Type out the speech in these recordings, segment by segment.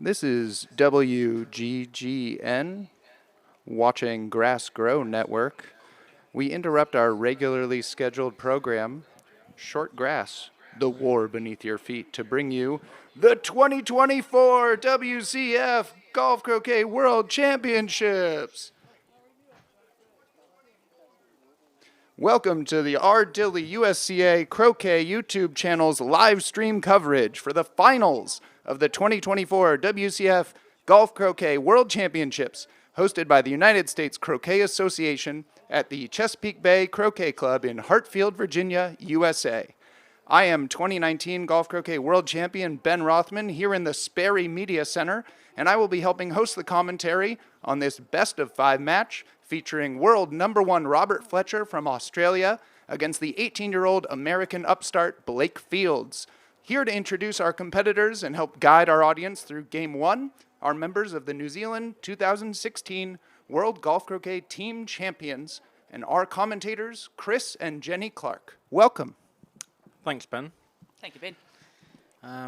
This is WGGN, watching Grass Grow Network. We interrupt our regularly scheduled program, Short Grass, the war beneath your feet, to bring you the 2024 WCF Golf Croquet World Championships. Welcome to the R. Dilley USCA Croquet YouTube channel's live stream coverage for the finals of the 2024 WCF Golf Croquet World Championships, hosted by the United States Croquet Association at the Chesapeake Bay Croquet Club in Hartfield, Virginia, USA. I am 2019 Golf Croquet World Champion Ben Rothman here in the Sperry Media Center, and I will be helping host the commentary on this best-of-5 match featuring world number 1 Robert Fletcher from Australia against the 18-year-old American upstart Blake Fields. Here to introduce our competitors and help guide our audience through Game 1 are members of the New Zealand 2016 World Golf Croquet Team Champions and our commentators, Chris and Jenny Clarke. Welcome. Thanks, Ben. Thank you, Ben.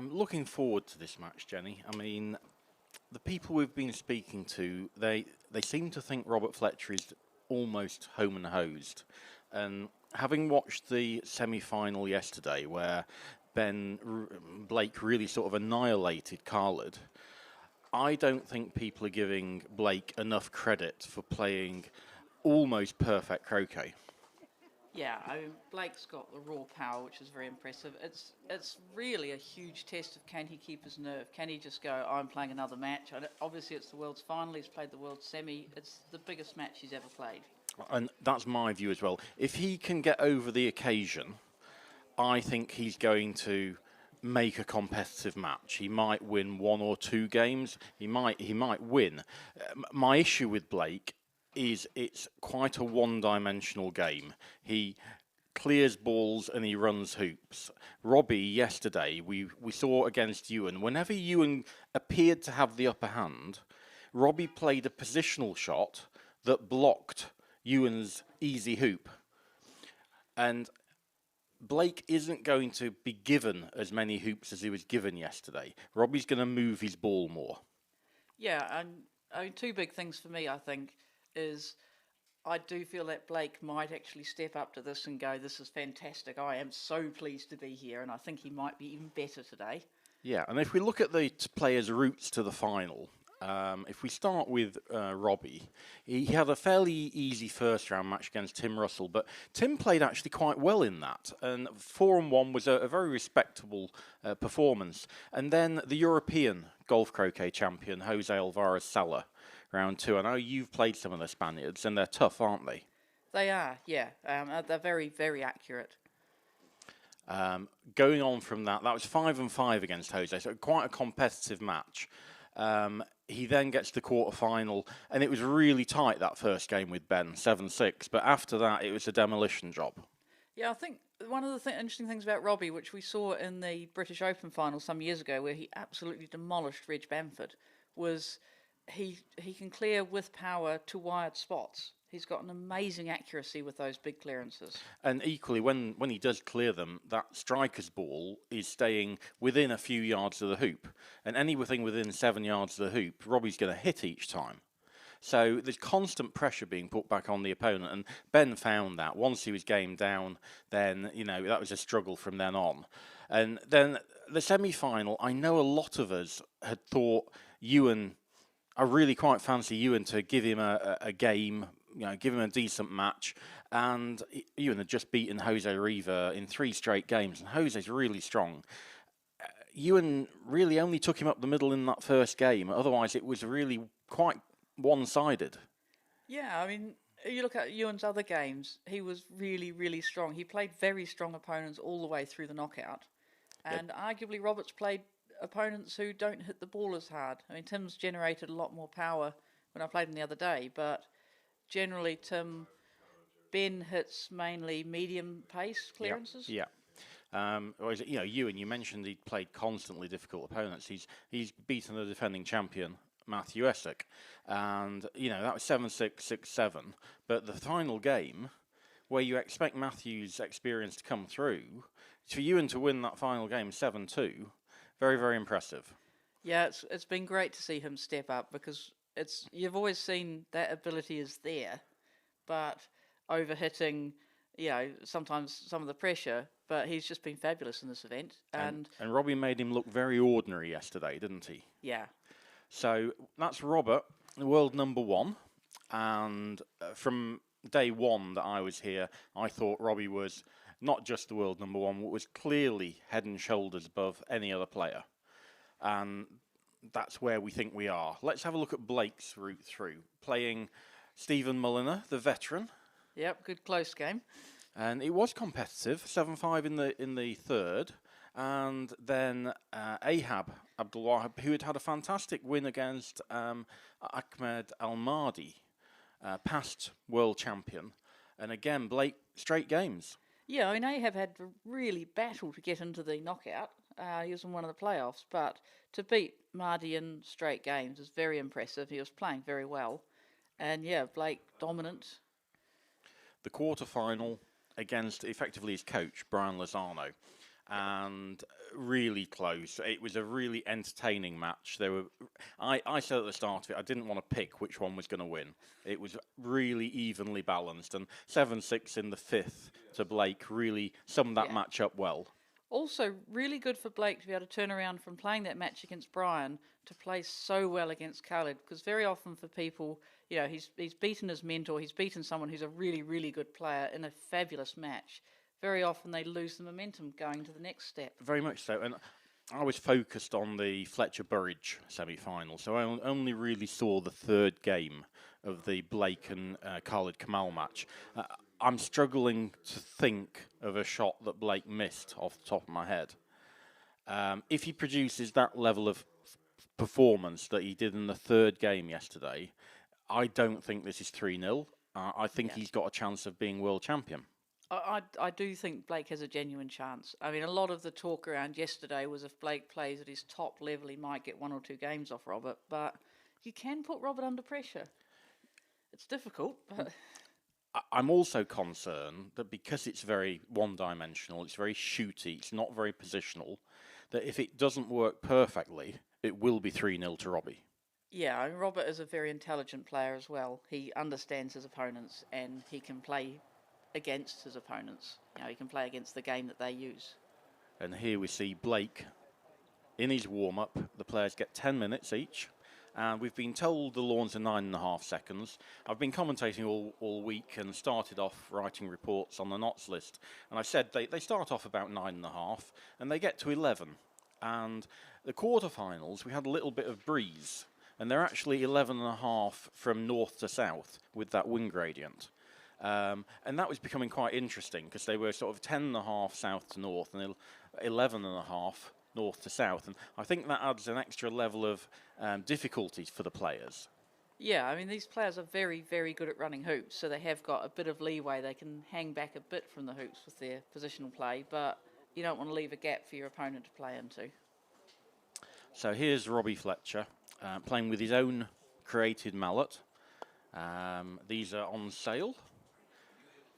Looking forward to this match, Jenny. I mean, the people we've been speaking to, they seem to think Robert Fletcher is almost home and hosed. And having watched the semi-final yesterday, where Blake really sort of annihilated Khaled, I don't think people are giving Blake enough credit for playing almost perfect croquet. Yeah, I mean, Blake's got the raw power, which is very impressive. It's really a huge test of can he keep his nerve? Can he just go, I'm playing another match? Obviously, it's the world's final. He's played the world semi. It's the biggest match he's ever played. And that's my view as well. If he can get over the occasion, I think he's going to make a competitive match. He might win 1 or 2 games. He might win. My issue with Blake is it's quite a one-dimensional game. He clears balls and he runs hoops. Robbie, yesterday, we saw against Ewan, whenever Ewan appeared to have the upper hand, Robbie played a positional shot that blocked Ewan's easy hoop. And Blake isn't going to be given as many hoops as he was given yesterday. Robbie's going to move his ball more. Yeah, and I mean, 2 big things for me, I think, is I do feel that Blake might actually step up to this and go, this is fantastic. I am so pleased to be here, and I think he might be even better today. Yeah, and if we look at the players' routes to the final, if we start with Robbie, he had a fairly easy first-round match against Tim Russell, but Tim played actually quite well in that, and 4-1 was a very respectable performance. And then the European Golf Croquet champion, Jose Alvarez Sala, round 2. I know you've played some of the Spaniards, and they're tough, aren't they? They are, yeah. They're very, very accurate. Going on from that was 5-5 against Jose, so quite a competitive match. He then gets to the quarter-final, and it was really tight, that first game with Ben, 7-6. But after that, it was a demolition job. Yeah, I think one of the interesting things about Robbie, which we saw in the British Open final some years ago, where he absolutely demolished Reg Bamford, was he can clear with power to wired spots. He's got an amazing accuracy with those big clearances. And equally, when he does clear them, that striker's ball is staying within a few yards of the hoop. And anything within 7 yards of the hoop, Robbie's going to hit each time. So there's constant pressure being put back on the opponent. And Ben found that. Once he was game down, then, that was a struggle from then on. And then the semi-final, I know a lot of us had thought Ewan, I really quite fancy Ewan to give him a game, give him a decent match. And Ewan had just beaten Jose Riva in 3 straight games, and Jose's really strong. Ewan really only took him up the middle in that first game. Otherwise, it was really quite one-sided. Yeah, I mean, you look at Ewan's other games, he was really, really strong. He played very strong opponents all the way through the knockout. And arguably, Robert's played opponents who don't hit the ball as hard. I mean, Tim's generated a lot more power when I played him the other day, but generally Tim Ben hits mainly medium pace clearances. Yeah. Ewan, you mentioned he played constantly difficult opponents. He's beaten the defending champion, Matthew Essick, and that was 7-6, 6-7. But the final game, where you expect Matthew's experience to come through, for Ewan to win that final game 7-2, very, very impressive. Yeah, it's been great to see him step up, because you've always seen that ability is there, but overhitting, sometimes some of the pressure. But he's just been fabulous in this event, and Robbie made him look very ordinary yesterday, didn't he? Yeah. So that's Robert, the world number 1, and from day one that I was here, I thought Robbie was not just the world number 1, but was clearly head and shoulders above any other player. And that's where we think we are. Let's have a look at Blake's route through. Playing Stephen Mulliner, the veteran. Yep, good close game. And it was competitive, 7-5 in the third. And then Ahab Abdulwahab, who had a fantastic win against Ahmed Al-Mahdi, past world champion. And again, Blake, straight games. Yeah, I mean, Ahab had to really battle to get into the knockout. He was in one of the playoffs, but to beat Mahdi in straight games is very impressive. He was playing very well. And yeah, Blake dominant. The quarter-final against effectively his coach, Brian Lozano, and really close. It was a really entertaining match. I said at the start of it, I didn't want to pick which one was going to win. It was really evenly balanced, and 7-6 in the fifth to Blake really summed that match up well. Also, really good for Blake to be able to turn around from playing that match against Brian to play so well against Khaled, because very often for people, he's beaten his mentor, he's beaten someone who's a really, really good player in a fabulous match. Very often they lose the momentum going to the next step. Very much so, and I was focused on the Fletcher Burridge semi-final, so I only really saw the third game of the Blake and Khalid Kamal match. I'm struggling to think of a shot that Blake missed off the top of my head. If he produces that level of performance that he did in the third game yesterday, I don't think this is 3-0. I think he's got a chance of being world champion. I do think Blake has a genuine chance. I mean, a lot of the talk around yesterday was if Blake plays at his top level, he might get 1 or 2 games off Robert, but you can put Robert under pressure. It's difficult, but... I'm also concerned that because it's very one-dimensional, it's very shooty, it's not very positional, that if it doesn't work perfectly, it will be 3-0 to Robbie. Yeah, I mean, Robert is a very intelligent player as well. He understands his opponents and he can play against his opponents. He can play against the game that they use. And here we see Blake in his warm-up. The players get 10 minutes each. And we've been told the lawns are 9.5 seconds. I've been commentating all week and started off writing reports on the knots list. And I said they start off about 9.5 and they get to 11. And the quarterfinals, we had a little bit of breeze. And they're actually 11.5 from north to south with that wind gradient. And that was becoming quite interesting because they were sort of 10.5 south to north and 11.5 north to south, and I think that adds an extra level of difficulty for the players. Yeah, I mean, these players are very, very good at running hoops, so they have got a bit of leeway. They can hang back a bit from the hoops with their positional play, but you don't want to leave a gap for your opponent to play into. So here's Robbie Fletcher playing with his own created mallet. These are on sale.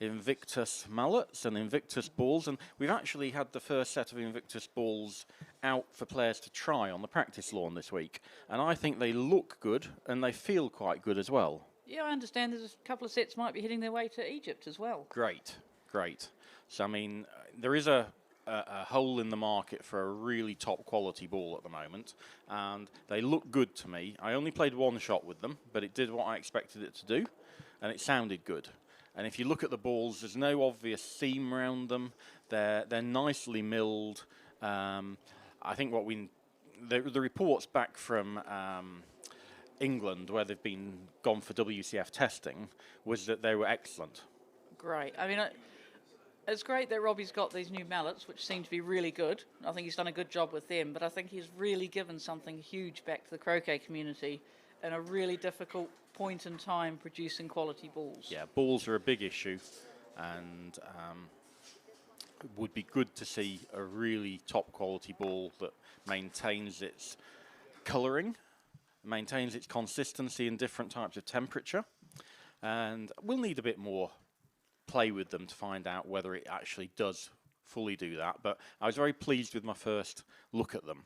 Invictus mallets and Invictus balls, and we've actually had the first set of Invictus balls out for players to try on the practice lawn this week, and I think they look good and they feel quite good as well. Yeah, I understand there's a couple of sets might be heading their way to Egypt as well. Great. So I mean, there is a hole in the market for a really top quality ball at the moment, and they look good to me. I only played one shot with them, but it did what I expected it to do, and it sounded good. And if you look at the balls, there's no obvious seam around them. They're nicely milled. I think the reports back from England, where they've gone for WCF testing, was that they were excellent. Great. I mean, it's great that Robbie's got these new mallets, which seem to be really good. I think he's done a good job with them, but I think he's really given something huge back to the croquet community in a really difficult point in time producing quality balls. Yeah, balls are a big issue. and it would be good to see a really top quality ball that maintains its colouring, maintains its consistency in different types of temperature, and we'll need a bit more play with them to find out whether it actually does fully do that. But I was very pleased with my first look at them.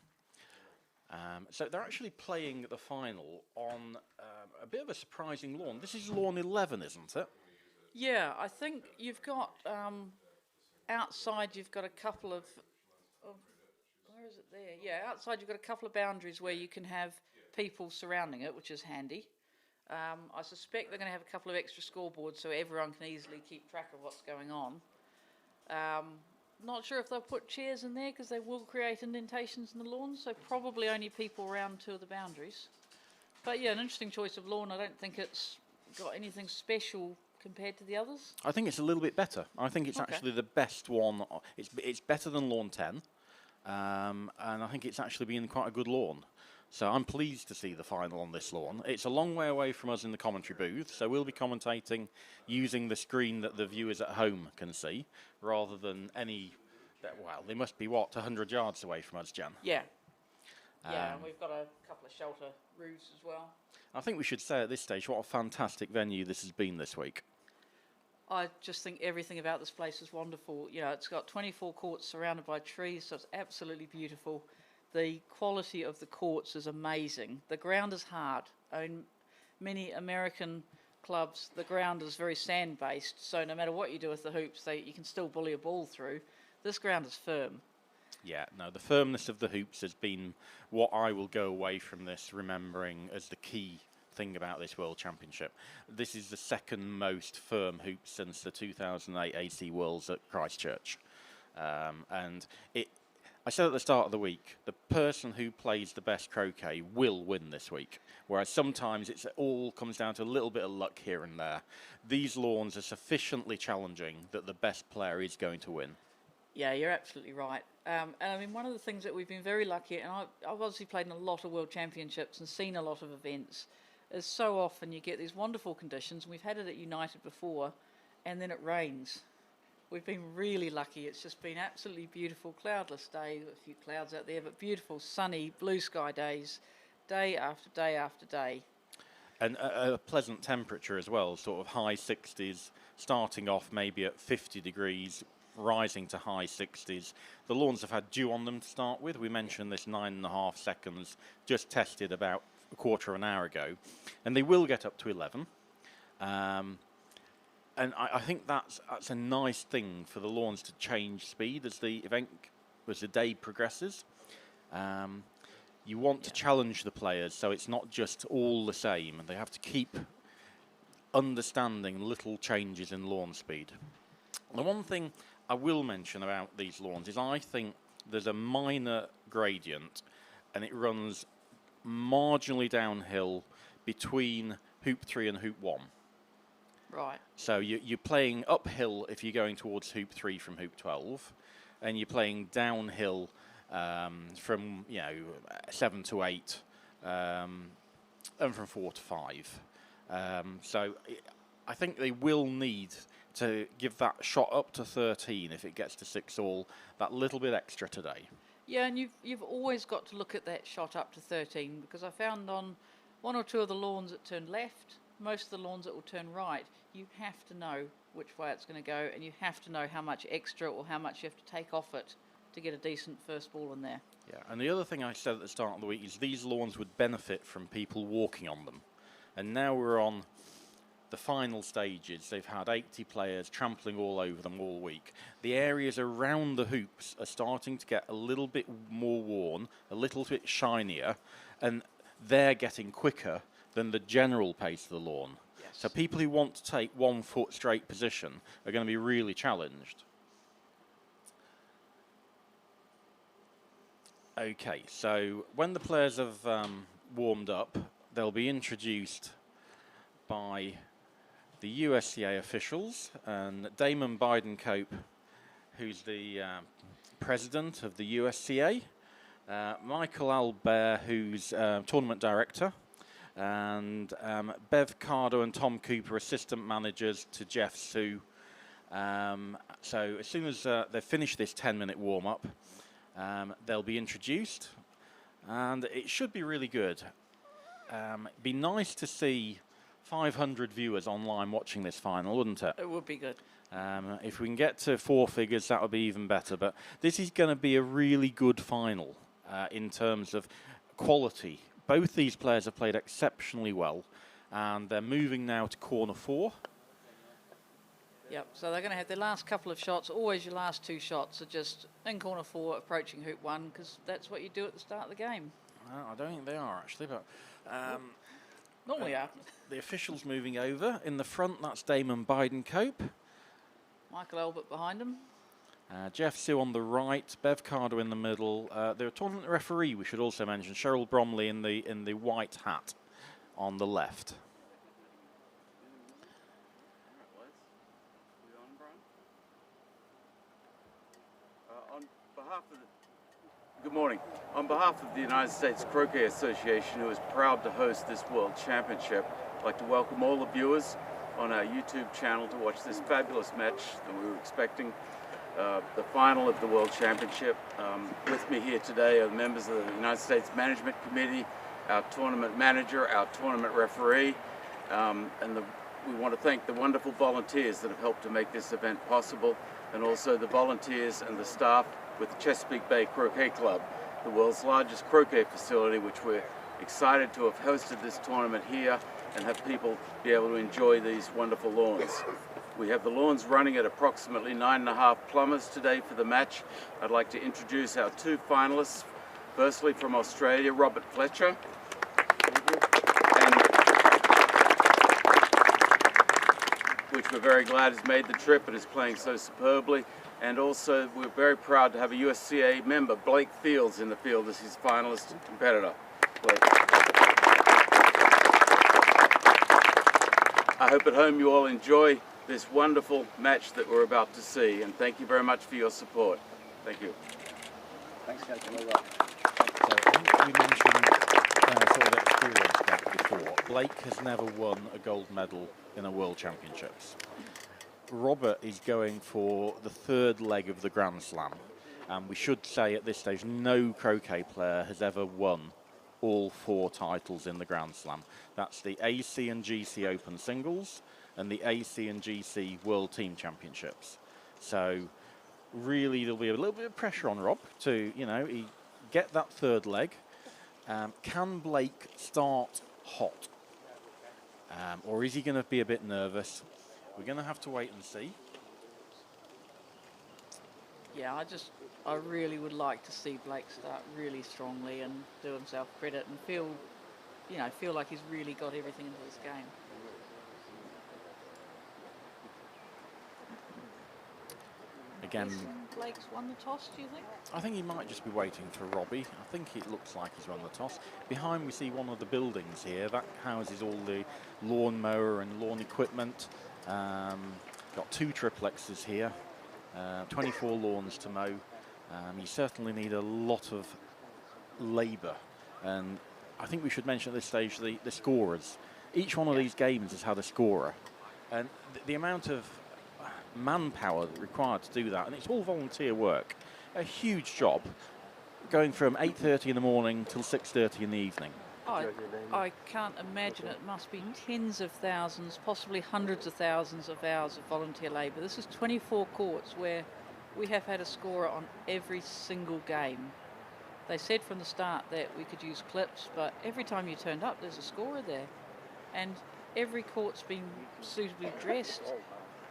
So they're actually playing the final on a bit of a surprising lawn. This is lawn 11, isn't it? Yeah, I think you've got outside. You've got a couple of where is it there? Yeah, outside you've got a couple of boundaries where you can have people surrounding it, which is handy. I suspect they're going to have a couple of extra scoreboards so everyone can easily keep track of what's going on. Not sure if they'll put chairs in there because they will create indentations in the lawn, so probably only people around two of the boundaries. But yeah, an interesting choice of lawn. I don't think it's got anything special compared to the others. I think it's a little bit better. I think it's actually the best one. It's better than lawn 10, and I think it's actually been quite a good lawn. So I'm pleased to see the final on this lawn. It's a long way away from us in the commentary booth, so we'll be commentating using the screen that the viewers at home can see, rather than well, they must be, 100 yards away from us, Jan? Yeah. Yeah, and we've got a couple of shelter roofs as well. I think we should say at this stage what a fantastic venue this has been this week. I just think everything about this place is wonderful. You know, it's got 24 courts surrounded by trees, so it's absolutely beautiful. The quality of the courts is amazing. The ground is hard. In many American clubs, the ground is very sand-based, so no matter what you do with the hoops, you can still bully a ball through. This ground is firm. Yeah, no, the firmness of the hoops has been what I will go away from this remembering as the key thing about this World Championship. This is the second most firm hoop since the 2008 AC Worlds at Christchurch. And I said at the start of the week, the person who plays the best croquet will win this week, whereas sometimes it all comes down to a little bit of luck here and there. These lawns are sufficiently challenging that the best player is going to win. Yeah, you're absolutely right. And I mean, one of the things that we've been very lucky, and I've obviously played in a lot of World Championships and seen a lot of events, is so often you get these wonderful conditions. We've had it at United before, and then it rains. We've been really lucky. It's just been absolutely beautiful, cloudless day, a few clouds out there, but beautiful, sunny, blue sky days, day after day after day. And a pleasant temperature as well, sort of high 60s, starting off maybe at 50 degrees, rising to high 60s. The lawns have had dew on them to start with. We mentioned this 9.5 seconds, just tested about a quarter of an hour ago. And they will get up to 11. And I think that's a nice thing for the lawns to change speed as the day progresses. You want to challenge the players, so it's not just all the same, and they have to keep understanding little changes in lawn speed. The one thing I will mention about these lawns is I think there's a minor gradient, and it runs marginally downhill between hoop 3 and hoop 1. Right. So you're playing uphill if you're going towards hoop 3 from hoop 12, and you're playing downhill from 7 to 8, and from 4 to 5. So I think they will need to give that shot up to 13 if it gets to 6-all, that little bit extra today. Yeah, and you've always got to look at that shot up to 13, because I found on one or two of the lawns that turn left, most of the lawns that will turn right, you have to know which way it's going to go, and you have to know how much extra or how much you have to take off it to get a decent first ball in there. Yeah, and the other thing I said at the start of the week is these lawns would benefit from people walking on them. And now we're on the final stages. They've had 80 players trampling all over them all week. The areas around the hoops are starting to get a little bit more worn, a little bit shinier, and they're getting quicker than the general pace of the lawn. Yes. So people who want to take 1 foot straight position are going to be really challenged. Okay, so when the players have warmed up, they'll be introduced by the USCA officials, and Damon Biden-Cope, who's the president of the USCA, Michael Albert, who's tournament director, and Bev Cardo and Tom Cooper, assistant managers to Jeff Sue, So as soon as they've finished this 10-minute warm-up, they'll be introduced, and it should be really good. It'd be nice to see 500 viewers online watching this final, wouldn't it? It would be good. If we can get to 4 figures, that would be even better. But this is going to be a really good final in terms of quality. Both these players have played exceptionally well, and they're moving now to corner 4. Yep, so they're going to have their last couple of shots. Always your last 2 shots are just in corner 4, approaching hoop 1, because that's what you do at the start of the game. Well, I don't think they are, actually, but... Normally are. The officials moving over. In the front, that's Damon Biden-Cope. Michael Albert behind him. Jeff Sue on the right, Bev Cardo in the middle. The tournament referee, we should also mention, Cheryl Bromley in the white hat on the left. Good morning. On behalf of the United States Croquet Association, who is proud to host this World Championship, I'd like to welcome all the viewers on our YouTube channel to watch this fabulous match that we were expecting, the final of the World Championship. With me here today are members of the United States Management Committee, our tournament manager, our tournament referee, we want to thank the wonderful volunteers that have helped to make this event possible, and also the volunteers and the staff with the Chesapeake Bay Croquet Club, the world's largest croquet facility, which we're excited to have hosted this tournament here and have people be able to enjoy these wonderful lawns. We have the lawns running at approximately 9.5 plumbers today for the match. I'd like to introduce our 2 finalists. Firstly, from Australia, Robert Fletcher. Which we're very glad has made the trip and is playing so superbly. And also, we're very proud to have a USCA member, Blake Fields, in the field as his finalist and competitor. Blake. I hope at home you all enjoy this wonderful match that we're about to see, and thank you very much for your support. Thank you. Thanks, guys. So I think we mentioned sort of experience back before. Blake has never won a gold medal in a World Championships. Robert is going for the 3rd leg of the Grand Slam. And we should say at this stage, no croquet player has ever won all 4 titles in the Grand Slam. That's the AC and GC Open Singles and the AC and GC World Team Championships. So really there'll be a little bit of pressure on Rob to, get that 3rd leg. Can Blake start hot? Or is he going to be a bit nervous? We're going to have to wait and see. Yeah, I really would like to see Blake start really strongly and do himself credit and feel like he's really got everything into this game. Again, Blake's won the toss, do you think? I think he might just be waiting for Robbie. I think it looks like he's won the toss. Behind we see one of the buildings here. That houses all the lawn mower and lawn equipment. Got 2 triplexes here. 24 lawns to mow. You certainly need a lot of labour. And I think we should mention at this stage the scorers. Each one of these games has had a scorer. And the amount of manpower required to do that, and it's all volunteer work. A huge job, going from 8:30 in the morning till 6:30 in the evening. I can't imagine. It must be tens of thousands, possibly hundreds of thousands of hours of volunteer labour. This is 24 courts where we have had a scorer on every single game. They said from the start that we could use clips, but every time you turned up, there's a scorer there. And every court's been suitably dressed.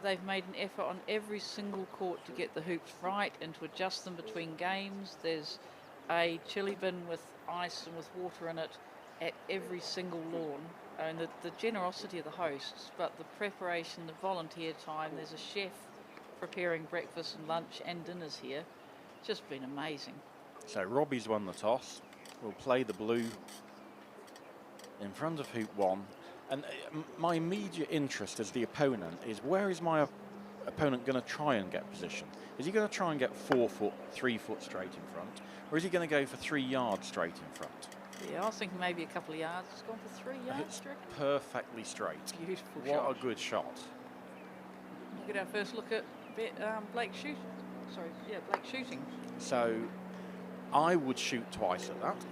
They've made an effort on every single court to get the hoops right and to adjust them between games. There's a chili bin with ice and with water in it at every single lawn. And the generosity of the hosts, but the preparation, the volunteer time, there's a chef preparing breakfast and lunch and dinners here. It's just been amazing. So Robbie's won the toss. We'll play the blue in front of hoop 1. And my immediate interest as the opponent is, where is my opponent going to try and get position? Is he going to try and get 4 foot, 3 foot straight in front? Or is he going to go for 3 yards straight in front? Yeah, I was thinking maybe a couple of yards. It's gone for 3 yards, It's Strick. perfectly straight. Beautiful what shot. a good shot. We'll get our first look at Blake shooting. Sorry, yeah, Blake shooting. So I would shoot twice at that.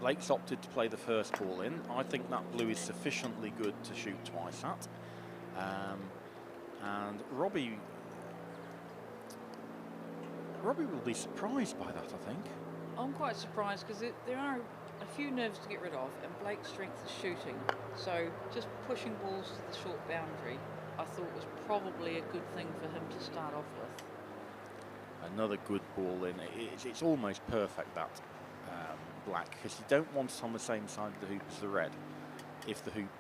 Blake's opted to play the first ball in. I think that blue is sufficiently good to shoot twice at. And Robbie will be surprised by that, I think. I'm quite surprised because there are a few nerves to get rid of, and Blake's strength is shooting. So just pushing balls to the short boundary, I thought was probably a good thing for him to start off with. Another good ball in. It's almost perfect, that black, because you don't want it on the same side of the hoop as the red if the hoop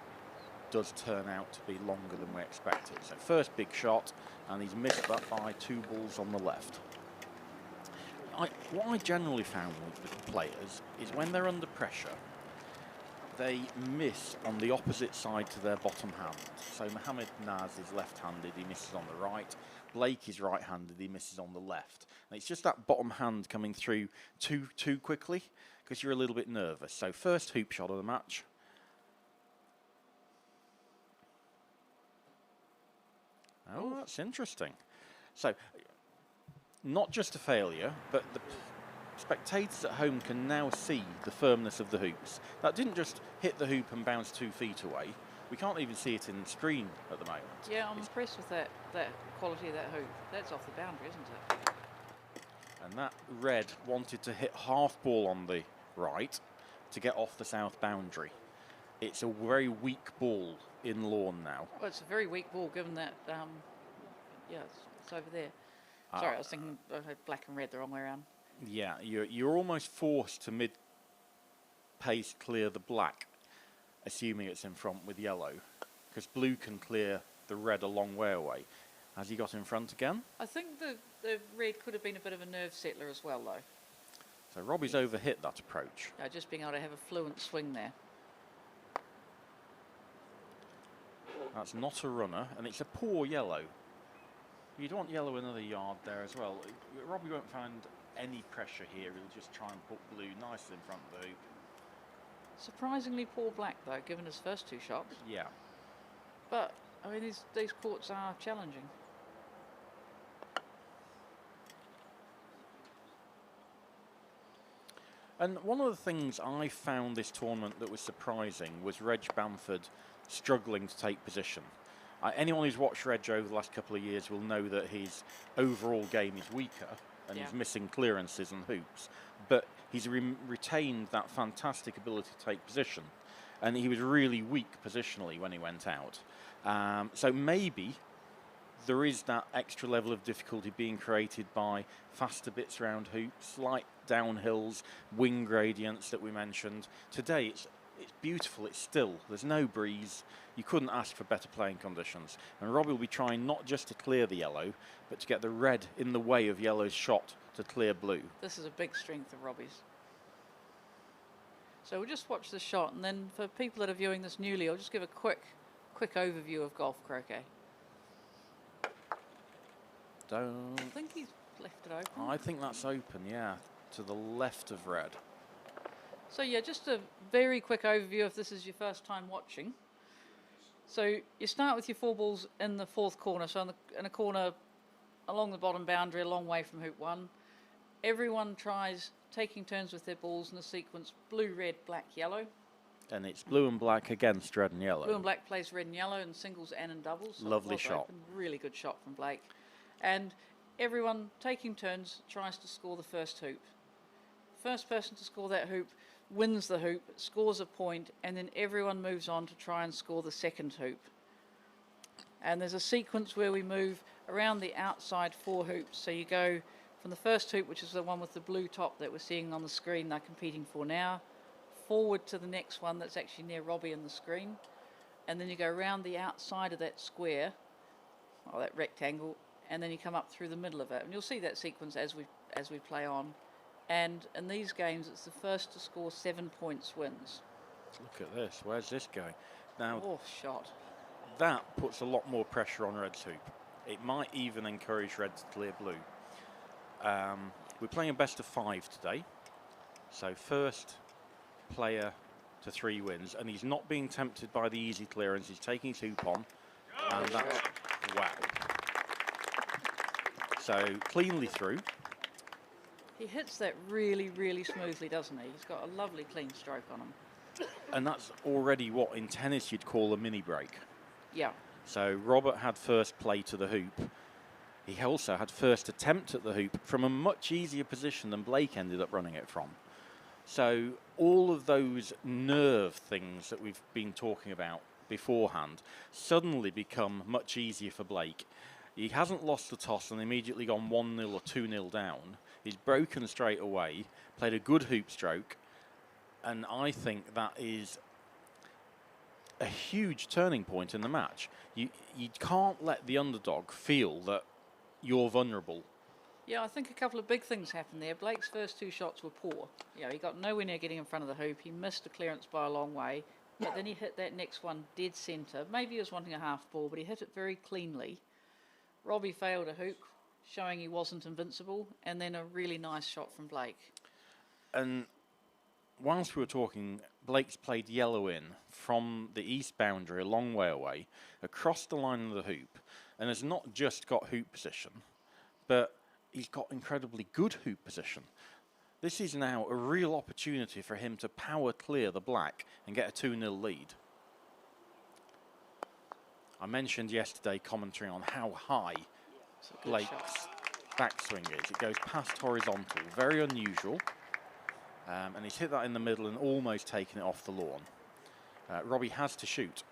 does turn out to be longer than we expected. So first big shot, and he's missed that by 2 balls on the left. What I generally found with players is when they're under pressure, they miss on the opposite side to their bottom hand. So Mohamed Naz is left-handed, he misses on the right. Blake is right-handed, he misses on the left. And it's just that bottom hand coming through too quickly because you're a little bit nervous. So first hoop shot of the match. Oh, that's interesting. So not just a failure, but the spectators at home can now see the firmness of the hoops. That didn't just hit the hoop and bounce 2 feet away. We can't even see it in the screen at the moment. Yeah, I'm impressed with that quality of that hoop. That's off the boundary, isn't it? And that red wanted to hit half ball on the right to get off the south boundary. It's a very weak ball in lawn now. Well, it's a very weak ball given that, yeah, it's over there. Sorry, I was thinking I had black and red the wrong way around. Yeah, you're almost forced to mid-pace clear the black, assuming it's in front with yellow, because blue can clear the red a long way away. Has he got in front again? I think the red could have been a bit of a nerve settler as well, though. So Robbie's overhit that approach. Just being able to have a fluent swing there. That's not a runner, and it's a poor yellow. You'd want yellow another yard there as well. Robbie won't find any pressure here. He'll just try and put blue nicely in front of the hoop. Surprisingly poor black, though, given his first 2 shots. Yeah. But, I mean, these courts are challenging. And one of the things I found this tournament that was surprising was Reg Bamford struggling to take position. Anyone who's watched Reg over the last couple of years will know that his overall game is weaker and he's missing clearances and hoops, but he's retained that fantastic ability to take position, and he was really weak positionally when he went out. So maybe there is that extra level of difficulty being created by faster bits around hoops, slight downhills, wing gradients that we mentioned. Today it's beautiful, it's still, there's no breeze. You couldn't ask for better playing conditions. And Robbie will be trying not just to clear the yellow, but to get the red in the way of yellow's shot to clear blue. This is a big strength of Robbie's. So we'll just watch the shot, and then for people that are viewing this newly, I'll just give a quick overview of golf croquet. I think he's left it open. I think that's open, yeah, to the left of red. So yeah, just a very quick overview if this is your first time watching. So you start with your 4 balls in the 4th corner, so in a corner along the bottom boundary, a long way from hoop 1. Everyone tries taking turns with their balls in the sequence blue, red, black, yellow. And it's blue and black against red and yellow. Blue and black plays red and yellow in singles and in doubles. So Lovely shot. Open. Really good shot from Blake. And everyone taking turns tries to score the first hoop. First person to score that hoop wins the hoop, scores a point, and then everyone moves on to try and score the second hoop. And there's a sequence where we move around the outside 4 hoops. So you go from the first hoop, which is the one with the blue top that we're seeing on the screen they're competing for now, forward to the next one that's actually near Robbie on the screen. And then you go around the outside of that square, or that rectangle, and then you come up through the middle of it. And you'll see that sequence as we play on. And in these games, it's the first to score 7 points wins. Look at this. Where's this going? Now, Oh, shot. that puts a lot more pressure on red's hoop. It might even encourage red to clear blue. We're playing a best of 5 today. So first player to 3 wins. And he's not being tempted by the easy clearance. He's taking his hoop on. And that's, wow. So cleanly through. He hits that really, really smoothly, doesn't he? He's got a lovely clean stroke on him. And that's already what in tennis you'd call a mini break. Yeah. So Robert had first play to the hoop. He also had first attempt at the hoop from a much easier position than Blake ended up running it from. So all of those nerve things that we've been talking about beforehand suddenly become much easier for Blake. He hasn't lost the toss and immediately gone 1-0 or 2-0 down. He's broken straight away, played a good hoop stroke, and I think that is a huge turning point in the match. You can't let the underdog feel that you're vulnerable. Yeah, I think a couple of big things happened there. Blake's first 2 shots were poor. He got nowhere near getting in front of the hoop. He missed the clearance by a long way, but then he hit that next one dead centre. Maybe he was wanting a half ball, but he hit it very cleanly. Robbie failed a hoop, showing he wasn't invincible, and then a really nice shot from Blake. And whilst we were talking, Blake's played yellow in from the east boundary a long way away, across the line of the hoop, and has not just got hoop position, but he's got incredibly good hoop position. This is now a real opportunity for him to power clear the black and get a 2-0 lead. I mentioned yesterday commentary on how high Blake's backswing is. It goes past horizontal, very unusual. And he's hit that in the middle and almost taken it off the lawn. Robbie has to shoot.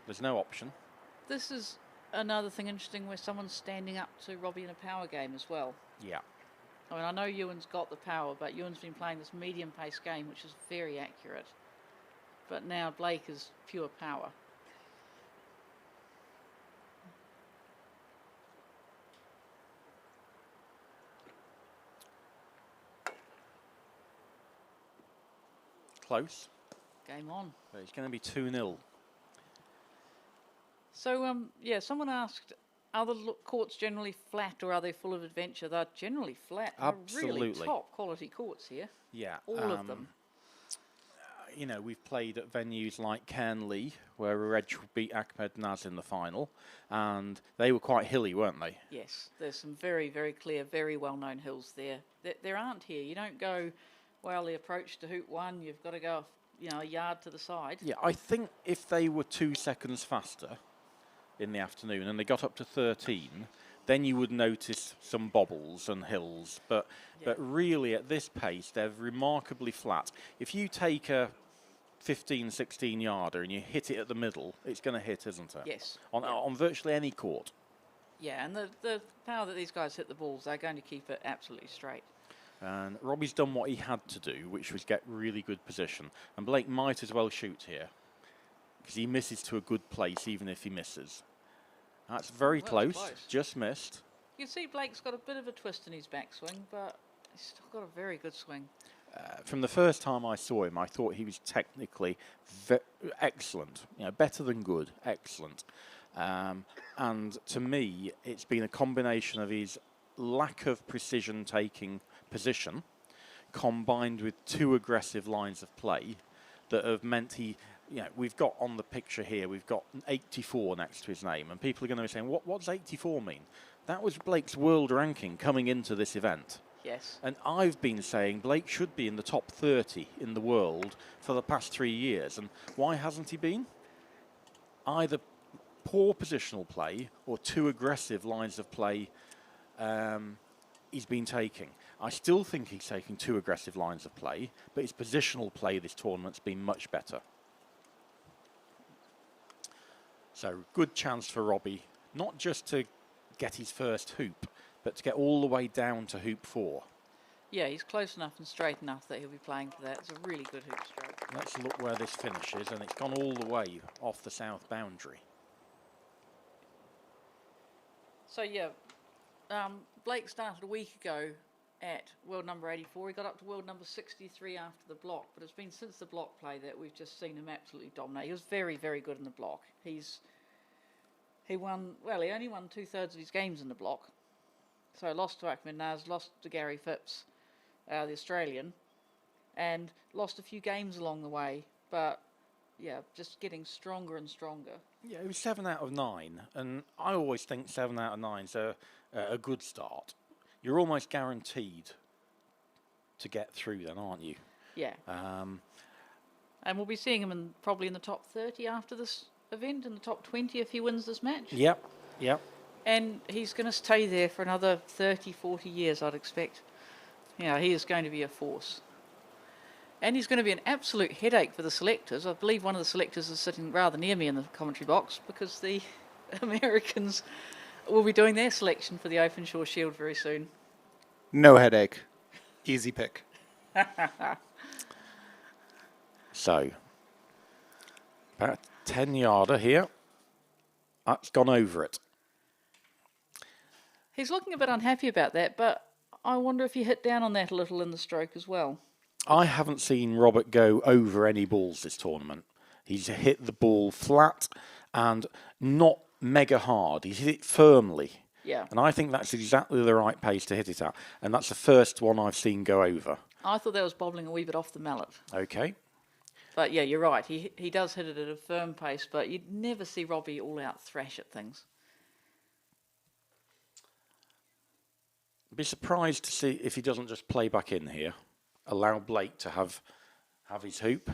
There's no option. This is another thing interesting where someone's standing up to Robbie in a power game as well. Yeah. I mean, I know Ewan's got the power, but Ewan's been playing this medium-paced game, which is very accurate. But now Blake is pure power. Close. Game on. But it's going to be 2-0. So, yeah, someone asked, are the courts generally flat or are they full of adventure? They're generally flat. Absolutely. They're really top quality courts here. Yeah. All of them. You know, we've played at venues like Cairnlea, where Reg beat Ahmed Naz in the final, and they were quite hilly, weren't they? Yes, there's some very, very clear, very well-known hills there. There aren't here. You don't go, well, the approach to hoop 1, you've got to go, a yard to the side. Yeah, I think if they were 2 seconds faster in the afternoon and they got up to 13, then you would notice some bobbles and hills. But really, at this pace, they're remarkably flat. If you take a 15, 16 yarder and you hit it at the middle, it's going to hit, isn't it? Yes. On virtually any court. Yeah, and the power that these guys hit the balls, they're going to keep it absolutely straight. And Robbie's done what he had to do, which was get really good position. And Blake might as well shoot here, because he misses to a good place, even if he misses. That's very close, just missed. You can see Blake's got a bit of a twist in his backswing, but he's still got a very good swing. From the first time I saw him, I thought he was technically excellent. Better than good, excellent. And to me, it's been a combination of his lack of precision-taking position, combined with 2 aggressive lines of play that have meant we've got on the picture here, we've got 84 next to his name, and people are going to be saying, what does 84 mean? That was Blake's world ranking coming into this event. Yes. And I've been saying Blake should be in the top 30 in the world for the past 3 years. And why hasn't he been? Either poor positional play or 2 aggressive lines of play he's been taking. I still think he's taking 2 aggressive lines of play, but his positional play this tournament's been much better. So good chance for Robbie, not just to get his first hoop, but to get all the way down to hoop 4. Yeah, he's close enough and straight enough that he'll be playing for that. It's a really good hoop stroke. Let's look where this finishes, and it's gone all the way off the south boundary. So, yeah, Blake started a week ago at world number 84. He got up to world number 63 after the block, but it's been since the block play that we've just seen him absolutely dominate. He was very, very good in the block. He only won 2/3 of his games in the block. So lost to Ahmed Naz, lost to Gary Phipps, the Australian, and lost a few games along the way. But, yeah, just getting stronger and stronger. Yeah, it was 7 out of 9, and I always think 7 out of 9's a good start. You're almost guaranteed to get through then, aren't you? Yeah. And we'll be seeing him probably in the top 30 after this event, in the top 20 if he wins this match. Yep. And he's going to stay there for another 30, 40 years, I'd expect. Yeah, he is going to be a force. And he's going to be an absolute headache for the selectors. I believe one of the selectors is sitting rather near me in the commentary box, because the Americans will be doing their selection for the Openshaw Shield very soon. No headache. Easy pick. So, about a 10-yarder here. That's gone over it. He's looking a bit unhappy about that, but I wonder if he hit down on that a little in the stroke as well. I haven't seen Robert go over any balls this tournament. He's hit the ball flat and not mega hard. He's hit it firmly. Yeah. And I think that's exactly the right pace to hit it at. And that's the first one I've seen go over. I thought that was bobbling a wee bit off the mallet. Okay. But yeah, you're right. He does hit it at a firm pace, but you'd never see Robbie all out thrash at things. Be surprised to see if he doesn't just play back in here. Allow Blake to have his hoop.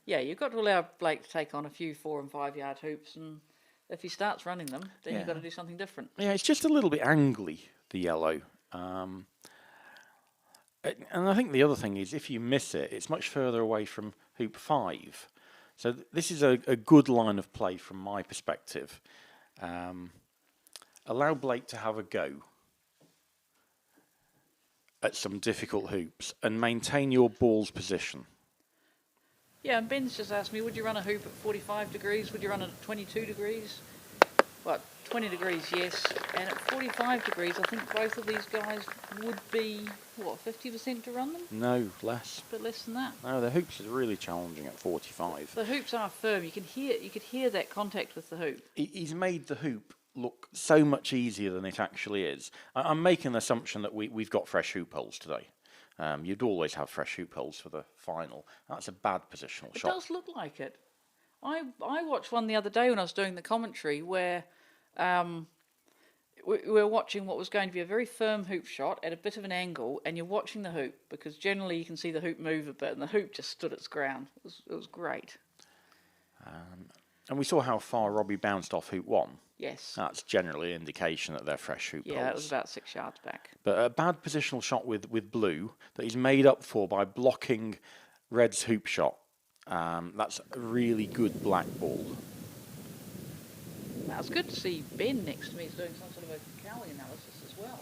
Yeah, you've got to allow Blake to take on a few 4 and 5 yard hoops, and if he starts running them, then you've got to do something different. Yeah, it's just a little bit angly, the yellow. And I think the other thing is, if you miss it, it's much further away from hoop 5. So this is a good line of play from my perspective. Allow Blake to have a go at some difficult hoops and maintain your ball's position. Yeah, and Ben's just asked me, would you run a hoop at 45 degrees? Would you run it at 22 degrees? Well, 20 degrees, yes. And at 45 degrees, I think both of these guys would be, 50% to run them? No, less. A bit less than that. No, the hoops are really challenging at 45. The hoops are firm. You could hear that contact with the hoop. He's made the hoop look so much easier than it actually is. I'm making the assumption that we've got fresh hoop holes today. You'd always have fresh hoop holes for the final. That's a bad positional shot. It does look like it. I watched one the other day when I was doing the commentary where we were watching what was going to be a very firm hoop shot at a bit of an angle, and you're watching the hoop, because generally you can see the hoop move a bit, and the hoop just stood its ground. It was great. And we saw how far Robbie bounced off hoop 1. Yes. That's generally an indication that they're fresh hoop holes. Yeah, it was about 6 yards back. But a bad positional shot with blue that he's made up for by blocking red's hoop shot. That's a really good black ball. Now, it's good to see Ben next to me is doing some sort of a cowling analysis as well.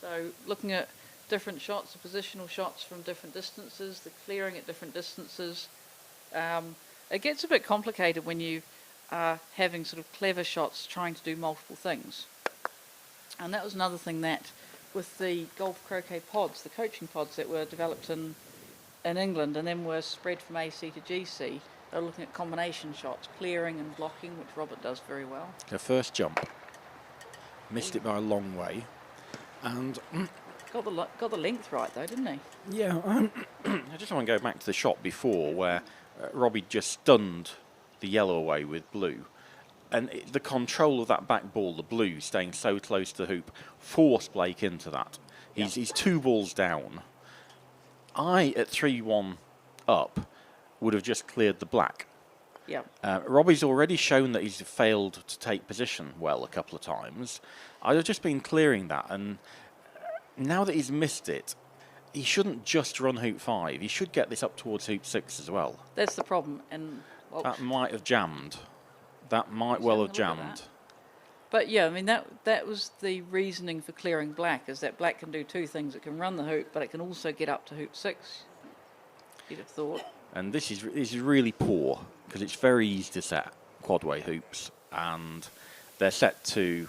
So looking at different shots, the positional shots from different distances, the clearing at different distances. It gets a bit complicated when you are having sort of clever shots trying to do multiple things. And that was another thing that with the golf croquet pods, the coaching pods that were developed in England and then were spread from AC to GC, they were looking at combination shots, clearing and blocking, which Robert does very well. The first jump. Missed it by a long way. And got the length right though, didn't he? yeah, I just want to go back to the shot before where Robbie just stunned the yellow away with blue. And the control of that back ball, the blue, staying so close to the hoop, forced Blake into that. He's 2 balls down. I, at 3-1 up, would have just cleared the black. Yeah. Robbie's already shown that he's failed to take position well a couple of times. I'd have just been clearing that, and now that he's missed it, he shouldn't just run hoop 5. He should get this up towards hoop 6 as well. That's the problem, and that might have jammed. That might well have jammed. But yeah, I mean that was the reasoning for clearing black, is that black can do 2 things. It can run the hoop, but it can also get up to hoop 6. You'd have thought. And this is really poor, because it's very easy to set quadway hoops, and they're set to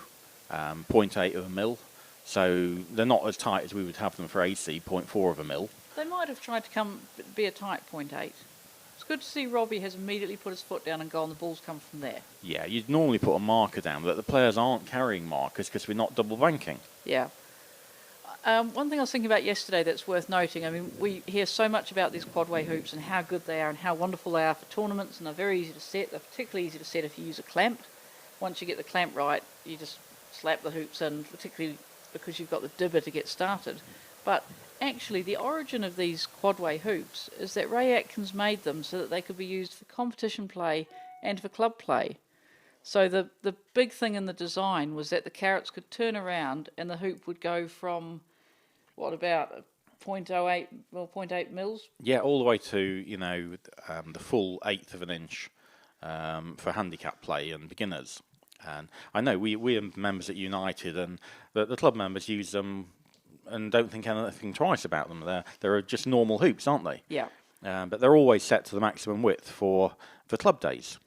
0.8 of a mil, so they're not as tight as we would have them for AC, 0.4 of a mil. They might have tried to be a tight 0.8. It's good to see Robbie has immediately put his foot down and gone, the balls come from there. Yeah, you'd normally put a marker down, but the players aren't carrying markers because we're not double banking. Yeah. One thing I was thinking about yesterday that's worth noting, I mean, we hear so much about these quadway hoops and how good they are and how wonderful they are for tournaments, and they're very easy to set. They're particularly easy to set if you use a clamp. Once you get the clamp right, you just slap the hoops in, particularly because you've got the dibber to get started. But actually, the origin of these quadway hoops is that Ray Atkins made them so that they could be used for competition play and for club play. So the big thing in the design was that the carrots could turn around and the hoop would go from, what, about 0.08, well, 0.8 mils? Yeah, all the way to, you know, the full 1/8 of an inch for handicap play and beginners. And I know we are members at United, and the club members use them and don't think anything twice about them. They're just normal hoops, aren't they? Yeah. But they're always set to the maximum width for club days.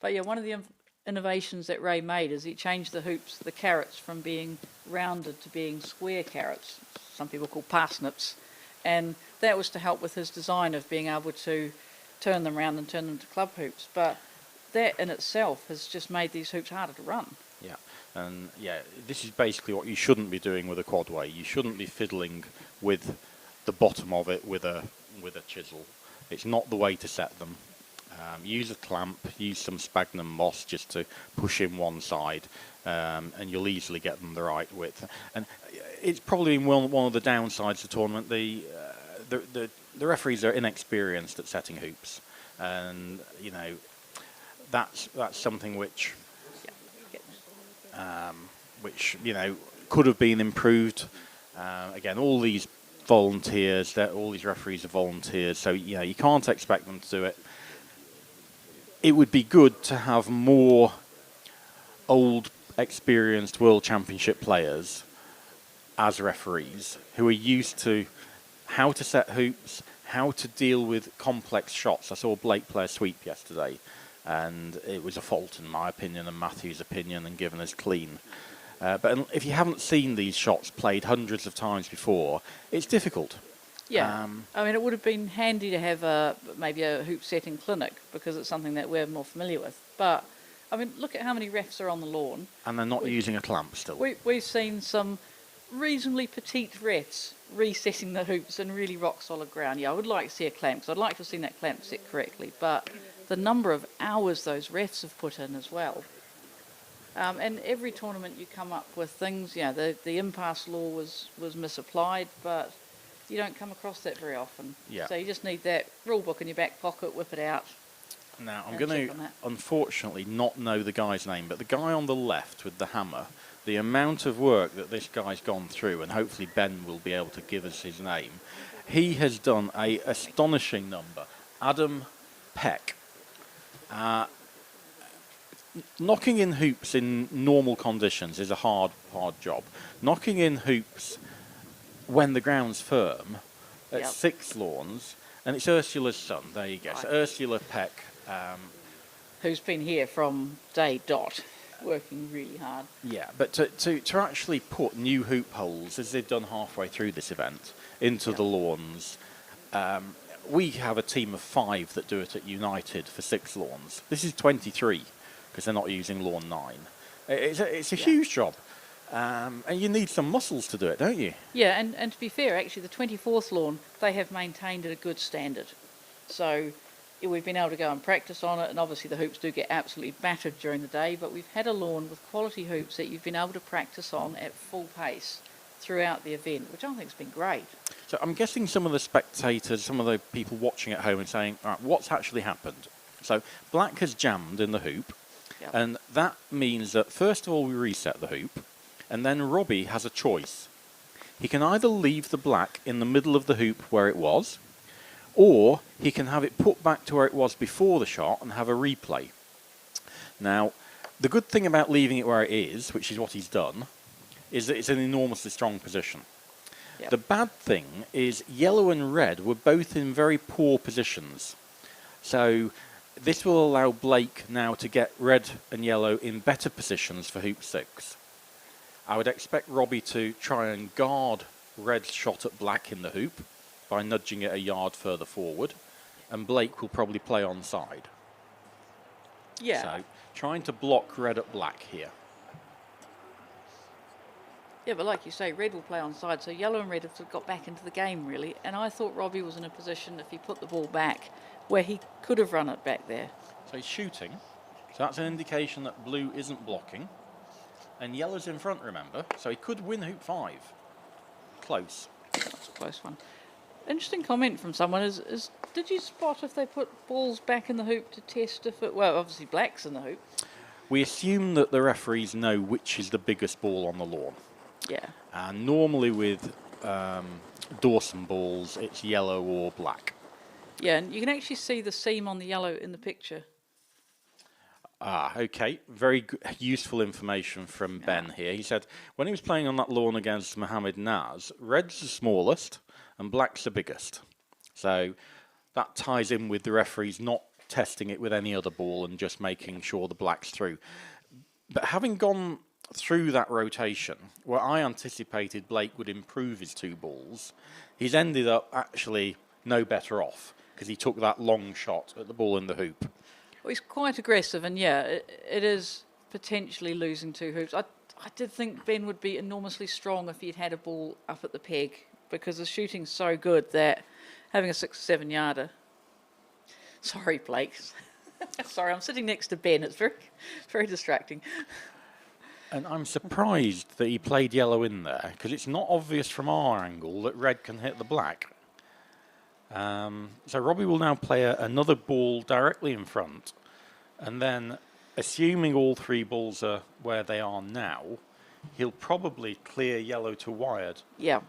But yeah, one of the innovations that Ray made is he changed the hoops, the carrots, from being rounded to being square carrots, some people call parsnips, and that was to help with his design of being able to turn them round and turn them to club hoops. But that in itself has just made these hoops harder to run. Yeah, and yeah, this is basically what you shouldn't be doing with a quadway. You shouldn't be fiddling with the bottom of it with a chisel. It's not the way to set them. Use a clamp, use some sphagnum moss just to push in one side, and you'll easily get them the right width. And it's probably one of the downsides of the tournament. The referees are inexperienced at setting hoops, and you know that's something which you know could have been improved. Again, all these volunteers, all these referees are volunteers, so you know you can't expect them to do it. It would be good to have more old, experienced World Championship players as referees who are used to how to set hoops, how to deal with complex shots. I saw Blake play a sweep yesterday, and it was a fault in my opinion and Matthew's opinion and given as clean. But if you haven't seen these shots played hundreds of times before, it's difficult. Yeah, I mean, it would have been handy to have maybe a hoop setting clinic because it's something that we're more familiar with. But, I mean, look at how many refs are on the lawn. And they're not using a clamp still. We've seen some reasonably petite refs resetting the hoops in really rock-solid ground. Yeah, I would like to see a clamp because I'd like to have seen that clamp set correctly. But the number of hours those refs have put in as well. And every tournament you come up with things, you know, the impasse law was misapplied, but you don't come across that very often. Yeah. So you just need that rule book in your back pocket, whip it out. Now, I'm going to, unfortunately, not know the guy's name, but the guy on the left with the hammer, the amount of work that this guy's gone through, and hopefully Ben will be able to give us his name, he has done a astonishing number. Adam Peck. Knocking in hoops in normal conditions is a hard job. Knocking in hoops when the ground's firm at 6 lawns, and it's Ursula's son. There you go. Right. So Ursula Peck, who's been here from day dot, working really hard. Yeah, but to actually put new hoop holes, as they've done halfway through this event, into the lawns. We have a team of 5 that do it at United for 6 lawns. This is 23 because they're not using lawn 9. It's a huge job. And you need some muscles to do it, don't you? Yeah, and to be fair, actually, the 24th lawn, they have maintained at a good standard. So we've been able to go and practice on it, and obviously the hoops do get absolutely battered during the day, but we've had a lawn with quality hoops that you've been able to practice on at full pace throughout the event, which I think has been great. So I'm guessing some of the spectators, some of the people watching at home are saying, all right, what's actually happened? So black has jammed in the hoop, and that means that first of all we reset the hoop, and then Robbie has a choice. He can either leave the black in the middle of the hoop where it was, or he can have it put back to where it was before the shot and have a replay. Now, the good thing about leaving it where it is, which is what he's done, is that it's an enormously strong position. Yep. The bad thing is yellow and red were both in very poor positions. So this will allow Blake now to get red and yellow in better positions for hoop 6. I would expect Robbie to try and guard red's shot at black in the hoop by nudging it a yard further forward, and Blake will probably play onside. Yeah. So trying to block red at black here. Yeah, but like you say, red will play on side, so yellow and red have got back into the game, really. And I thought Robbie was in a position, if he put the ball back, where he could have run it back there. So he's shooting. So that's an indication that blue isn't blocking. And yellow's in front, remember? So he could win hoop 5. Close. That's a close one. Interesting comment from someone is did you spot if they put balls back in the hoop to test if it... Well, obviously black's in the hoop. We assume that the referees know which is the biggest ball on the lawn. Yeah. And normally with Dawson balls, it's yellow or black. Yeah, and you can actually see the seam on the yellow in the picture. Ah, okay. Very useful information from Ben here. He said when he was playing on that lawn against Mohammed Naz, red's the smallest and black's the biggest. So that ties in with the referees not testing it with any other ball and just making sure the black's through. But having gone through that rotation, where I anticipated Blake would improve his 2 balls, he's ended up actually no better off because he took that long shot at the ball in the hoop. Well, he's quite aggressive, and yeah, it is potentially losing 2 hoops. I did think Ben would be enormously strong if he'd had a ball up at the peg, because the shooting's so good that having a 6 or 7 yarder. Sorry, Blake. Sorry, I'm sitting next to Ben. It's very distracting. And I'm surprised that he played yellow in there, because it's not obvious from our angle that red can hit the black. So Robbie will now play another ball directly in front, and then, assuming all 3 balls are where they are now, he'll probably clear yellow to wired. Yeah.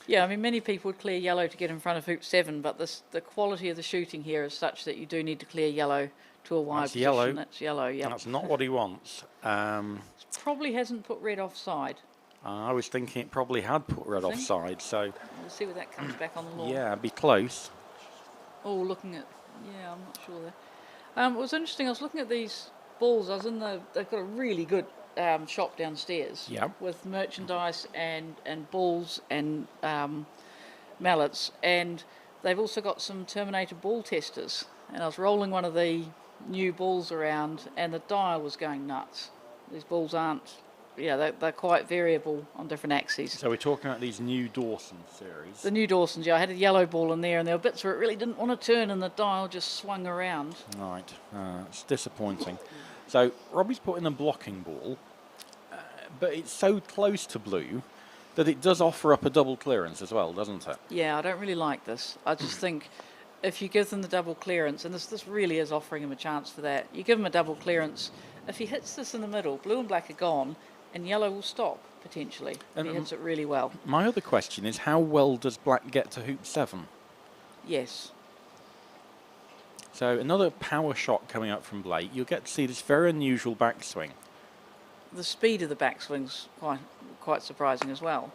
Yeah, I mean, many people would clear yellow to get in front of hoop 7, but the quality of the shooting here is such that you do need to clear yellow to a wide That's position. yellow. That's yellow, yeah. That's not what he wants. Probably hasn't put red offside. I was thinking it probably had put red Think? offside, so We'll see where that comes back on the lawn. yeah, be close. Oh, looking at... Yeah, I'm not sure there. It was interesting, I was looking at these balls. They've got a really good shop downstairs. Yeah. With merchandise and balls and mallets. And they've also got some Terminator ball testers. And I was rolling one of the new balls around, and the dial was going nuts. These balls aren't... Yeah, they're quite variable on different axes. So we're talking about these new Dawson series. The new Dawsons, yeah. I had a yellow ball in there, and there were bits where it really didn't want to turn, and the dial just swung around. Right, it's disappointing. So Robbie's put in a blocking ball, but it's so close to blue that it does offer up a double clearance as well, doesn't it? Yeah, I don't really like this. I just think if you give them the double clearance, and this really is offering him a chance for that, you give him a double clearance. If he hits this in the middle, blue and black are gone, and yellow will stop, potentially. And he hits it really well. My other question is, how well does black get to hoop 7? Yes. So another power shot coming up from Blake. You'll get to see this very unusual backswing. The speed of the backswing's quite surprising as well.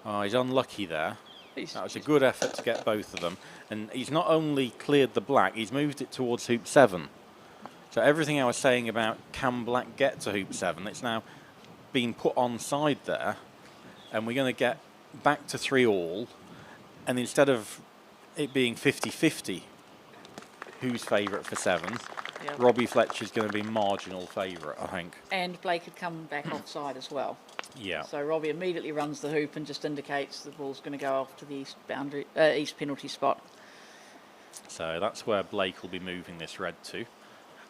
Oh, he's unlucky there. That was a good effort to get both of them. And he's not only cleared the black, he's moved it towards hoop 7. So everything I was saying about can black get to hoop 7, it's now been put on side there, and we're going to get back to 3-all, and instead of it being 50-50 who's favourite for 7, Yep. Robbie Fletcher's going to be marginal favourite, I think. And Blake had come back offside as well. Yeah. So Robbie immediately runs the hoop and just indicates the ball's going to go off to the east penalty spot. So that's where Blake will be moving this red to.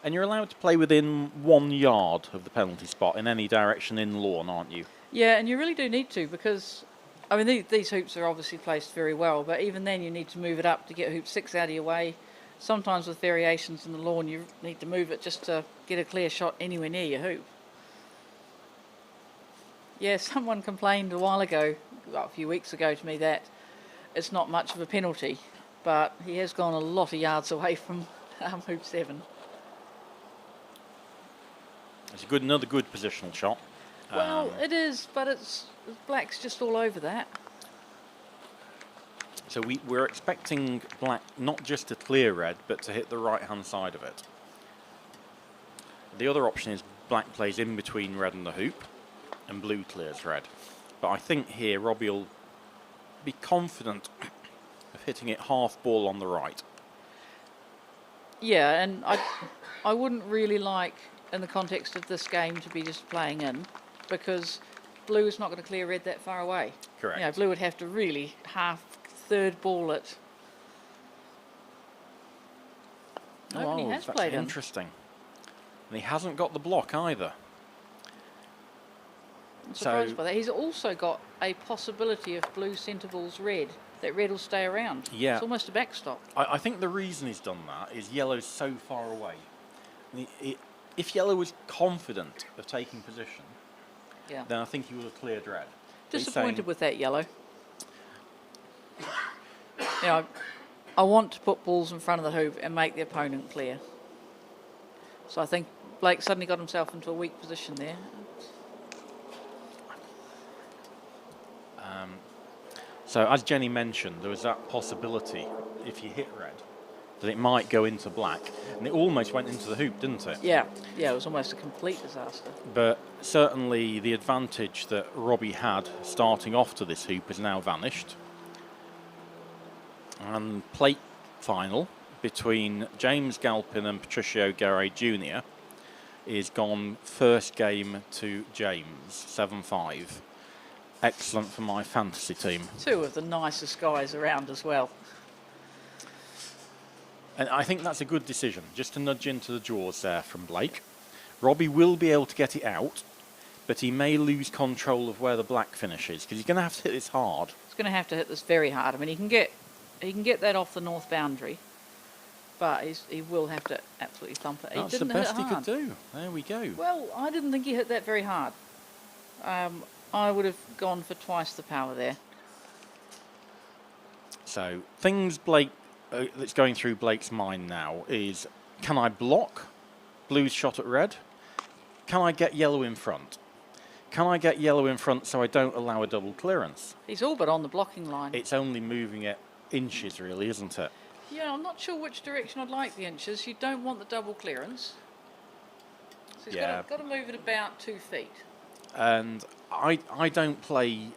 And you're allowed to play within 1 yard of the penalty spot in any direction in lawn, aren't you? Yeah, and you really do need to, because, I mean, these hoops are obviously placed very well, but even then you need to move it up to get hoop 6 out of your way. Sometimes with variations in the lawn, you need to move it just to get a clear shot anywhere near your hoop. Yeah, someone complained a while ago, well, a few weeks ago to me, that it's not much of a penalty, but he has gone a lot of yards away from hoop 7. It's another good positional shot. Well, it is, but black's just all over that. So we're expecting black not just to clear red, but to hit the right-hand side of it. The other option is black plays in between red and the hoop, and blue clears red. But I think here Robbie will be confident of hitting it half ball on the right. Yeah, and I wouldn't really like, in the context of this game, to be just playing in, because blue is not going to clear red that far away. Correct. You know, blue would have to really third ball it. Oh, and he has that's played in. interesting. And he hasn't got the block either. I'm surprised by that. He's also got a possibility if blue centre balls red, that red will stay around. Yeah. It's almost a backstop. I think the reason he's done that is yellow's so far away. And if yellow was confident of taking position, Yeah. then I think he would have cleared red. But he's Disappointed saying, with that yellow. You know, I want to put balls in front of the hoop and make the opponent clear. So I think Blake suddenly got himself into a weak position there. So as Jenny mentioned, there was that possibility, if you hit red, that it might go into black. And it almost went into the hoop, didn't it? Yeah, it was almost a complete disaster. But certainly the advantage that Robbie had starting off to this hoop has now vanished. And plate final between James Galpin and Patricio Garay Jr. is gone first game to James, 7-5. Excellent for my fantasy team. Two of the nicest guys around as well. And I think that's a good decision, just to nudge into the draws there from Blake. Robbie will be able to get it out, but he may lose control of where the black finishes, because he's going to have to hit this hard. He's going to have to hit this very hard. I mean, he can get that off the north boundary, but he will have to absolutely thump it. That's He the didn't hit best it he hard. could do. There we go. Well, I didn't think he hit that very hard. I would have gone for twice the power there. So things Blake that's going through Blake's mind now is, can I block blue's shot at red? Can I get yellow in front? Can I get yellow in front so I don't allow a double clearance? He's all but on the blocking line. It's only moving it inches, really, isn't it? Yeah, I'm not sure which direction I'd like the inches. You don't want the double clearance. So he's got to move it about 2 feet. And I don't play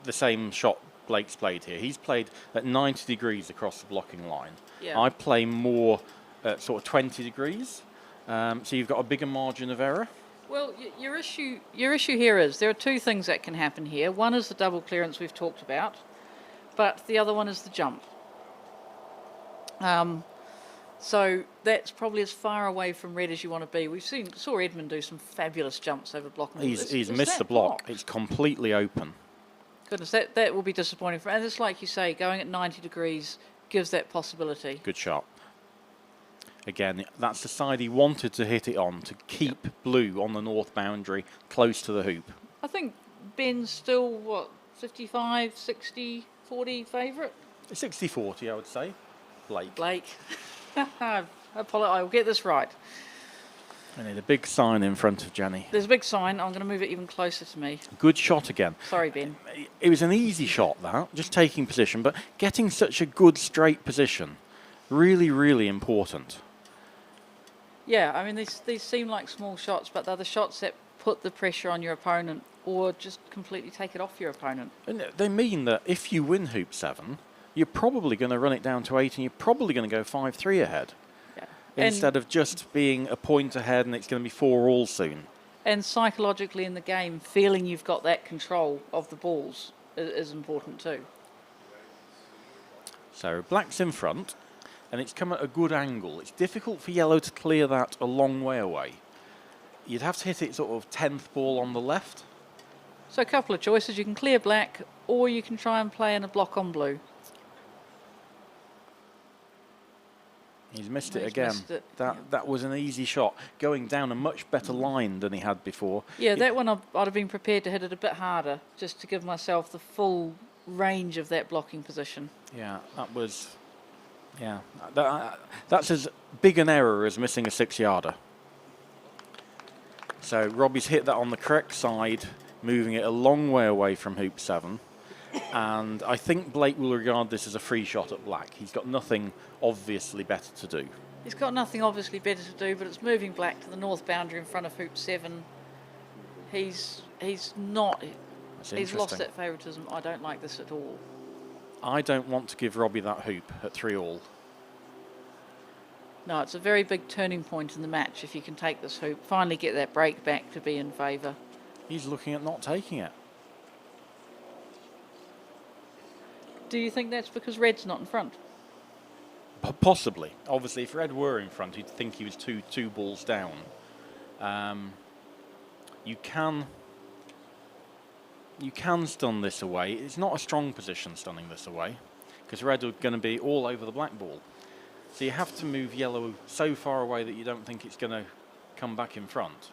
the same shot Blake's played here. He's played at 90 degrees across the blocking line. Yeah. I play more at sort of 20 degrees. So you've got a bigger margin of error. Well, your issue here is there are two things that can happen here. One is the double clearance we've talked about, but the other one is the jump. So that's probably as far away from red as you want to be. We saw Edmund do some fabulous jumps over blocking. He's missed the block. It's completely open. Goodness, that will be disappointing for. And it's like you say, going at 90 degrees gives that possibility. Good shot. Again, that's the side he wanted to hit it on, to keep blue on the north boundary, close to the hoop. I think Ben's still, what, 55, 60, 40 favourite? 60-40, I would say. Blake. I will get this right. I need a big sign in front of Jenny. There's a big sign. I'm going to move it even closer to me. Good shot again. Sorry, Ben. It was an easy shot, that, just taking position, but getting such a good straight position, really, really important. Yeah, I mean, these seem like small shots, but they're the shots that put the pressure on your opponent or just completely take it off your opponent. And they mean that if you win Hoop 7, you're probably going to run it down to 8 and you're probably going to go 5-3 ahead. Yeah. Instead of just being a point ahead and it's going to be 4-all soon. And psychologically in the game, feeling you've got that control of the balls is important too. So black's in front, and it's come at a good angle. It's difficult for yellow to clear that a long way away. You'd have to hit it sort of 10th ball on the left. So a couple of choices. You can clear black, or you can try and play in a block on blue. He's missed He's it again. missed it, That was an easy shot, going down a much better line than he had before. Yeah, that one I'd have been prepared to hit it a bit harder, just to give myself the full range of that blocking position. Yeah, that was... Yeah, that's as big an error as missing a 6-yarder. So Robbie's hit that on the correct side, moving it a long way away from Hoop 7. And I think Blake will regard this as a free shot at black. He's got nothing obviously better to do. He's got nothing obviously better to do, but it's moving black to the north boundary in front of Hoop 7. He's not... That's He's lost interesting. that favouritism. I don't like this at all. I don't want to give Robbie that hoop at 3-all. No, it's a very big turning point in the match if you can take this hoop. Finally get that break back to be in favour. He's looking at not taking it. Do you think that's because red's not in front? Possibly. Obviously, if red were in front, you'd think he was two balls down. You can stun this away. It's not a strong position stunning this away, because red are going to be all over the black ball. So you have to move yellow so far away that you don't think it's going to come back in front.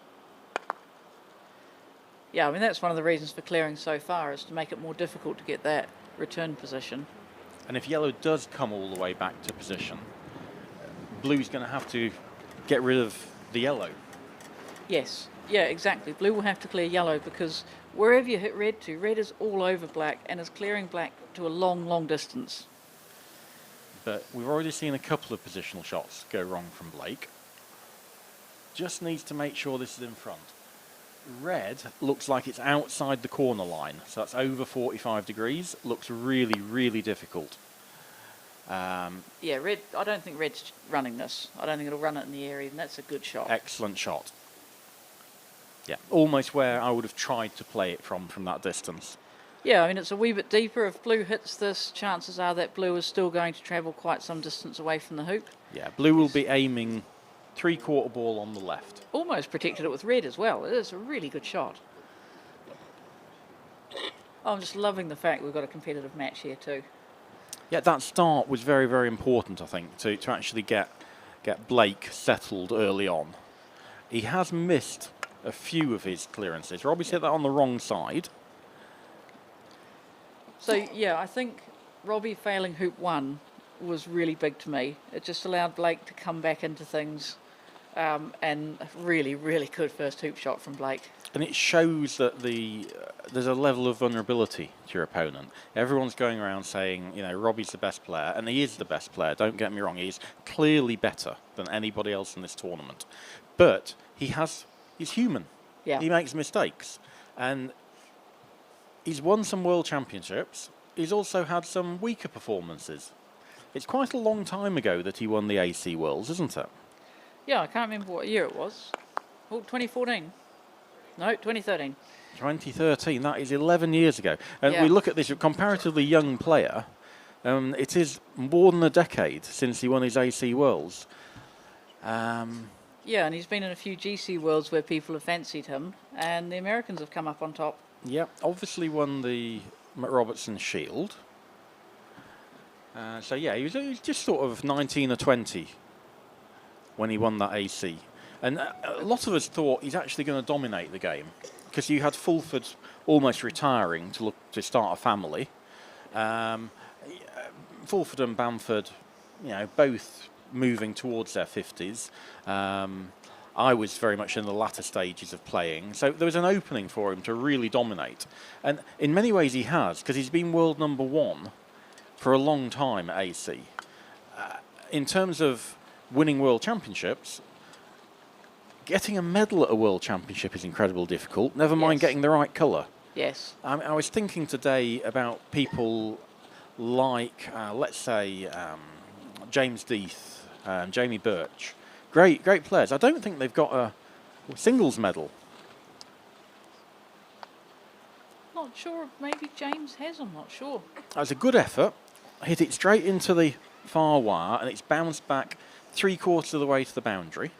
Yeah, I mean, that's one of the reasons for clearing so far, is to make it more difficult to get that return position. And if yellow does come all the way back to position, blue's going to have to get rid of the yellow. Yes, yeah, exactly. Blue will have to clear yellow, because wherever you hit red to, red is all over black and is clearing black to a long, long distance. But we've already seen a couple of positional shots go wrong from Blake. Just needs to make sure this is in front. Red looks like it's outside the corner line, so that's over 45 degrees. Looks really, really difficult. Yeah, red. I don't think red's running this. I don't think it'll run it in the air even. That's a good shot. Excellent shot. Yeah, almost where I would have tried to play it from that distance. Yeah, I mean, it's a wee bit deeper. If blue hits this, chances are that blue is still going to travel quite some distance away from the hoop. Yeah, blue will be aiming 3/4 ball on the left. Almost protected it with red as well. It is a really good shot. I'm just loving the fact we've got a competitive match here too. Yeah, that start was very, very important, I think, to actually get Blake settled early on. He has missed a few of his clearances. Robbie's hit that on the wrong side. So, yeah, I think Robbie failing hoop 1 was really big to me. It just allowed Blake to come back into things, and a really, really good first hoop shot from Blake. And it shows that there's a level of vulnerability to your opponent. Everyone's going around saying, you know, Robbie's the best player, and he is the best player, don't get me wrong. He's clearly better than anybody else in this tournament. But he's human. Yeah. He makes mistakes. And he's won some world championships. He's also had some weaker performances. It's quite a long time ago that he won the AC Worlds, isn't it? Yeah, I can't remember what year it was. Oh, 2014. No, 2013. 2013, that is 11 years ago. And Yeah. we look at this comparatively young player. It is more than a decade since he won his AC Worlds. Yeah, and he's been in a few GC Worlds where people have fancied him, and the Americans have come up on top. Yeah, obviously won the McRobertson Shield. So yeah, he was just sort of 19 or 20 when he won that AC. And a lot of us thought he's actually going to dominate the game, because you had Fulford almost retiring to start a family. Fulford and Bamford, you know, both moving towards their 50s. I was very much in the latter stages of playing, so there was an opening for him to really dominate. And in many ways he has, because he's been world number 1 for a long time at AC. In terms of winning world championships, getting a medal at a world championship is incredibly difficult, never mind Yes. getting the right colour. Yes. I was thinking today about people like, let's say, James Death, Jamie Birch. Great players. I don't think they've got a singles medal. Not sure. Maybe James has. I'm not sure. That was a good effort. Hit it straight into the far wire, and it's bounced back 3/4 of the way to the boundary.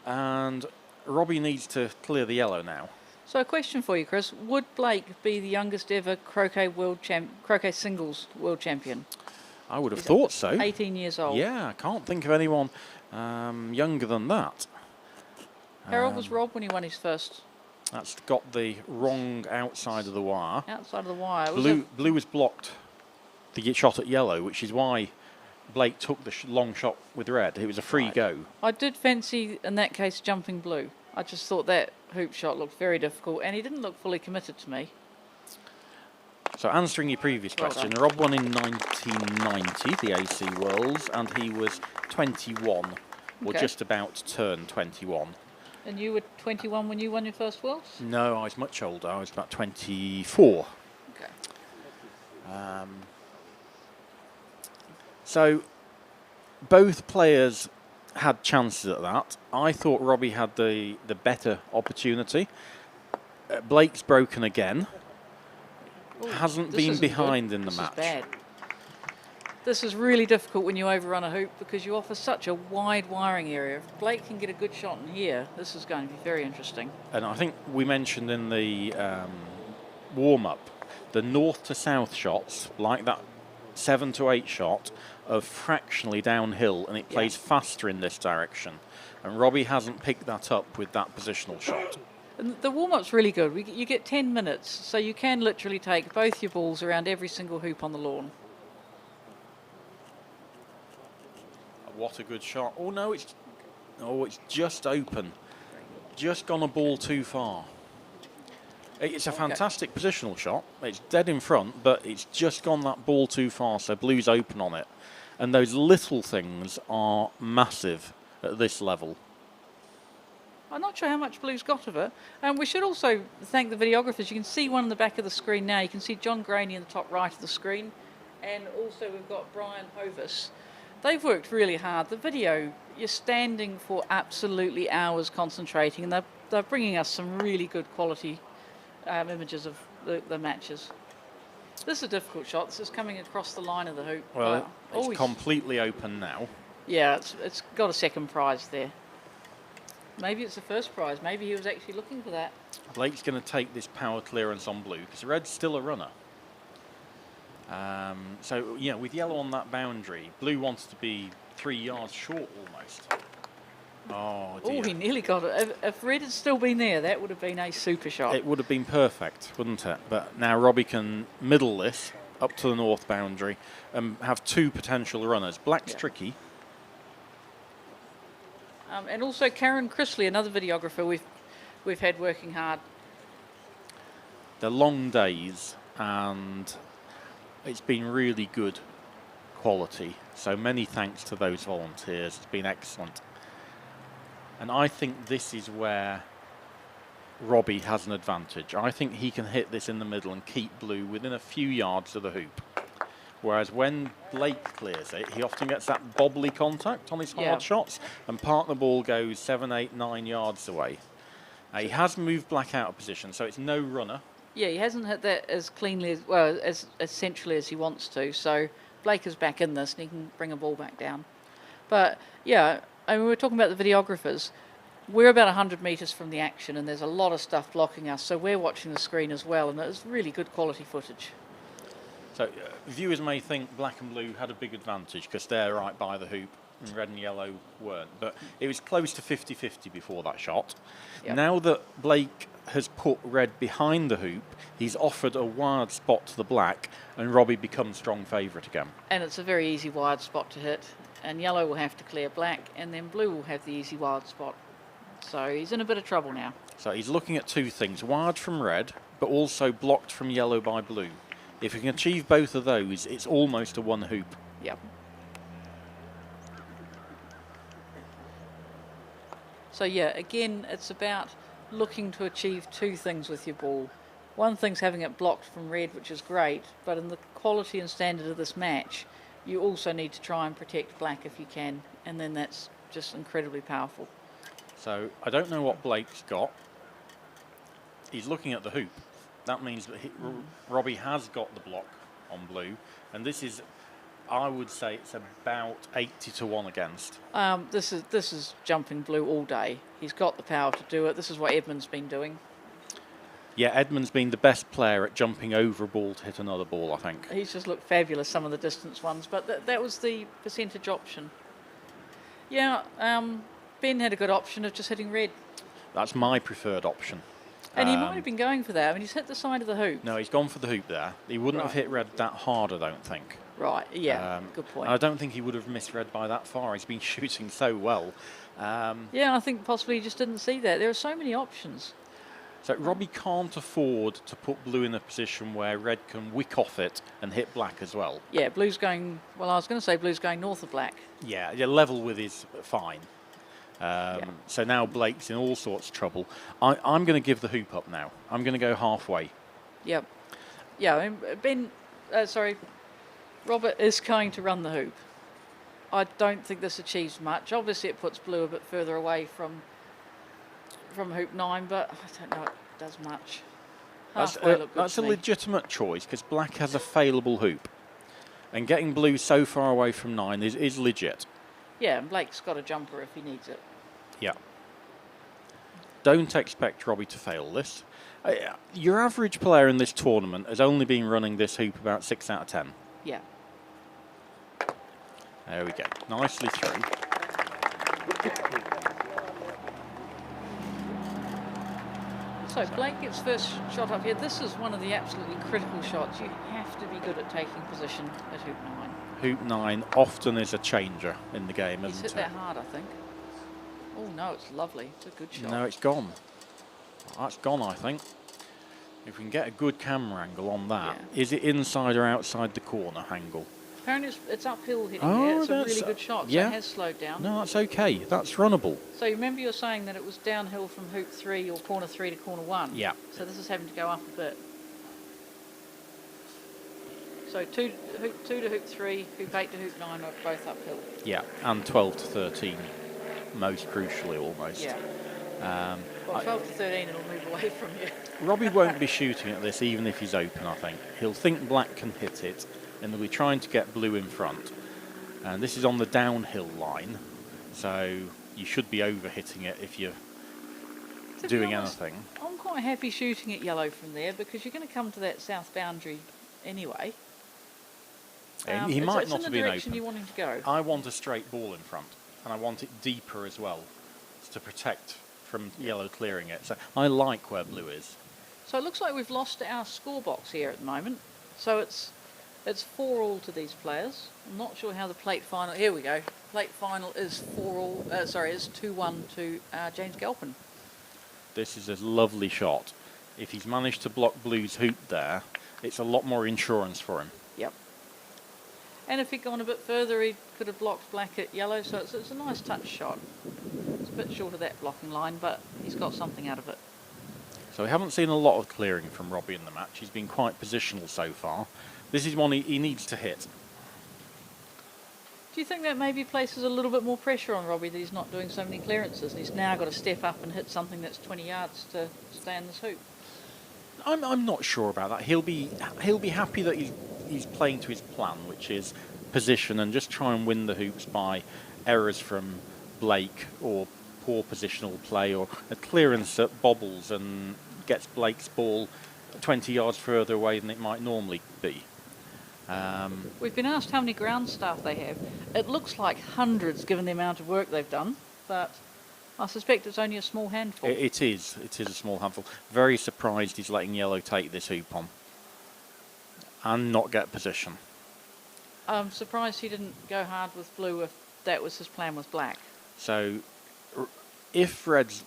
And Robbie needs to clear the yellow now. So a question for you, Chris. Would Blake be the youngest ever croquet singles world champion? I would have thought so. 18 years old. Yeah, I can't think of anyone younger than that. How old was Rob when he won his first? That's got the wrong outside of the wire. Outside of the wire. It was Blue was blocked the shot at yellow, which is why Blake took the long shot with red. It was a free go. I did fancy, in that case, jumping blue. I just thought that hoop shot looked very difficult, and he didn't look fully committed to me. So answering your previous Well question, done. Rob won in 1990, the AC Worlds, and he was 21, or Okay. just about to turn 21. And you were 21 when you won your first Worlds? No, I was much older. I was about 24. Okay. So both players had chances at that. I thought Robbie had the better opportunity. Blake's broken again. Ooh, Hasn't this been isn't behind good. in the This match. Is bad. This is really difficult when you overrun a hoop because you offer such a wide wiring area. If Blake can get a good shot in here, this is going to be very interesting. And I think we mentioned in the warm-up, the north to south shots, like that 7 to 8 shot, are fractionally downhill, and it plays faster in this direction. And Robbie hasn't picked that up with that positional shot. And the warm-up's really good. You get 10 minutes, so you can literally take both your balls around every single hoop on the lawn. What a good shot. Oh, no, it's just open. Just gone a ball too far. It's a fantastic positional shot. It's dead in front, but it's just gone that ball too far, so blue's open on it. And those little things are massive at this level. I'm not sure how much blue's got of it. And we should also thank the videographers. You can see one in the back of the screen now. You can see John Graney in the top right of the screen. And also we've got Brian Hovis. They've worked really hard. The video, you're standing for absolutely hours concentrating, and they're bringing us some really good quality images of the matches. This is a difficult shot. This is coming across the line of the hoop. Well, it's completely open now. Yeah, it's got a second prize there. Maybe it's the first prize. Maybe he was actually looking for that. Blake's going to take this power clearance on blue because red's still a runner. So, yeah, with yellow on that boundary, blue wants to be 3 yards short almost. Oh, dear. Oh, he nearly got it. If red had still been there, that would have been a super shot. It would have been perfect, wouldn't it? But now Robbie can middle this up to the north boundary and have 2 potential runners. Black's tricky. And also Karen Chrisley, another videographer we've had working hard. They're long days, and it's been really good quality. So many thanks to those volunteers. It's been excellent. And I think this is where Robbie has an advantage. I think he can hit this in the middle and keep blue within a few yards of the hoop. Whereas when Blake clears it, he often gets that bobbly contact on his hard shots, and partner ball goes 7, 8, 9 yards away. He has moved black out of position, so it's no runner. Yeah, he hasn't hit that as cleanly, as centrally as he wants to. So Blake is back in this, and he can bring a ball back down. But yeah, I mean, we were talking about the videographers. We're about 100 metres from the action, and there's a lot of stuff blocking us. So we're watching the screen as well, and it's really good quality footage. So viewers may think black and blue had a big advantage because they're right by the hoop and red and yellow weren't. But it was close to 50-50 before that shot. Yep. Now that Blake has put red behind the hoop, he's offered a wired spot to the black, and Robbie becomes strong favourite again. And it's a very easy wired spot to hit. And yellow will have to clear black, and then blue will have the easy wired spot. So he's in a bit of trouble now. So he's looking at 2 things, wired from red, but also blocked from yellow by blue. If he can achieve both of those, it's almost a 1 hoop. Yep. So yeah, again, it's about looking to achieve 2 things with your ball. One thing's having it blocked from red, which is great, but in the quality and standard of this match, you also need to try and protect black if you can, and then that's just incredibly powerful. So I don't know what Blake's got. He's looking at the hoop. That means that Robbie has got the block on blue, and this is, I would say, it's about 80 to 1 against. This is jumping blue all day. He's got the power to do it. This is what Edmund's been doing. Yeah, Edmund's been the best player at jumping over a ball to hit another ball, I think. He's just looked fabulous, some of the distance ones, but that was the percentage option. Yeah, Ben had a good option of just hitting red. That's my preferred option. And he might have been going for that. I mean, he's hit the side of the hoop. No, he's gone for the hoop there. He wouldn't have hit red that hard, I don't think. Right, yeah, good point. I don't think he would have missed red by that far. He's been shooting so well. Yeah, I think possibly he just didn't see that. There are so many options. So Robbie can't afford to put blue in a position where red can wick off it and hit black as well. Yeah, blue's going, well, I was going to say blue's going north of black. Yeah, level with is fine. So now Blake's in all sorts of trouble. I'm going to give the hoop up now. I'm going to go halfway. Yep. Yeah, I mean, Robert is going to run the hoop. I don't think this achieves much. Obviously, it puts blue a bit further away from hoop 9, but I don't know it does much. That's a legitimate choice because black has a failable hoop. And getting blue so far away from 9 is legit. Yeah, and Blake's got a jumper if he needs it. Yeah. Don't expect Robbie to fail this. Your average player in this tournament has only been running this hoop about 6 out of 10. Yeah. There we go. Nicely through. So Blake gets first shot up here. This is one of the absolutely critical shots. You have to be good at taking position at hoop 9. Hoop 9 often is a changer in the game, He's isn't hit it? that hard, I think. Oh no, it's lovely. It's a good shot. No, it's gone. That's gone, I think. If we can get a good camera angle on that. Yeah. Is it inside or outside the corner angle? Apparently it's uphill hitting Oh, there. It's a that's- really good shot. So yeah. it has slowed down. No, that's okay. That's runnable. So you remember you were saying that it was downhill from hoop 3 or corner 3 to corner 1? Yeah. So this is having to go up a bit. So hoop 2 to hoop 3, hoop 8 to hoop 9 are both uphill. Yeah, and 12 to 13, most crucially almost. Yeah. Um, Well, 12 to 13 it'll move away from you. Robbie won't be shooting at this even if he's open, I think. He'll think black can hit it, and he'll be trying to get blue in front. And this is on the downhill line, so you should be over-hitting it if you're To be doing honest, anything. I'm quite happy shooting at yellow from there because you're going to come to that south boundary anyway. He might it's not in have the been direction open. you want him to go. I want a straight ball in front, and I want it deeper as well to protect from yellow clearing it. So I like where blue is. So it looks like we've lost our score box here at the moment. So it's 4-all to these players. I'm not sure how the plate final. Here we go. Plate final is 4-all. Is 2-1 to James Galpin. This is a lovely shot. If he's managed to block blue's hoop there, it's a lot more insurance for him. Yep. And if he'd gone a bit further, he could have blocked black at yellow. So it's a nice touch shot. It's a bit short of that blocking line, but he's got something out of it. So we haven't seen a lot of clearing from Robbie in the match. He's been quite positional so far. This is one he needs to hit. Do you think that maybe places a little bit more pressure on Robbie that he's not doing so many clearances and he's now got to step up and hit something that's 20 yards to stay in this hoop? I'm not sure about that. He'll be happy that he's playing to his plan, which is position and just try and win the hoops by errors from Blake or poor positional play or a clearance that bobbles and gets Blake's ball 20 yards further away than it might normally be. We've been asked how many ground staff they have. It looks like hundreds given the amount of work they've done, but I suspect it's only a small handful. It is a small handful. Very surprised he's letting yellow take this hoop on and not get position. I'm surprised he didn't go hard with blue if that was his plan with black. So if red's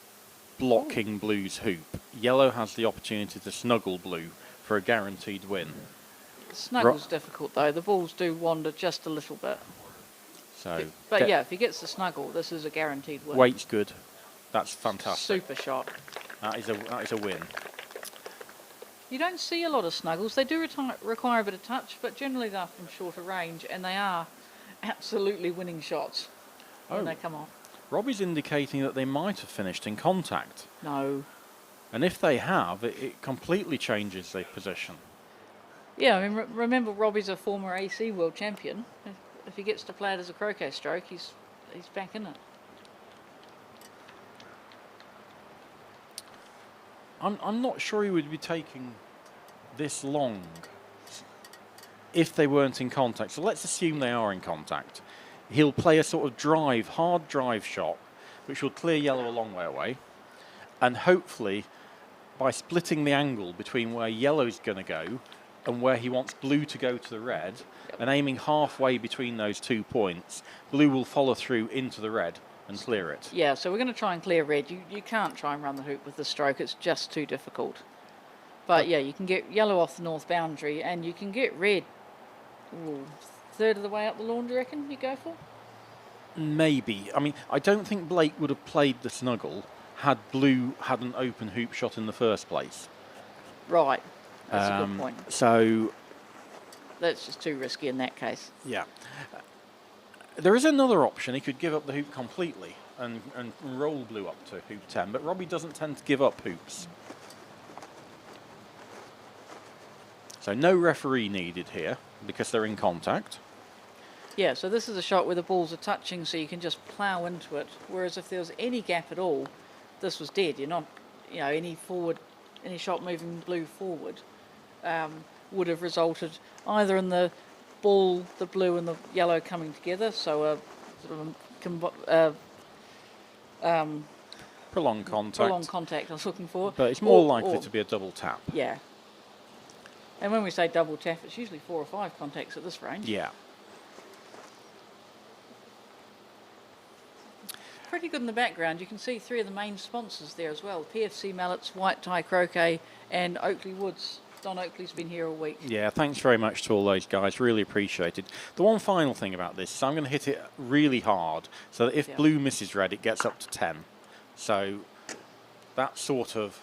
blocking blue's hoop, yellow has the opportunity to snuggle blue for a guaranteed win. Snuggle's difficult though. The balls do wander just a little bit. So, But yeah, if he gets the snuggle, this is a guaranteed win. weight's good. That's fantastic. Super shot. That is a win. You don't see a lot of snuggles. They do require a bit of touch, but generally they're from shorter range, and they are absolutely winning shots when they come off. Robbie's indicating that they might have finished in contact. No. And if they have, it completely changes their position. Yeah, I mean, remember Robbie's a former AC world champion. If he gets to play it as a croquet stroke, he's back in it. I'm not sure he would be taking this long if they weren't in contact. So let's assume they are in contact. He'll play a sort of hard drive shot, which will clear yellow a long way away. And hopefully, by splitting the angle between where yellow's going to go and where he wants blue to go to the red, and aiming halfway between those 2 points, blue will follow through into the red and clear it. Yeah, so we're going to try and clear red. You can't try and run the hoop with the stroke. It's just too difficult. But yeah, you can get yellow off the north boundary, and you can get red. Ooh, third of the way up the lawn, do you reckon you go for? Maybe. I mean, I don't think Blake would have played the snuggle had blue had an open hoop shot in the first place. Right. That's a good point. So That's just too risky in that case. yeah. There is another option. He could give up the hoop completely and roll blue up to hoop 10, but Robbie doesn't tend to give up hoops. So no referee needed here. because they're in contact. Yeah, so this is a shot where the balls are touching, so you can just plough into it. Whereas if there was any gap at all, this was dead. You're not, any shot moving blue forward would have resulted either in the ball, the blue and the yellow coming together, so a sort of Prolonged contact. prolonged contact I was looking for. But it's more likely to be a double tap. Yeah. And when we say double tap, it's usually 4 or 5 contacts at this range. Yeah. Pretty good in the background. You can see 3 of the main sponsors there as well. PFC Mallets, White Tie Croquet and Oakley Woods. Don Oakley's been here all week. Yeah, thanks very much to all those guys. Really appreciated. The one final thing about this is I'm going to hit it really hard so that if blue misses red, it gets up to 10. So that sort of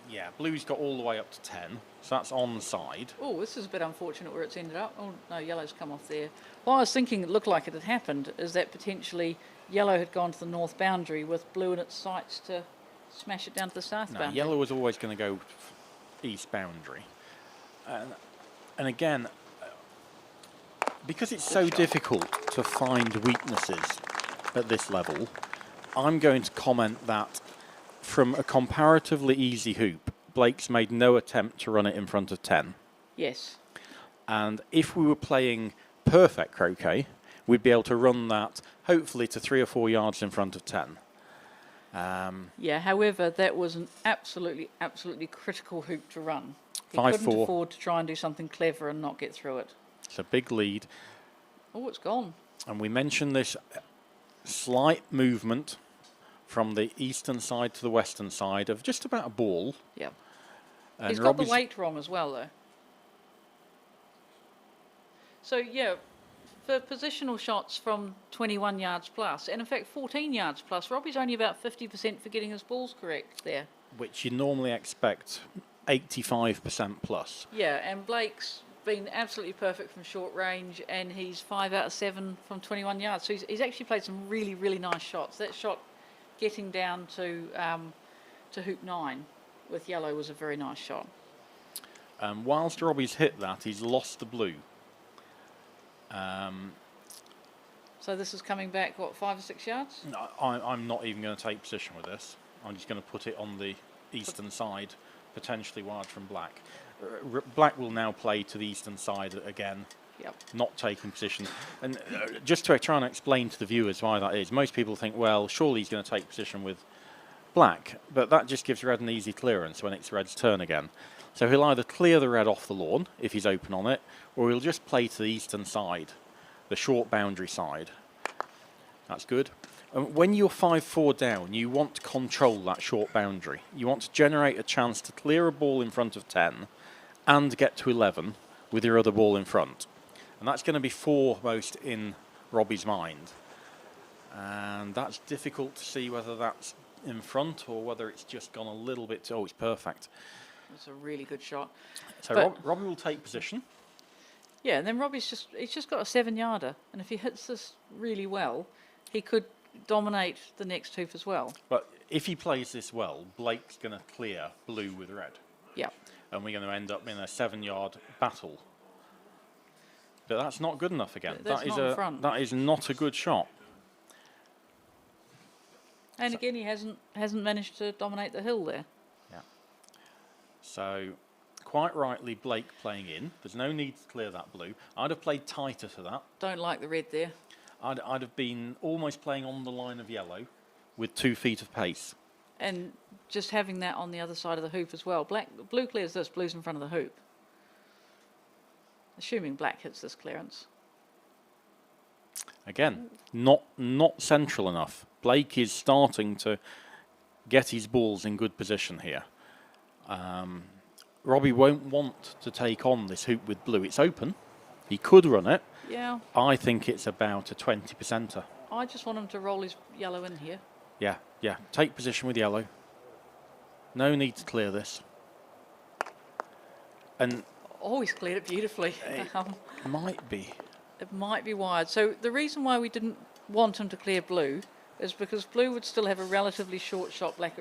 yeah, blue's got all the way up to 10. So that's on side. Oh, this is a bit unfortunate where it's ended up. Oh, no, yellow's come off there. What I was thinking it looked like it had happened is that potentially yellow had gone to the north boundary with blue in its sights to smash it down to the south boundary. Yellow was always going to go east boundary. And again, because it's so difficult to find weaknesses at this level, I'm going to comment that from a comparatively easy hoop, Blake's made no attempt to run it in front of 10. Yes. And if we were playing perfect croquet, we'd be able to run that hopefully to 3 or 4 yards in front of 10. Yeah, however, that was an absolutely critical hoop to run. He 5-4. couldn't afford to try and do something clever and not get through it. It's a big lead. Oh, it's gone. And we mentioned this slight movement from the eastern side to the western side of just about a ball. Yeah. And He's got Robbie's the weight wrong as well, though. So, yeah, for positional shots from 21 yards plus, and in fact 14 yards plus, Robbie's only about 50% for getting his balls correct there. which you normally expect 85% plus. Yeah, and Blake's been absolutely perfect from short range, and he's 5 out of 7 from 21 yards. So he's actually played some really, really nice shots. That shot getting down to hoop 9 with yellow was a very nice shot. Whilst Robbie's hit that, he's lost the blue. So this is coming back, what, 5 or 6 yards? I'm not even going to take position with this. I'm just going to put it on the eastern side, potentially wide from black. Black will now play to the eastern side again, Yep. not taking position. And just to try and explain to the viewers why that is, most people think, well, surely he's going to take position with black, but that just gives red an easy clearance when it's red's turn again. So he'll either clear the red off the lawn if he's open on it, or he'll just play to the eastern side, the short boundary side. That's good. When you're 5-4 down, you want to control that short boundary. You want to generate a chance to clear a ball in front of 10 and get to 11 with your other ball in front. And that's going to be foremost in Robbie's mind. And that's difficult to see whether that's in front or whether it's just gone a little bit to, oh, it's perfect. That's a really good shot. So Robbie will take position. Yeah, and then Robbie's just got a 7-yarder, and if he hits this really well, he could dominate the next hoop as well. But if he plays this well, Blake's going to clear blue with red. Yeah. And we're going to end up in a 7-yard battle. But that's not good enough again. That's not in front. That is not a good shot. And again, he hasn't managed to dominate the hill there. Yeah. So, quite rightly, Blake playing in. There's no need to clear that blue. I'd have played tighter to that. Don't like the red there. I'd have been almost playing on the line of yellow with 2 feet of pace. And just having that on the other side of the hoop as well. Blue clears this, blue's in front of the hoop. Assuming black hits this clearance. Again, not central enough. Blake is starting to get his balls in good position here. Robbie won't want to take on this hoop with blue. It's open. He could run it. Yeah. I think it's about a 20%er. I just want him to roll his yellow in here. Yeah. Take position with yellow. No need to clear this. And Oh, he's cleared it beautifully. might be. It might be wide. So the reason why we didn't want him to clear blue is because blue would still have a relatively short shot back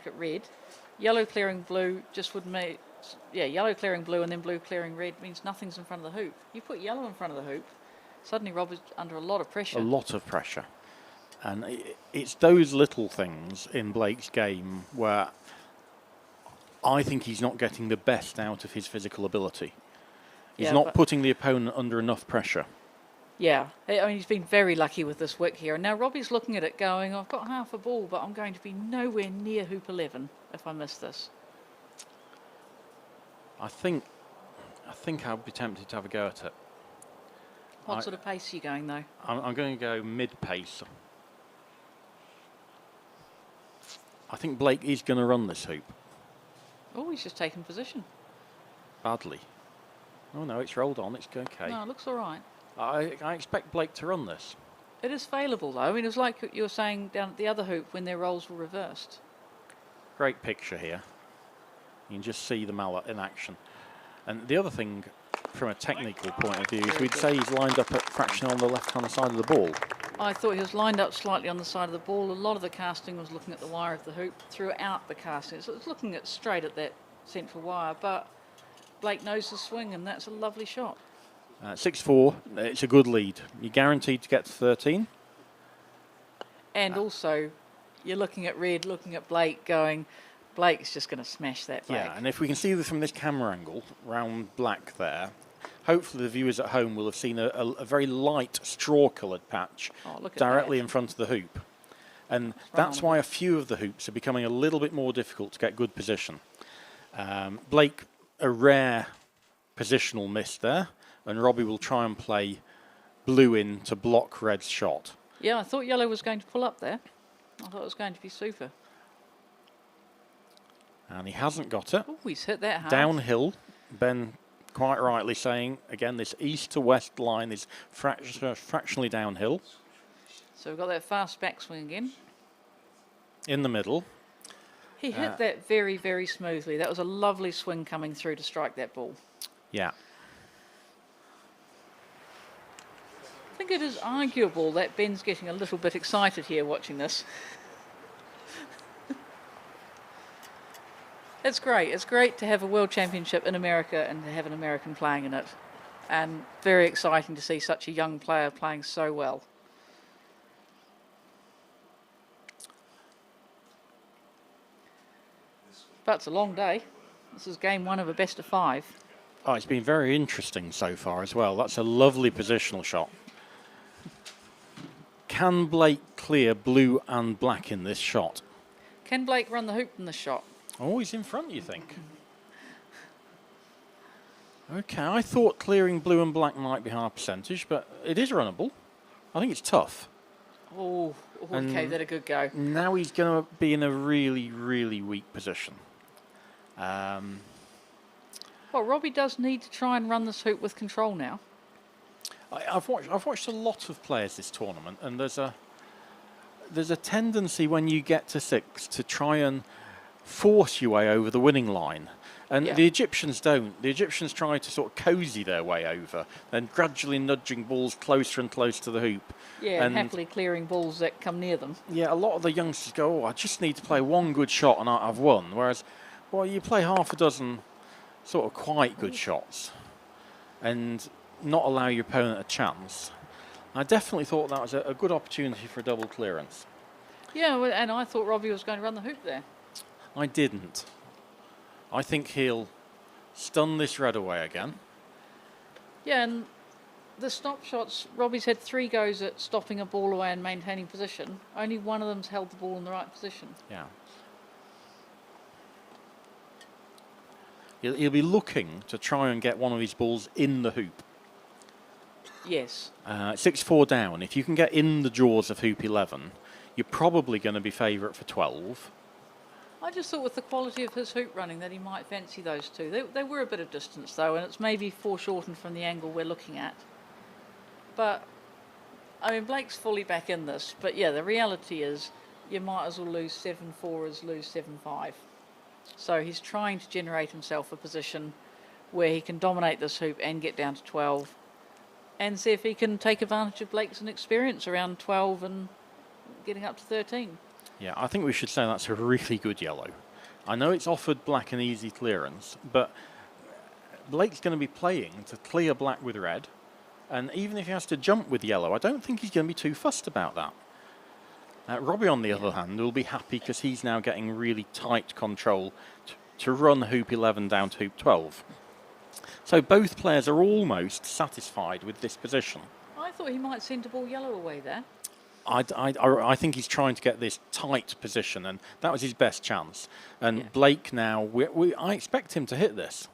at red. Yellow clearing blue just would yeah, yellow clearing blue and then blue clearing red means nothing's in front of the hoop. You put yellow in front of the hoop, suddenly Robbie's under a lot of pressure. A lot of pressure. And it's those little things in Blake's game where I think he's not getting the best out of his physical ability. He's not putting the opponent under enough pressure. Yeah, I mean, he's been very lucky with this wick here. And now Robbie's looking at it going, I've got half a ball, but I'm going to be nowhere near hoop 11 if I miss this. I think I'd be tempted to have a go at it. What sort of pace are you going, though? I'm going to go mid-pace. I think Blake is going to run this hoop. Oh, he's just taken position. Badly. Oh, no, it's rolled on. It's okay. No, it looks all right. I expect Blake to run this. It is failable, though. I mean, it was like you were saying down at the other hoop when their roles were reversed. Great picture here. You can just see the mallet in action. And the other thing, from a technical point of view, is we'd say he's lined up at fraction on the left-hand side of the ball. I thought he was lined up slightly on the side of the ball. A lot of the casting was looking at the wire of the hoop throughout the casting. So it was looking at straight at that central wire, but Blake knows the swing, and that's a lovely shot. 6-4, it's a good lead. You're guaranteed to get to 13. And also, you're looking at red, looking at Blake, going, Blake's just going to smash that back. Yeah, and if we can see this from this camera angle, round black there, hopefully the viewers at home will have seen a very light straw-coloured patch directly in front of the hoop. And that's why a few of the hoops are becoming a little bit more difficult to get good position. Blake, a rare positional miss there, and Robbie will try and play blue in to block red's shot. Yeah, I thought yellow was going to pull up there. I thought it was going to be super. And he hasn't got it. Oh, he's hit that hard. Downhill, Ben quite rightly saying, again, this east to west line is fractionally downhill. So we've got that fast backswing again. In the middle. He hit that very, very smoothly. That was a lovely swing coming through to strike that ball. Yeah. I think it is arguable that Ben's getting a little bit excited here watching this. It's great. It's great to have a World Championship in America and to have an American playing in it. And very exciting to see such a young player playing so well. But it's a long day. This is game one of a best of 5. Oh, it's been very interesting so far as well. That's a lovely positional shot. Can Blake clear blue and black in this shot? Can Blake run the hoop in this shot? Oh, he's in front, you think? Okay, I thought clearing blue and black might be high percentage, but it is runnable. I think it's tough. Oh, okay, that a good go. Now he's going to be in a really, really weak position. Well, Robbie does need to try and run this hoop with control now. I've watched a lot of players this tournament, and there's a tendency when you get to 6 to try and force your way over the winning line. And the Egyptians don't. The Egyptians try to sort of cosy their way over, then gradually nudging balls closer and closer to the hoop. Yeah, and happily clearing balls that come near them. Yeah, a lot of the youngsters go, oh, I just need to play one good shot and I've won. Whereas, well, you play half a dozen sort of quite good shots and not allow your opponent a chance. I definitely thought that was a good opportunity for a double clearance. Yeah, well, and I thought Robbie was going to run the hoop there. I didn't. I think he'll stun this red away again. Yeah, and the stop shots, Robbie's had 3 goes at stopping a ball away and maintaining position. Only one of them's held the ball in the right position. Yeah. He'll be looking to try and get one of his balls in the hoop. Yes. 6-4 down. If you can get in the jaws of hoop 11, you're probably going to be favourite for 12. I just thought with the quality of his hoop running that he might fancy those two. They were a bit of distance though, and it's maybe foreshortened from the angle we're looking at. But, I mean, Blake's fully back in this, but yeah, the reality is you might as well lose 7-4 as lose 7-5. So he's trying to generate himself a position where he can dominate this hoop and get down to 12 and see if he can take advantage of Blake's inexperience around 12 and getting up to 13. Yeah, I think we should say that's a really good yellow. I know it's offered black an easy clearance, but Blake's going to be playing to clear black with red, and even if he has to jump with yellow, I don't think he's going to be too fussed about that. Robbie, on the other hand, will be happy because he's now getting really tight control to run hoop 11 down to hoop 12. So both players are almost satisfied with this position. I thought he might send the ball yellow away there. I think he's trying to get this tight position, and that was his best chance. And Blake now, I expect him to hit this.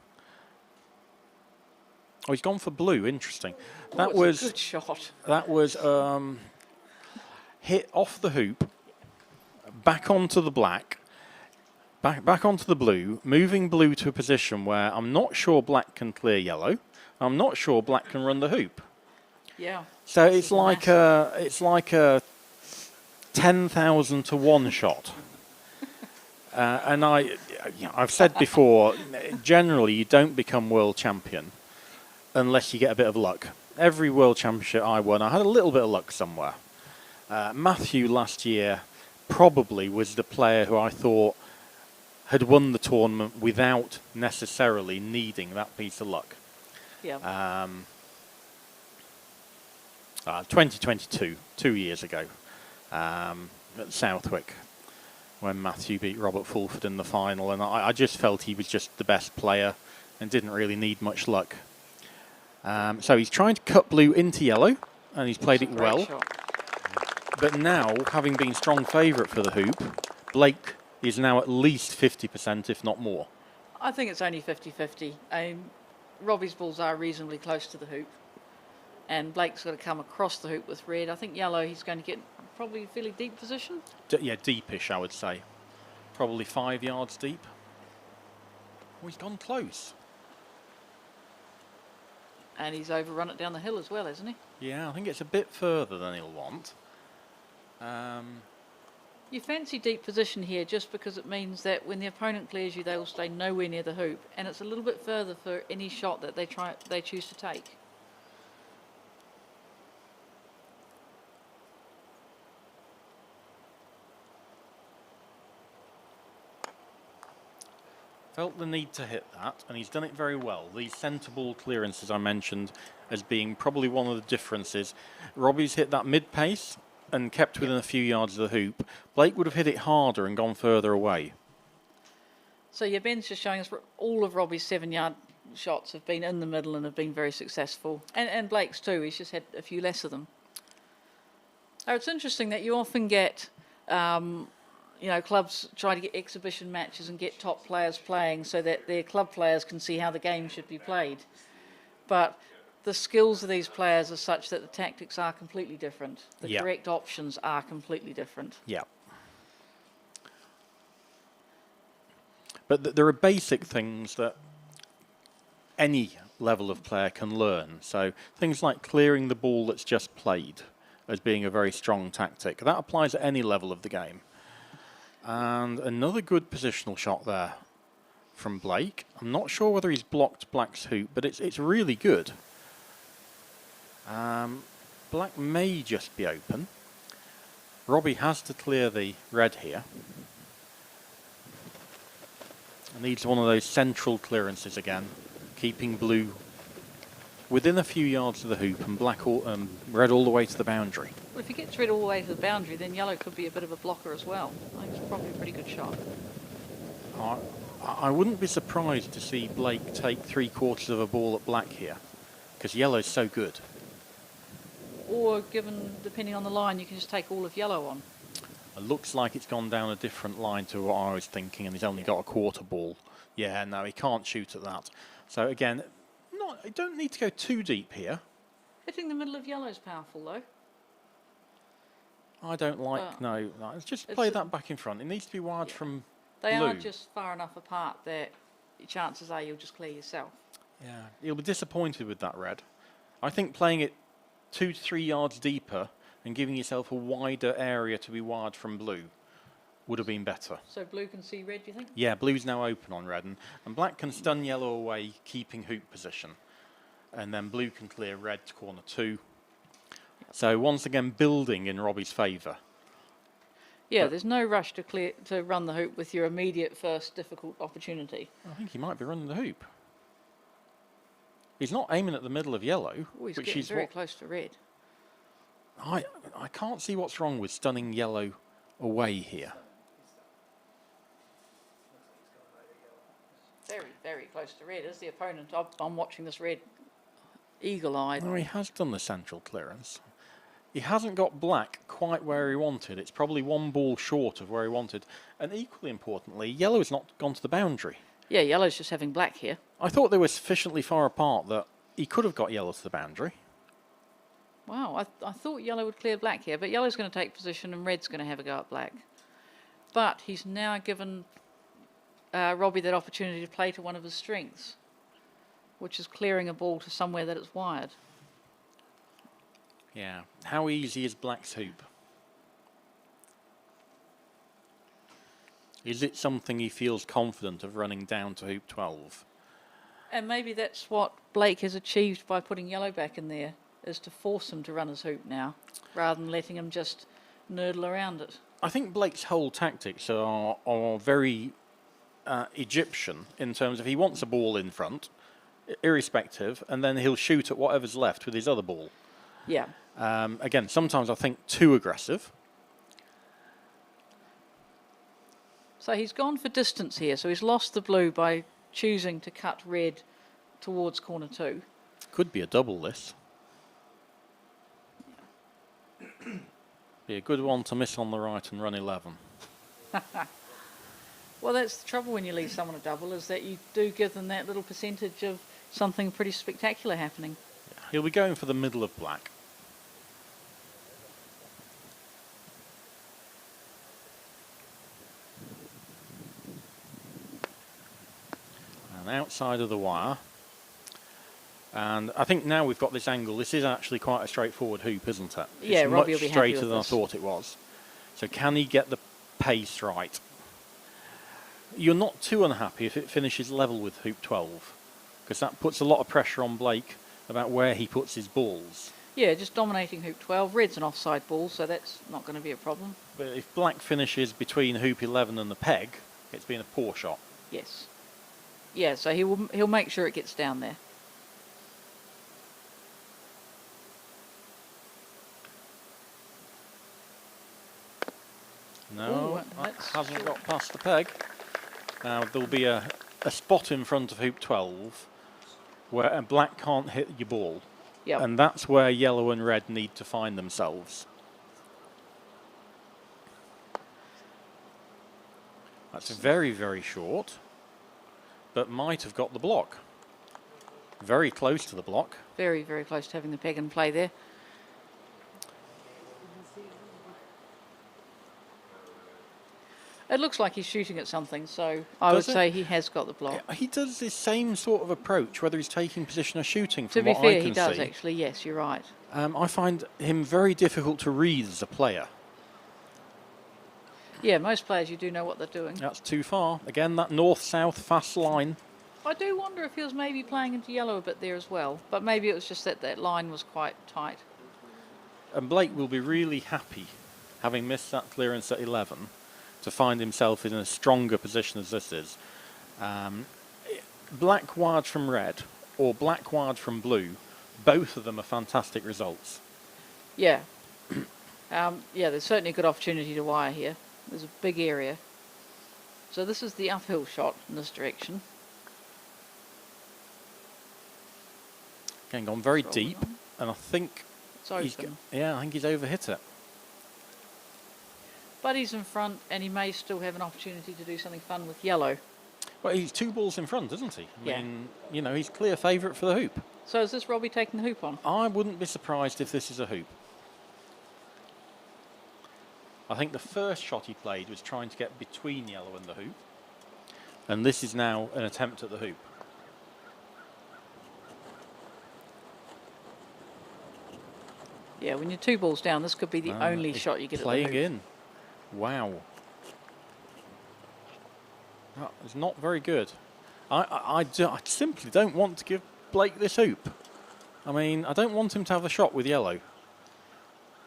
Oh, he's gone for blue. Interesting. That was a good shot. That was hit off the hoop, back onto the black, back onto the blue, moving blue to a position where I'm not sure black can clear yellow. I'm not sure black can run the hoop. Yeah. So it's like a 10,000 to 1 shot. And I've said before, generally you don't become world champion unless you get a bit of luck. Every world championship I won, I had a little bit of luck somewhere. Matthew last year probably was the player who I thought had won the tournament without necessarily needing that piece of luck. Yeah. 2022, 2 years ago, at Southwick, when Matthew beat Robert Fulford in the final, and I just felt he was just the best player and didn't really need much luck. So he's trying to cut blue into yellow, and he's played it well. But now, having been strong favourite for the hoop, Blake is now at least 50%, if not more. I think it's only 50-50. Robbie's balls are reasonably close to the hoop, and Blake's got to come across the hoop with red. I think yellow, he's going to get probably a fairly deep position. Yeah, deepish, I would say. Probably 5 yards deep. Oh, he's gone close. And he's overrun it down the hill as well, hasn't he? Yeah, I think it's a bit further than he'll want. You fancy deep position here just because it means that when the opponent clears you, they will stay nowhere near the hoop, and it's a little bit further for any shot that they choose to take. Felt the need to hit that, and he's done it very well. These centre ball clearances I mentioned as being probably one of the differences. Robbie's hit that mid-pace and kept within a few yards of the hoop. Blake would have hit it harder and gone further away. So yeah, Ben's just showing us all of Robbie's 7-yard shots have been in the middle and have been very successful. And Blake's too, he's just had a few less of them. Now, it's interesting that you often get clubs try to get exhibition matches and get top players playing so that their club players can see how the game should be played. But the skills of these players are such that the tactics are completely different. The correct options are completely different. Yeah. But there are basic things that any level of player can learn. So things like clearing the ball that's just played as being a very strong tactic. That applies at any level of the game. And another good positional shot there from Blake. I'm not sure whether he's blocked Black's hoop, but it's really good. Black may just be open. Robbie has to clear the red here. Needs one of those central clearances again, keeping blue within a few yards of the hoop and red all the way to the boundary. Well, if he gets red all the way to the boundary, then yellow could be a bit of a blocker as well. I think it's probably a pretty good shot. I wouldn't be surprised to see Blake take 3/4 of a ball at black here, because yellow's so good. Or, depending on the line, you can just take all of yellow on. It looks like it's gone down a different line to what I was thinking, and he's only got a quarter ball. Yeah, no, he can't shoot at that. So again, you don't need to go too deep here. Hitting the middle of yellow is powerful, though. I don't like, no, just play that back in front. It needs to be wide from They blue. are just far enough apart that chances are you'll just clear yourself. Yeah, you'll be disappointed with that red. I think playing it 2 to 3 yards deeper and giving yourself a wider area to be wide from blue would have been better. So blue can see red, do you think? Yeah, blue's now open on red, and black can stun yellow away, keeping hoop position. And then blue can clear red to corner 2. So once again, building in Robbie's favour. Yeah, But there's no rush to run the hoop with your immediate first difficult opportunity. I think he might be running the hoop. He's not aiming at the middle of yellow, Oh, he's which getting is very what close to red. I can't see what's wrong with stunning yellow away here. Very, very close to red. As the opponent, I'm watching this red eagle-eyed. No, he has done the central clearance. He hasn't got black quite where he wanted. It's probably one ball short of where he wanted. And equally importantly, yellow has not gone to the boundary. Yeah, yellow's just having black here. I thought they were sufficiently far apart that he could have got yellow to the boundary. Wow, I thought yellow would clear black here, but yellow's going to take position and red's going to have a go at black. But he's now given Robbie that opportunity to play to one of his strengths, which is clearing a ball to somewhere that it's wired. Yeah. How easy is black's hoop? Is it something he feels confident of running down to hoop 12? And maybe that's what Blake has achieved by putting yellow back in there, is to force him to run his hoop now, rather than letting him just nurdle around it. I think Blake's whole tactics are very Egyptian in terms of he wants a ball in front, irrespective, and then he'll shoot at whatever's left with his other ball. Yeah. Again, sometimes I think too aggressive. So he's gone for distance here, so he's lost the blue by choosing to cut red towards corner 2. Could be a double this. Be a good one to miss on the right and run 11. Well, that's the trouble when you leave someone a double, is that you do give them that little percentage of something pretty spectacular happening. He'll be going for the middle of black. And outside of the wire. And I think now we've got this angle. This is actually quite a straightforward hoop, isn't it? Yeah, it's Robbie much will be happy straighter with than this. I thought it was. So can he get the pace right? You're not too unhappy if it finishes level with hoop 12, because that puts a lot of pressure on Blake about where he puts his balls. Yeah, just dominating hoop 12. Red's an offside ball, so that's not going to be a problem. But if black finishes between hoop 11 and the peg, it's been a poor shot. Yes. Yeah, so he'll make sure it gets down there. No, Ooh, that that's hasn't short. got past the peg. Now there'll be a spot in front of hoop 12 where black can't hit your ball. Yep. And that's where yellow and red need to find themselves. That's very, very short, but might have got the block. Very close to the block. Very, very close to having the peg in play there. It looks like he's shooting at something, so I would Does it? say he has got the block. He does this same sort of approach, whether he's taking position or shooting, To from be what I fair, can he does see. actually, yes, you're right. I find him very difficult to read as a player. Yeah, most players, you do know what they're doing. That's too far. Again, that north-south fast line. I do wonder if he was maybe playing into yellow a bit there as well, but maybe it was just that that line was quite tight. And Blake will be really happy, having missed that clearance at 11, to find himself in a stronger position as this is. Black wired from red or black wired from blue, both of them are fantastic results. Yeah. Yeah, there's certainly a good opportunity to wire here. There's a big area. So this is the uphill shot in this direction. Again, gone very Scrolling deep, on. and I think It's open. I think he's overhit it. But he's in front, and he may still have an opportunity to do something fun with yellow. Well, he's 2 balls in front, isn't he? I Yeah. mean, you know, he's clear favourite for the hoop. So is this Robbie taking the hoop on? I wouldn't be surprised if this is a hoop. I think the first shot he played was trying to get between yellow and the hoop. And this is now an attempt at the hoop. Yeah, when you're 2 balls down, this could be the only He's shot you get at the playing hoop. in. Wow. That is not very good. I simply don't want to give Blake this hoop. I mean, I don't want him to have a shot with yellow.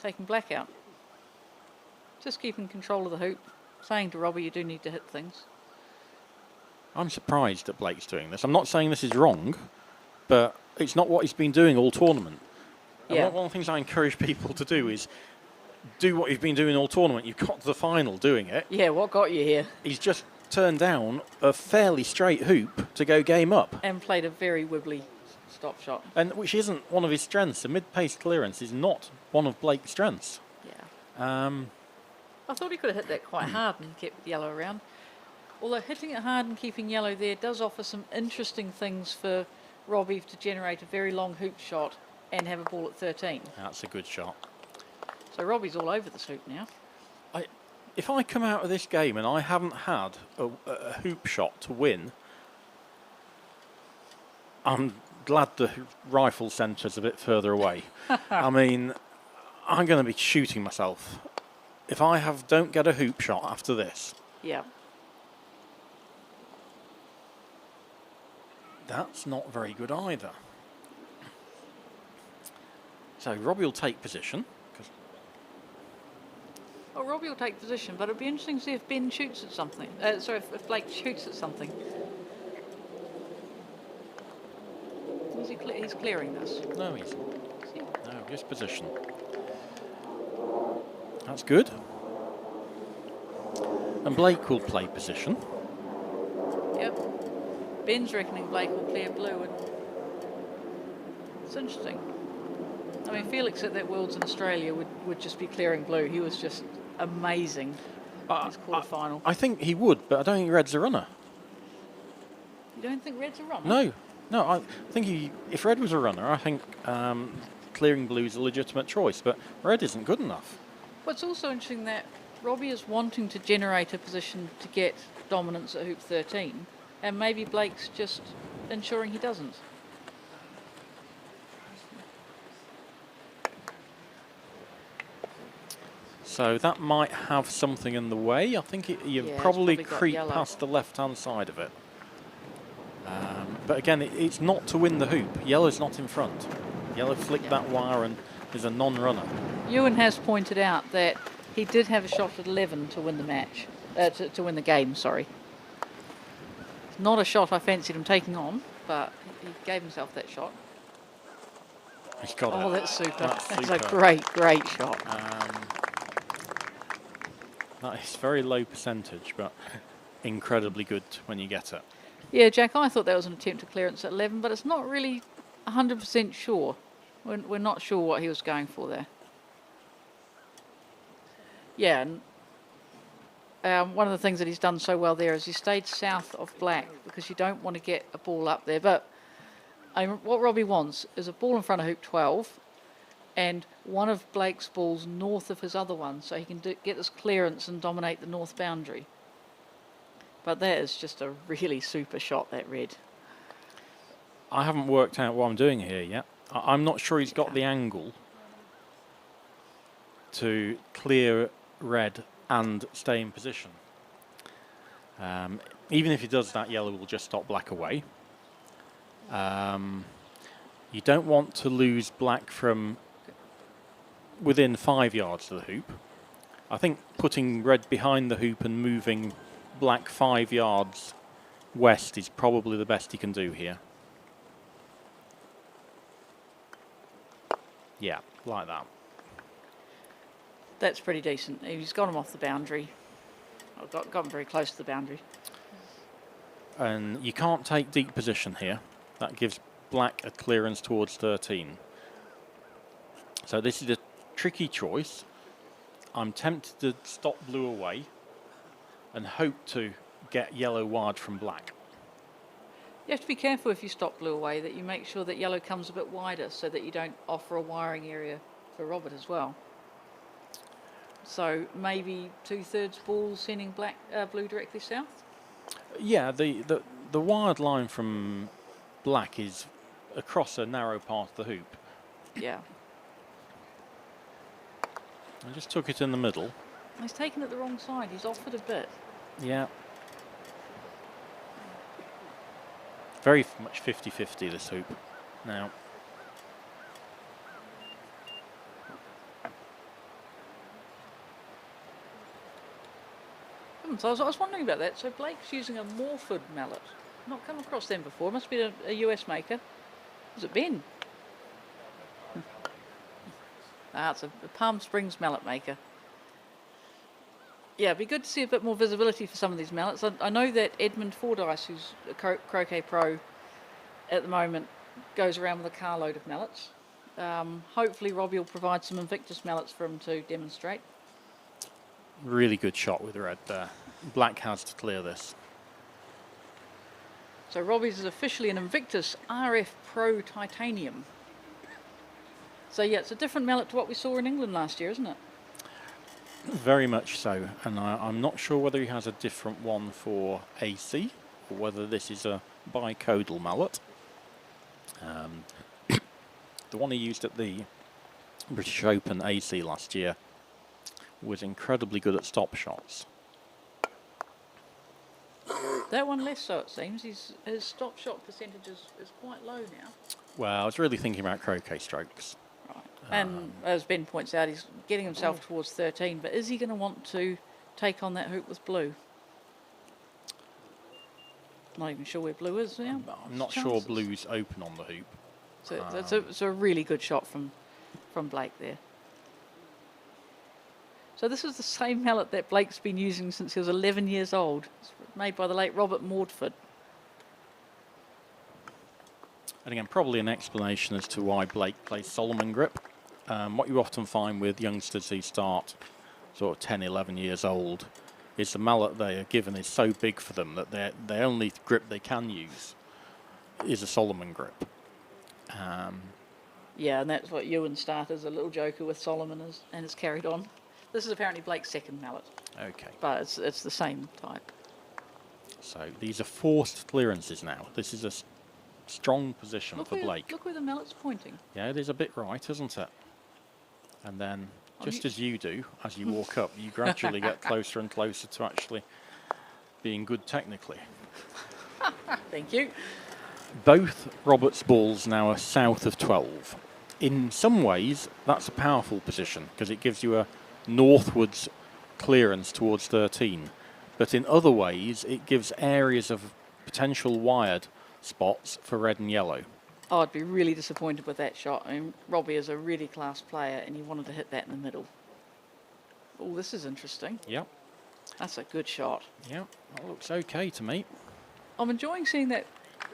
Taking black out. Just keeping control of the hoop, saying to Robbie, you do need to hit things. I'm surprised that Blake's doing this. I'm not saying this is wrong, but it's not what he's been doing all tournament. And Yeah. one of the things I encourage people to do is do what you've been doing all tournament. You've got to the final doing it. Yeah, what got you here? He's just turned down a fairly straight hoop to go game up. And played a very wibbly stop shot. And which isn't one of his strengths. The mid-pace clearance is not one of Blake's strengths. Yeah. I thought he could have hit that quite hard and kept yellow around. Although hitting it hard and keeping yellow there does offer some interesting things for Robbie to generate a very long hoop shot and have a ball at 13. That's a good shot. So Robbie's all over this hoop now. If I come out of this game and I haven't had a hoop shot to win, I'm glad the rifle centre's a bit further away. I mean, I'm going to be shooting myself if I don't get a hoop shot after this. Yeah. That's not very good either. So Robbie will take position. Well, Robbie will take position, but it'll be interesting to see if Ben shoots at something. If Blake shoots at something. He's clearing this. No, he's See? no, just position. That's good. And Blake will play position. Yep. Ben's reckoning Blake will clear blue, and it's interesting. I mean, Felix at that Worlds in Australia would just be clearing blue. He was just amazing in his quarter-final. I think he would, but I don't think Red's a runner. You don't think Red's a runner? No, I think if Red was a runner, I think clearing blue is a legitimate choice, but Red isn't good enough. Well, it's also interesting that Robbie is wanting to generate a position to get dominance at hoop 13, and maybe Blake's just ensuring he doesn't. So that might have something in the way. I think you Yeah, it's probably probably got creep yellow. past the left-hand side of it. But again, it's not to win the hoop. Yellow's not in front. Yellow flicked that wire and is a non-runner. Ewan has pointed out that he did have a shot at 11 to win the match, to win the game, sorry. It's not a shot I fancied him taking on, but he gave himself that shot. He's got it. Oh, that's super. That's That's super. a great, great shot. That is very low percentage, but incredibly good when you get it. Yeah, Jack, I thought that was an attempt to clearance at 11, but it's not really 100% sure. We're not sure what he was going for there. Yeah, and one of the things that he's done so well there is he stayed south of black because you don't want to get a ball up there. But what Robbie wants is a ball in front of hoop 12 and one of Blake's balls north of his other one so he can get this clearance and dominate the north boundary. But that is just a really super shot, that red. I haven't worked out what I'm doing here yet. I'm not sure he's got the angle to clear red and stay in position. Even if he does that, yellow will just stop black away. You don't want to lose black from within 5 yards of the hoop. I think putting red behind the hoop and moving black 5 yards west is probably the best he can do here. Yeah, like that. That's pretty decent. He's got him off the boundary. Got him very close to the boundary. And you can't take deep position here. That gives black a clearance towards 13. So this is a tricky choice. I'm tempted to stop blue away and hope to get yellow wide from black. You have to be careful if you stop blue away that you make sure that yellow comes a bit wider so that you don't offer a wiring area for Robert as well. So maybe 2/3 ball sending blue directly south? Yeah, the wired line from black is across a narrow part of the hoop. Yeah. I just took it in the middle. He's taken it the wrong side. He's offered a bit. Yeah. Very much 50-50 this hoop now. So I was wondering about that. So Blake's using a Morford mallet. Not come across them before. Must be a US maker. Is it Ben? It's a Palm Springs mallet maker. Yeah, it'd be good to see a bit more visibility for some of these mallets. I know that Edmund Fordyce, who's a croquet pro at the moment, goes around with a carload of mallets. Hopefully Robbie will provide some Invictus mallets for him to demonstrate. Really good shot with red there. Black has to clear this. So Robbie's is officially an Invictus RF Pro Titanium. So yeah, it's a different mallet to what we saw in England last year, isn't it? Very much so, and I'm not sure whether he has a different one for AC or whether this is a bicodal mallet. The one he used at the British Open AC last year was incredibly good at stop shots. That one less so, it seems. His stop shot percentage is quite low now. Well, I was really thinking about croquet strokes. Right. And as Ben points out, he's getting himself towards 13, but is he going to want to take on that hoop with blue? Not even sure where blue is now. I'm not sure blue's open on the hoop. So it's a really good shot from Blake there. So this is the same mallet that Blake's been using since he was 11 years old. It's made by the late Robert Mordford. And again, probably an explanation as to why Blake plays Solomon grip. What you often find with youngsters who start sort of 10, 11 years old is the mallet they are given is so big for them that the only grip they can use is a Solomon grip. Yeah, and that's what Ewan started as a little joker with Solomon and has carried on. This is apparently Blake's second mallet. Okay. But it's the same type. So these are forced clearances now. This is a strong position for Blake. Look where the mallet's pointing. Yeah, it is a bit right, isn't it? And then, just as you do, as you walk up, you gradually get closer and closer to actually being good technically. Thank you. Both Robert's balls now are south of 12. In some ways, that's a powerful position because it gives you a northwards clearance towards 13. But in other ways, it gives areas of potential wired spots for red and yellow. Oh, I'd be really disappointed with that shot. I mean, Robbie is a really class player and he wanted to hit that in the middle. Oh, this is interesting. Yep. That's a good shot. Yep, that looks okay to me. I'm enjoying seeing that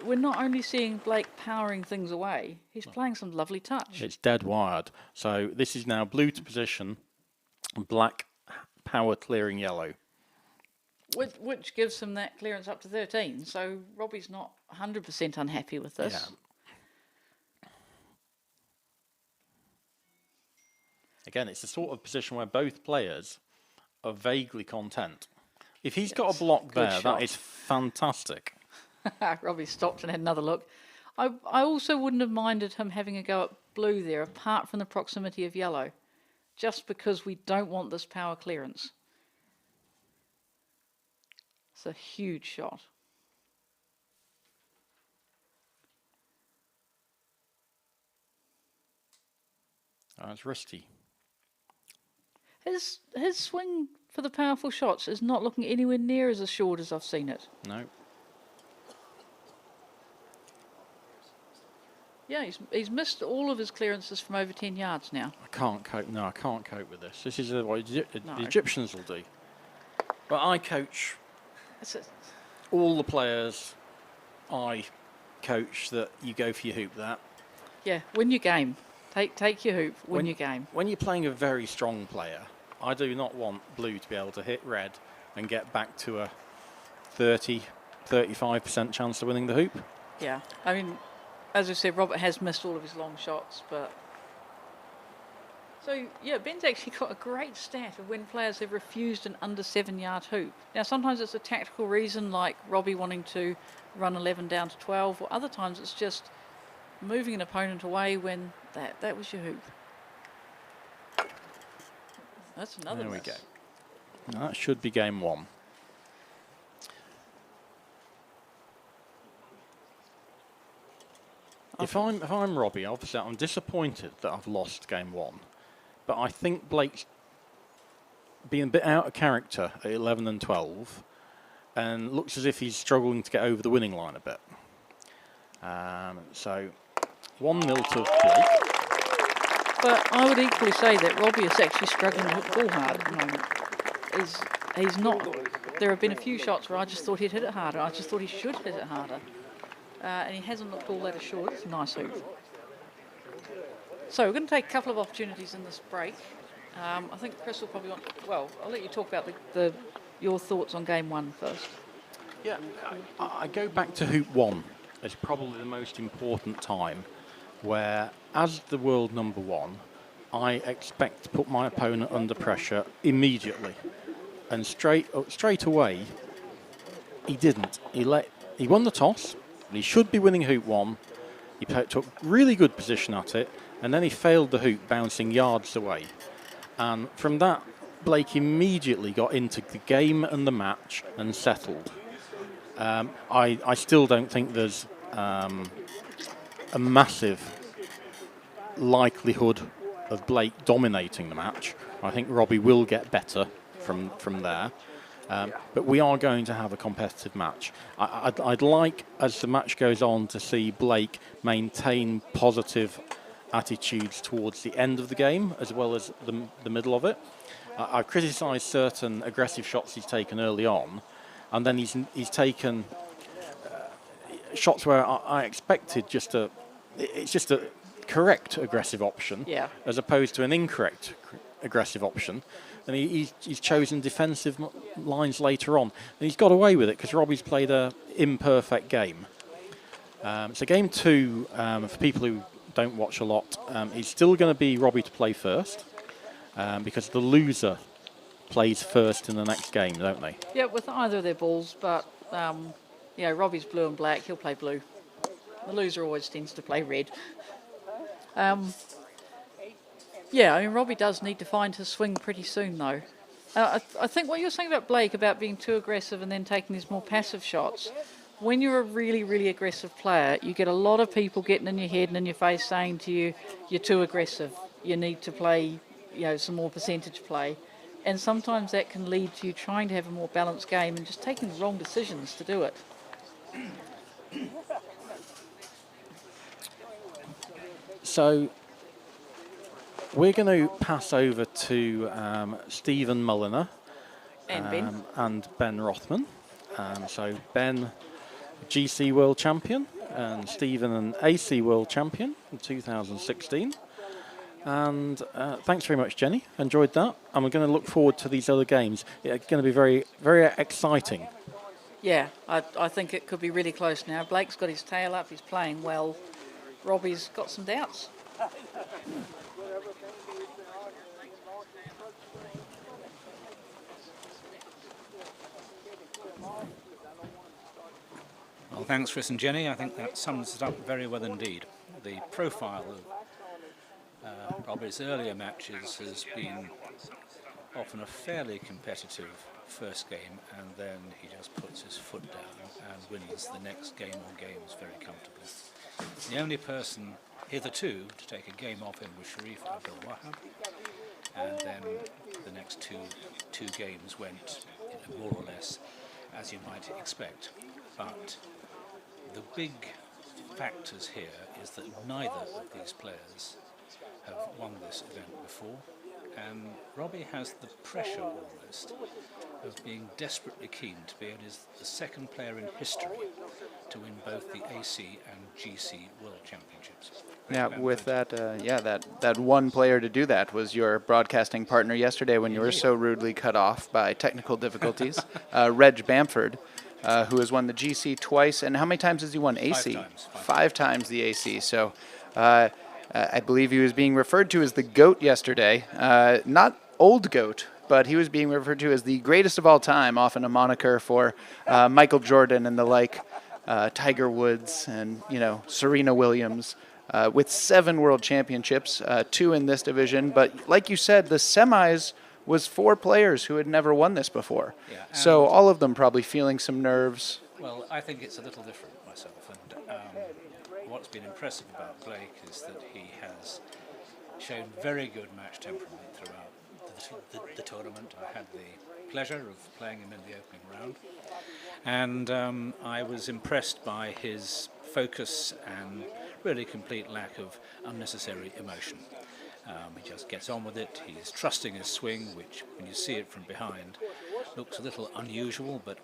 we're not only seeing Blake powering things away, he's playing some lovely touch. It's dead wired. So this is now blue to position, black power clearing yellow. Which gives him that clearance up to 13. So Robbie's not 100% unhappy with this. Yeah. Again, it's the sort of position where both players are vaguely content. If he's got a block there, that is fantastic. Robbie stopped and had another look. I also wouldn't have minded him having a go at blue there, apart from the proximity of yellow, just because we don't want this power clearance. It's a huge shot. That's risky. His swing for the powerful shots is not looking anywhere near as assured as I've seen it. No. Yeah, he's missed all of his clearances from over 10 yards now. I can't cope. No, I can't cope with this. This is what the Egyptians will do. But I coach all the players. I coach that you go for your hoop. That. Yeah, win your game. Take your hoop. Win your game. When you're playing a very strong player, I do not want blue to be able to hit red and get back to a 35% chance of winning the hoop. Yeah, I mean, as I said, Robert has missed all of his long shots, but... So, yeah, Ben's actually got a great stat of when players have refused an under 7-yard hoop. Now, sometimes it's a tactical reason, like Robbie wanting to run 11 down to 12, or other times it's just moving an opponent away when that was your hoop. That's another miss. There we go. That should be game one. If I'm Robbie, obviously I'm disappointed that I've lost game one, but I think Blake's being a bit out of character at 11 and 12, and looks as if he's struggling to get over the winning line a bit. So 1-0 to Blake. But I would equally say that Robbie is actually struggling to hit the ball hard at the moment. He's not. There have been a few shots where I just thought he'd hit it harder. I just thought he should hit it harder. And he hasn't looked all that assured. It's a nice hoop. So we're going to take a couple of opportunities in this break. I think Chris will probably want... Well, I'll let you talk about your thoughts on game one first. Yeah, I go back to hoop 1 as probably the most important time, where, as the world number 1, I expect to put my opponent under pressure immediately. And straight away, he didn't. He won the toss, and he should be winning hoop 1. He took really good position at it, and then he failed the hoop, bouncing yards away. And from that, Blake immediately got into the game and the match and settled. I still don't think there's a massive likelihood of Blake dominating the match. I think Robbie will get better from there. But we are going to have a competitive match. I'd like, as the match goes on, to see Blake maintain positive attitudes towards the end of the game as well as the middle of it. I've criticised certain aggressive shots he's taken early on, and then he's taken shots where I expected it's just a correct aggressive option, as opposed to an incorrect aggressive option. And he's chosen defensive lines later on. And he's got away with it because Robbie's played an imperfect game. So game 2, for people who don't watch a lot, it's still going to be Robbie to play first, because the loser plays first in the next game, don't they? Yeah, with either of their balls, but Robbie's blue and black, he'll play blue. The loser always tends to play red. Robbie does need to find his swing pretty soon, though. I think what you're saying about Blake, about being too aggressive and then taking these more passive shots, when you're a really, really aggressive player, you get a lot of people getting in your head and in your face saying to you, you're too aggressive, you need to play, some more percentage play. And sometimes that can lead to you trying to have a more balanced game and just taking the wrong decisions to do it. So we're going to pass over to Stephen Mulliner and Ben Rothman. So Ben, GC World Champion, and Stephen, an AC World Champion in 2016. And thanks very much, Jenny. Enjoyed that. And we're going to look forward to these other games. It's going to be very, very exciting. Yeah, I think it could be really close now. Blake's got his tail up. He's playing well. Robbie's got some doubts. Well, thanks, Chris and Jenny. I think that sums it up very well indeed. The profile of Robbie's earlier matches has been often a fairly competitive first game, and then he just puts his foot down and wins the next game or games very comfortably. The only person hitherto to take a game off him was Sharif Abdul-Wahab, and then the next two games went more or less as you might expect. But the big factors here is that neither of these players have won this event before, and Robbie has the pressure almost of being desperately keen to be the second player in history to win both the AC and GC World Championships. Yeah, with that, that one player to do that was your broadcasting partner yesterday when you were so rudely cut off by technical difficulties, Reg Bamford, who has won the GC twice. And how many times has he won AC? 5 times. 5 times the AC. So I believe he was being referred to as the GOAT yesterday. Not old GOAT, but he was being referred to as the greatest of all time, often a moniker for Michael Jordan and the like, Tiger Woods and, Serena Williams. With 7 world championships, 2 in this division. But like you said, the semis was 4 players who had never won this before. Yeah, so all of them probably feeling some nerves. Well, I think it's a little different myself. And what's been impressive about Blake is that he has shown very good match temperament throughout the the tournament. I had the pleasure of playing him in the opening round, and I was impressed by his focus and really complete lack of unnecessary emotion. He just gets on with it. He's trusting his swing, which, when you see it from behind, looks a little unusual, but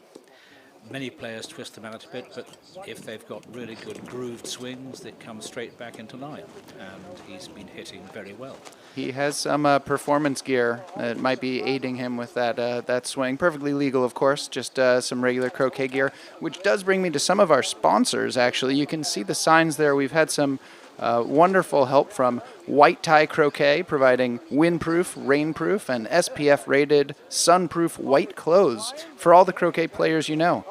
many players twist them out a bit, but if they've got really good grooved swings, they come straight back into line, and he's been hitting very well. He has some performance gear that might be aiding him with that swing. Perfectly legal, of course, just some regular croquet gear, which does bring me to some of our sponsors, actually. You can see the signs there. We've had some wonderful help from White Tie Croquet, providing windproof, rainproof, and SPF-rated sunproof white clothes for all the croquet players you know.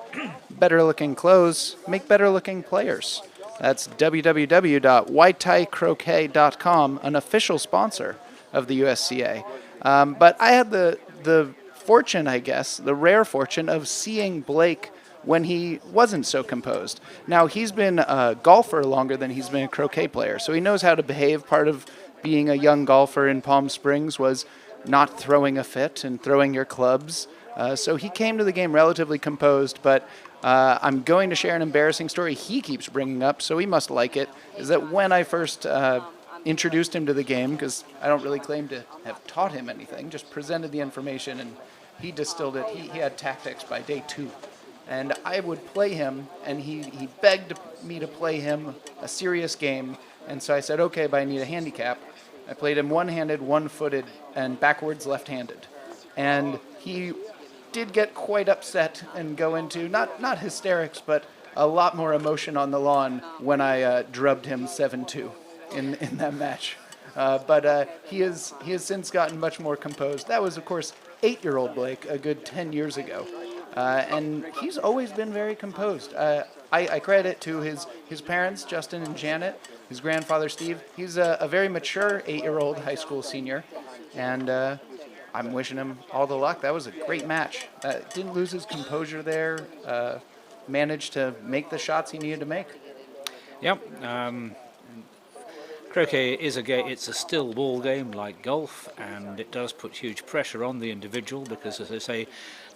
Better looking clothes make better looking players. That's www.whitetiecroquet.com, an official sponsor of the USCA. But I had the fortune, I guess, the rare fortune of seeing Blake when he wasn't so composed. Now, he's been a golfer longer than he's been a croquet player, so he knows how to behave. Part of being a young golfer in Palm Springs was not throwing a fit and throwing your clubs. So he came to the game relatively composed, but I'm going to share an embarrassing story he keeps bringing up, so he must like it, is that when I first introduced him to the game, because I don't really claim to have taught him anything, just presented the information and he distilled it. He had tactics by day 2. And I would play him, and he begged me to play him a serious game. And so I said, okay, but I need a handicap. I played him one-handed, one-footed, and backwards left-handed. And he did get quite upset and go into, not hysterics, but a lot more emotion on the lawn when I drubbed him 7-2 in that match. But he has since gotten much more composed. That was, of course, 8-year-old Blake a good 10 years ago. And he's always been very composed. I credit to his parents, Justin and Janet, his grandfather, Steve. He's a very mature 8-year-old high school senior, and I'm wishing him all the luck. That was a great match. Didn't lose his composure there, managed to make the shots he needed to make. Yep. Croquet is it's a still ball game like golf, and it does put huge pressure on the individual because, as I say,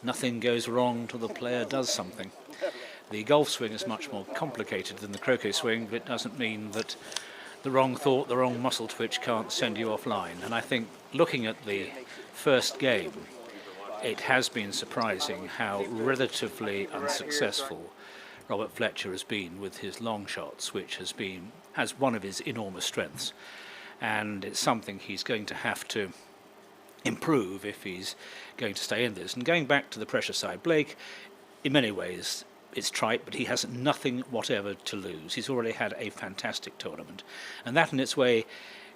nothing goes wrong till the player does something. The golf swing is much more complicated than the croquet swing, but it doesn't mean that the wrong thought, the wrong muscle twitch can't send you offline. And I think looking at the first game, it has been surprising how relatively unsuccessful Robert Fletcher has been with his long shots, which has one of his enormous strengths. And it's something he's going to have to improve if he's going to stay in this. And going back to the pressure side, Blake, in many ways, it's trite, but he has nothing whatever to lose. He's already had a fantastic tournament, and that in its way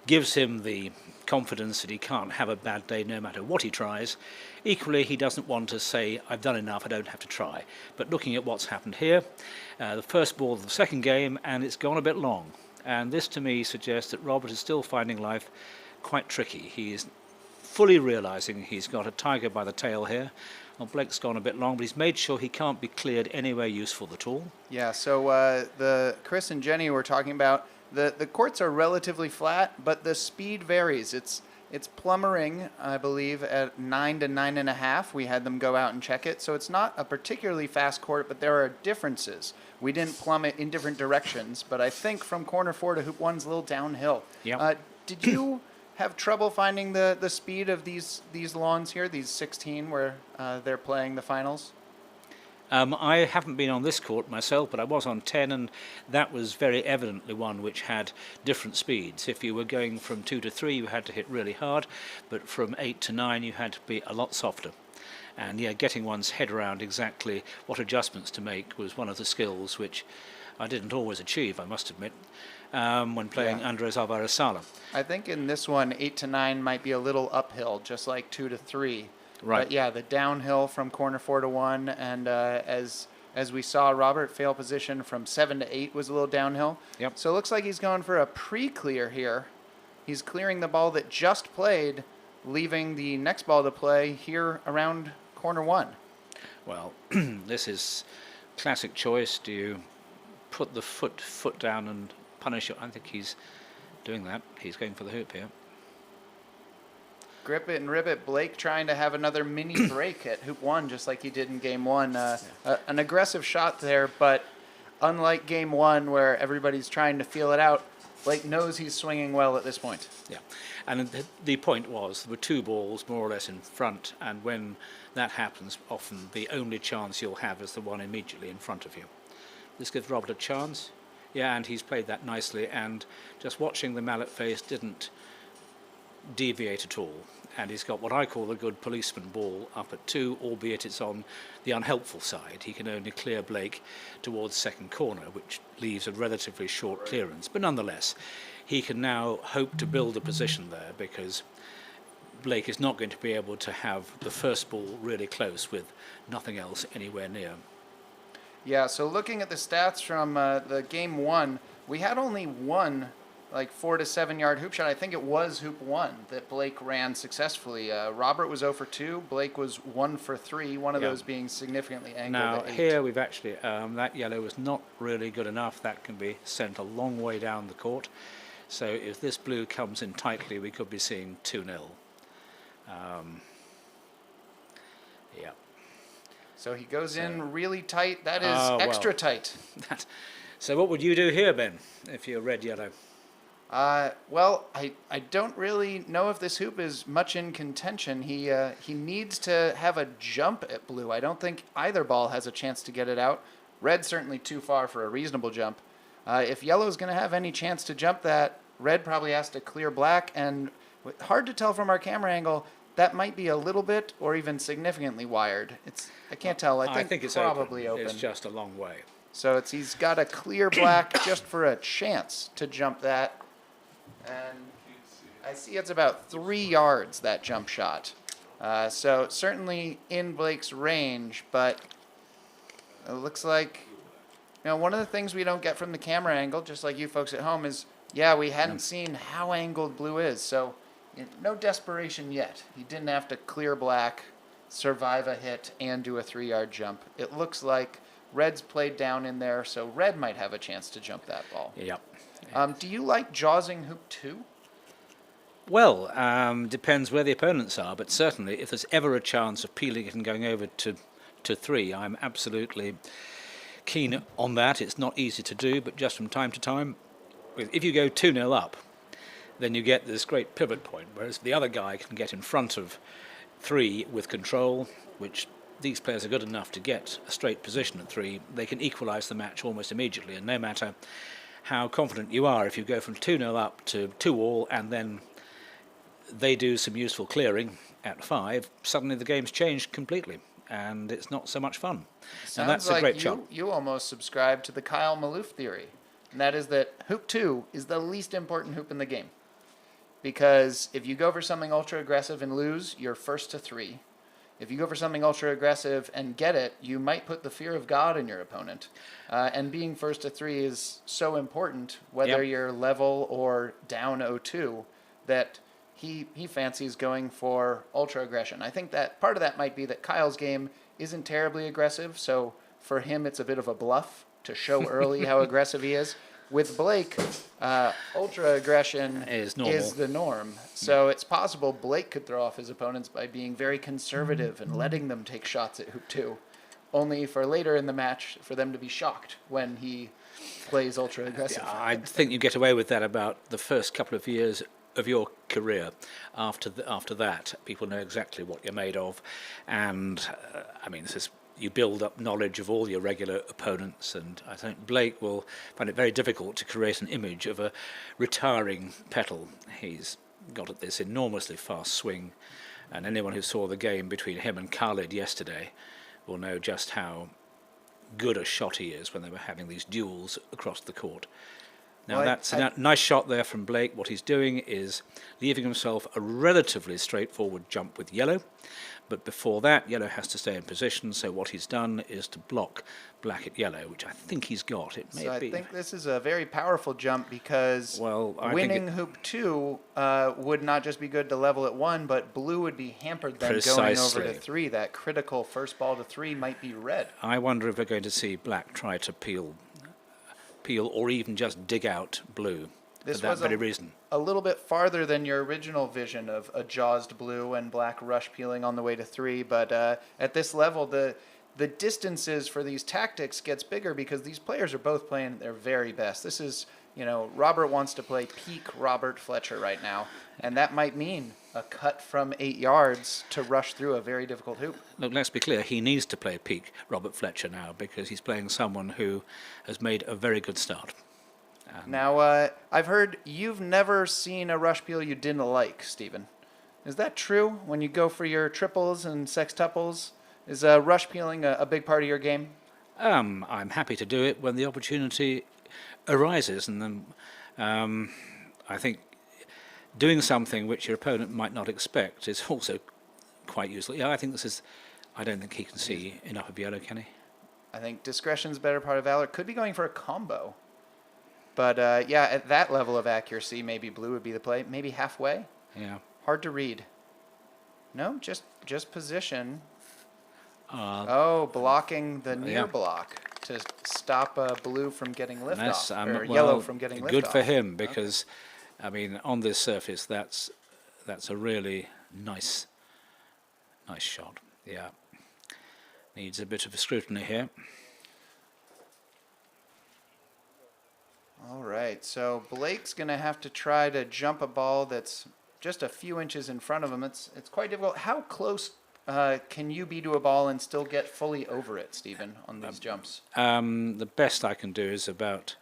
gives him the confidence that he can't have a bad day no matter what he tries. Equally, he doesn't want to say, I've done enough, I don't have to try. But looking at what's happened here, the first ball of the second game, and it's gone a bit long. And this to me suggests that Robert is still finding life quite tricky. He is fully realising he's got a tiger by the tail here. Well, Blake's gone a bit long, but he's made sure he can't be cleared anywhere useful at all. Yeah, so the Chris and Jenny were talking about, the courts are relatively flat, but the speed varies. It's plumbering, I believe, at 9 to 9.5. We had them go out and check it. So it's not a particularly fast court, but there are differences. We didn't plumb it in different directions, but I think from corner 4 to hoop 1's a little downhill. Yep. Did you have trouble finding the speed of these lawns here, these 16 where they're playing the finals? I haven't been on this court myself, but I was on 10, and that was very evidently one which had different speeds. If you were going from 2 to 3, you had to hit really hard, but from 8 to 9, you had to be a lot softer. And yeah, getting one's head around exactly what adjustments to make was one of the skills which I didn't always achieve, I must admit, when playing Andres Alvarez Sala. I think in this one, 8 to 9 might be a little uphill, just like 2 to 3. Right. But yeah, the downhill from corner 4 to 1, and as we saw, Robert fail position from 7 to 8 was a little downhill. Yep. So it looks like he's going for a pre-clear here. He's clearing the ball that just played, leaving the next ball to play here around corner 1. Well, this is classic choice. Do you put the foot down and punish it? I think he's doing that. He's going for the hoop here. Grip it and rip it. Blake trying to have another mini break at hoop 1, just like he did in game 1. An aggressive shot there, but unlike game 1 where everybody's trying to feel it out, Blake knows he's swinging well at this point. Yeah, and the point was there were 2 balls more or less in front, and when that happens, often the only chance you'll have is the one immediately in front of you. This gives Robert a chance. Yeah, and he's played that nicely, and just watching the mallet face didn't deviate at all. And he's got what I call a good policeman ball up at 2, albeit it's on the unhelpful side. He can only clear Blake towards second corner, which leaves a relatively short clearance. But nonetheless, he can now hope to build a position there, because Blake is not going to be able to have the first ball really close with nothing else anywhere near. Yeah, so looking at the stats from the game 1, we had only one 4 to 7 yard hoop shot. I think it was hoop 1 that Blake ran successfully. Robert was 0 for 2. Blake was 1 for 3. One of those being significantly angled now at 8. here we've actually that yellow was not really good enough. That can be sent a long way down the court. So if this blue comes in tightly, we could be seeing 2-0. Yeah. So he goes in really tight. That is extra tight. So what would you do here, Ben, if you're red-yellow? Well, I don't really know if this hoop is much in contention. He needs to have a jump at blue. I don't think either ball has a chance to get it out. Red's certainly too far for a reasonable jump. If yellow's going to have any chance to jump that, red probably has to clear black, and hard to tell from our camera angle, that might be a little bit or even significantly wired. I can't tell. I think it's probably open. It's just a long way. So he's got to clear black just for a chance to jump that. And I see it's about 3 yards, that jump shot. So certainly in Blake's range, but it looks like, one of the things we don't get from the camera angle, just like you folks at home, is, we hadn't seen how angled blue is. So no desperation yet. He didn't have to clear black, survive a hit, and do a 3 yard jump. It looks like red's played down in there, so red might have a chance to jump that ball. Yep. Do you like jawsing hoop 2? Well, depends where the opponents are, but certainly if there's ever a chance of peeling it and going over to 3, I'm absolutely keen on that. It's not easy to do, but just from time to time, if you go 2-0 up, then you get this great pivot point, whereas the other guy can get in front of 3 with control, which these players are good enough to get a straight position at 3. They can equalise the match almost immediately, and no matter how confident you are, if you go from 2-0 up to 2-all and then they do some useful clearing at 5, suddenly the game's changed completely, and it's not so much fun. And that's a great shot. You almost subscribe to the Kyle Maloof theory, and that is that hoop 2 is the least important hoop in the game. Because if you go for something ultra aggressive and lose, you're first to 3. If you go for something ultra aggressive and get it, you might put the fear of God in your opponent. And being first to 3 is so important, whether you're level or down 0-2, that he fancies going for ultra aggression. I think that part of that might be that Kyle's game isn't terribly aggressive, so for him it's a bit of a bluff to show early how aggressive he is. With Blake, ultra aggression is the norm. So it's possible Blake could throw off his opponents by being very conservative and letting them take shots at hoop 2, only for later in the match for them to be shocked when he plays ultra aggressive. Yeah, I think you get away with that about the first couple of years of your career. After that, people know exactly what you're made of, and you build up knowledge of all your regular opponents, and I think Blake will find it very difficult to create an image of a retiring petal. He's got at this enormously fast swing, and anyone who saw the game between him and Khalid yesterday will know just how good a shot he is when they were having these duels across the court. Now that's a nice shot there from Blake. What he's doing is leaving himself a relatively straightforward jump with yellow, but before that, yellow has to stay in position, so what he's done is to block black at yellow, which I think he's got. It may be. I think this is a very powerful jump because winning hoop 2 would not just be good to level at 1, but blue would be hampered then going over to 3. That critical first ball to 3 might be red. I wonder if we're going to see black try to peel or even just dig out blue for that very reason. a little bit farther than your original vision of a Jawsed blue and black rush peeling on the way to 3, but at this level, the distances for these tactics gets bigger because these players are both playing their very best. This is, Robert wants to play peak Robert Fletcher right now, and that might mean a cut from 8 yards to rush through a very difficult hoop. Look, let's be clear, he needs to play peak Robert Fletcher now because he's playing someone who has made a very good start. Now, I've heard you've never seen a rush peel you didn't like, Stephen. Is that true? When you go for your triples and sextuples, is rush peeling a big part of your game? I'm happy to do it when the opportunity arises, and then I think doing something which your opponent might not expect is also quite useful. Yeah, I don't think he can see enough of yellow, can he? I think discretion's a better part of valor. Could be going for a combo. But yeah, at that level of accuracy, maybe blue would be the play. Maybe halfway. Yeah. Hard to read. No, just position. Blocking the near block to stop blue from getting liftoff, or yellow from getting liftoff. Good for him, because, I mean, on this surface, that's a really nice shot. Yeah. Needs a bit of a scrutiny here. All right, so Blake's going to have to try to jump a ball that's just a few inches in front of him. It's quite difficult. How close can you be to a ball and still get fully over it, Stephen, on these jumps? The best I can do is about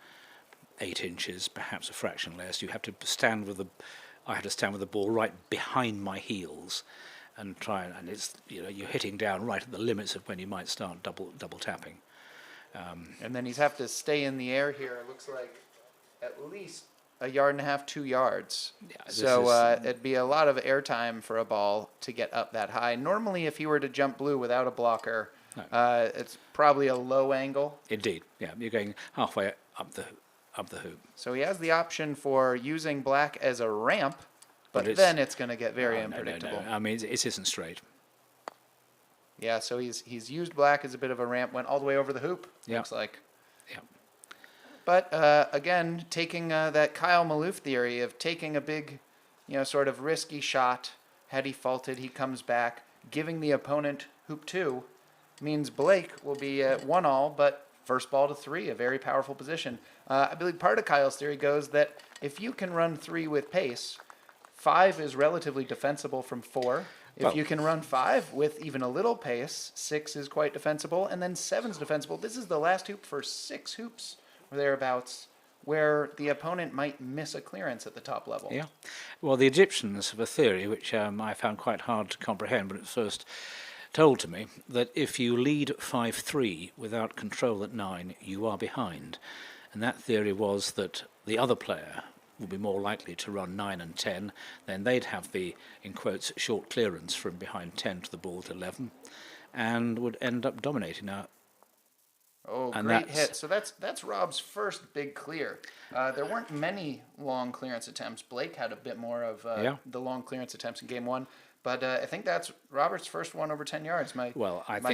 8 inches, perhaps a fraction less. You have to stand with I have to stand with the ball right behind my heels and try, and it's, you're hitting down right at the limits of when you might start double tapping. And then he's have to stay in the air here. It looks like at least 1.5 yards, 2 yards. Yeah, so it'd be a lot of air time for a ball to get up that high. Normally, if you were to jump blue without a blocker, it's probably a low angle. Indeed, yeah, you're going halfway up the hoop. So he has the option for using black as a ramp, but then it's going to get very unpredictable. No. I mean, it isn't straight. Yeah, so he's used black as a bit of a ramp, went all the way over the hoop, looks like. Yeah. But again, taking that Kyle Maloof theory of taking a big, sort of risky shot, had he faulted, he comes back, giving the opponent hoop 2, means Blake will be at 1-all, but first ball to 3, a very powerful position. I believe part of Kyle's theory goes that if you can run 3 with pace, 5 is relatively defensible from 4. If you can run 5 with even a little pace, 6 is quite defensible, and then 7's defensible. This is the last hoop for 6 hoops or thereabouts, where the opponent might miss a clearance at the top level. Yeah. Well, the Egyptians have a theory which I found quite hard to comprehend when it was first told to me, that if you lead 5-3 without control at 9, you are behind. And that theory was that the other player would be more likely to run 9 and 10, then they'd have the, in quotes, short clearance from behind 10 to the ball at 11, and would end up dominating. Now, great hit. So that's Rob's first big clear. There weren't many long clearance attempts. Blake had a bit more of the long clearance attempts in game 1. But I think that's Robert's first one over 10 yards. My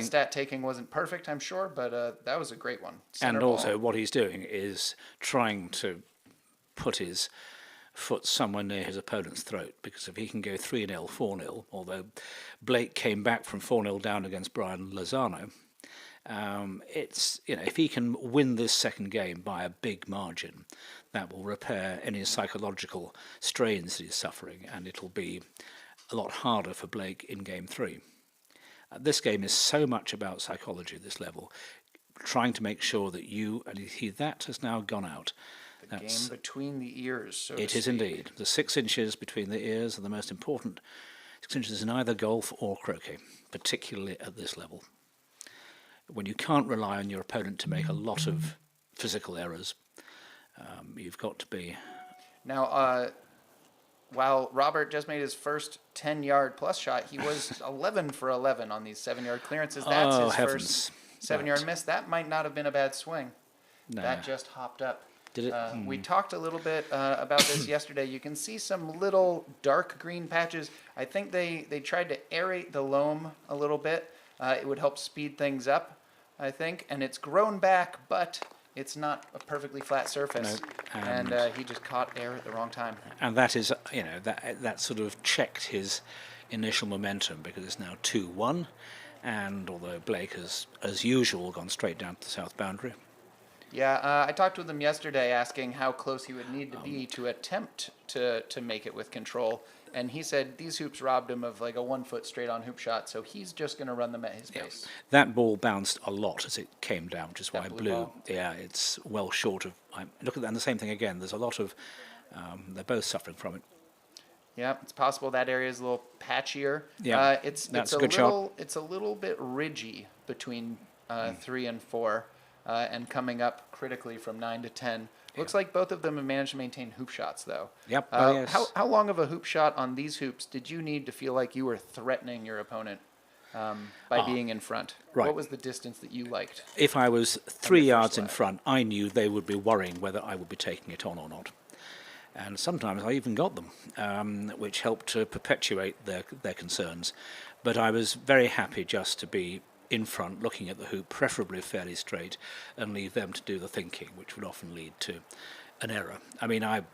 stat taking wasn't perfect, I'm sure, but that was a great one. And also what he's doing is trying to put his foot somewhere near his opponent's throat, because if he can go 3-0, 4-0, although Blake came back from 4-0 down against Brian Lozano, if he can win this second game by a big margin, that will repair any psychological strains that he's suffering, and it'll be a lot harder for Blake in game 3. This game is so much about psychology at this level, trying to make sure that that has now gone out. Game between the ears, so it is indeed. The 6 inches between the ears are the most important 6 inches in either golf or croquet, particularly at this level. When you can't rely on your opponent to make a lot of physical errors, you've got to be... Now, while Robert just made his first 10-yard plus shot, he was 11 for 11 on these 7-yard clearances. That's his first 7-yard miss. That might not have been a bad swing. No. That just hopped up. Did it? We talked a little bit about this yesterday. You can see some little dark green patches. I think they tried to aerate the loam a little bit. It would help speed things up, I think. And it's grown back, but it's not a perfectly flat surface, No, and he just caught air at the wrong time. And that is, that sort of checked his initial momentum, because it's now 2-1, and although Blake has, as usual, gone straight down to the south boundary. Yeah, I talked with him yesterday asking how close he would need to be to attempt to make it with control. And he said these hoops robbed him of like a 1 foot straight on hoop shot, so he's just going to run them at his pace. That ball bounced a lot as it came down, which is why That blue blue. ball. Yeah, it's well short of. Look at that, and the same thing again. There's a lot of. They're both suffering from it. Yeah, it's possible that area is a little patchier. Yeah, it's that's a a good little shot. it's a little bit ridgy between 3 and 4, and coming up critically from 9 to 10. Looks like both of them have managed to maintain hoop shots, though. Yep. Oh, yes. How long of a hoop shot on these hoops did you need to feel like you were threatening your opponent by being in front? Right. What was the distance that you liked? If I was 3 first yards in lap. front, I knew they would be worrying whether I would be taking it on or not. And sometimes I even got them, which helped to perpetuate their concerns. But I was very happy just to be in front, looking at the hoop, preferably fairly straight, and leave them to do the thinking, which would often lead to an error. I mean, An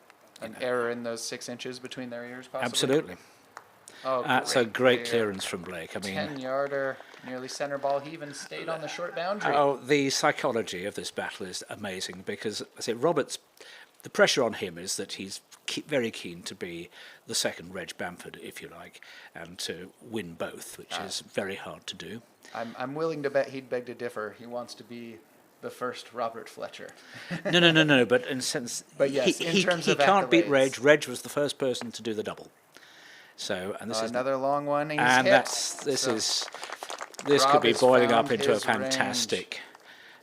error in those 6 inches between their ears, possibly? absolutely. Oh, That's a great clearance from Blake. I mean, 10-yarder, nearly center ball. He even stayed on the short boundary. oh, the psychology of this battle is amazing, because I say Roberts, the pressure on him is that he's very keen to be the second Reg Bamford, if you like, and to win both, which is very hard to do. I'm willing to bet he'd beg to differ. He wants to be the first Robert Fletcher. No. But in sense, But yes, in terms of can't beat accolades. Reg. Reg was the first person to do the double. So, and this is Another long one. He's and hit. this So this Rob could be has boiling found up into a his range. fantastic.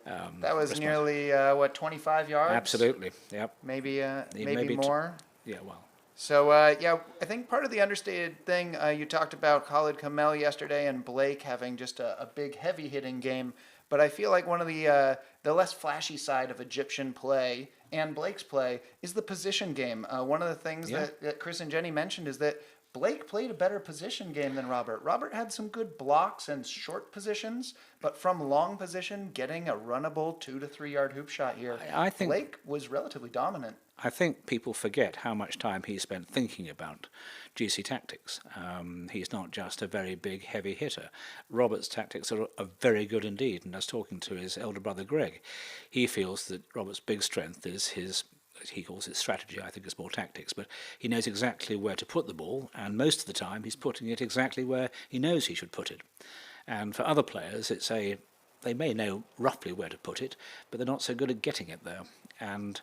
that was response. nearly 25 yards? Absolutely. Yep. Maybe maybe more. Yeah. Well. So yeah, I think part of the understated thing you talked about Khalid Kamel yesterday and Blake having just a big heavy hitting game, but I feel like one of the less flashy side of Egyptian play and Blake's play is the position game. One of the things Yeah. that Chris and Jenny mentioned is that Blake played a better position game than Robert. Robert had some good blocks and short positions, but from long position, getting a runnable 2 to 3 yard hoop shot here, I think Blake was relatively dominant. I think people forget how much time he spent thinking about GC tactics. He's not just a very big, heavy hitter. Robert's tactics are very good indeed, and I was talking to his elder brother Greg. He feels that Robert's big strength is his, he calls it strategy, I think it's more tactics, but he knows exactly where to put the ball, and most of the time he's putting it exactly where he knows he should put it. And for other players, they may know roughly where to put it, but they're not so good at getting it there. And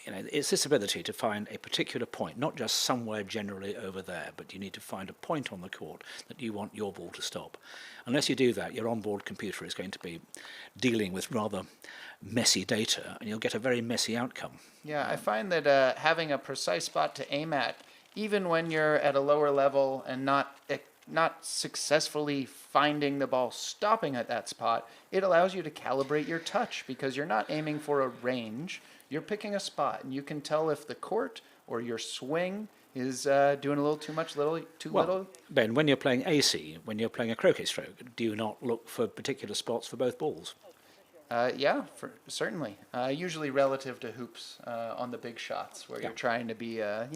it's this ability to find a particular point, not just somewhere generally over there, but you need to find a point on the court that you want your ball to stop. Unless you do that, your onboard computer is going to be dealing with rather messy data, and you'll get a very messy outcome. Yeah, I find that having a precise spot to aim at, even when you're at a lower level and not successfully finding the ball stopping at that spot, it allows you to calibrate your touch because you're not aiming for a range. You're picking a spot, and you can tell if the court or your swing is doing a little too much, little. Ben, when you're playing AC, when you're playing a croquet stroke, do you not look for particular spots for both balls? Yeah, certainly. Usually relative to hoops on the big shots, where you're trying to be, a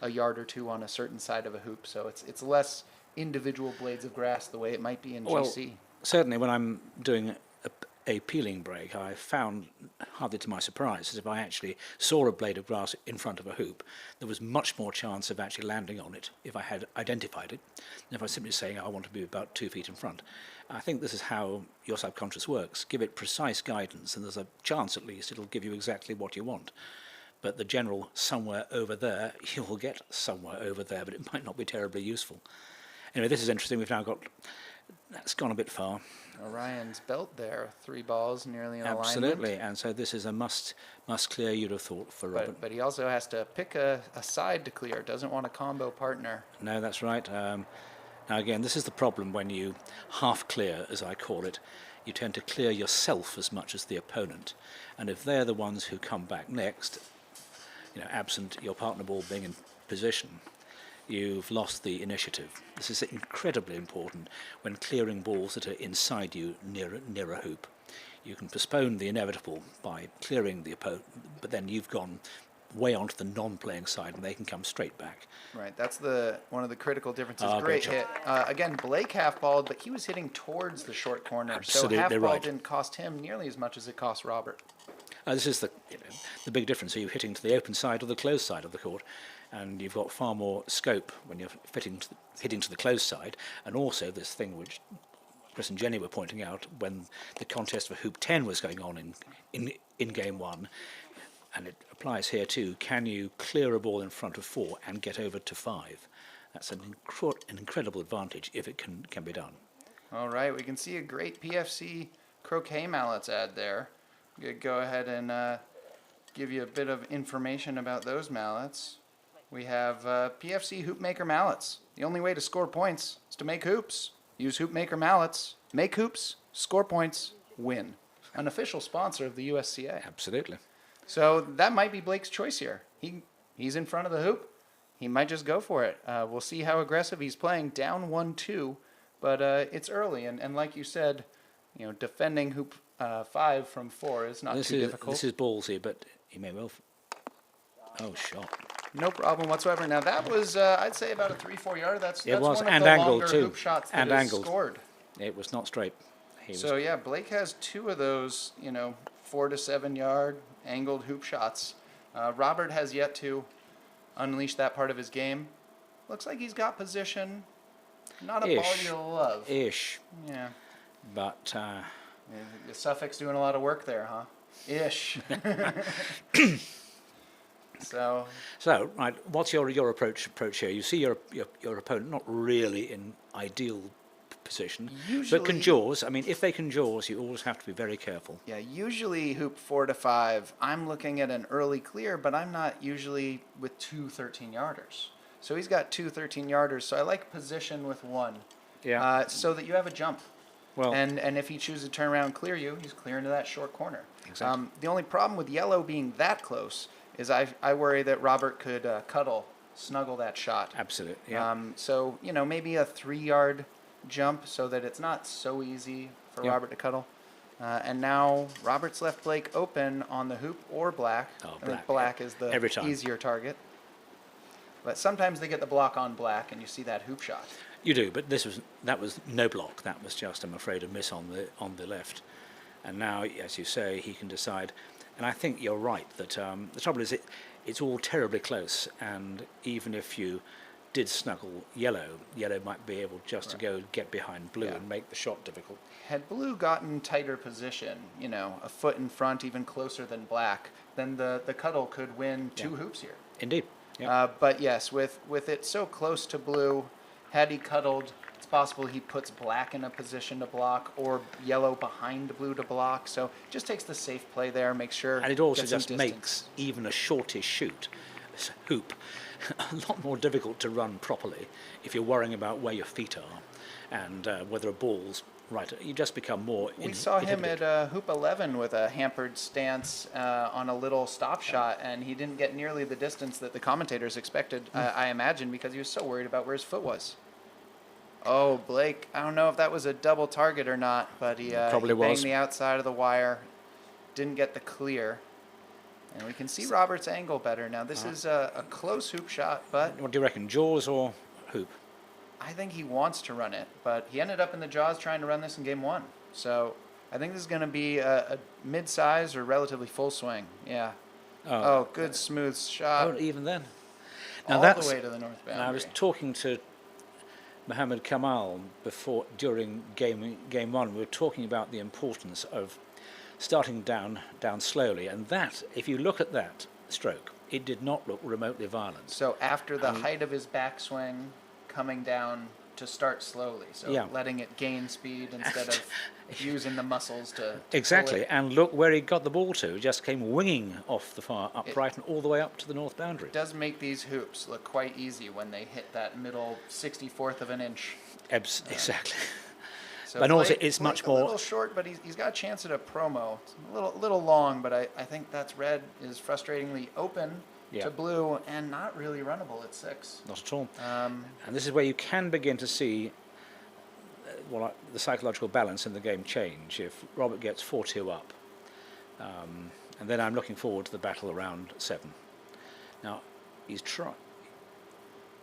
yard or two on a certain side of a hoop. So it's less individual blades of grass the way it might be in GC. Certainly, when I'm doing a peeling break, I found, hardly to my surprise, that if I actually saw a blade of grass in front of a hoop, there was much more chance of actually landing on it if I had identified it than if I was simply saying I want to be about 2 feet in front. I think this is how your subconscious works. Give it precise guidance, and there's a chance at least it'll give you exactly what you want. But the general somewhere over there, you will get somewhere over there, but it might not be terribly useful. Anyway, this is interesting. We've now got, that's gone a bit far. Orion's belt there, 3 balls nearly in Absolutely, alignment. and so this is a must clear, you'd have thought, for Robert. But he also has to pick a side to clear, doesn't want a combo partner. No, that's right. Now again, this is the problem when you half clear, as I call it. You tend to clear yourself as much as the opponent, and if they're the ones who come back next, absent your partner ball being in position, you've lost the initiative. This is incredibly important when clearing balls that are inside you near a hoop. you can postpone the inevitable by clearing the opponent, but then you've gone way onto the non-playing side and they can come straight back. Right, that's one of the critical differences. Great Great job. hit. Again, Blake half-balled, but he was hitting towards the short corner. Absolutely so half-ball right. didn't cost him nearly as much as it cost Robert. This is the big difference. Are you hitting to the open side or the closed side of the court? And you've got far more scope when you're hitting to the closed side. And also this thing which Chris and Jenny were pointing out when the contest for Hoop 10 was going on in Game 1, and it applies here too, can you clear a ball in front of 4 and get over to 5? That's an incredible advantage if it can be done. All right, we can see a great PFC croquet mallets ad there. I'm going to go ahead and give you a bit of information about those mallets. We have PFC Hoopmaker mallets. The only way to score points is to make hoops. Use Hoopmaker mallets. Make hoops, score points, win. An official sponsor of the USCA. Absolutely. So that might be Blake's choice here. He's in front of the hoop. He might just go for it. We'll see how aggressive he's playing. Down 1-2, but it's early. And like you said, defending hoop 5 from 4 is not too difficult. This is ballsy, but he may well... Oh, shot. No problem whatsoever. Now that was, I'd say, about a 3-4 yarder. That's It was, one of and the angled longer too. hoop shots that And is angled. scored. It was not straight. So yeah, Blake has 2 of those, 4 to 7 yard angled hoop shots. Robert has yet to unleash that part of his game. Looks like he's got position. Not a ball you love. Ish. Yeah. But The Suffolk's doing a lot of work there, huh? Ish. So right, what's your approach here? You see your opponent not really in ideal position, Usually, but can jaws. I mean, if they can jaws, you always have to be very careful. yeah, usually hoop 4 to 5, I'm looking at an early clear, but I'm not usually with 2 13-yarders. So he's got 2 13-yarders, so I like position with 1. Yeah. So that you have a jump. Well, And if he chooses to turn around and clear you, he's clearing to that short corner. Exactly. The only problem with yellow being that close is I worry that Robert could snuggle that shot. absolutely. Yeah. So, maybe a 3-yard jump so that it's not so easy for Yeah. Robert to cuddle. And now Robert's left Blake open on the hoop or black. Oh, I think black. black is the Every time. easier target. But sometimes they get the block on black and you see that hoop shot. You do, but that was no block. That was just, I'm afraid, a miss on the left. And now, as you say, he can decide. And I think you're right that the trouble is it's all terribly close. And even if you did snuggle yellow might be able just to go get behind blue Yeah. and make the shot difficult. Had blue gotten tighter position, a foot in front, even closer than black, then the cuddle could win 2 hoops here. Indeed. Yeah. But yes, with it so close to blue, had he cuddled, it's possible he puts black in a position to block or yellow behind blue to block. So just takes the safe play there, makes sure. And it also gets some just distance. makes even a shortish hoop a lot more difficult to run properly if you're worrying about where your feet are and whether a ball's right. You just become more We saw him inhibited. at hoop 11 with a hampered stance on a little stop shot, and he didn't get nearly the distance that the commentators expected, I imagine, because he was so worried about where his foot was. Oh, Blake, I don't know if that was a double target or not, but he Probably banged was. the outside of the wire, didn't get the clear. And we can see Robert's angle better. Now, this is a close hoop shot, but What do you reckon, jaws or hoop? I think he wants to run it, but he ended up in the jaws trying to run this in game 1. So I think this is going to be a mid-size or relatively full swing. Yeah. Oh, good smooth shot. Oh, even then. Now all that's, the way to the north boundary. and I was talking to Mohammed Kamal during game 1. We were talking about the importance of starting down slowly, and that, if you look at that stroke, it did not look remotely violent. So after the height of his backswing, coming down to start slowly. So Yeah. letting it gain speed instead of using the muscles to Exactly, pull it. and look where he got the ball to. It just came winging off the far upright and all the way up to the north boundary. It does make these hoops look quite easy when they hit that middle 64th of an inch. Exactly. So But also Blake- it's much Blake more- a little short, but he's got a chance at a promo. It's a little long, but I think that's red is frustratingly open Yeah. to blue and not really runnable at 6. Not at all. Um, And this is where you can begin to see the psychological balance in the game change if Robert gets 4-2 up. And then I'm looking forward to the battle around 7. Now, he's trying.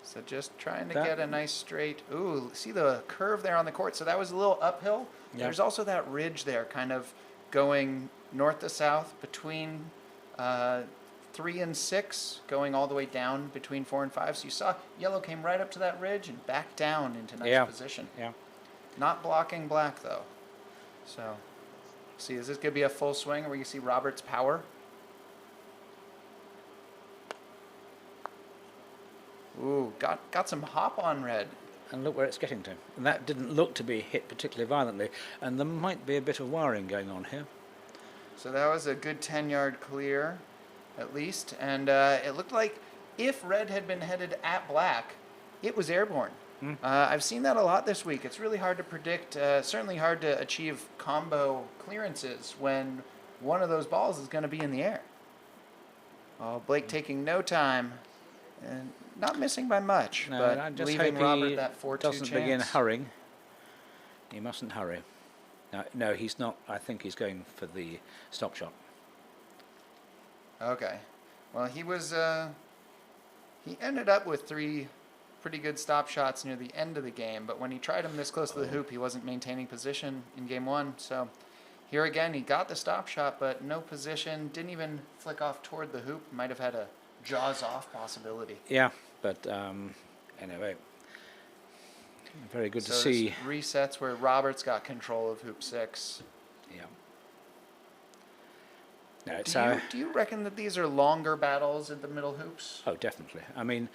So just trying to get a nice straight. Ooh, see the curve there on the court. So that was a little uphill. Yep. There's also that ridge there, kind of going north to south between 3 and 6, going all the way down between 4 and 5. So you saw yellow came right up to that ridge and back down into nice position. Yeah. Not blocking black though. So, see, is this going to be a full swing where you see Robert's power? Ooh, got some hop on red. And look where it's getting to. And that didn't look to be hit particularly violently. And there might be a bit of wiring going on here. So that was a good 10-yard clear, at least. And it looked like if red had been headed at black, it was airborne. I've seen that a lot this week. It's really hard to predict, certainly hard to achieve combo clearances when one of those balls is going to be in the air. Oh, Blake taking no time and not missing by much, No, but I just leaving hope Robert he that 4-2 doesn't chance. begin hurrying. He mustn't hurry. No, he's not. I think he's going for the stop shot. Okay. Well, he was, he ended up with 3 pretty good stop shots near the end of the game, but when he tried them this close to the hoop, he wasn't maintaining position in game 1. So here again, he got the stop shot, but no position, didn't even flick off toward the hoop. Might have had a jaws off possibility. Yeah, but anyway, very good to see. Resets where Robert's got control of hoop 6. Yeah. No, it's Do you reckon that these are longer battles at the middle hoops? Oh, definitely. I mean,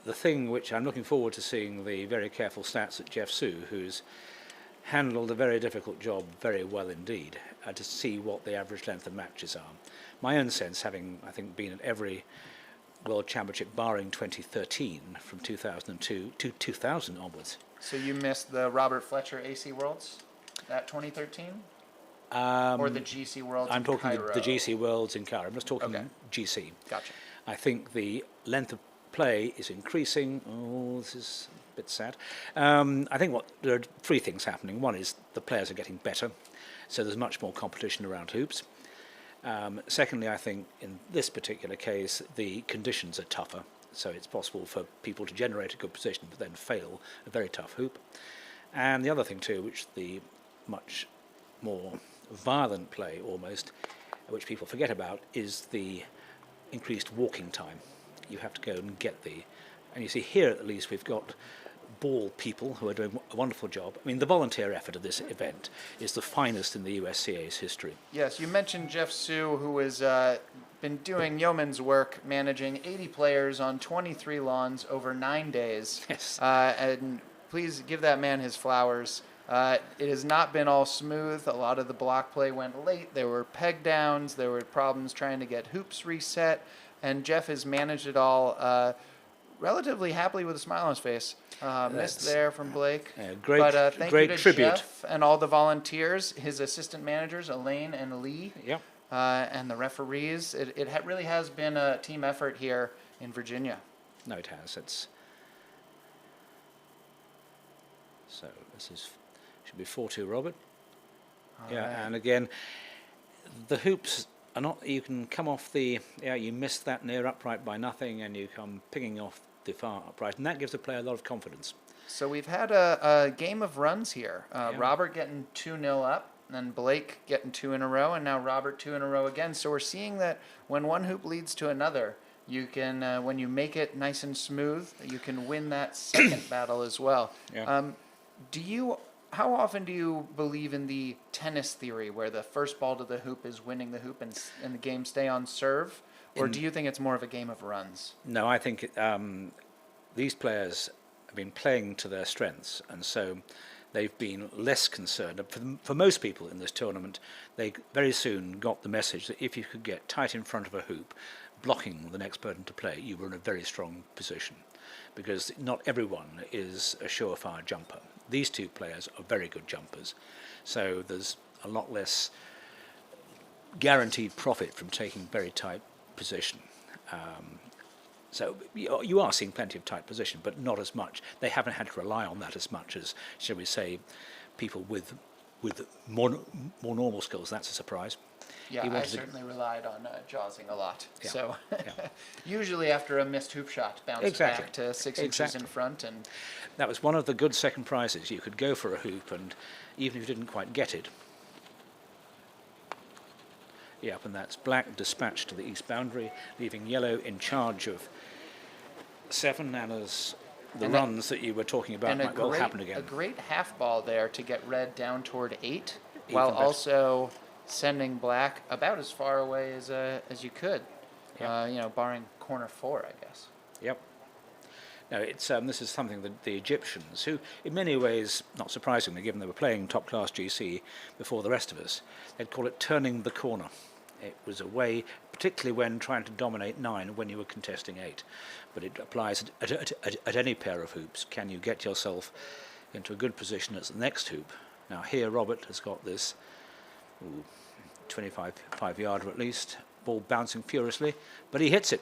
the thing which I'm looking forward to seeing the very careful stats at Jeff Sue, who's handled a very difficult job very well indeed, to see what the average length of matches are. My own sense, having, I think, been at every World Championship barring 2013 from 2002 to 2000 onwards. So you missed the Robert Fletcher AC Worlds, that 2013? Or the GC Worlds I'm in talking Cairo? the GC Worlds in Cairo. I'm just talking Okay. GC. Gotcha. I think the length of play is increasing. Oh, this is a bit sad. I think there are 3 things happening. One is the players are getting better, so there's much more competition around hoops. Secondly, I think in this particular case, the conditions are tougher, so it's possible for people to generate a good position but then fail a very tough hoop. And the other thing too, which the much more violent play almost, which people forget about, is the increased walking time. You have to go and get and you see here at least we've got ball people who are doing a wonderful job. I mean, the volunteer effort of this event is the finest in the USCA's history. Yes, you mentioned Jeff Sue, who has been doing yeoman's work, managing 80 players on 23 lawns over 9 days. Yes. And please give that man his flowers. It has not been all smooth. A lot of the block play went late. There were peg downs. There were problems trying to get hoops reset. And Jeff has managed it all relatively happily with a smile on his face. Missed there from Blake. Great, but thank great you to tribute. Jeff and all the volunteers, his assistant managers, Elaine and Lee, Yep. and the referees. It really has been a team effort here in Virginia. No, it has. So this should be 4-2, Robert. All Yeah, right. and again, the hoops are not. You can come off you missed that near upright by nothing, and you come pinging off the far upright, and that gives the player a lot of confidence. So we've had a game of runs here. Robert getting 2-0 up, and Blake getting 2 in a row, and now Robert 2 in a row again. So we're seeing that when one hoop leads to another, you can, when you make it nice and smooth, you can win that second battle as well. Yeah. How often do you believe in the tennis theory, where the first ball to the hoop is winning the hoop and the game stay on serve? Or do you think it's more of a game of runs? No, I think these players have been playing to their strengths, and so they've been less concerned. For most people in this tournament, they very soon got the message that if you could get tight in front of a hoop, blocking the next person to play, you were in a very strong position, because not everyone is a surefire jumper. These 2 players are very good jumpers, so there's a lot less guaranteed profit from taking very tight position. So you are seeing plenty of tight position, but not as much. They haven't had to rely on that as much as, shall we say, people with more normal skills. That's a surprise. Yeah, He I wanted to- certainly relied on jawsing a lot. Yeah, So yeah. usually after a missed hoop shot, bounce Exactly. back to 6 inches Exactly. in front. And That was one of the good second prizes. You could go for a hoop, and even if you didn't quite get it, yep, and that's black dispatched to the east boundary, leaving yellow in charge of 7, and as the And runs that you were talking about and might well happen a again. great half ball there to get red down toward 8, Even while better. also sending black about as far away as you could. Yeah. You know, barring corner 4, I guess. Yep. No, it's this is something that the Egyptians, who in many ways, not surprisingly, given they were playing top-class GC before the rest of us, they'd call it turning the corner. It was a way, particularly when trying to dominate 9 when you were contesting 8. But it applies at any pair of hoops. Can you get yourself into a good position at the next hoop? Now here Robert has got this 25-yarder at least, ball bouncing furiously, but he hits it.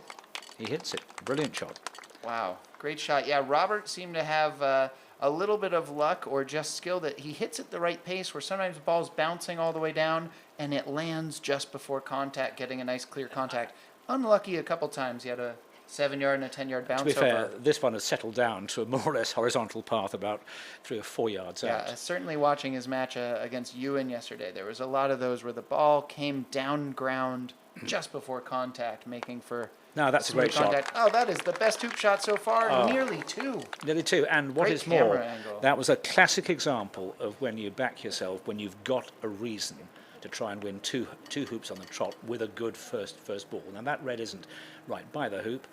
He hits it. Brilliant shot. Wow, great shot. Yeah, Robert seemed to have a little bit of luck or just skill that he hits at the right pace where sometimes the ball's bouncing all the way down and it lands just before contact, getting a nice clear contact. Unlucky a couple times. He had a 7-yard and a 10-yard bounce To be fair, over. this one has settled down to a more or less horizontal path about 3 or 4 yards Yeah, out. certainly watching his match against Ewan yesterday, there was a lot of those where the ball came down ground just before contact, making for No, that's a smooth great shot. contact. Oh, that is the best hoop shot so far. Oh. Nearly 2. Nearly 2. And what Great is more, camera angle. that was a classic example of when you back yourself, when you've got a reason to try and win two hoops on the trot with a good first ball. Now that red isn't right by the hoop,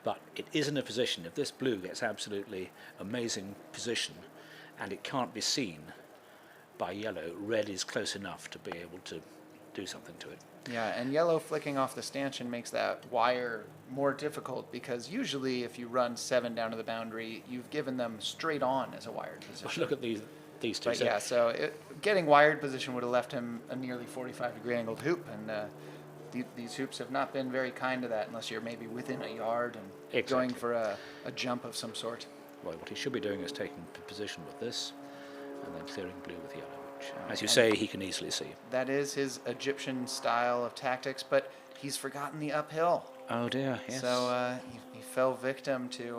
but it is in a position, if this blue gets absolutely amazing position and it can't be seen by yellow, red is close enough to be able to do something to it. Yeah, and yellow flicking off the stanchion makes that wire more difficult because usually if you run 7 down to the boundary, you've given them straight on as a wired But position. look at these two. But So yeah, so getting wired position would have left him a nearly 45-degree angled hoop, and these hoops have not been very kind to that unless you're maybe within a yard and Exactly. going for a jump of some sort. well, what he should be doing is taking position with this and then clearing blue with yellow, which, as you say, he can easily see. That is his Egyptian style of tactics, but he's forgotten the uphill. Oh dear, yes. So he fell victim to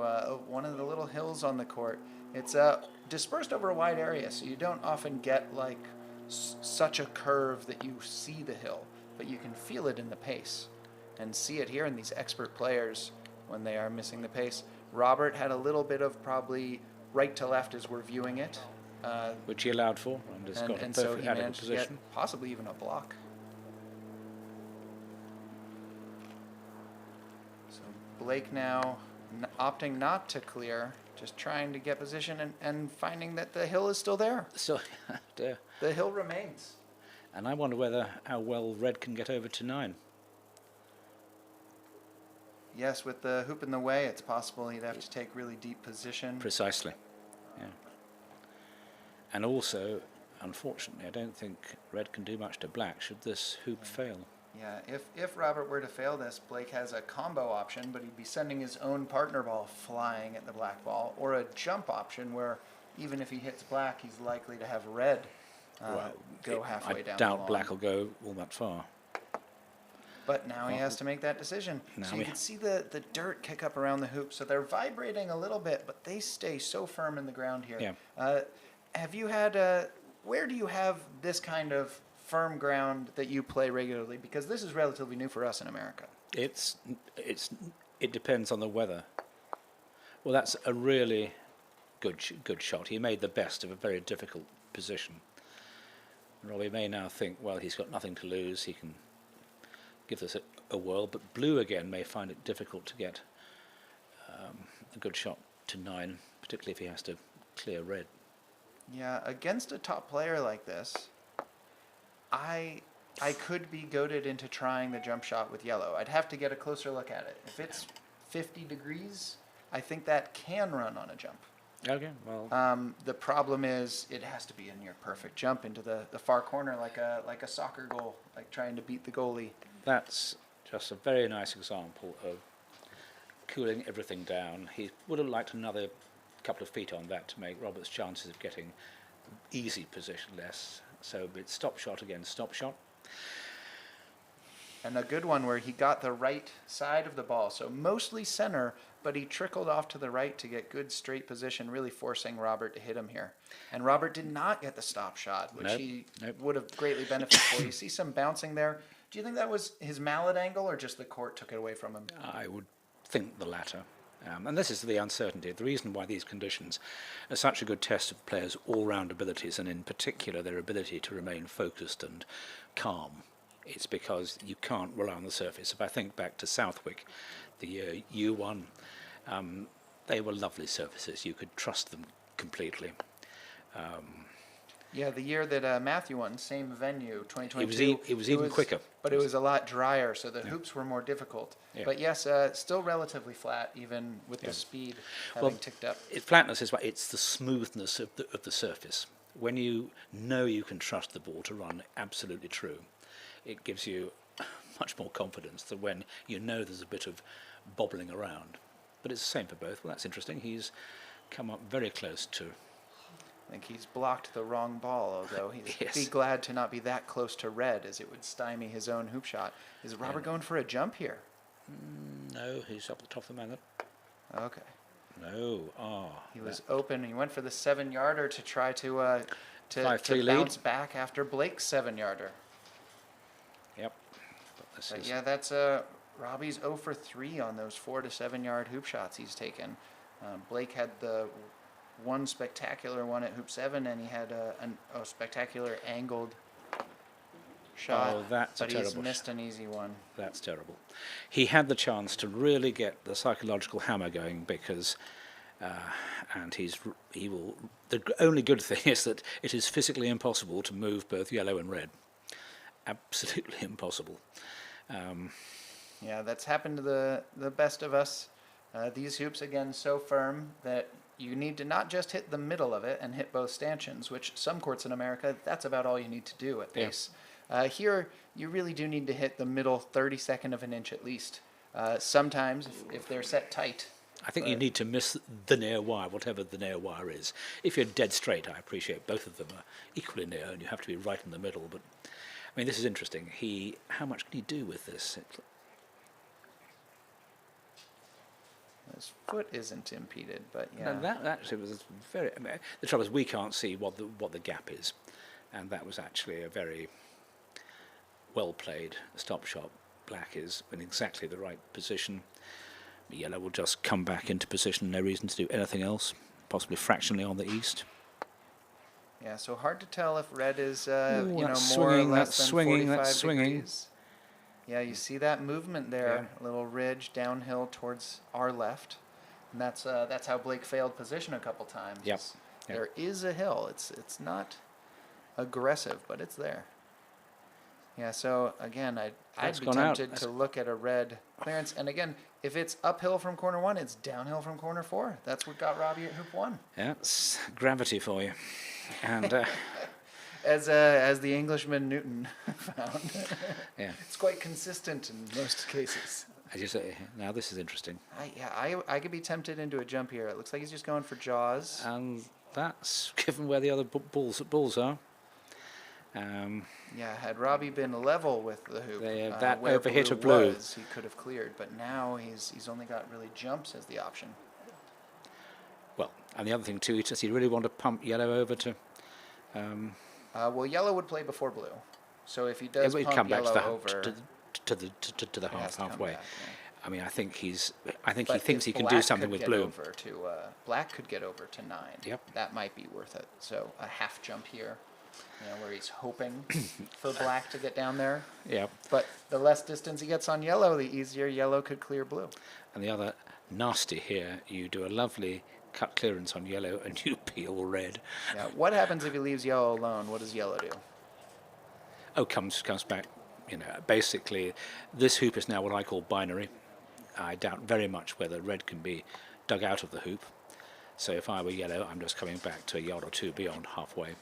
one of the little hills on the court. It's dispersed over a wide area, so you don't often get like such a curve that you see the hill, but you can feel it in the pace and see it here in these expert players when they are missing the pace. Robert had a little bit of probably right to left as we're viewing it. Which he allowed for, and has got a And so perfect he adequate managed to get position. possibly even a block. So Blake now opting not to clear, just trying to get position and finding that the hill is still there. So, dear. The hill remains. And I wonder how well red can get over to 9. Yes, with the hoop in the way, it's possible he'd have to take really deep position. Precisely. Yeah. And also, unfortunately, I don't think red can do much to black should this hoop fail. Yeah, if Robert were to fail this, Blake has a combo option, but he'd be sending his own partner ball flying at the black ball, or a jump option where even if he hits black, he's likely to have red go halfway down I the doubt lawn. black will go all that far. But now he has to make that decision. Now So you we- can see the dirt kick up around the hoop. So they're vibrating a little bit, but they stay so firm in the ground here. Yeah. Have you had, where do you have this kind of firm ground that you play regularly? Because this is relatively new for us in America. It depends on the weather. Well, that's a really good shot. He made the best of a very difficult position. Robbie may now think, well, he's got nothing to lose. He can give this a whirl. But blue again may find it difficult to get a good shot to 9, particularly if he has to clear red. Yeah, against a top player like this, I could be goaded into trying the jump shot with yellow. I'd have to get a closer look at it. If it's 50 degrees, I think that can run on a jump. Okay, well, The problem is it has to be a near perfect jump into the far corner like a soccer goal, like trying to beat the goalie. that's just a very nice example of cooling everything down. He would have liked another couple of feet on that to make Robert's chances of getting easy position less. So it's stop shot against stop shot. And a good one where he got the right side of the ball, so mostly center, but he trickled off to the right to get good straight position, really forcing Robert to hit him here. And Robert did not get the stop shot, which he would have greatly benefited for. You see some bouncing there. Do you think that was his mallet angle or just the court took it away from him? I would think the latter. And this is the uncertainty. The reason why these conditions are such a good test of players' all-round abilities, and in particular their ability to remain focused and calm. It's because you can't rely on the surface. If I think back to Southwick, the year you won, they were lovely surfaces. You could trust them completely. Yeah, the year that Matthew won, same venue, 2022. It was even quicker. But it was a lot drier, so the hoops were more difficult. Yeah. But yes, still relatively flat, even with the speed having ticked up. Flatness is why it's the smoothness of the surface. When you know you can trust the ball to run absolutely true, it gives you much more confidence than when you know there's a bit of bobbling around. But it's the same for both. Well, that's interesting. He's come up very close to... I think he's blocked the wrong ball, although he'd Yes. be glad to not be that close to red, as it would stymie his own hoop shot. Is Robert going for a jump here? No, he's up the top of the man. Okay. No. He was open. He went for the 7-yarder to try to 5-3 lead. bounce back after Blake's 7-yarder. Yep. But this But is, yeah, that's Robbie's 0 for 3 on those 4 to 7-yard hoop shots he's taken. Blake had the one spectacular one at hoop 7, and he had a spectacular angled shot. Oh, that's a but he's terrible missed an easy one. That's terrible. He had the chance to really get the psychological hammer going because, and he will. The only good thing is that it is physically impossible to move both yellow and red. Absolutely impossible. Yeah, that's happened to the best of us. These hoops, again, so firm that you need to not just hit the middle of it and hit both stanchions, which some courts in America, that's about all you need to do at pace. Here, you really do need to hit the middle 32nd of an inch at least. Sometimes, if they're set tight. I think you need to miss the near wire, whatever the near wire is. If you're dead straight, I appreciate both of them are equally near, and you have to be right in the middle. But I mean, this is interesting. How much can he do with this? His foot isn't impeded, but yeah. No, that actually was very. I mean, the trouble is we can't see what the gap is, and that was actually a very well played stop shot. Black is in exactly the right position. Yellow will just come back into position. No reason to do anything else. Possibly fractionally on the east. Yeah, so hard to tell if red is Ooh, more that's or swinging, less that's than swinging, 45 that's swinging. degrees. Yeah, you see that movement there, a little ridge downhill towards our left, and that's how Blake failed position a couple times. Yep. There is a hill. It's not aggressive, but it's there. Yeah, so again, I'd be tempted to look at a red clearance, and again, if it's uphill from corner 1, it's downhill from corner 4. That's what got Robbie at hoop 1. Yeah, it's gravity for you, and. As the Englishman Newton found. Yeah. It's quite consistent in most cases. As you say, now this is interesting. I could be tempted into a jump here. It looks like he's just going for jaws. And that's given where the other balls are. Yeah, had Robbie been level with the hoop, that where overhit blue of blue was, he could have cleared. But now he's only got really jumps as the option. Well, and the other thing too, does he really want to pump yellow over to? Well, yellow would play before blue, so if he does He'd pump come back yellow over, to the he has to come halfway. back, yeah. I mean, I think he But thinks if he can Black do something could with get blue. Over to, Black could get over to 9. Yep. That might be worth it. So a half jump here, where he's hoping for Black to get down there. Yeah. But the less distance he gets on yellow, the easier yellow could clear blue. And the other nasty here, you do a lovely cut clearance on yellow and you peel red. Yeah. What happens if he leaves yellow alone? What does yellow do? Oh, comes back. Basically, this hoop is now what I call binary. I doubt very much whether red can be dug out of the hoop. So if I were yellow, I'm just coming back to a yard or two beyond halfway.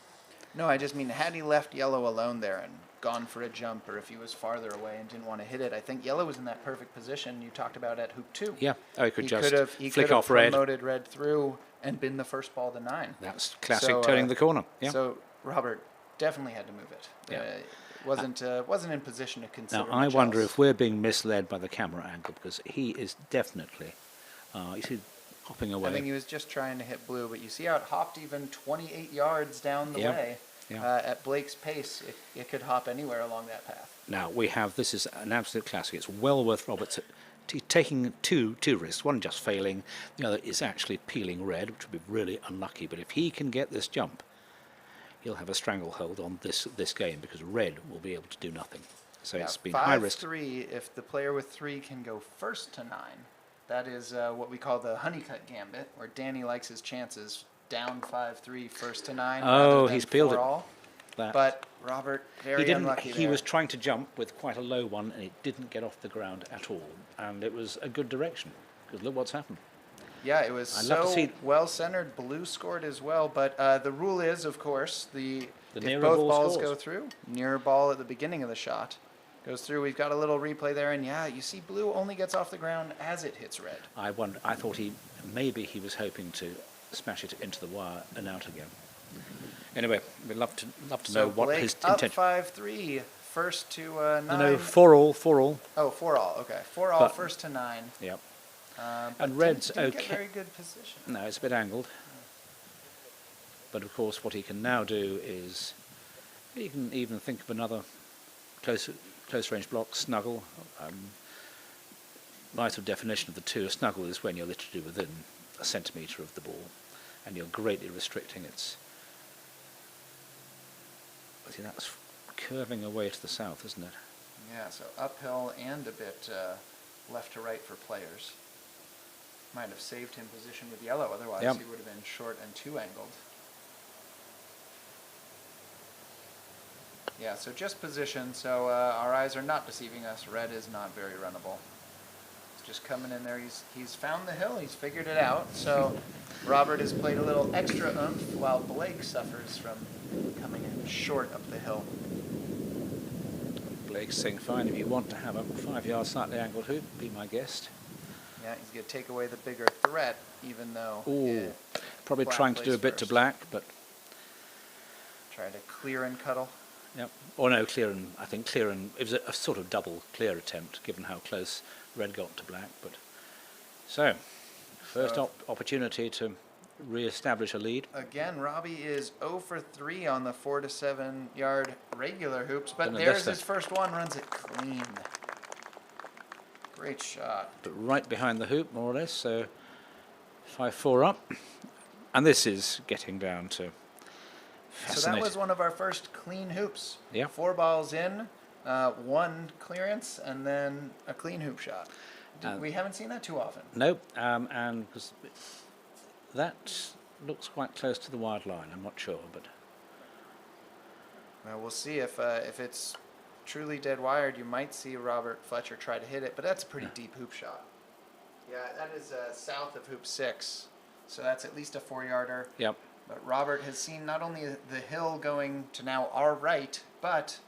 No, I just mean, had he left yellow alone there gone for a jump or if he was farther away and didn't want to hit it. I think yellow was in that perfect position you talked about at hoop 2. Yeah, oh, he could just he flick could have off red. promoted red through and been the first ball to 9. That's classic So, turning the corner. Yeah. So Robert definitely had to move it. Yeah. Wasn't in position to consider. Now, I much wonder else. if we're being misled by the camera angle, because he is definitely, you see, hopping away. I think he was just trying to hit blue, but you see how it hopped even 28 yards down the Yeah. way. Yeah. At Blake's pace, it could hop anywhere along that path. Now, this is an absolute classic. It's well worth Roberts taking two risks. One just failing, the other is actually peeling red, which would be really unlucky. But if he can get this jump, he'll have a stranglehold on this game, because red will be able to do nothing. So it's been high risk. 5-3, if the player with 3 can go first to 9, that is what we call the honeycut gambit, where Danny likes his chances down 5-3, first to 9. Oh, rather than he's peeled 4 it. all. That. But Robert, very unlucky He there. was trying to jump with quite a low one, and it didn't get off the ground at all. And it was a good direction, because look what's happened. Yeah, it was I'd love to so see- well centered. Blue scored as well, but the rule is, of course, if nearer both ball balls scores. go through, near ball at the beginning of the shot goes through. We've got a little replay there, and yeah, you see blue only gets off the ground as it hits red. I thought maybe he was hoping to smash it into the wire and out again. Anyway, we'd love to So know what Blake his up intention. 5-3, first to 9. No, 4-all. Oh, 4 all. Okay, 4 all, But- first to 9. Yep. But And red's didn't get okay. very good position. No, it's a bit angled. But of course, what he can now do is he can even think of another close range block, snuggle. Vital definition of the two, a snuggle is when you're literally within a centimetre of the ball, and you're greatly restricting its. See, that's curving away to the south, isn't it? Yeah, so uphill and a bit left to right for players. Might have saved him position with yellow, otherwise Yep. he would have been short and 2 angled. Yeah, so just position, so our eyes are not deceiving us. Red is not very runnable. It's just coming in there. He's found the hill. He's figured it out. So Robert has played a little extra oomph while Blake suffers from coming in short up the hill. Blake's saying, fine, if you want to have a 5-yard slightly angled hoop, be my guest. Yeah, he's going to take away the bigger threat, even though... Ooh, probably Black trying to do a plays bit to first. black, but Try to clear and cuddle. yep. Or no, clear and it was a sort of double clear attempt, given how close red got to black. But so, first So- opportunity to re-establish a lead. Again, Robbie is 0 for 3 on the 4 to 7 yard regular hoops, but Done the there's best his there. first one, runs it clean. Great shot. But right behind the hoop, more or less. So 5-4 up, and this is getting down to So that fascinating. was one of our first clean hoops. Yeah. 4 balls in, 1 clearance, and then a clean hoop shot. We haven't seen that too often. Nope, and because that looks quite close to the wide line. I'm not sure, but Well, we'll see if it's truly dead wired. You might see Robert Fletcher try to hit it, but that's a pretty deep hoop shot. Yeah, that is south of hoop 6, so that's at least a 4-yarder. yep. But Robert has seen not only the hill going to now our right, but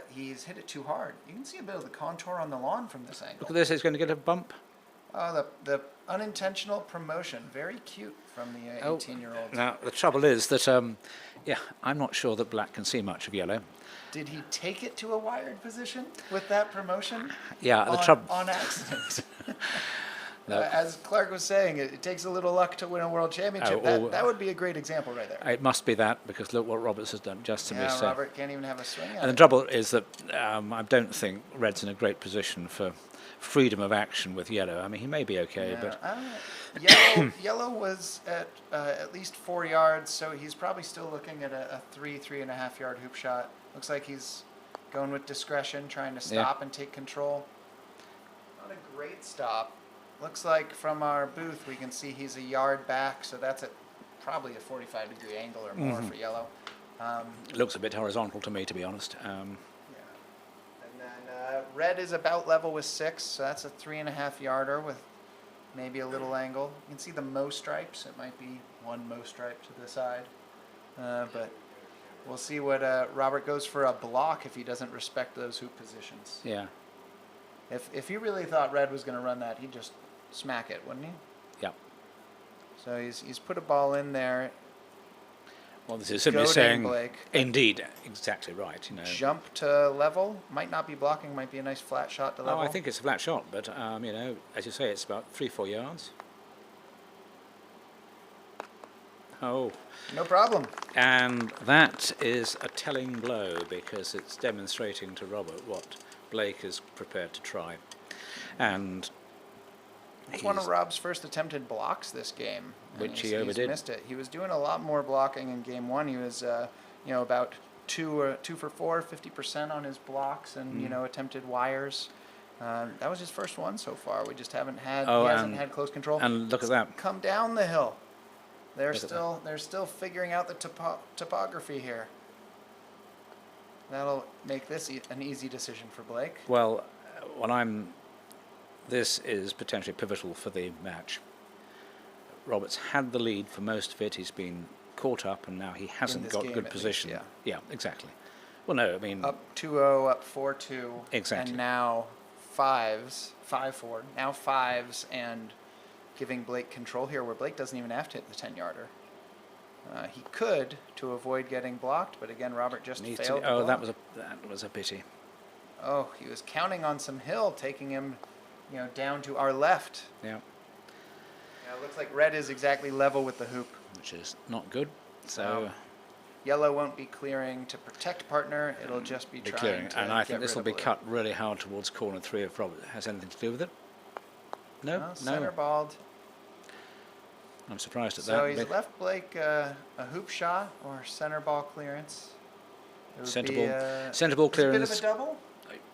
he's hit it too hard. You can see a bit of the contour on the lawn from this angle. Look at this. He's going to get a bump. Oh, the unintentional promotion. Very cute from the 18-year-old. Now the trouble is that yeah, I'm not sure that black can see much of yellow. Did he take it to a wired position with that promotion? Yeah, the trouble. On accident. No. As Clarke was saying, it takes a little luck to win a world championship. That would be a great example right there. It must be that, because look what Roberts has done. Just to Yeah, miss. Robert can't even have a swing at And the it. trouble is that I don't think red's in a great position for freedom of action with yellow. I mean, he may be okay, but Yellow was at least 4 yards, so he's probably still looking at a 3.5 yard hoop shot. Looks like he's going with discretion, trying to stop and take control. Not a great stop. Looks like from our booth we can see he's a yard back, so that's at probably a 45-degree angle or more for yellow. it looks a bit horizontal to me, to be honest. Yeah. And then red is about level with 6, so that's a 3.5 yarder with maybe a little angle. You can see the Mo stripes. It might be one Mo stripe to the side. But We'll see what Robert goes for a block if he doesn't respect those hoop positions. Yeah. If he really thought Red was going to run that, he'd just smack it, wouldn't he? Yeah. So he's put a ball in there. Well, this is simply Goading saying, Blake. indeed, exactly right. You know. Jump to level. Might not be blocking. Might be a nice flat shot to level. Oh, I think it's a flat shot, but you know, as you say, it's about 3-4 yards. Oh. No problem. And that is a telling blow because it's demonstrating to Robert what Blake is prepared to try. And it's one of Rob's first attempted blocks this game. Which he he's overdid. missed it. He was doing a lot more blocking in game one. He was, you know, about 2 for 4, 50% on his blocks and, you know, attempted wires. That was his first one so far. We just haven't had, he hasn't had close control. And look at that. Come down the hill. They're still figuring out the topography here. That'll make this an easy decision for Blake. Well, this is potentially pivotal for the match. Roberts had the lead for most of it. He's been caught up, and now he hasn't got good position. Least, yeah, exactly. Well, no, I mean up 2-0, up 4-2, exactly, and now 5-4. Now fives, and giving Blake control here, where Blake doesn't even have to hit the 10-yarder. He could to avoid getting blocked, but again, Robert just failed. Oh, that was a pity. Oh, he was counting on some hill, taking him, you know, down to our left. Yeah. Yeah, it looks like Red is exactly level with the hoop, which is not good. So Yellow won't be clearing to protect partner. It'll just be trying clearing. to and I get think this rid will of be blue. cut really hard towards corner 3 if Robert has anything to do with it. No. Center balled. I'm surprised at that. So he's left Blake a hoop shot or center ball clearance. Center ball clearance. A bit of a double?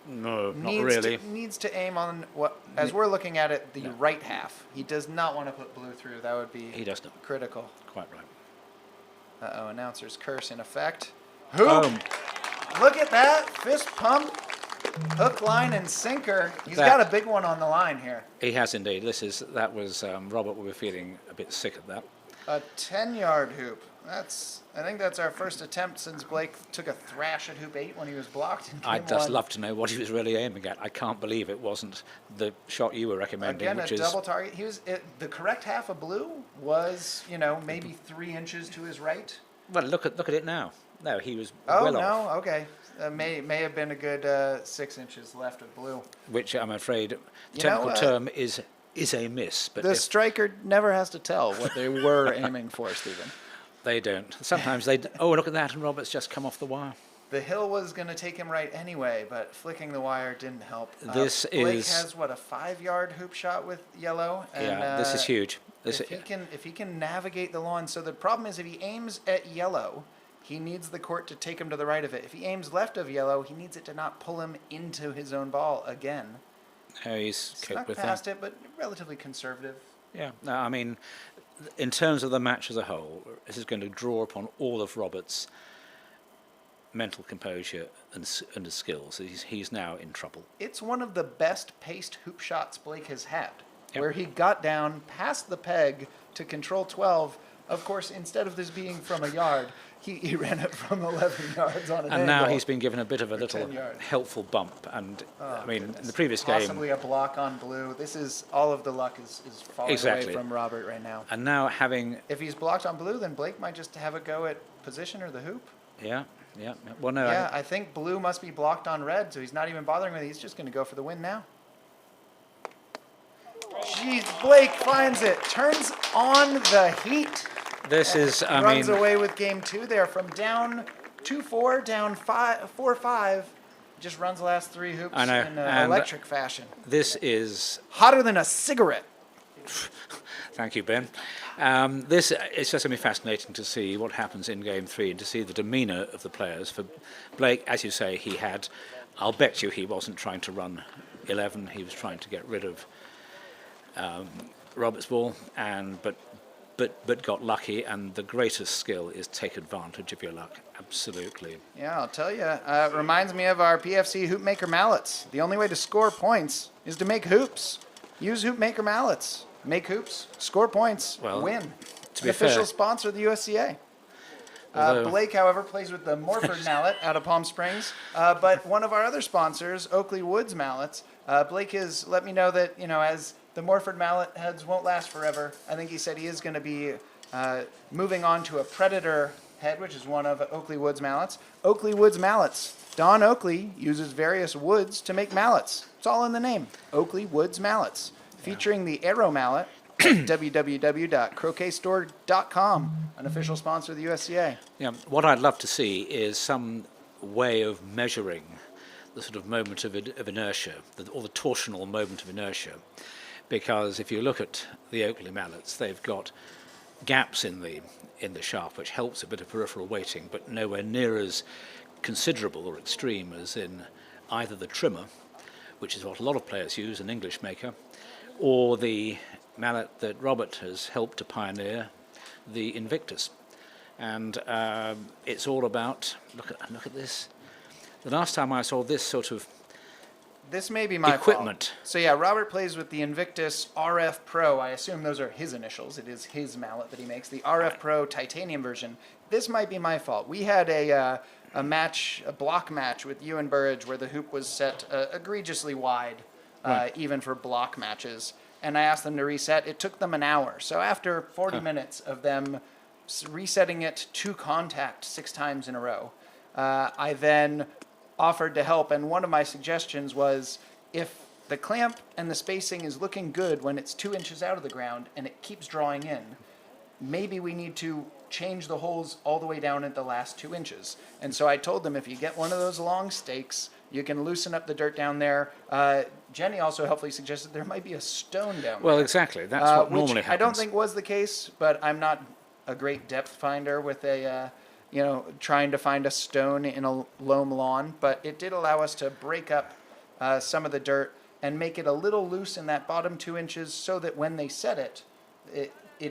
No, not really. Needs to aim on what, as we're looking at it, the right half. He does not want to put blue through. That would be critical. Quite right. Uh-oh, announcer's curse in effect. Hoop! Look at that. Fist pump. Hook, line, and sinker. He's got a big one on the line here. He has indeed. That was Robert will be feeling a bit sick at that. A 10-yard hoop. I think that's our first attempt since Blake took a thrash at hoop 8 when he was blocked in game I'd just 1. love to know what he was really aiming at. I can't believe it wasn't the shot you were recommending. Again, which a is double target. The correct half of blue was, you know, maybe 3 inches to his right. Well, look at it now. No, he was well well off. off. Oh, no, okay. May have been a good 6 inches left of blue. Which I'm afraid the technical term is a miss. But the striker never has to tell what they were aiming for, Stephen. They don't. Sometimes they. Oh, look at that! And Robert's just come off the wire. The hill was going to take him right anyway, but flicking the wire didn't help. Blake has what, a 5-yard hoop shot with yellow. And, yeah, this is huge. If he can navigate the lawn, so the problem is if he aims at yellow, he needs the court to take him to the right of it. If he aims left of yellow, he needs it to not pull him into his own ball again. Oh, he's Snuck with past that. it, but relatively conservative. Yeah, no, I mean, in terms of the match as a whole, this is going to draw upon all of Robert's mental composure and his skills. He's now in trouble. It's one of the best paced hoop shots Blake has had, where he got down past the peg to control 12. Of course, instead of this being from a yard, he ran it from 11 yards on an and angle. now he's been given a bit of a little 10 yards. helpful bump. And I mean, Goodness. in the previous Possibly game, a block on blue. This is all of the luck is falling away from Robert right now. And now having, if he's blocked on blue, then Blake might just have a go at position or the hoop. Yeah. Well, no. Yeah, I think blue must be blocked on red, so he's not even bothering with it. He's just going to go for the win now. Jeez, Blake finds it, turns on the heat. This is, runs away with game 2 there from down 2-4, down 4-5. Just runs the last 3 hoops in electric fashion. This is hotter than a cigarette. Thank you, Ben. It's just going to be fascinating to see what happens in game 3 and to see the demeanour of the players. For Blake, as you say, I'll bet you he wasn't trying to run 11. He was trying to get rid of Robert's ball, but got lucky, and the greatest skill is take advantage of your luck. Absolutely. Yeah, I'll tell you. It reminds me of our PFC Hoopmaker mallets. The only way to score points is to make hoops. Use Hoopmaker mallets. Make hoops, score points, win. To be Official fair, sponsor of the USCA. Blake, however, plays with the Morford mallet out of Palm Springs. But one of our other sponsors, Oakley Woods Mallets, Blake has let me know that, as the Morford mallet heads won't last forever, I think he said he is going to be moving on to a Predator head, which is one of Oakley Woods mallets. Oakley Woods Mallets. Don Oakley uses various woods to make mallets. It's all in the name. Oakley Woods Mallets. Featuring the Arrow mallet at www.croquetstore.com, an official sponsor of the USCA. Yeah, what I'd love to see is some way of measuring the sort of moment of inertia, or the torsional moment of inertia. Because if you look at the Oakley mallets, they've got gaps in the shaft, which helps a bit of peripheral weighting, but nowhere near as considerable or extreme as in either the trimmer, which is what a lot of players use, an English maker, or the mallet that Robert has helped to pioneer, the Invictus. And it's all about, look at this. The last time I saw this sort of this may be my equipment. Fault. So yeah, Robert plays with the Invictus RF Pro. I assume those are his initials. It is his mallet that he makes, the RF Pro titanium version. This might be my fault. We had a block match with you and Burridge where the hoop was set egregiously wide, Right. even for block matches. And I asked them to reset. It took them an hour. So after 40 minutes of them resetting it to contact 6 times in a row, I then offered to help. And one of my suggestions was, if the clamp and the spacing is looking good when it's 2 inches out of the ground and it keeps drawing in, maybe we need to change the holes all the way down at the last 2 inches. And so I told them, if you get one of those long stakes, you can loosen up the dirt down there. Jenny also helpfully suggested there might be a stone down there. Well, exactly. That's what normally which happens. I don't think was the case, but I'm not a great depth finder with trying to find a stone in a loam lawn. But it did allow us to break up some of the dirt and make it a little loose in that bottom 2 inches, so that when they set it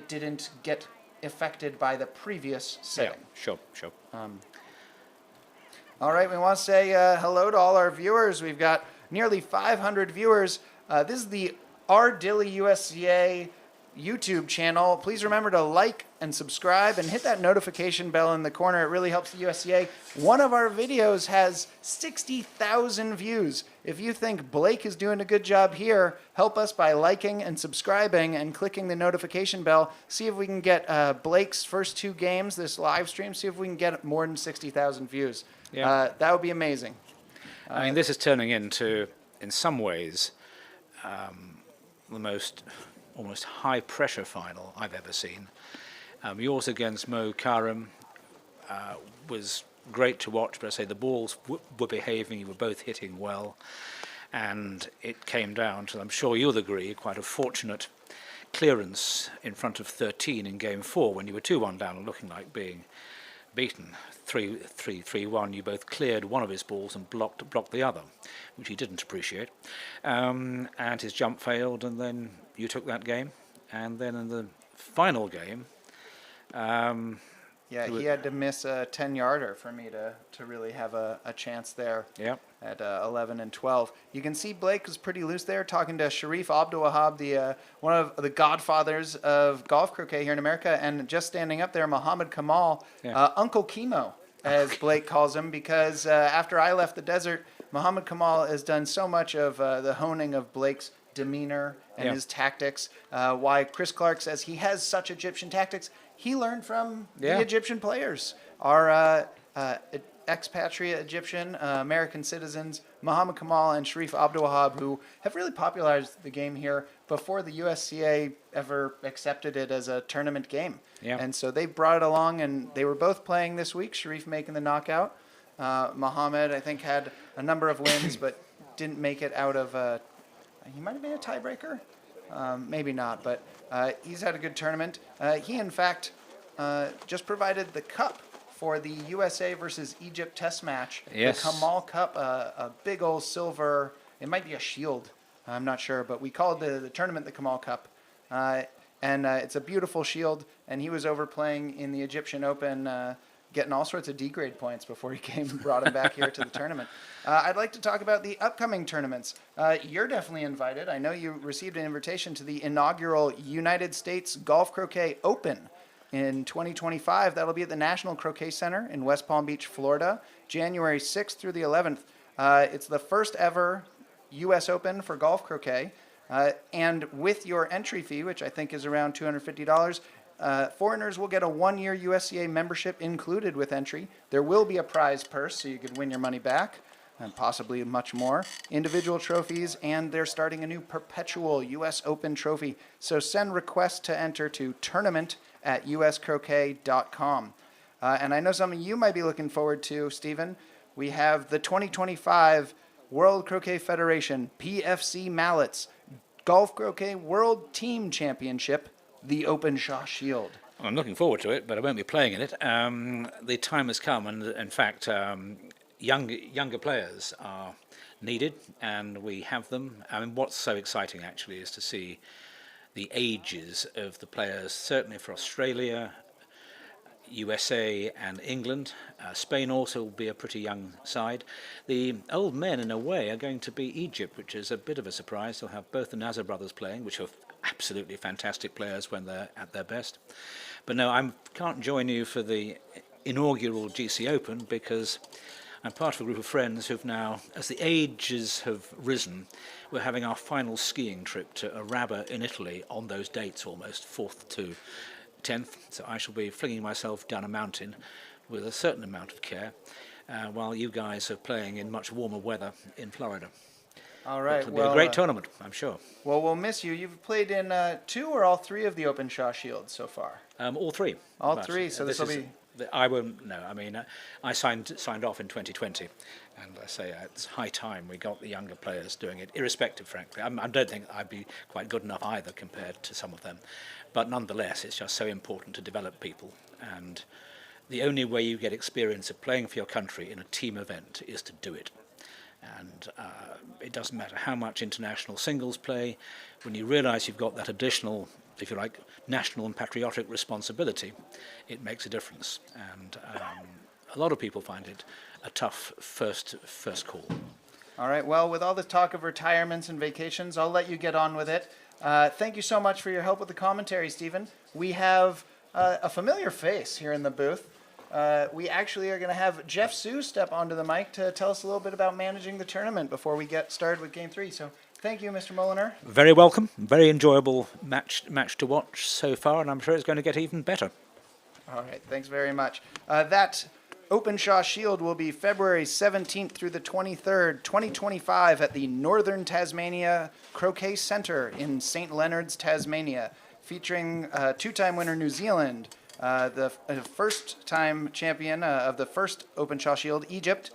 didn't get affected by the previous setting. Yeah, sure. All right, we want to say hello to all our viewers. We've got nearly 500 viewers. This is the R. Dilly USCA YouTube channel. Please remember to like and subscribe and hit that notification bell in the corner. It really helps the USCA. One of our videos has 60,000 views. If you think Blake is doing a good job here, help us by liking and subscribing and clicking the notification bell. See if we can get Blake's first 2 games, this live stream, see if we can get more than 60,000 views. Yeah. That would be amazing. I mean, this is turning into, in some ways, the most almost high-pressure final I've ever seen. Yours against Mo Karim was great to watch, but I say the balls were behaving, you were both hitting well, and it came down to, I'm sure you'll agree, quite a fortunate clearance in front of 13 in Game 4 when you were 2-1 down and looking like being beaten. 3-1, you both cleared one of his balls and blocked the other, which he didn't appreciate. And his jump failed, and then you took that game. And then in the final game... he had to miss a 10-yarder for me to really have a chance there. Yep. At 11 and 12. You can see Blake was pretty loose there, talking to Sharif Abdulwahab, the one of the godfathers of golf croquet here in America, and just standing up there, Muhammad Kamal, Uncle Chemo, as Blake calls him, because after I left the desert, Muhammad Kamal has done so much of the honing of Blake's demeanor and his tactics. Why Chris Clarke says he has such Egyptian tactics, he learned from the Egyptian players. Our expatriate Egyptian American citizens, Muhammad Kamal and Sharif Abdulwahab, who have really popularized the game here before the USCA ever accepted it as a tournament game. Yeah. And so they brought it along, and they were both playing this week, Sharif making the knockout. Muhammad, I think, had a number of wins, but didn't make it out of he might have been a tiebreaker. Maybe not, but he's had a good tournament. He, in fact, just provided the cup for the USA versus Egypt test match. Yes. The Kamal Cup, a big old silver, it might be a shield, I'm not sure, but we called the tournament the Kamal Cup. And it's a beautiful shield, and he was over playing in the Egyptian Open, getting all sorts of D-grade points before he brought him back here to the tournament. I'd like to talk about the upcoming tournaments. You're definitely invited. I know you received an invitation to the inaugural United States Golf Croquet Open. In 2025, that'll be at the National Croquet Center in West Palm Beach, Florida, January 6th through the 11th. It's the first ever U.S. Open for golf croquet. And with your entry fee, which I think is around $250, foreigners will get a 1-year USCA membership included with entry. There will be a prize purse, so you could win your money back, and possibly much more. Individual trophies, and they're starting a new perpetual U.S. Open trophy. So send requests to enter to tournament@uscroquet.com. And I know something you might be looking forward to, Stephen. We have the 2025 World Croquet Federation PFC Mallets Golf Croquet World Team Championship, the Openshaw Shield. I'm looking forward to it, but I won't be playing in it. The time has come, and in fact, younger players are needed, and we have them. I mean, what's so exciting actually is to see the ages of the players, certainly for Australia, USA and England. Spain also will be a pretty young side. The old men, in a way, are going to be Egypt, which is a bit of a surprise. They'll have both the Nazar brothers playing, which are absolutely fantastic players when they're at their best. But no, I can't join you for the inaugural GC Open because I'm part of a group of friends who've now, as the ages have risen, we're having our final skiing trip to Araba in Italy on those dates almost, 4th to 10th. So I shall be flinging myself down a mountain with a certain amount of care while you guys are playing in much warmer weather in Florida. All right. It'll be a great tournament, I'm sure. Well, we'll miss you. You've played in 2 or all 3 of the Openshaw Shields so far? All 3. All But, 3, so this will be... I won't. No, I mean, I signed off in 2020, and I say it's high time we got the younger players doing it. Irrespective, frankly, I don't think I'd be quite good enough either compared to some of them, but nonetheless, it's just so important to develop people. And the only way you get experience of playing for your country in a team event is to do it. And it doesn't matter how much international singles play. When you realise you've got that additional, if you like, national and patriotic responsibility, it makes a difference. And a lot of people find it a tough first call. All right. Well, with all the talk of retirements and vacations, I'll let you get on with it. Thank you so much for your help with the commentary, Stephen. We have a familiar face here in the booth. We actually are going to have Jeff Sue step onto the mic to tell us a little bit about managing the tournament before we get started with Game 3. So thank you, Mr. Mulliner. Very welcome. Very enjoyable match to watch so far, and I'm sure it's going to get even better. All right. Thanks very much. That Openshaw Shield will be February 17th through the 23rd, 2025 at the Northern Tasmania Croquet Centre in St. Leonards, Tasmania, featuring 2-time winner New Zealand, the first-time champion of the first Openshaw Shield, Egypt.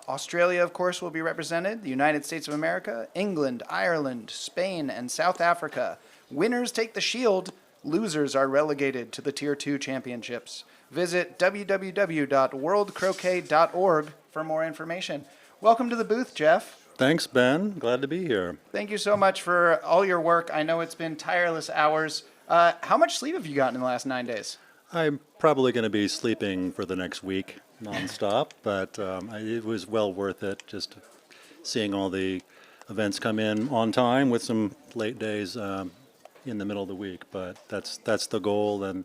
Australia, of course, will be represented, the United States of America, England, Ireland, Spain, and South Africa. Winners take the shield. Losers are relegated to the Tier 2 championships. Visit www.worldcroquet.org for more information. Welcome to the booth, Jeff. Thanks, Ben. Glad to be here. Thank you so much for all your work. I know it's been tireless hours. How much sleep have you gotten in the last 9 days? I'm probably going to be sleeping for the next week nonstop, but it was well worth it just seeing all the events come in on time with some late days in the middle of the week. But that's the goal, and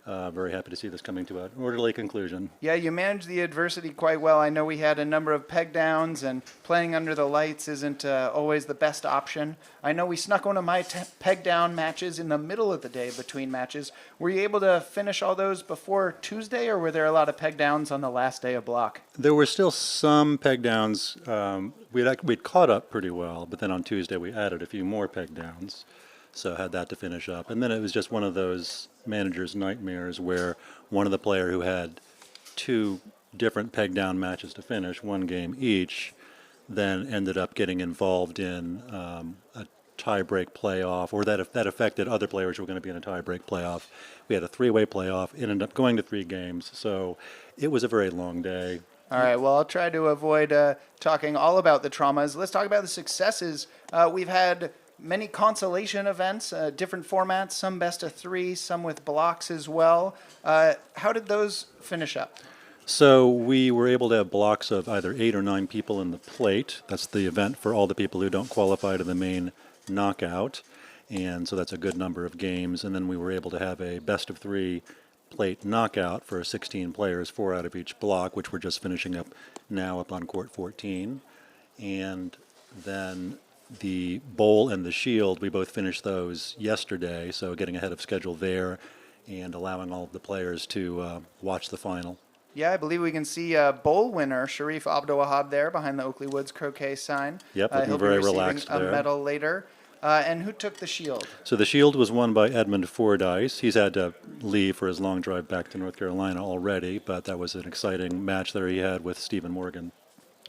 very happy to see this coming to an orderly conclusion. Yeah, you managed the adversity quite well. I know we had a number of peg downs, and playing under the lights isn't always the best option. I know we snuck one of my peg down matches in the middle of the day between matches. Were you able to finish all those before Tuesday, or were there a lot of peg downs on the last day of block? There were still some peg downs. We'd caught up pretty well, but then on Tuesday we added a few more peg downs. So had that to finish up. And then it was just one of those manager's nightmares where one of the player who had 2 different peg down matches to finish, 1 game each, then ended up getting involved in a tie-break playoff, or that affected other players who were going to be in a tie-break playoff. We had a 3-way playoff. It ended up going to 3 games. So it was a very long day. All right, well, I'll try to avoid talking all about the traumas. Let's talk about the successes. We've had many consolation events, different formats, some best of 3, some with blocks as well. How did those finish up? So we were able to have blocks of either 8 or 9 people in the plate. That's the event for all the people who don't qualify to the main knockout. And so that's a good number of games. And then we were able to have a best of 3 plate knockout for 16 players, 4 out of each block, which we're just finishing up now up on court 14. And then the bowl and the shield, we both finished those yesterday, so getting ahead of schedule there and allowing all of the players to watch the final. Yeah, I believe we can see bowl winner Sharif Abdul-Wahab there behind the Oakley Woods croquet sign. Yep, looking he'll very be receiving relaxed a there. medal later. And who took the shield? So the shield was won by Edmund Fordyce. He's had to leave for his long drive back to North Carolina already, but that was an exciting match there he had with Stephen Morgan.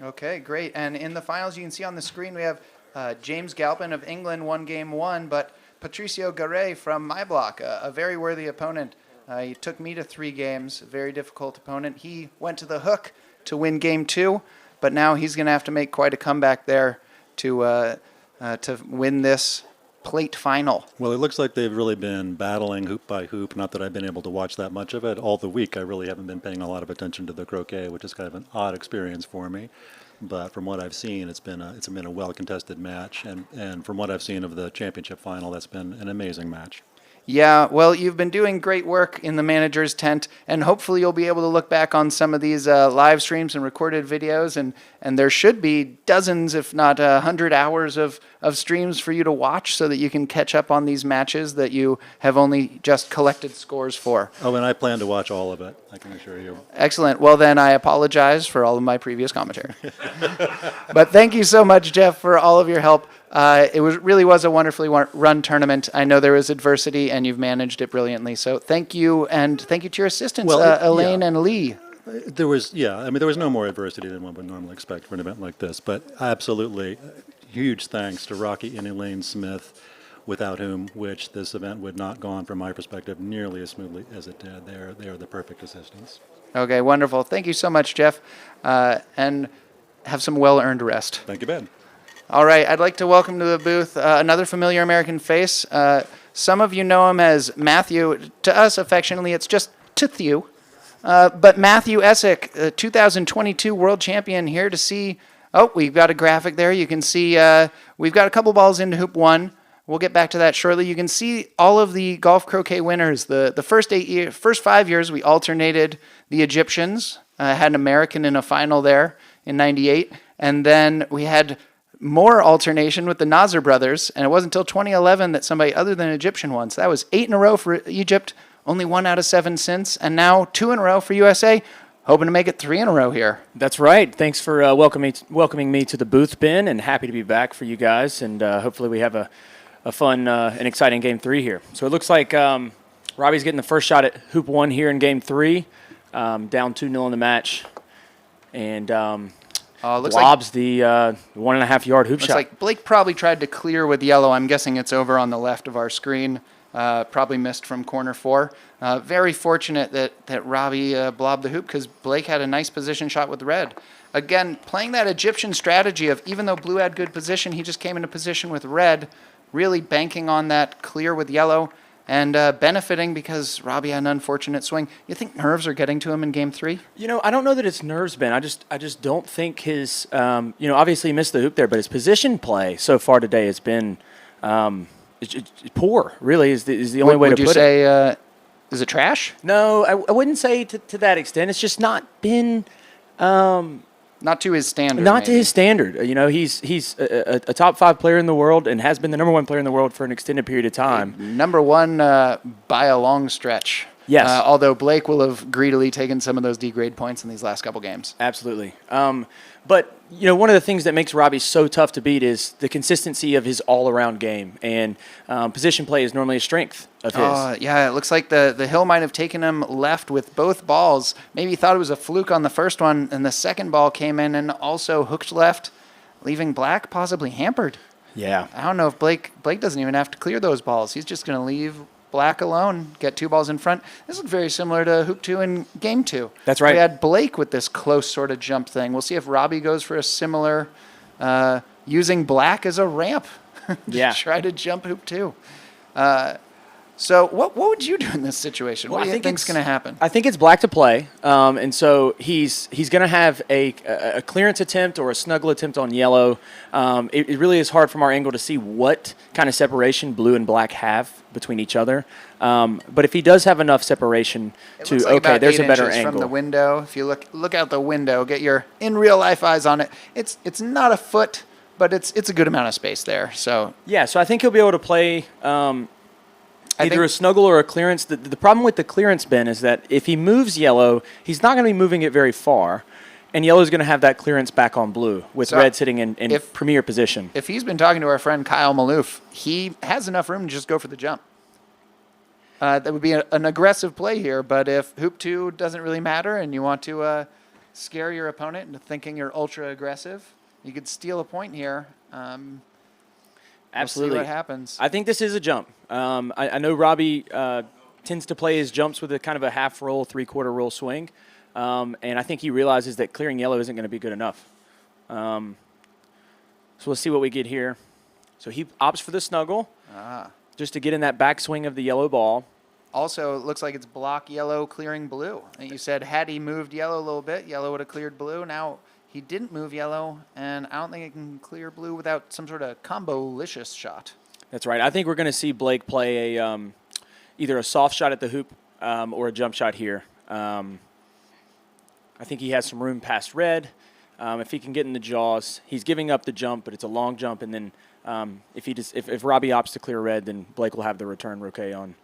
Okay, great. And in the finals, you can see on the screen we have James Galpin of England won game 1, but Patricio Garay from my block, a very worthy opponent. He took me to 3 games, a very difficult opponent. He went to the hook to win game 2, but now he's going to have to make quite a comeback there to win this plate final. Well, it looks like they've really been battling hoop by hoop. Not that I've been able to watch that much of it. All the week, I really haven't been paying a lot of attention to the croquet, which is kind of an odd experience for me. But from what I've seen, it's been a well-contested match. And from what I've seen of the championship final, that's been an amazing match. Yeah, well, you've been doing great work in the manager's tent, and hopefully you'll be able to look back on some of these live streams and recorded videos, and there should be dozens, if not 100 hours of streams for you to watch so that you can catch up on these matches that you have only just collected scores for. Oh, and I plan to watch all of it, I can assure you. Excellent. Well, then I apologize for all of my previous commentary. But thank you so much, Jeff, for all of your help. It really was a wonderfully run tournament. I know there was adversity, and you've managed it brilliantly. So thank you, and thank you to your assistants, Elaine and Lee. There was no more adversity than one would normally expect for an event like this. But absolutely, huge thanks to Rocky and Elaine Smith, without whom this event would not go on, from my perspective, nearly as smoothly as it did. They are the perfect assistants. Okay, wonderful. Thank you so much, Jeff, and have some well-earned rest. Thank you, Ben. All right, I'd like to welcome to the booth another familiar American face. Some of you know him as Matthew. To us, affectionately, it's just Tithyu. But Matthew Essick, 2022 world champion, here to see. Oh, we've got a graphic there. You can see we've got a couple balls into hoop 1. We'll get back to that shortly. You can see all of the golf croquet winners. The first 5 years, we alternated the Egyptians. Had an American in a final there in '98, and then we had more alternation with the Nasser brothers, and it wasn't until 2011 that somebody other than Egyptian won. So that was 8 in a row for Egypt, only 1 out of 7 since, and now 2 in a row for USA, hoping to make it 3 in a row here. That's right. Thanks for welcoming me to the booth, Ben, and happy to be back for you guys, and hopefully we have a fun and exciting Game 3 here. So it looks like Robbie's getting the first shot at hoop 1 here in Game 3, down 2-0 in the match, and lobs the 1.5 yard hoop shot. Looks like Blake probably tried to clear with yellow. I'm guessing it's over on the left of our screen. Probably missed from corner 4. Very fortunate that Robbie blobbed the hoop, because Blake had a nice position shot with red. Again, playing that Egyptian strategy of, even though blue had good position, he just came into position with red, really banking on that clear with yellow, and benefiting because Robbie had an unfortunate swing. You think nerves are getting to him in Game 3? You know, I don't know that it's nerves, Ben. I just don't think his, obviously he missed the hoop there, but his position play so far today has been it's poor, really, is the only way to put it. Would you say, is it trash? No, I wouldn't say to that extent. It's just not been... Not to his standard. Not to his standard. He's a top 5 player in the world and has been the number 1 player in the world for an extended period of time. Number 1 by a long stretch. Yes. Although Blake will have greedily taken some of those D-grade points in these last couple games. Absolutely. But, one of the things that makes Robbie so tough to beat is the consistency of his all-around game. And position play is normally a strength of his. Yeah, it looks like the hill might have taken him left with both balls. Maybe he thought it was a fluke on the first one, and the second ball came in and also hooked left, leaving Black possibly hampered. Yeah. I don't know if Blake doesn't even have to clear those balls. He's just going to leave Black alone, get 2 balls in front. This is very similar to Hoop 2 in Game 2. That's right. We had Blake with this close sort of jump thing. We'll see if Robbie goes for a similar, using Black as a ramp. Yeah. Try to jump Hoop 2. So what would you do in this situation? Well, What do I you think think's it's going to happen? I think it's black to play, and so he's going to have a clearance attempt or a snuggle attempt on yellow. It really is hard from our angle to see what kind of separation blue and black have between each other. But if he does have enough separation It to looks like about there's 8 a better inches angle from the window. If you look out the window, get your in real life eyes on it. It's not a foot, but it's a good amount of space there. So Yeah, so I think he'll be able to play either think- a snuggle or a clearance. The problem with the clearance, Ben, is that if he moves yellow, he's not going to be moving it very far, and yellow's going to have that clearance back on blue with So red sitting in if- premier position. if he's been talking to our friend Kyle Maloof, he has enough room to just go for the jump. That would be an aggressive play here, but if hoop 2 doesn't really matter and you want to scare your opponent into thinking you're ultra aggressive, you could steal a point here. Absolutely. We'll see what happens. I think this is a jump. I know Robbie tends to play his jumps with a kind of a half roll, 3/4 roll swing, and I think he realizes that clearing yellow isn't going to be good enough. So we'll see what we get here. So he opts for the snuggle just to get in that backswing of the yellow ball. Also, it looks like it's block yellow clearing blue. And you said had he moved yellow a little bit, yellow would have cleared blue. Now he didn't move yellow, and I don't think it can clear blue without some sort of combo-licious shot. That's right. I think we're going to see Blake play either a soft shot at the hoop or a jump shot here. I think he has some room past red. If he can get in the jaws, he's giving up the jump, but it's a long jump. And then if Robbie opts to clear red, then Blake will have the return roquet on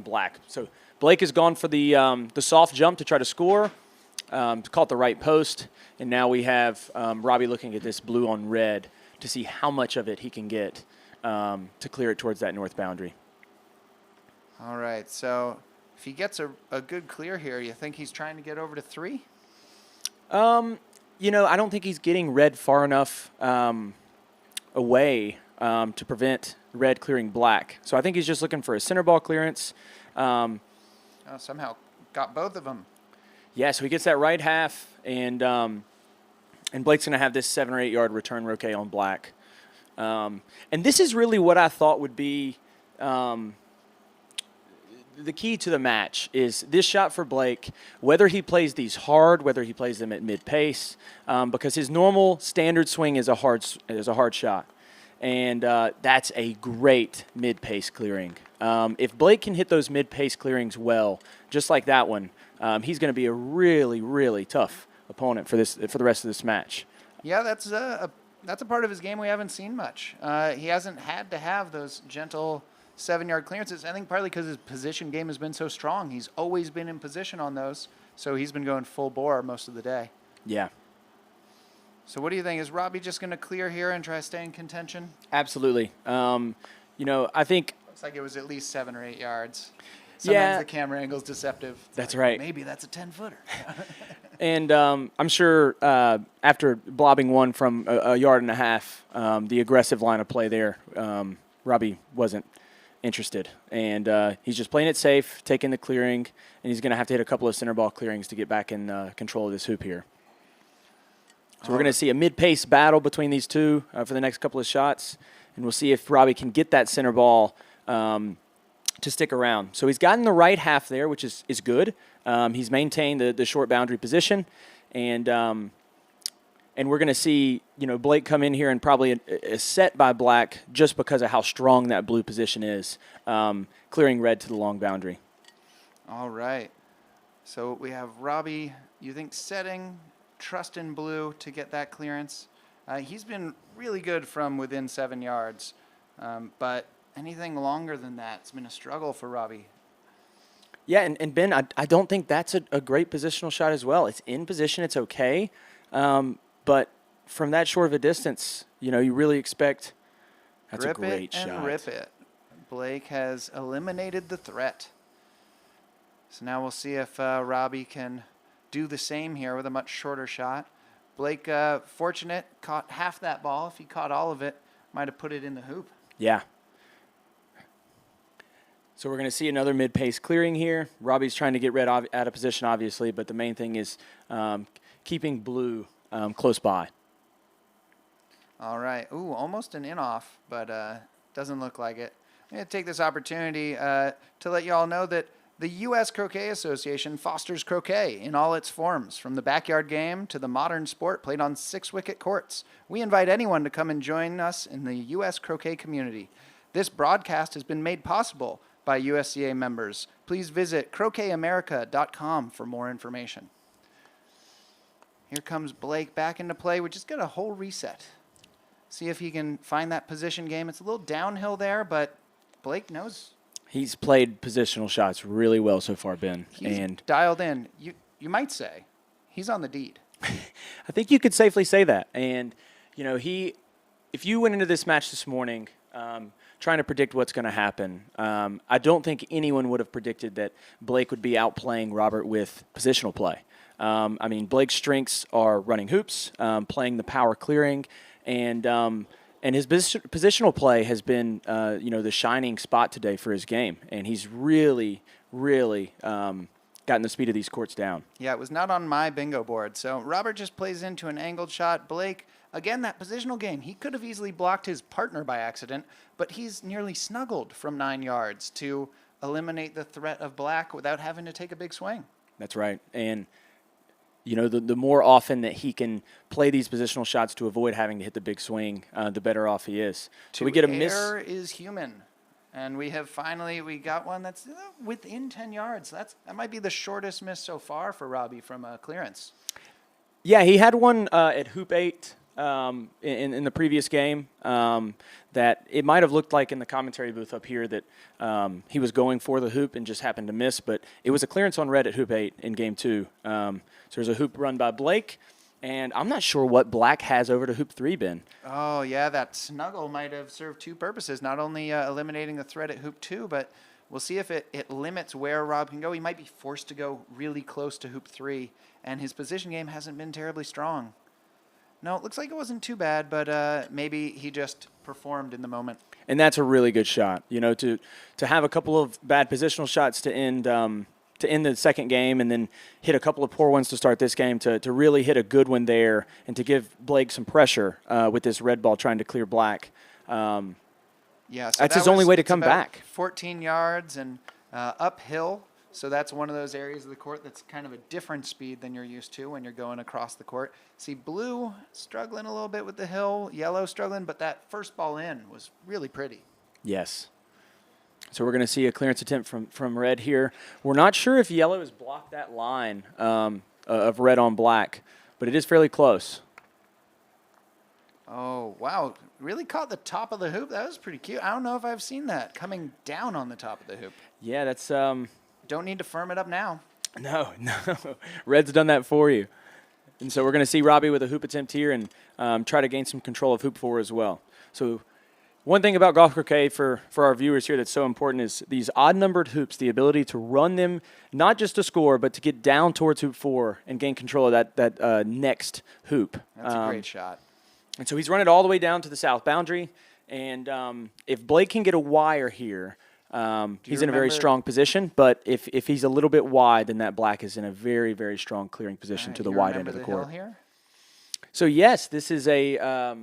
black. So Blake has gone for the soft jump to try to score. Caught the right post, and now we have Robbie looking at this blue on red to see how much of it he can get to clear it towards that north boundary. All right, so if he gets a good clear here, you think he's trying to get over to 3? I don't think he's getting red far enough away to prevent red clearing black. So I think he's just looking for a center ball clearance. Somehow got both of them. Yeah, so he gets that right half, and Blake's going to have this 7 or 8 yard return roquet on black. And this is really what I thought would be the key to the match is this shot for Blake, whether he plays these hard, whether he plays them at mid-pace, because his normal standard swing is a hard shot. And that's a great mid-pace clearing. If Blake can hit those mid-pace clearings well, just like that one, he's going to be a really, really tough opponent for the rest of this match. Yeah, that's a part of his game we haven't seen much. He hasn't had to have those gentle 7-yard clearances. I think partly because his position game has been so strong. He's always been in position on those, so he's been going full bore most of the day. Yeah. So what do you think? Is Robbie just going to clear here and try to stay in contention? Absolutely. I think Looks like it was at least 7 or 8 yards. Sometimes Yeah. the camera angle's deceptive. That's right. Maybe that's a 10-footer. And I'm sure after blobbing one from a yard and a half, the aggressive line of play there, Robbie wasn't interested. And he's just playing it safe, taking the clearing, and he's going to have to hit a couple of center ball clearings to get back in control of this hoop here. So we're going to see a mid-pace battle between these two for the next couple of shots, and we'll see if Robbie can get that center ball to stick around. So he's gotten the right half there, which is good. He's maintained the short boundary position, and we're going to see Blake come in here and probably a set by black just because of how strong that blue position is, clearing red to the long boundary. All right. So we have Robbie, you think setting, trust in blue to get that clearance. He's been really good from within 7 yards, but anything longer than that, it's been a struggle for Robbie. Yeah, and Ben, I don't think that's a great positional shot as well. It's in position, it's okay, but from that short of a distance, you really expect that's Grip a great it and shot. rip it. Blake has eliminated the threat. So now we'll see if Robbie can do the same here with a much shorter shot. Blake, fortunate, caught half that ball. If he caught all of it, might have put it in the hoop. Yeah. So we're going to see another mid-pace clearing here. Robbie's trying to get red out of position, obviously, but the main thing is keeping blue close by. All right. Ooh, almost an in-off, but doesn't look like it. I'm going to take this opportunity to let you all know that the U.S. Croquet Association fosters croquet in all its forms, from the backyard game to the modern sport played on 6-wicket courts. We invite anyone to come and join us in the U.S. croquet community. This broadcast has been made possible by USCA members. Please visit croquetamerica.com for more information. Here comes Blake back into play. We just got a whole reset. See if he can find that position game. It's a little downhill there, but Blake knows. He's played positional shots really well so far, Ben. He's dialed in. You might say he's on the deed. I think you could safely say that. And, you know, if you went into this match this morning trying to predict what's going to happen, I don't think anyone would have predicted that Blake would be outplaying Robert with positional play. I mean, Blake's strengths are running hoops, playing the power clearing, and his positional play has been, the shining spot today for his game. And he's really, really gotten the speed of these courts down. Yeah, it was not on my bingo board. So Robert just plays into an angled shot. Blake, again, that positional game. He could have easily blocked his partner by accident, but he's nearly snuggled from 9 yards to eliminate the threat of black without having to take a big swing. That's right. And, you know, the more often that he can play these positional shots to avoid having to hit the big swing, the better off he is. So we get a miss. Air is human. And we got one that's within 10 yards. That might be the shortest miss so far for Robbie from a clearance. Yeah, he had one at hoop 8 in the previous game that it might have looked like in the commentary booth up here that he was going for the hoop and just happened to miss. But it was a clearance on red at hoop 8 in game 2. So there's a hoop run by Blake. And I'm not sure what black has over to hoop 3, Ben. Oh, yeah, that snuggle might have served two purposes, not only eliminating the threat at hoop 2, but we'll see if it limits where Rob can go. He might be forced to go really close to hoop 3, and his position game hasn't been terribly strong. No, it looks like it wasn't too bad, but maybe he just performed in the moment. And that's a really good shot, you know, to have a couple of bad positional shots to end the second game and then hit a couple of poor ones to start this game, to really hit a good one there and to give Blake some pressure with this red ball trying to clear black. Yeah, so that's his only way to come back. 14 yards and uphill, so that's one of those areas of the court that's kind of a different speed than you're used to when you're going across the court. See, blue struggling a little bit with the hill, yellow struggling, but that first ball in was really pretty. Yes. So we're going to see a clearance attempt from red here. We're not sure if yellow has blocked that line of red on black, but it is fairly close. Oh, wow. Really caught the top of the hoop. That was pretty cute. I don't know if I've seen that coming down on the top of the hoop. Yeah, that's... Don't need to firm it up now. No. Red's done that for you. And so we're going to see Robbie with a hoop attempt here and try to gain some control of hoop 4 as well. So... one thing about golf croquet for our viewers here that's so important is these odd-numbered hoops, the ability to run them, not just to score, but to get down towards hoop 4 and gain control of that next hoop. That's a great shot. And so he's run it all the way down to the south boundary. And if Blake can get a wire here, he's in a very strong position. But if he's a little bit wide, then that black is in a very, very strong clearing position to the wide end of the court. Hill here? So, yes, this is a...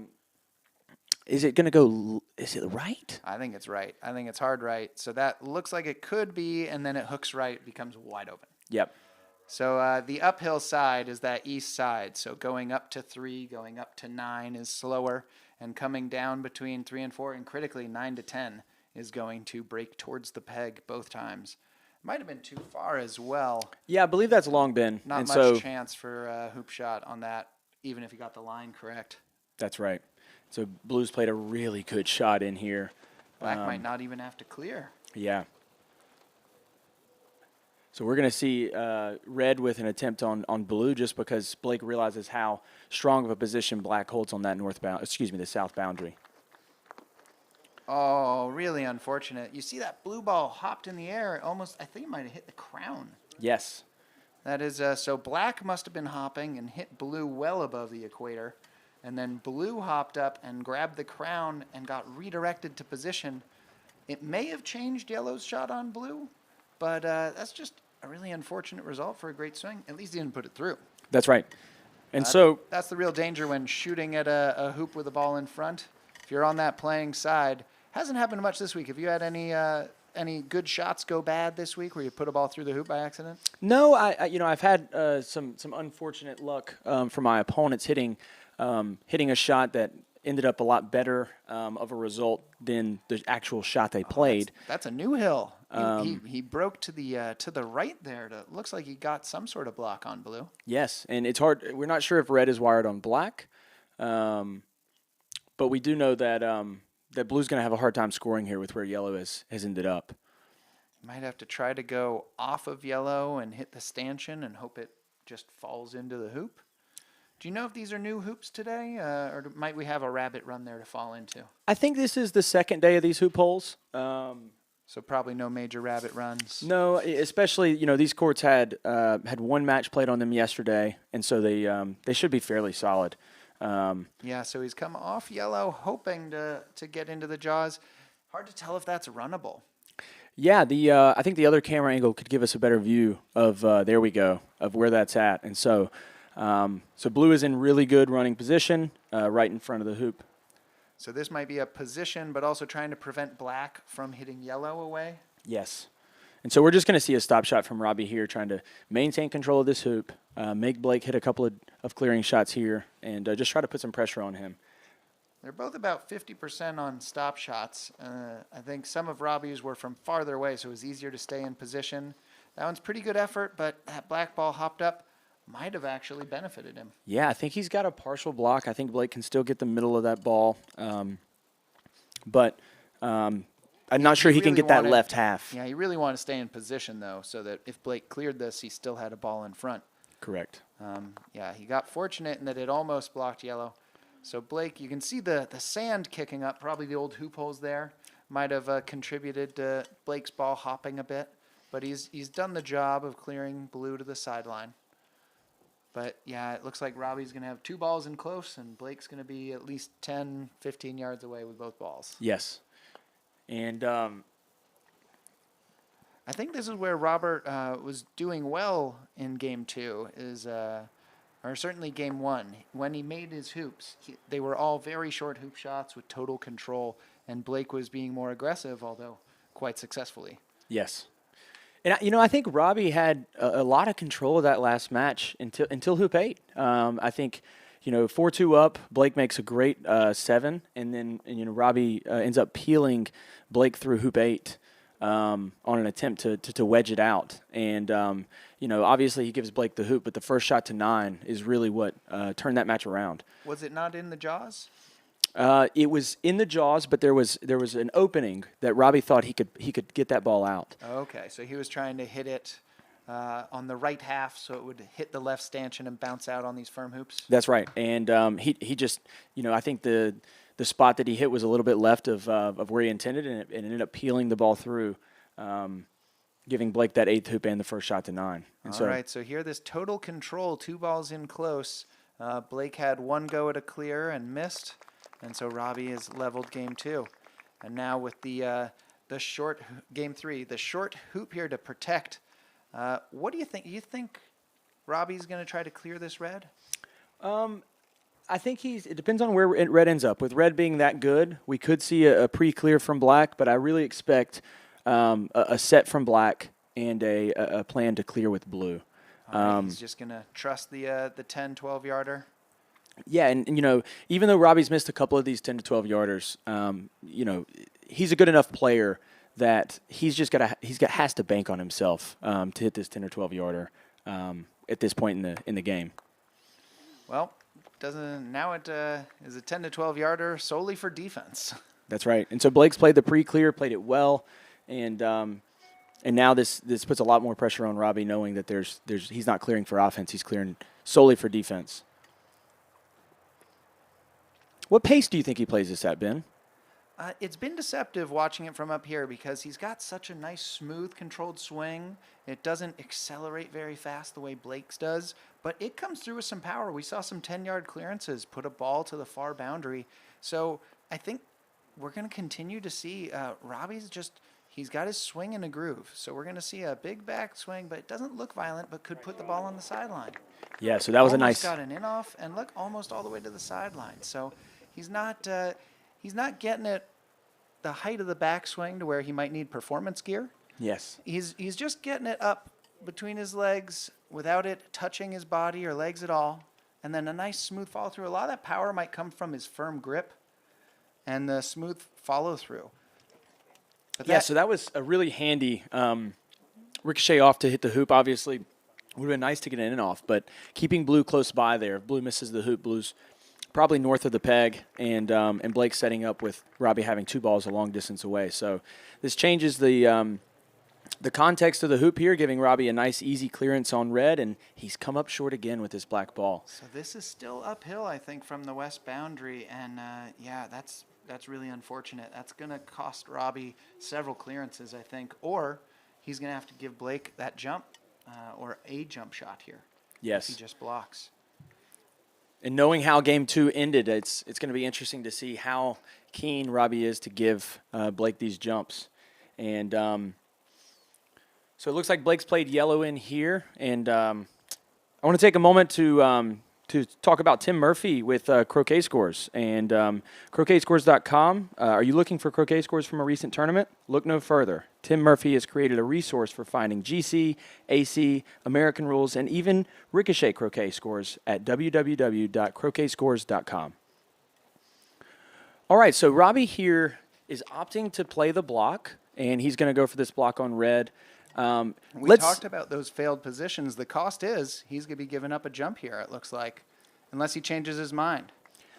is it going to go, is it right? I think it's right. I think it's hard right. So that looks like it could be, and then it hooks right, becomes wide open. Yep. So the uphill side is that east side. So going up to 3, going up to 9 is slower, and coming down between 3 and 4, and critically 9 to 10 is going to break towards the peg both times. Might have been too far as well. Yeah, I believe that's long, Ben. Not much chance for a hoop shot on that, even if you got the line correct. That's right. So Blues played a really good shot in here. Black might not even have to clear. Yeah. So we're going to see red with an attempt on blue just because Blake realizes how strong of a position black holds on that the south boundary. Oh, really unfortunate. You see that blue ball hopped in the air. I think it might have hit the crown. Yes. That is, so black must have been hopping and hit blue well above the equator. And then blue hopped up and grabbed the crown and got redirected to position. It may have changed yellow's shot on blue, but that's just a really unfortunate result for a great swing. At least he didn't put it through. That's right. And that's the real danger when shooting at a hoop with a ball in front. If you're on that playing side Hasn't happened much this week. Have you had any good shots go bad this week where you put a ball through the hoop by accident? No, I've had some unfortunate luck from my opponents hitting a shot that ended up a lot better of a result than the actual shot they played. That's a new hill. He broke to the right there. Looks like he got some sort of block on blue. Yes, and it's hard. We're not sure if red is wired on black, but we do know that that blue's going to have a hard time scoring here with where yellow has ended up. Might have to try to go off of yellow and hit the stanchion and hope it just falls into the hoop. Do you know if these are new hoops today, or might we have a rabbit run there to fall into? I think this is the second day of these hoop holes. So probably no major rabbit runs. No, especially these courts had one match played on them yesterday, and so they should be fairly solid. Yeah, so he's come off yellow, hoping to get into the jaws. Hard to tell if that's runnable. Yeah, I think the other camera angle could give us a better view of there we go, of where that's at, and so blue is in really good running position, right in front of the hoop. So this might be a position, but also trying to prevent black from hitting yellow away. Yes, and so we're just going to see a stop shot from Robbie here, trying to maintain control of this hoop, make Blake hit a couple of clearing shots here, and just try to put some pressure on him. They're both about 50% on stop shots. I think some of Robbie's were from farther away, so it was easier to stay in position. That one's pretty good effort, but that black ball hopped up might have actually benefited him. Yeah, I think he's got a partial block. I think Blake can still get the middle of that ball, but I'm not sure he can get that left half. Yeah, he really wanted to stay in position, though, so that if Blake cleared this, he still had a ball in front. Correct. Yeah, he got fortunate in that it almost blocked yellow. So Blake, you can see the sand kicking up, probably the old hoop holes there. Might have contributed to Blake's ball hopping a bit, but he's done the job of clearing blue to the sideline. But, yeah, it looks like Robbie's going to have two balls in close, and Blake's going to be at least 10, 15 yards away with both balls. Yes. And I think this is where Robert was doing well in Game 2, or certainly Game 1. When he made his hoops, they were all very short hoop shots with total control, and Blake was being more aggressive, although quite successfully. yes. And, I think Robbie had a lot of control of that last match until hoop 8. I think, 4-2 up, Blake makes a great 7, and then Robbie ends up peeling Blake through hoop 8 on an attempt to wedge it out. And, obviously he gives Blake the hoop, but the first shot to 9 is really what turned that match around. Was it not in the jaws? It was in the jaws, but there was an opening that Robbie thought he could get that ball out. Okay, so he was trying to hit it on the right half so it would hit the left stanchion and bounce out on these firm hoops? That's right. And he just, I think the spot that he hit was a little bit left of where he intended, and it ended up peeling the ball through, giving Blake that 8th hoop and the first shot to 9. And All right, so here this total control, 2 balls in close. Blake had one go at a clear and missed. And so Robbie has leveled Game 2. And now with the short Game 3, the short hoop here to protect. What do you think? You think Robbie's going to try to clear this red? I think it depends on where red ends up. With red being that good, we could see a pre-clear from black, but I really expect a set from black and a plan to clear with blue. He's just going to trust the 10, 12-yarder? Yeah, and even though Robbie's missed a couple of these 10 to 12 yarders, he's a good enough player that has to bank on himself to hit this 10 or 12 yarder at this point in the game. Well, now it is a 10 to 12 yarder solely for defense. That's right. And so Blake's played the pre-clear, played it well, and now this puts a lot more pressure on Robbie, knowing that he's not clearing for offense, he's clearing solely for defense. What pace do you think he plays this at, Ben? It's been deceptive watching it from up here because he's got such a nice, smooth, controlled swing. It doesn't accelerate very fast the way Blake's does, but it comes through with some power. We saw some 10-yard clearances put a ball to the far boundary. So I think we're going to continue to see Robbie's he's got his swing in a groove. So we're going to see a big back swing, but it doesn't look violent, but could put the ball on the sideline. Yeah, so that was almost got an in-off, and look, almost all the way to the sideline. So he's not getting it the height of the backswing to where he might need performance gear. Yes. He's just getting it up between his legs without it touching his body or legs at all. And then a nice smooth follow through. A lot of that power might come from his firm grip and the smooth follow through. Yeah, so that was a really handy ricochet off to hit the hoop. Obviously, would have been nice to get in and off, but keeping Blue close by there. If Blue misses the hoop, Blue's probably north of the peg, and Blake setting up with Robbie having 2 balls a long distance away. So this changes the context of the hoop here, giving Robbie a nice, easy clearance on red, and he's come up short again with this black ball. So this is still uphill, I think, from the west boundary, and yeah, that's really unfortunate. That's going to cost Robbie several clearances, I think, or he's going to have to give Blake that jump or a jump shot here. Yes. If he just blocks. And knowing how Game 2 ended, it's going to be interesting to see how keen Robbie is to give Blake these jumps. And so it looks like Blake's played yellow in here, and I want to take a moment to talk about Tim Murphy with Croquet Scores and CroquetScores.com. Are you looking for croquet scores from a recent tournament? Look no further. Tim Murphy has created a resource for finding GC, AC, American rules, and even ricochet croquet scores at www.CroquetScores.com. All right, so Robbie here is opting to play the block, and he's going to go for this block on red. We talked about those failed positions. The cost is he's going to be giving up a jump here, it looks like, unless he changes his mind.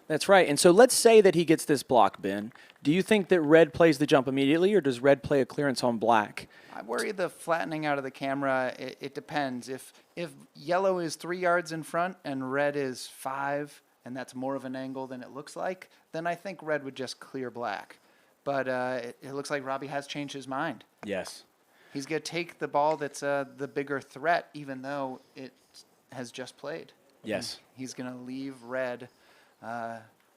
That's right. And so let's say that he gets this block, Ben. Do you think that red plays the jump immediately, or does red play a clearance on black? I worry the flattening out of the camera, it depends. If yellow is 3 yards in front and red is 5, and that's more of an angle than it looks like, then I think red would just clear black. But it looks like Robbie has changed his mind. Yes. He's going to take the ball that's the bigger threat, even though it has just played. Yes. He's going to leave red.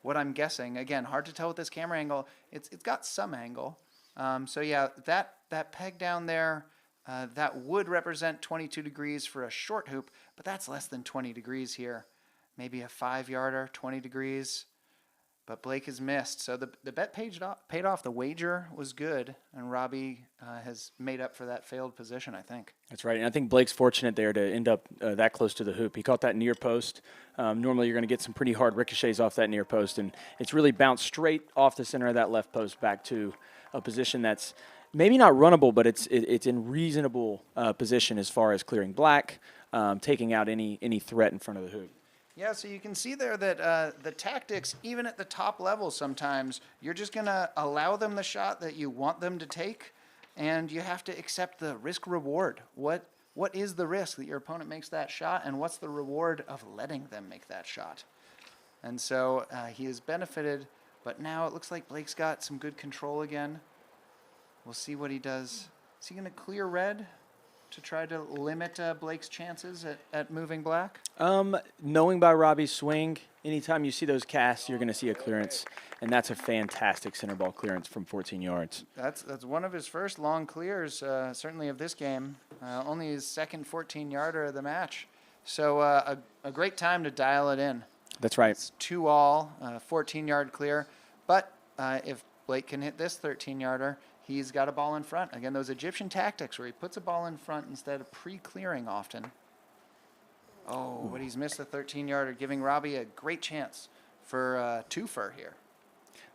What I'm guessing, again, hard to tell with this camera angle. It's got some angle. So yeah, that peg down there, that would represent 22 degrees for a short hoop, but that's less than 20 degrees here. Maybe a 5-yarder, 20 degrees. But Blake has missed. So the bet paid off. The wager was good, and Robbie has made up for that failed position, I think. That's right. And I think Blake's fortunate there to end up that close to the hoop. He caught that near post. Normally you're going to get some pretty hard ricochets off that near post, and it's really bounced straight off the center of that left post back to a position that's maybe not runnable, but it's in reasonable position as far as clearing black, taking out any threat in front of the hoop. Yeah, so you can see there that the tactics, even at the top level sometimes, you're just going to allow them the shot that you want them to take, and you have to accept the risk-reward. What is the risk that your opponent makes that shot, and what's the reward of letting them make that shot? And so he has benefited, but now it looks like Blake's got some good control again. We'll see what he does. Is he going to clear red to try to limit Blake's chances at moving black? Knowing by Robbie's swing, anytime you see those casts, you're going to see a clearance, and that's a fantastic center ball clearance from 14 yards. That's one of his first long clears, certainly of this game. Only his second 14-yarder of the match. So a great time to dial it in. That's right. It's 2-all, 14-yard clear. But if Blake can hit this 13-yarder, he's got a ball in front. Again, those Egyptian tactics where he puts a ball in front instead of pre-clearing often. Oh, but he's missed the 13-yarder, giving Robbie a great chance for a twofer here.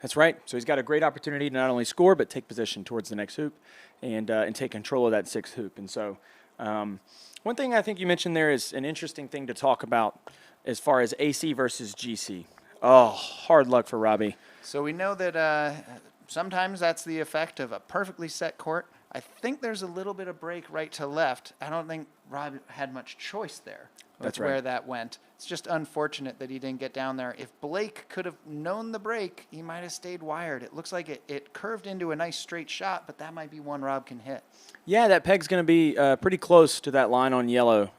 That's right. So he's got a great opportunity to not only score, but take position towards the next hoop and take control of that sixth hoop. And so one thing I think you mentioned there is an interesting thing to talk about as far as AC versus GC. Oh, hard luck for Robbie. So we know that sometimes that's the effect of a perfectly set court. I think there's a little bit of break right to left. I don't think Rob had much choice there. That's right. Where that went. It's just unfortunate that he didn't get down there. If Blake could have known the break, he might have stayed wired. It looks like it curved into a nice straight shot, but that might be one Rob can hit. Yeah, that peg's going to be pretty close to that line on yellow.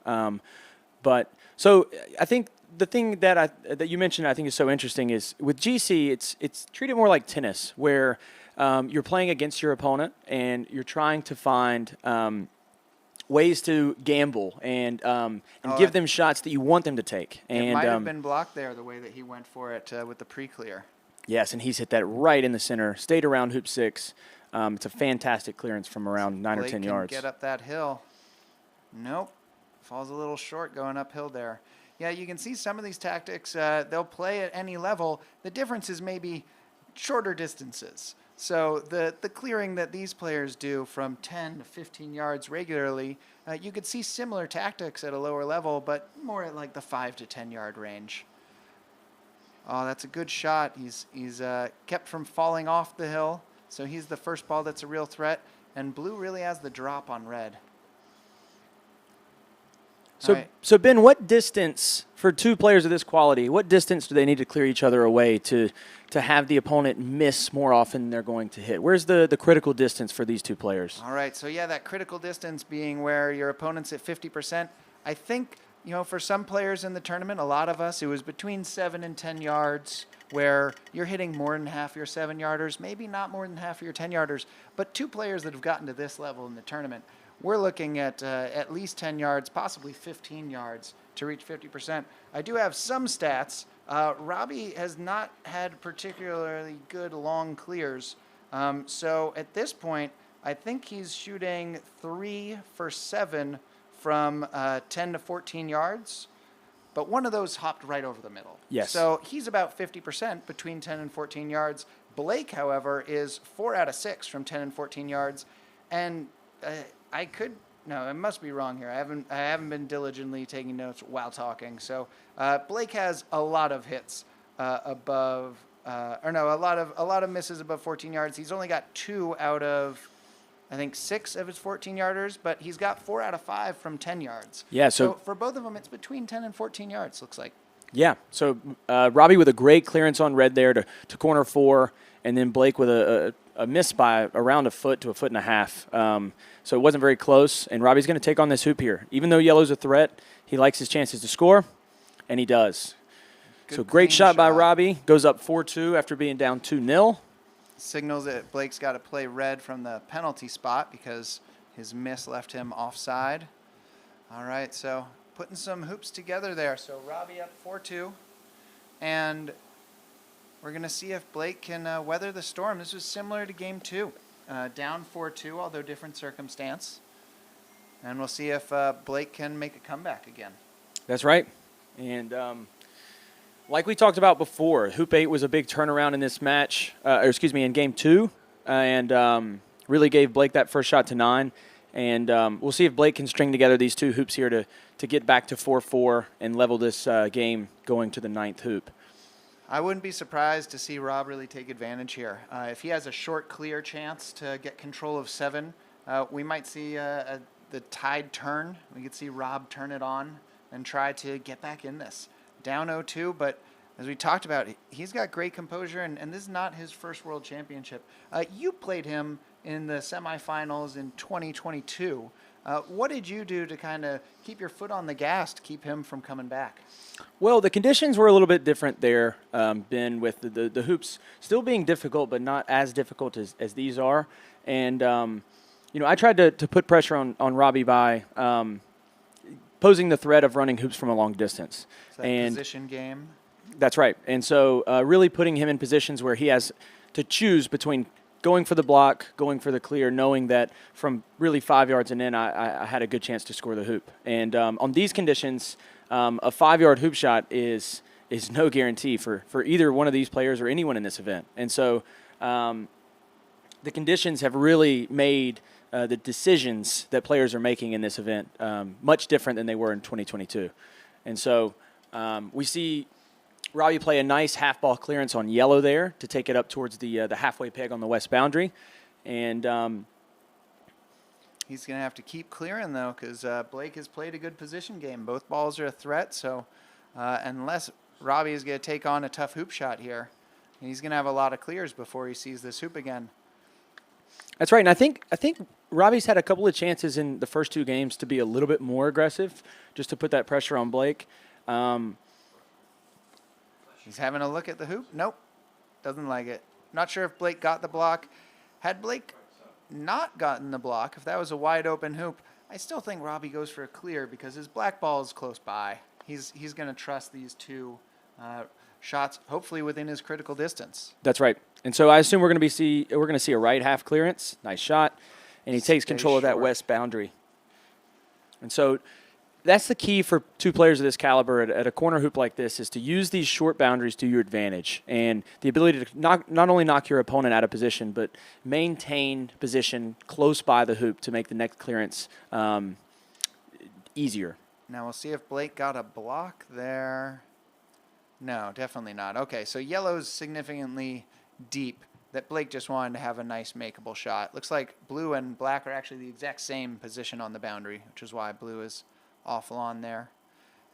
But so I think the thing that you mentioned I think is so interesting is with GC, it's treated more like tennis, where you're playing against your opponent and you're trying to find ways to gamble and give them shots that you want them to take. And it might have been blocked there the way that he went for it with the pre-clear. Yes, and he's hit that right in the center, stayed around hoop 6. It's a fantastic clearance from around 9 Blake or 10 can yards. get up that hill. Nope. Falls a little short going uphill there. Yeah, you can see some of these tactics, they'll play at any level. The difference is maybe shorter distances. So the clearing that these players do from 10 to 15 yards regularly, you could see similar tactics at a lower level, but more at like the 5 to 10 yard range. Oh, that's a good shot. He's kept from falling off the hill, so he's the first ball that's a real threat, and blue really has the drop on red. So Ben, what distance, for two players of this quality, what distance do they need to clear each other away to have the opponent miss more often than they're going to hit? Where's the critical distance for these two players? All right, so yeah, that critical distance being where your opponent's at 50%. I think, for some players in the tournament, a lot of us, it was between 7 and 10 yards where you're hitting more than half your 7-yarders, maybe not more than half of your 10-yarders, but two players that have gotten to this level in the tournament, we're looking at least 10 yards, possibly 15 yards to reach 50%. I do have some stats. Robbie has not had particularly good long clears. So at this point, I think he's shooting 3 for 7 from 10 to 14 yards. But one of those hopped right over the middle. Yes. So he's about 50% between 10 and 14 yards. Blake, however, is 4 out of 6 from 10 and 14 yards. And I must be wrong here. I haven't been diligently taking notes while talking. So Blake has a lot of hits a lot of misses above 14 yards. He's only got 2 out of, I think, 6 of his 14-yarders, but he's got 4 out of 5 from 10 yards. Yeah. So for both of them, it's between 10 and 14 yards. Looks like. Yeah. So Robbie with a great clearance on red there to corner 4, and then Blake with a miss by around a foot to a foot and a half. So it wasn't very close, and Robbie's going to take on this hoop here. Even though yellow's a threat, he likes his chances to score, and he does. So great shot by Robbie. Goes up 4-2 after being down 2-0. Signals that Blake's got to play red from the penalty spot because his miss left him offside. All right, so putting some hoops together there. So Robbie up 4-2, and we're going to see if Blake can weather the storm. This was similar to Game 2. Down 4-2, although different circumstance. And we'll see if Blake can make a comeback again. That's right. And like we talked about before, Hoop 8 was a big turnaround in this match, in Game 2, and really gave Blake that first shot to 9. And we'll see if Blake can string together these two hoops here to get back to 4-4 and level this game going to the 9th hoop. I wouldn't be surprised to see Rob really take advantage here. If he has a short, clear chance to get control of 7, we might see the tide turn. We could see Rob turn it on and try to get back in this. Down 0-2, but as we talked about, he's got great composure, and this is not his first World Championship. You played him in the semifinals in 2022. What did you do to kind of keep your foot on the gas to keep him from coming back? Well, the conditions were a little bit different there, Ben, with the hoops still being difficult, but not as difficult as these are. And, I tried to put pressure on Robbie by posing the threat of running hoops from a long distance. It's that position game. That's right. And so really putting him in positions where he has to choose between going for the block, going for the clear, knowing that from really 5 yards and in, I had a good chance to score the hoop. And on these conditions, a 5-yard hoop shot is no guarantee for either one of these players or anyone in this event. And so the conditions have really made the decisions that players are making in this event much different than they were in 2022. And so we see Robbie play a nice half-ball clearance on yellow there to take it up towards the halfway peg on the west boundary. And he's going to have to keep clearing, though, because Blake has played a good position game. Both balls are a threat, so unless Robbie is going to take on a tough hoop shot here, he's going to have a lot of clears before he sees this hoop again. That's right, and I think Robbie's had a couple of chances in the first 2 games to be a little bit more aggressive, just to put that pressure on Blake. He's having a look at the hoop. Nope, doesn't like it. Not sure if Blake got the block. Had Blake not gotten the block, if that was a wide open hoop, I still think Robbie goes for a clear because his black ball is close by. He's going to trust these two shots hopefully within his critical distance. That's right. And so I assume we're going to see a right half clearance. Nice shot. And he takes control of that west boundary. And so that's the key for two players of this caliber at a corner hoop like this, is to use these short boundaries to your advantage, and the ability to not only knock your opponent out of position, but maintain position close by the hoop to make the next clearance easier. Now we'll see if Blake got a block there. No, definitely not. Okay, so yellow's significantly deep. That Blake just wanted to have a nice makeable shot. Looks like blue and black are actually the exact same position on the boundary, which is why blue is awful on there.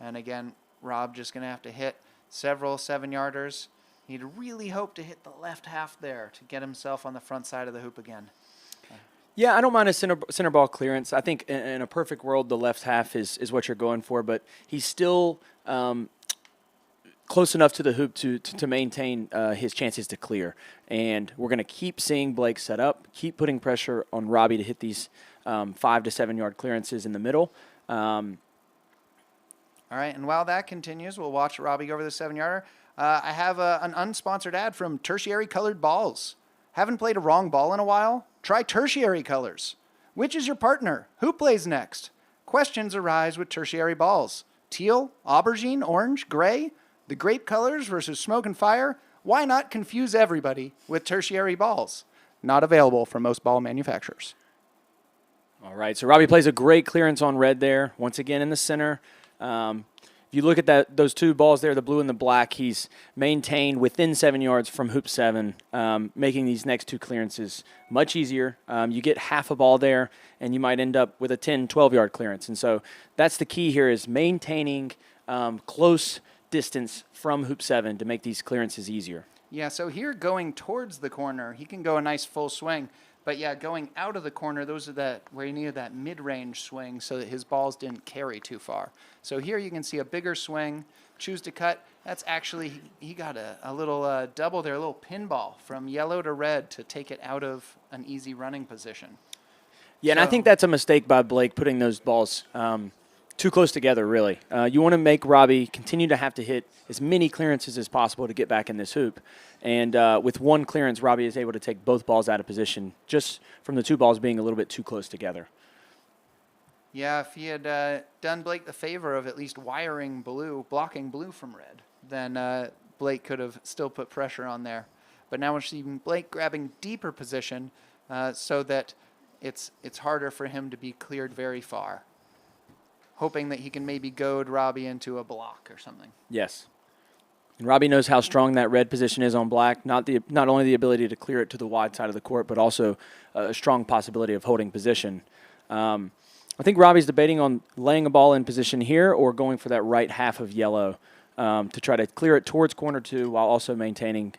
And again, Rob just going to have to hit several 7-yarders. He'd really hope to hit the left half there to get himself on the front side of the hoop again. Yeah, I don't mind a center ball clearance. I think in a perfect world, the left half is what you're going for, but he's still close enough to the hoop to maintain his chances to clear. And we're going to keep seeing Blake set up, keep putting pressure on Robbie to hit these 5 to 7 yard clearances in the middle. All right, and while that continues, we'll watch Robbie go over the 7-yarder. I have an unsponsored ad from Tertiary Colored Balls. Haven't played a wrong ball in a while? Try Tertiary Colors. Which is your partner? Who plays next? Questions arise with Tertiary Balls. Teal, aubergine, orange, gray? The grape colors versus smoke and fire? Why not confuse everybody with Tertiary Balls? Not available from most ball manufacturers. All right, so Robbie plays a great clearance on red there, once again in the center. If you look at those two balls there, the blue and the black, he's maintained within 7 yards from hoop 7, making these next two clearances much easier. You get half a ball there, and you might end up with a 10, 12-yard clearance. And so that's the key here, is maintaining close distance from hoop 7 to make these clearances easier. Yeah, so here going towards the corner, he can go a nice full swing. But yeah, going out of the corner, those are where he needed that mid-range swing so that his balls didn't carry too far. So here you can see a bigger swing, choose to cut. That's actually, he got a little double there, a little pinball from yellow to red to take it out of an easy running position. Yeah, and I think that's a mistake by Blake, putting those balls too close together, really. You want to make Robbie continue to have to hit as many clearances as possible to get back in this hoop. And with one clearance, Robbie is able to take both balls out of position just from the two balls being a little bit too close together. Yeah, if he had done Blake the favor of at least wiring blue, blocking blue from red, then Blake could have still put pressure on there. But now we're seeing Blake grabbing deeper position so that it's harder for him to be cleared very far, hoping that he can maybe goad Robbie into a block or something. Yes. And Robbie knows how strong that red position is on black, not only the ability to clear it to the wide side of the court, but also a strong possibility of holding position. I think Robbie's debating on laying a ball in position here or going for that right half of yellow to try to clear it towards corner 2 while also maintaining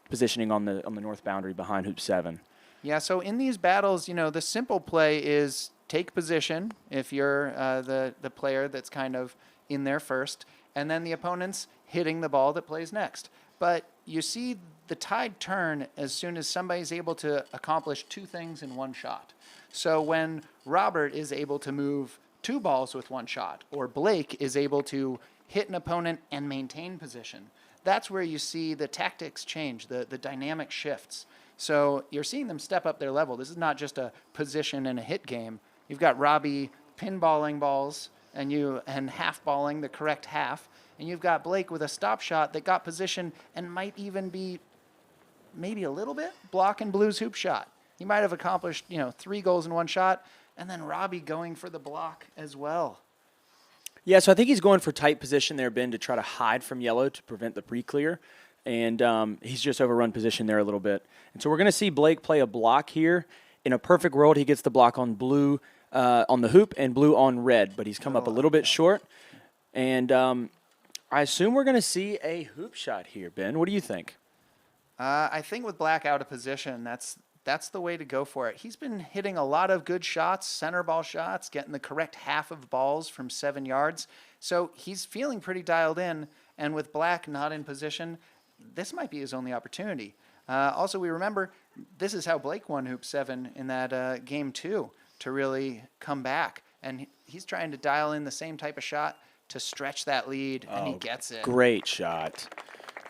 positioning on the north boundary behind hoop 7. Yeah, so in these battles, the simple play is take position if you're the player that's kind of in there first, and then the opponent's hitting the ball that plays next. But you see the tide turn as soon as somebody's able to accomplish two things in one shot. So when Robert is able to move 2 balls with one shot, or Blake is able to hit an opponent and maintain position, that's where you see the tactics change, the dynamic shifts. So you're seeing them step up their level. This is not just a position and a hit game. You've got Robbie pinballing balls and half-balling the correct half, and you've got Blake with a stop shot that got position and might even be maybe a little bit blocking Blue's hoop shot. He might have accomplished 3 goals in one shot, and then Robbie going for the block as well. Yeah, so I think he's going for tight position there, Ben, to try to hide from yellow to prevent the pre-clear. And he's just overrun position there a little bit. And so we're going to see Blake play a block here. In a perfect world, he gets the block on blue on the hoop and blue on red, but he's come up a little bit short. And I assume we're going to see a hoop shot here, Ben. What do you think? I think with black out of position, that's the way to go for it. He's been hitting a lot of good shots, center ball shots, getting the correct half of balls from 7 yards. So he's feeling pretty dialed in, and with black not in position, this might be his only opportunity. Also, we remember this is how Blake won hoop 7 in that game 2 to really come back. And he's trying to dial in the same type of shot to stretch that lead, and he gets it. Great shot.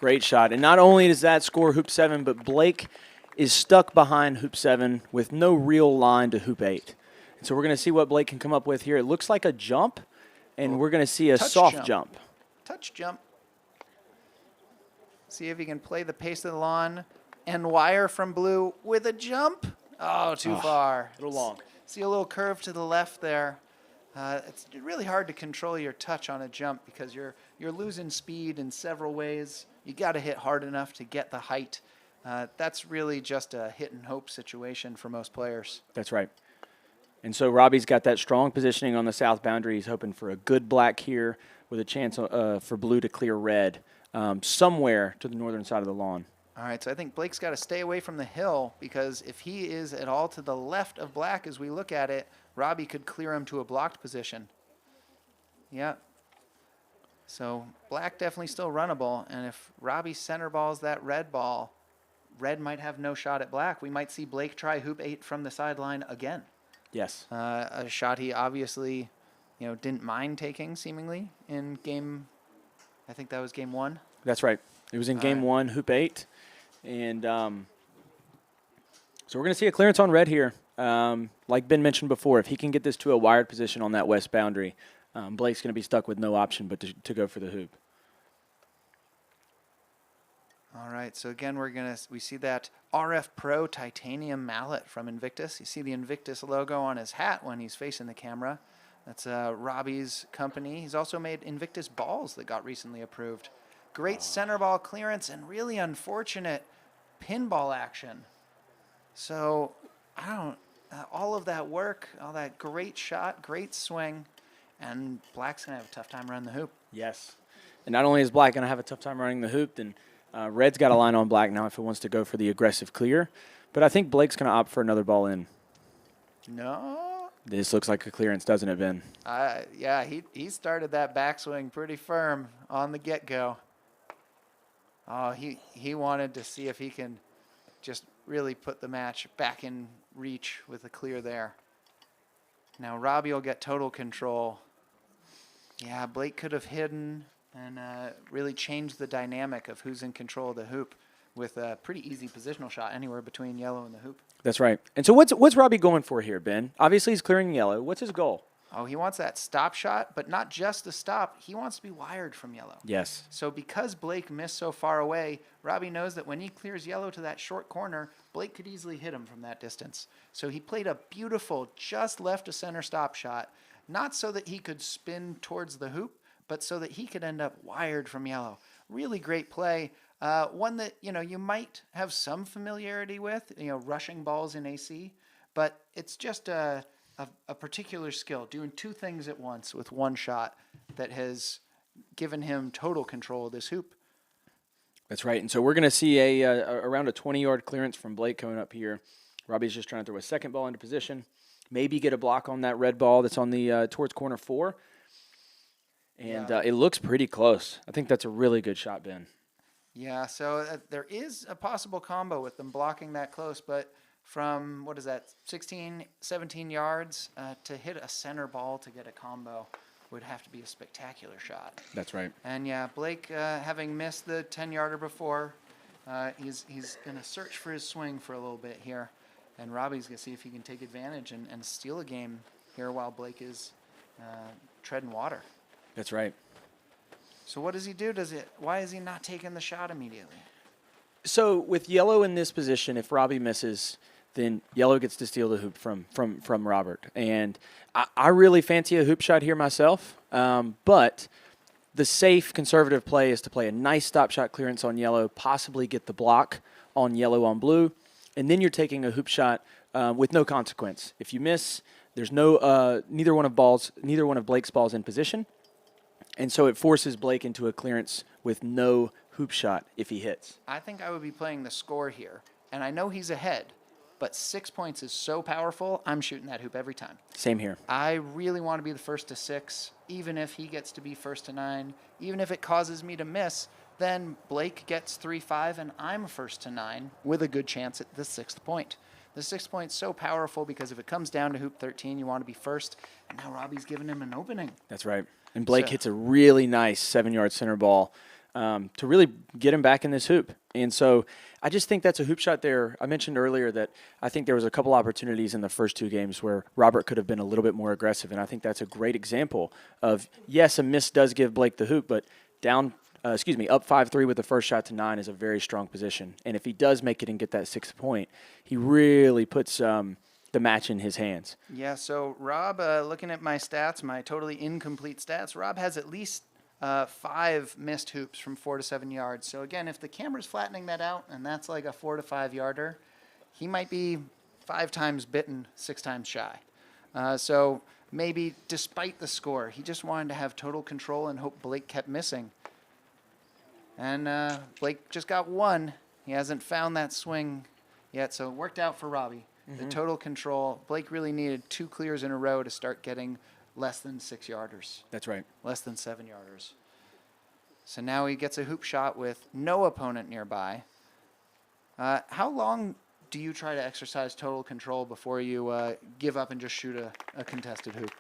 Great shot. And not only does that score hoop 7, but Blake is stuck behind hoop 7 with no real line to hoop 8. And so we're going to see what Blake can come up with here. It looks like a jump, and we're going to see a soft jump. Touch jump. See if he can play the pace of the lawn and wire from blue with a jump. Oh, too far. A little long. See a little curve to the left there. It's really hard to control your touch on a jump because you're losing speed in several ways. You got to hit hard enough to get the height. That's really just a hit and hope situation for most players. That's right. And so Robbie's got that strong positioning on the south boundary. He's hoping for a good black here with a chance for blue to clear red somewhere to the northern side of the lawn. All right, so I think Blake's got to stay away from the hill because if he is at all to the left of black as we look at it, Robbie could clear him to a blocked position. Yeah. So black definitely still runnable, and if Robbie center balls that red ball, red might have no shot at black. We might see Blake try hoop 8 from the sideline again. Yes. A shot he obviously, didn't mind taking seemingly in game, I think that was game 1. That's right. It was in game 1, hoop 8. And so we're going to see a clearance on red here. Like Ben mentioned before, if he can get this to a wired position on that west boundary, Blake's going to be stuck with no option but to go for the hoop. All right, so again, we see that RF Pro titanium mallet from Invictus. You see the Invictus logo on his hat when he's facing the camera. That's Robbie's company. He's also made Invictus balls that got recently approved. Great center ball clearance and really unfortunate pinball action. So, all of that work, all that great shot, great swing, and black's going to have a tough time running the hoop. Yes. And not only is black going to have a tough time running the hoop, then red's got a line on black now if it wants to go for the aggressive clear. But I think Blake's going to opt for another ball in. No. This looks like a clearance, doesn't it, Ben? Yeah, he started that backswing pretty firm on the get-go. Oh, he wanted to see if he can just really put the match back in reach with a clear there. Now Robbie will get total control. Yeah, Blake could have hidden and really changed the dynamic of who's in control of the hoop with a pretty easy positional shot anywhere between yellow and the hoop. That's right. And so what's Robbie going for here, Ben? Obviously he's clearing yellow. What's his goal? Oh, he wants that stop shot, but not just a stop. He wants to be wired from yellow. Yes. So because Blake missed so far away, Robbie knows that when he clears yellow to that short corner, Blake could easily hit him from that distance. So he played a beautiful just left of center stop shot, not so that he could spin towards the hoop, but so that he could end up wired from yellow. Really great play. One that, you might have some familiarity with, rushing balls in AC, but it's just a particular skill, doing two things at once with one shot that has given him total control of this hoop. That's right. And so we're going to see around a 20-yard clearance from Blake coming up here. Robbie's just trying to throw a second ball into position, maybe get a block on that red ball that's on the towards corner 4. And it looks pretty close. I think that's a really good shot, Ben. Yeah, so there is a possible combo with them blocking that close, but from, 16, 17 yards to hit a center ball to get a combo would have to be a spectacular shot. That's right. And yeah, Blake, having missed the 10-yarder before, he's going to search for his swing for a little bit here. And Robbie's going to see if he can take advantage and steal a game here while Blake is treading water. That's right. So what does he do? Why is he not taking the shot immediately? So with yellow in this position, if Robbie misses, then yellow gets to steal the hoop from Robert. And I really fancy a hoop shot here myself, but the safe conservative play is to play a nice stop shot clearance on yellow, possibly get the block on yellow on blue, and then you're taking a hoop shot with no consequence. If you miss, there's neither one of Blake's balls in position, and so it forces Blake into a clearance with no hoop shot if he hits. I think I would be playing the score here, and I know he's ahead, but 6 points is so powerful, I'm shooting that hoop every time. Same here. I really want to be the first to 6, even if he gets to be first to 9. Even if it causes me to miss, then Blake gets 3-5, and I'm first to 9 with a good chance at the 6th point. The 6th point's so powerful because if it comes down to hoop 13, you want to be first, and now Robbie's giving him an opening. That's right. And Blake hits a really nice 7-yard center ball to really get him back in this hoop. And so I just think that's a hoop shot there. I mentioned earlier that I think there was a couple opportunities in the first two games where Robert could have been a little bit more aggressive, and I think that's a great example of, yes, a miss does give Blake the hoop, but up 5-3 with the first shot to 9 is a very strong position. And if he does make it and get that 6th point, he really puts the match in his hands. Yeah, so Rob, looking at my stats, my totally incomplete stats, Rob has at least 5 missed hoops from 4 to 7 yards. So again, if the camera's flattening that out and that's like a 4 to 5 yarder, he might be 5 times bitten, 6 times shy. So maybe despite the score, he just wanted to have total control and hope Blake kept missing. And Blake just got 1. He hasn't found that swing yet, so it worked out for Robbie. The total control. Blake really needed 2 clears in a row to start getting less than 6 yarders. That's right. Less than 7 yarders. So now he gets a hoop shot with no opponent nearby. How long do you try to exercise total control before you give up and just shoot a contested hoop?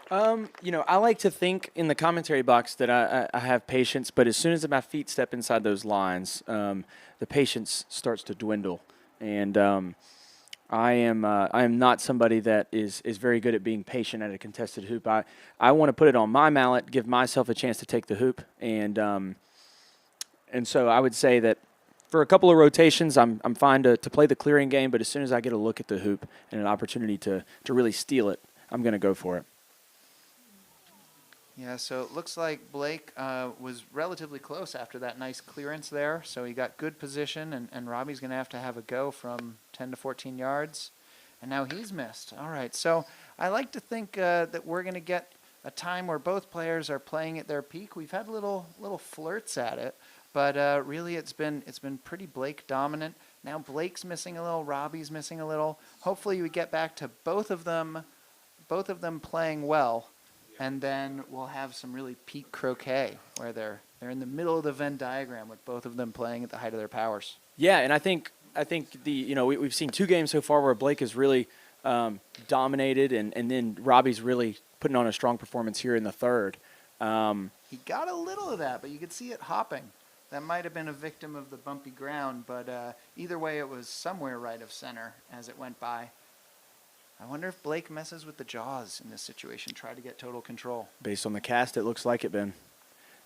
I like to think in the commentary box that I have patience, but as soon as my feet step inside those lines, the patience starts to dwindle. And I am not somebody that is very good at being patient at a contested hoop. I want to put it on my mallet, give myself a chance to take the hoop, and so I would say that for a couple of rotations, I'm fine to play the clearing game, but as soon as I get a look at the hoop and an opportunity to really steal it, I'm going to go for it. Yeah, so it looks like Blake was relatively close after that nice clearance there. So he got good position, and Robbie's going to have a go from 10 to 14 yards. And now he's missed. All right, so I like to think that we're going to get a time where both players are playing at their peak. We've had little flirts at it, but really it's been pretty Blake dominant. Now Blake's missing a little, Robbie's missing a little. Hopefully we get back to both of them playing well. And then we'll have some really peak croquet where they're in the middle of the Venn diagram with both of them playing at the height of their powers. Yeah, and I think we've seen 2 games so far where Blake has really dominated, and then Robbie's really putting on a strong performance here in the third. He got a little of that, but you could see it hopping. That might have been a victim of the bumpy ground, but either way, it was somewhere right of center as it went by. I wonder if Blake messes with the jaws in this situation, try to get total control. Based on the cast, it looks like it, Ben.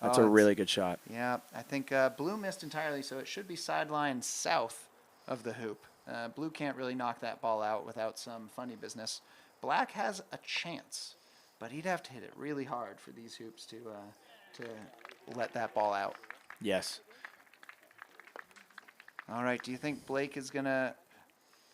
That's a really good shot. Yeah, I think Blue missed entirely, so it should be sideline south of the hoop. Blue can't really knock that ball out without some funny business. Black has a chance, but he'd have to hit it really hard for these hoops to let that ball out. Yes. All right, do you think Blake is going to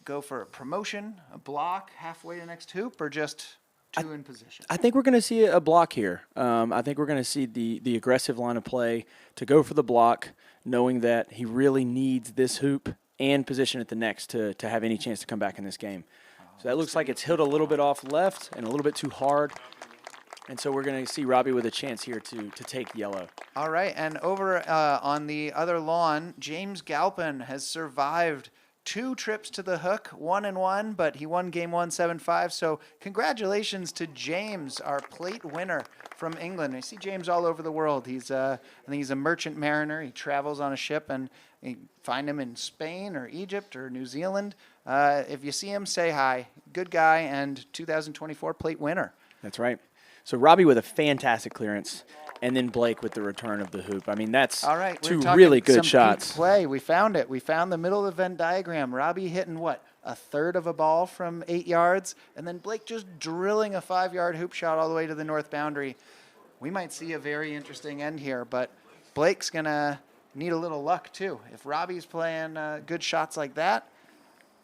go for a promotion, a block, halfway to next hoop, or just 2 in position? I think we're going to see a block here. I think we're going to see the aggressive line of play to go for the block, knowing that he really needs this hoop and position at the next to have any chance to come back in this game. So that looks like it's hit a little bit off left and a little bit too hard. And so we're going to see Robbie with a chance here to take yellow. All right, and over on the other lawn, James Galpin has survived 2 trips to the hook, 1-1, but he won game 1 7-5. So congratulations to James, our plate winner from England. I see James all over the world. I think he's a merchant mariner. He travels on a ship, and you find him in Spain or Egypt or New Zealand. If you see him, say hi. Good guy and 2024 plate winner. That's right. So Robbie with a fantastic clearance, and then Blake with the return of the hoop. I mean, that's all right, 2 really good some shots. Peak play. We found it. We found the middle of the Venn diagram. Robbie hitting, a third of a ball from 8 yards, and then Blake just drilling a 5-yard hoop shot all the way to the north boundary. We might see a very interesting end here, but Blake's going to need a little luck, too. If Robbie's playing good shots like that,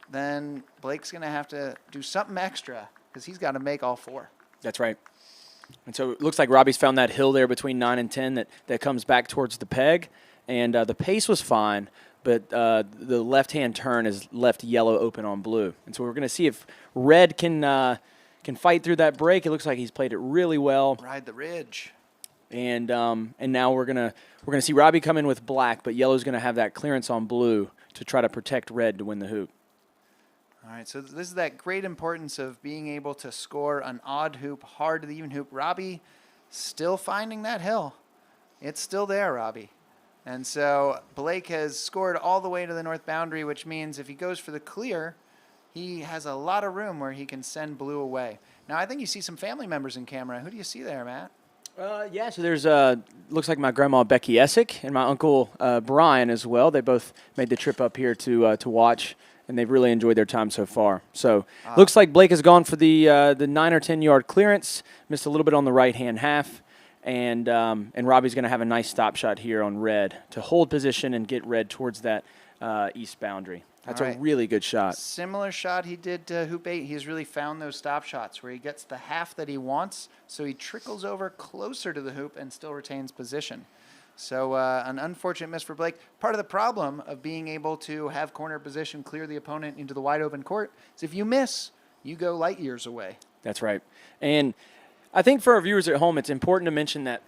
then Blake's going to have to do something extra because he's got to make all 4. That's right. And so it looks like Robbie's found that hill there between 9 and 10 that comes back towards the peg. And the pace was fine, but the left-hand turn is left yellow open on blue. And so we're going to see if red can fight through that break. It looks like he's played it really well. Ride the ridge. And now we're gonna see Robbie come in with black, but yellow's going to have that clearance on blue to try to protect red to win the hoop. All right, so this is that great importance of being able to score an odd hoop, hard to the even hoop. Robbie still finding that hill. It's still there, Robbie. And so Blake has scored all the way to the north boundary, which means if he goes for the clear, he has a lot of room where he can send blue away. Now, I think you see some family members in camera. Who do you see there, Matt? Yeah, so there's looks like my grandma Becky Essick and my uncle Brian as well. They both made the trip up here to watch, and they've really enjoyed their time so far. So looks like Blake has gone for the 9 or 10 yard clearance, missed a little bit on the right hand half, and Robbie's going to have a nice stop shot here on red to hold position and get red towards that east boundary. That's a really good shot. Similar shot he did to Hoop 8. He's really found those stop shots where he gets the half that he wants, so he trickles over closer to the hoop and still retains position. So an unfortunate miss for Blake. Part of the problem of being able to have corner position clear the opponent into the wide open court is if you miss, you go light years away. That's right. And I think for our viewers at home, it's important to mention that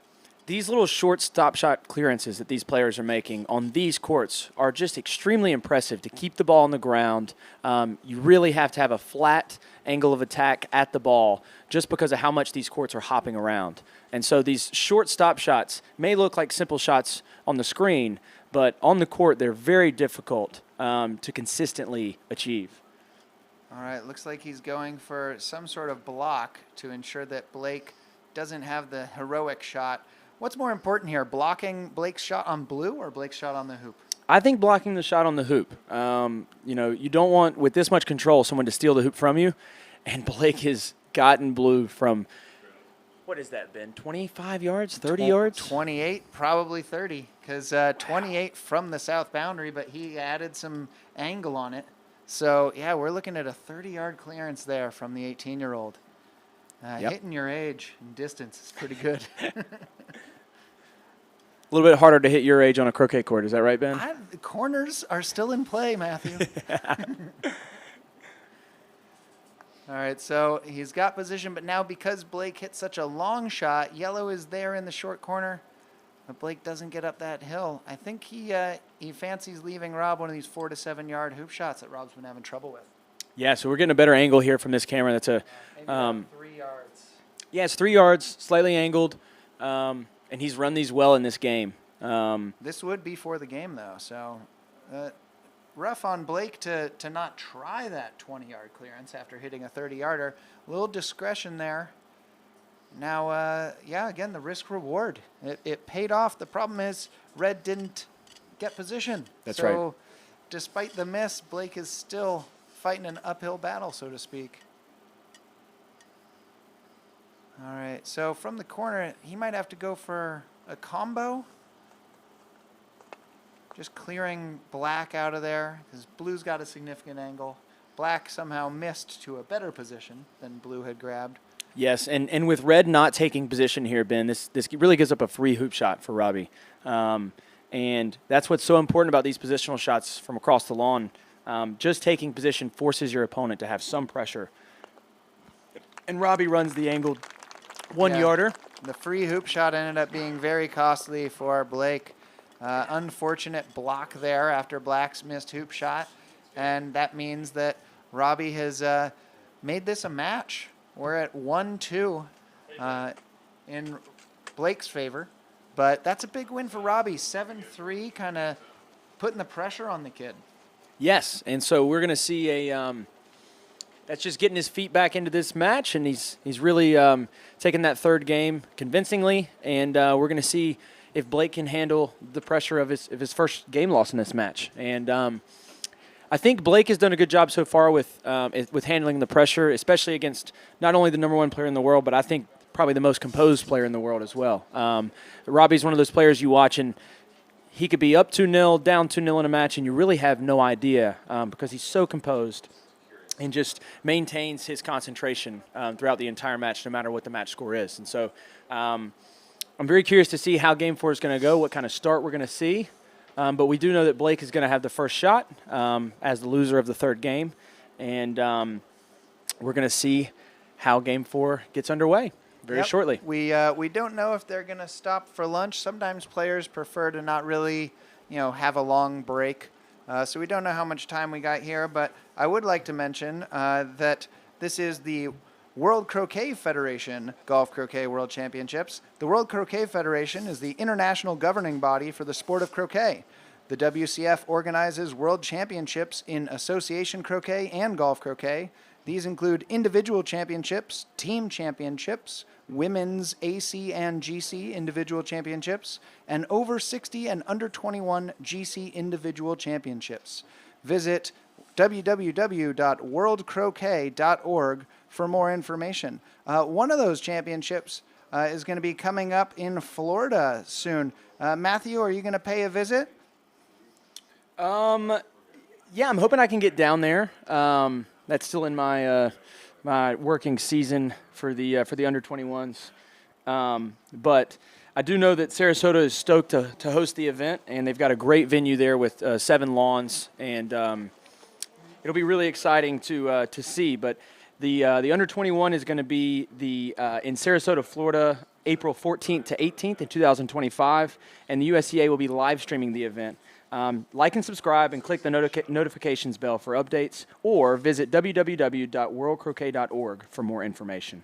these little short stop shot clearances that these players are making on these courts are just extremely impressive to keep the ball on the ground. You really have to have a flat angle of attack at the ball just because of how much these courts are hopping around. And so these short stop shots may look like simple shots on the screen, but on the court they're very difficult to consistently achieve. All right, looks like he's going for some sort of block to ensure that Blake doesn't have the heroic shot. What's more important here, blocking Blake's shot on blue or Blake's shot on the hoop? I think blocking the shot on the hoop. You don't want, with this much control, someone to steal the hoop from you. And Blake has gotten blue from, what is that, Ben? 25 yards, 30 yards? 28, probably 30, because 28 from the south boundary, but he added some angle on it. So, yeah, we're looking at a 30-yard clearance there from the 18-year-old. Hitting your age and distance is pretty good. A little bit harder to hit your age on a croquet court. Is that right, Ben? The corners are still in play, Matthew. All right, so he's got position, but now because Blake hit such a long shot, yellow is there in the short corner, but Blake doesn't get up that hill. I think he fancies leaving Rob one of these 4 to 7 yard hoop shots that Rob's been having trouble with. Yeah, so we're getting a better angle here from this camera. That's a maybe 3 yards. Yeah, it's 3 yards, slightly angled. And he's run these well in this game. This would be for the game, though. So rough on Blake to not try that 20-yard clearance after hitting a 30-yarder. A little discretion there. Now, again, the risk-reward. It paid off. The problem is red didn't get position. That's right. So despite the miss, Blake is still fighting an uphill battle, so to speak. All right, so from the corner, he might have to go for a combo. Just clearing black out of there, because blue's got a significant angle. Black somehow missed to a better position than blue had grabbed. Yes, and with red not taking position here, Ben, this really gives up a free hoop shot for Robbie. And that's what's so important about these positional shots from across the lawn. Just taking position forces your opponent to have some pressure. And Robbie runs the angled 1 yarder. The free hoop shot ended up being very costly for Blake. Unfortunate block there after Black's missed hoop shot. And that means that Robbie has made this a match. We're at 1-2 in Blake's favor. But that's a big win for Robbie. 7-3, kind of putting the pressure on the kid. Yes, and so we're going to see that's just getting his feet back into this match, and he's really taking that third game convincingly, and we're going to see if Blake can handle the pressure of his first game loss in this match. And I think Blake has done a good job so far with handling the pressure, especially against not only the number one player in the world, but I think probably the most composed player in the world as well. Robbie's one of those players you watch, and he could be up 2-0, down 2-0 in a match, and you really have no idea because he's so composed and just maintains his concentration throughout the entire match, no matter what the match score is. And so I'm very curious to see how Game 4 is going to go, what kind of start we're going to see. But we do know that Blake is going to have the first shot as the loser of the third game. And we're going to see how Game 4 gets underway very shortly. We don't know if they're going to stop for lunch. Sometimes players prefer to not really, have a long break. So we don't know how much time we got here, but I would like to mention that this is the World Croquet Federation Golf Croquet World Championships. The World Croquet Federation is the international governing body for the sport of croquet. The WCF organizes world championships in association croquet and golf croquet. These include individual championships, team championships, women's AC and GC individual championships, and over 60 and under 21 GC individual championships. Visit www.worldcroquet.org for more information. One of those championships is going to be coming up in Florida soon. Matthew, are you going to pay a visit? Yeah, I'm hoping I can get down there. That's still in my my working season for the under 21s. But I do know that Sarasota is stoked to host the event, and they've got a great venue there with 7 lawns, and it'll be really exciting to see. But the under 21 is going to be in Sarasota, Florida, April 14th to 18th in 2025, and the USCA will be live streaming the event. Like and subscribe and click the notifications bell for updates, or visit www.worldcroquet.org for more information.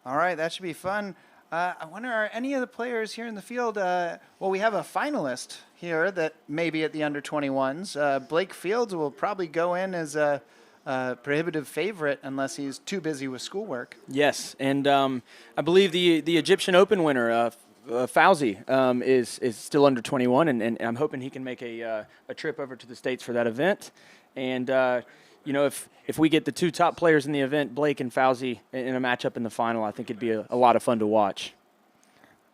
All right, that should be fun. I wonder, are any of the players here in the field, well, we have a finalist here that may be at the under 21s. Blake Fields will probably go in as a prohibitive favorite unless he's too busy with schoolwork. Yes, and I believe the Egyptian Open winner, Fauzi, is still under 21, and I'm hoping he can make a trip over to the States for that event. And, if we get the 2 top players in the event, Blake and Fauzi, in a matchup in the final, I think it'd be a lot of fun to watch.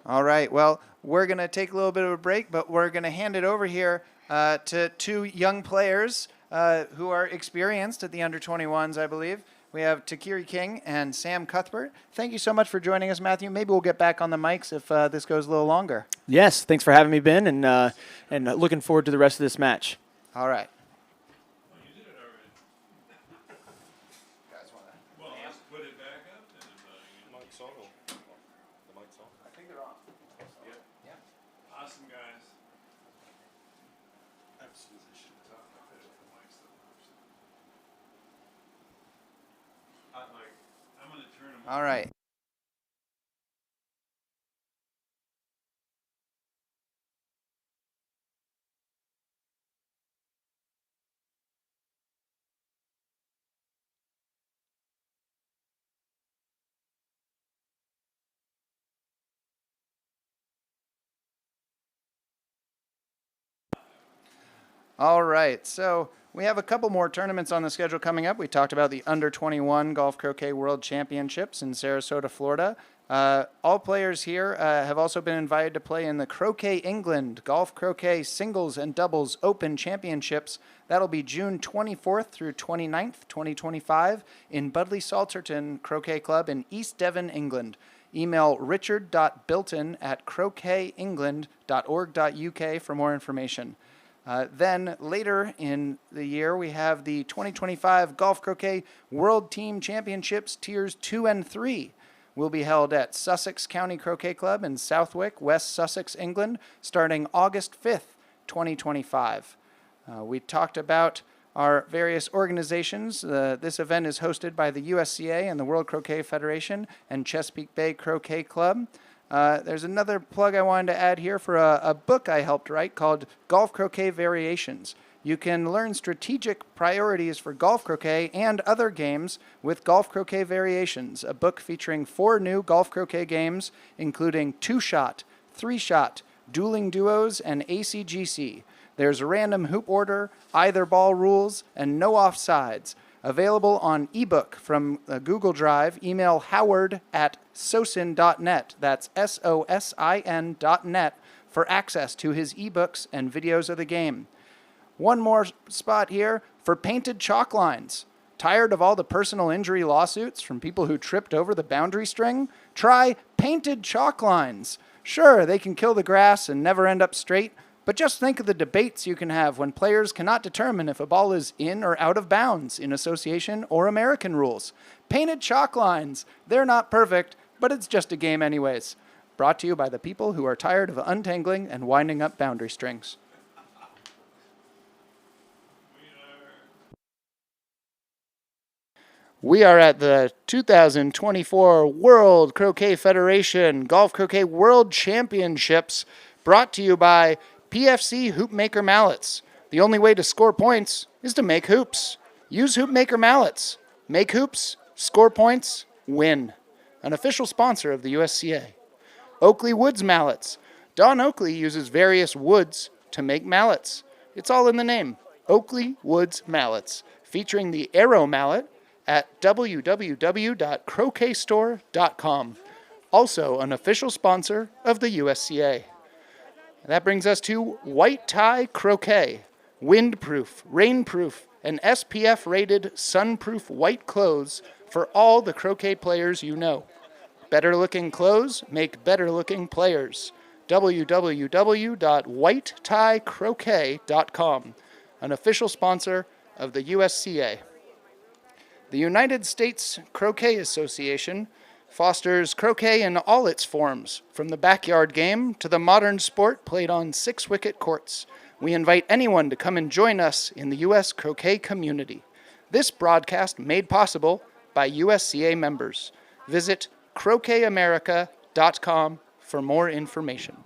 All right, well, we're going to take a little bit of a break, but we're going to hand it over here to 2 young players who are experienced at the under 21s, I believe. We have TeKiri King and Sam Cuthbert. Thank you so much for joining us, Matthew. Maybe we'll get back on the mics if this goes a little longer. Yes, thanks for having me, Ben, and looking forward to the rest of this match. All right. All right. All right, so we have a couple more tournaments on the schedule coming up. We talked about the Under 21 Golf Croquet World Championships in Sarasota, Florida. All players here have also been invited to play in the Croquet England Golf Croquet Singles and Doubles Open Championships. That'll be June 24th through 29th, 2025 in Budleigh Salterton Croquet Club in East Devon, England. Email richard.bilton@croquetengland.org.uk for more information. Then later in the year, we have the 2025 Golf Croquet World Team Championships Tiers 2 and 3 will be held at Sussex County Croquet Club in Southwick, West Sussex, England, starting August 5th, 2025. We talked about our various organizations. This event is hosted by the USCA and the World Croquet Federation and Chesapeake Bay Croquet Club. There's another plug I wanted to add here for a book I helped write called Golf Croquet Variations. You can learn strategic priorities for golf croquet and other games with Golf Croquet Variations, a book featuring 4 new golf croquet games, including 2-shot, 3-shot, dueling duos, and ACGC. There's a random hoop order, either ball rules, and no offsides. Available on ebook from Google Drive. Email howard@sosin.net. That's SOSIN.net for access to his ebooks and videos of the game. One more spot here for painted chalk lines. Tired of all the personal injury lawsuits from people who tripped over the boundary string? Try painted chalk lines. Sure, they can kill the grass and never end up straight, but just think of the debates you can have when players cannot determine if a ball is in or out of bounds in association or American rules. Painted chalk lines. They're not perfect, but it's just a game anyways. Brought to you by the people who are tired of untangling and winding up boundary strings. We are at the 2024 World Croquet Federation Golf Croquet World Championships, brought to you by PFC Hoopmaker Mallets. The only way to score points is to make hoops. Use Hoopmaker Mallets. Make hoops, score points, win. An official sponsor of the USCA. Oakley Woods Mallets. Don Oakley uses various woods to make mallets. It's all in the name. Oakley Woods Mallets, featuring the Arrow Mallet at www.croquetstore.com. Also an official sponsor of the USCA. That brings us to White Tie Croquet. Windproof, rainproof, and SPF-rated sunproof white clothes for all the croquet players you know. Better-looking clothes make better-looking players. www.whitetieCroquet.com, an official sponsor of the USCA. The United States Croquet Association fosters croquet in all its forms, from the backyard game to the modern sport played on 6-wicket courts. We invite anyone to come and join us in the U.S. croquet community. This broadcast made possible by USCA members. Visit croquetamerica.com for more information.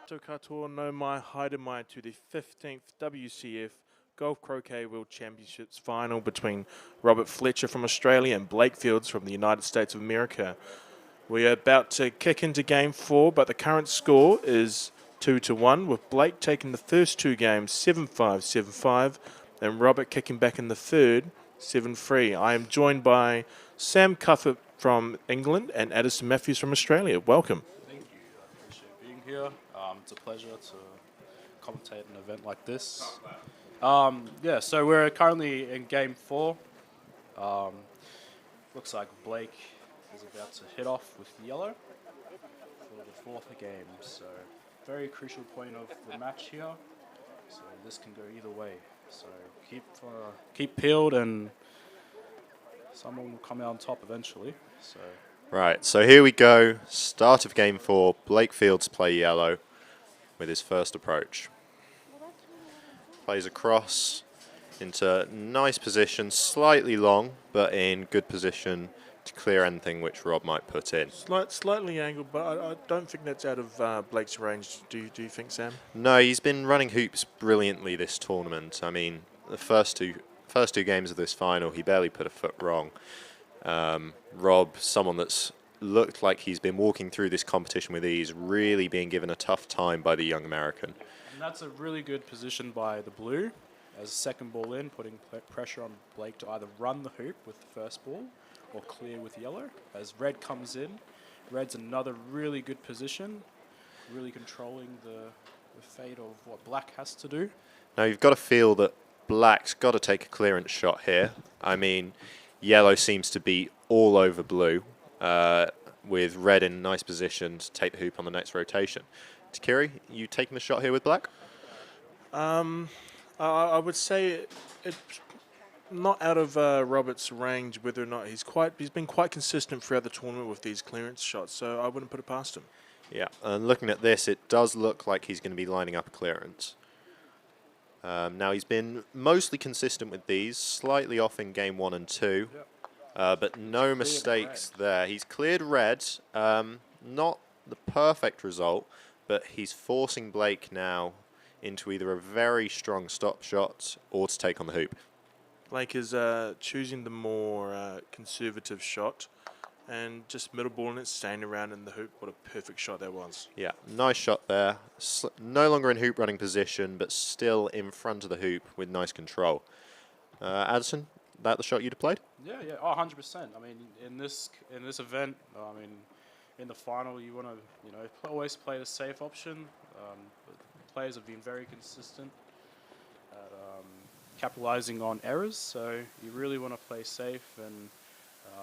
Katoa no mai haere mai to the 15th WCF Golf Croquet World Championships final between Robert Fletcher from Australia and Blake Fields from the United States of America. We are about to kick into Game 4, but the current score is 2-1, with Blake taking the first two games 7-5, 7-5, and Robert kicking back in the third 7-3. I am joined by Sam Cuthbert from England and Addison Matthews from Australia. Welcome. Thank you. I appreciate being here. It's a pleasure to commentate an event like this. So we're currently in Game 4. Looks like Blake is about to hit off with yellow for the fourth game. So very crucial point of the match here. So this can go either way. So keep peeled and someone will come out on top eventually. So right, so here we go. Start of Game 4. Blake Fields play yellow with his first approach. Plays across into nice position, slightly long, but in good position to clear anything which Rob might put in. Slightly angled, but I don't think that's out of Blake's range. Do you think, Sam? No, he's been running hoops brilliantly this tournament. I mean, the first two games of this final, he barely put a foot wrong. Rob, someone that's looked like he's been walking through this competition with ease, really being given a tough time by the young American. and that's a really good position by the blue as second ball in, putting pressure on Blake to either run the hoop with the first ball or clear with yellow. As red comes in, red's another really good position, really controlling the fate of what black has to do. Now you've got to feel that black's got to take a clearance shot here. I mean, yellow seems to be all over blue, with red in nice position to take the hoop on the next rotation. TeKiri, you taking the shot here with black? I would say it's not out of Robert's range whether or not he's been quite consistent throughout the tournament with these clearance shots, so I wouldn't put it past him. Yeah, and looking at this, it does look like he's going to be lining up a clearance. Now he's been mostly consistent with these, slightly off in game 1 and 2, but no mistakes there. He's cleared red, not the perfect result, but he's forcing Blake now into either a very strong stop shot or to take on the hoop. Blake is choosing the more conservative shot and just middle balling it, staying around in the hoop. What a perfect shot that was. Yeah, nice shot there. No longer in hoop running position, but still in front of the hoop with nice control. Addison, that the shot you'd have played? Yeah, 100%. I mean, in this event, I mean, in the final, you want to always play the safe option. The players have been very consistent at capitalizing on errors, so you really want to play safe and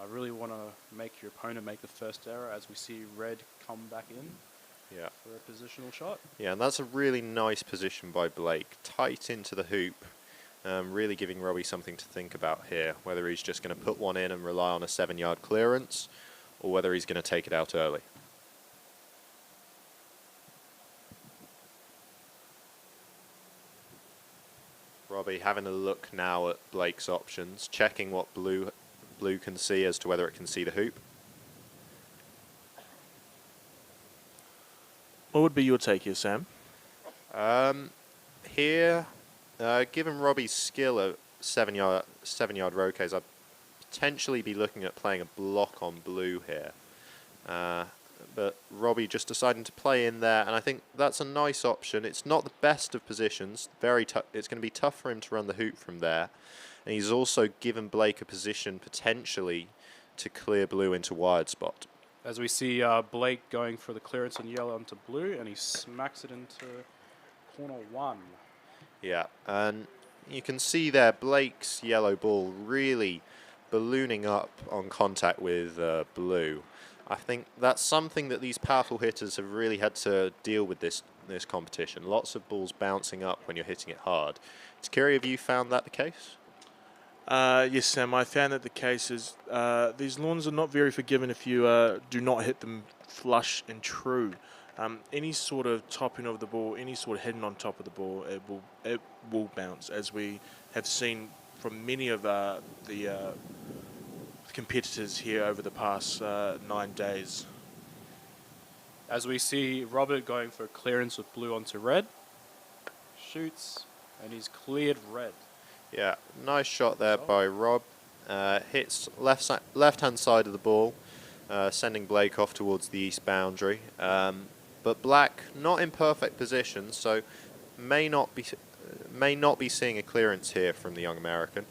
really want to make your opponent make the first error as we see red come back in for a positional shot. Yeah, and that's a really nice position by Blake. Tight into the hoop, really giving Robbie something to think about here, whether he's just going to put one in and rely on a 7-yard clearance or whether he's going to take it out early. Robbie having a look now at Blake's options, checking what blue can see as to whether it can see the hoop. What would be your take here, Sam? Here, given Robbie's skill at 7-yard roquets, I'd potentially be looking at playing a block on blue here. But Robbie just deciding to play in there, and I think that's a nice option. It's not the best of positions. It's going to be tough for him to run the hoop from there. And he's also given Blake a position potentially to clear blue into wide spot. As we see Blake going for the clearance on yellow onto blue, and he smacks it into corner 1. Yeah, and you can see there Blake's yellow ball really ballooning up on contact with blue. I think that's something that these powerful hitters have really had to deal with this competition. Lots of balls bouncing up when you're hitting it hard. TeKiri, have you found that the case? Yes, Sam, I found that the case is these lawns are not very forgiving if you do not hit them flush and true. Any sort of topping of the ball, any sort of hitting on top of the ball, it will bounce, as we have seen from many of the competitors here over the past 9 days. As we see Robert going for clearance with blue onto red, shoots, and he's cleared red. Yeah, nice shot there by Rob. Hits left-hand side of the ball, sending Blake off towards the east boundary. But Black not in perfect position, so may not be seeing a clearance here from the young American.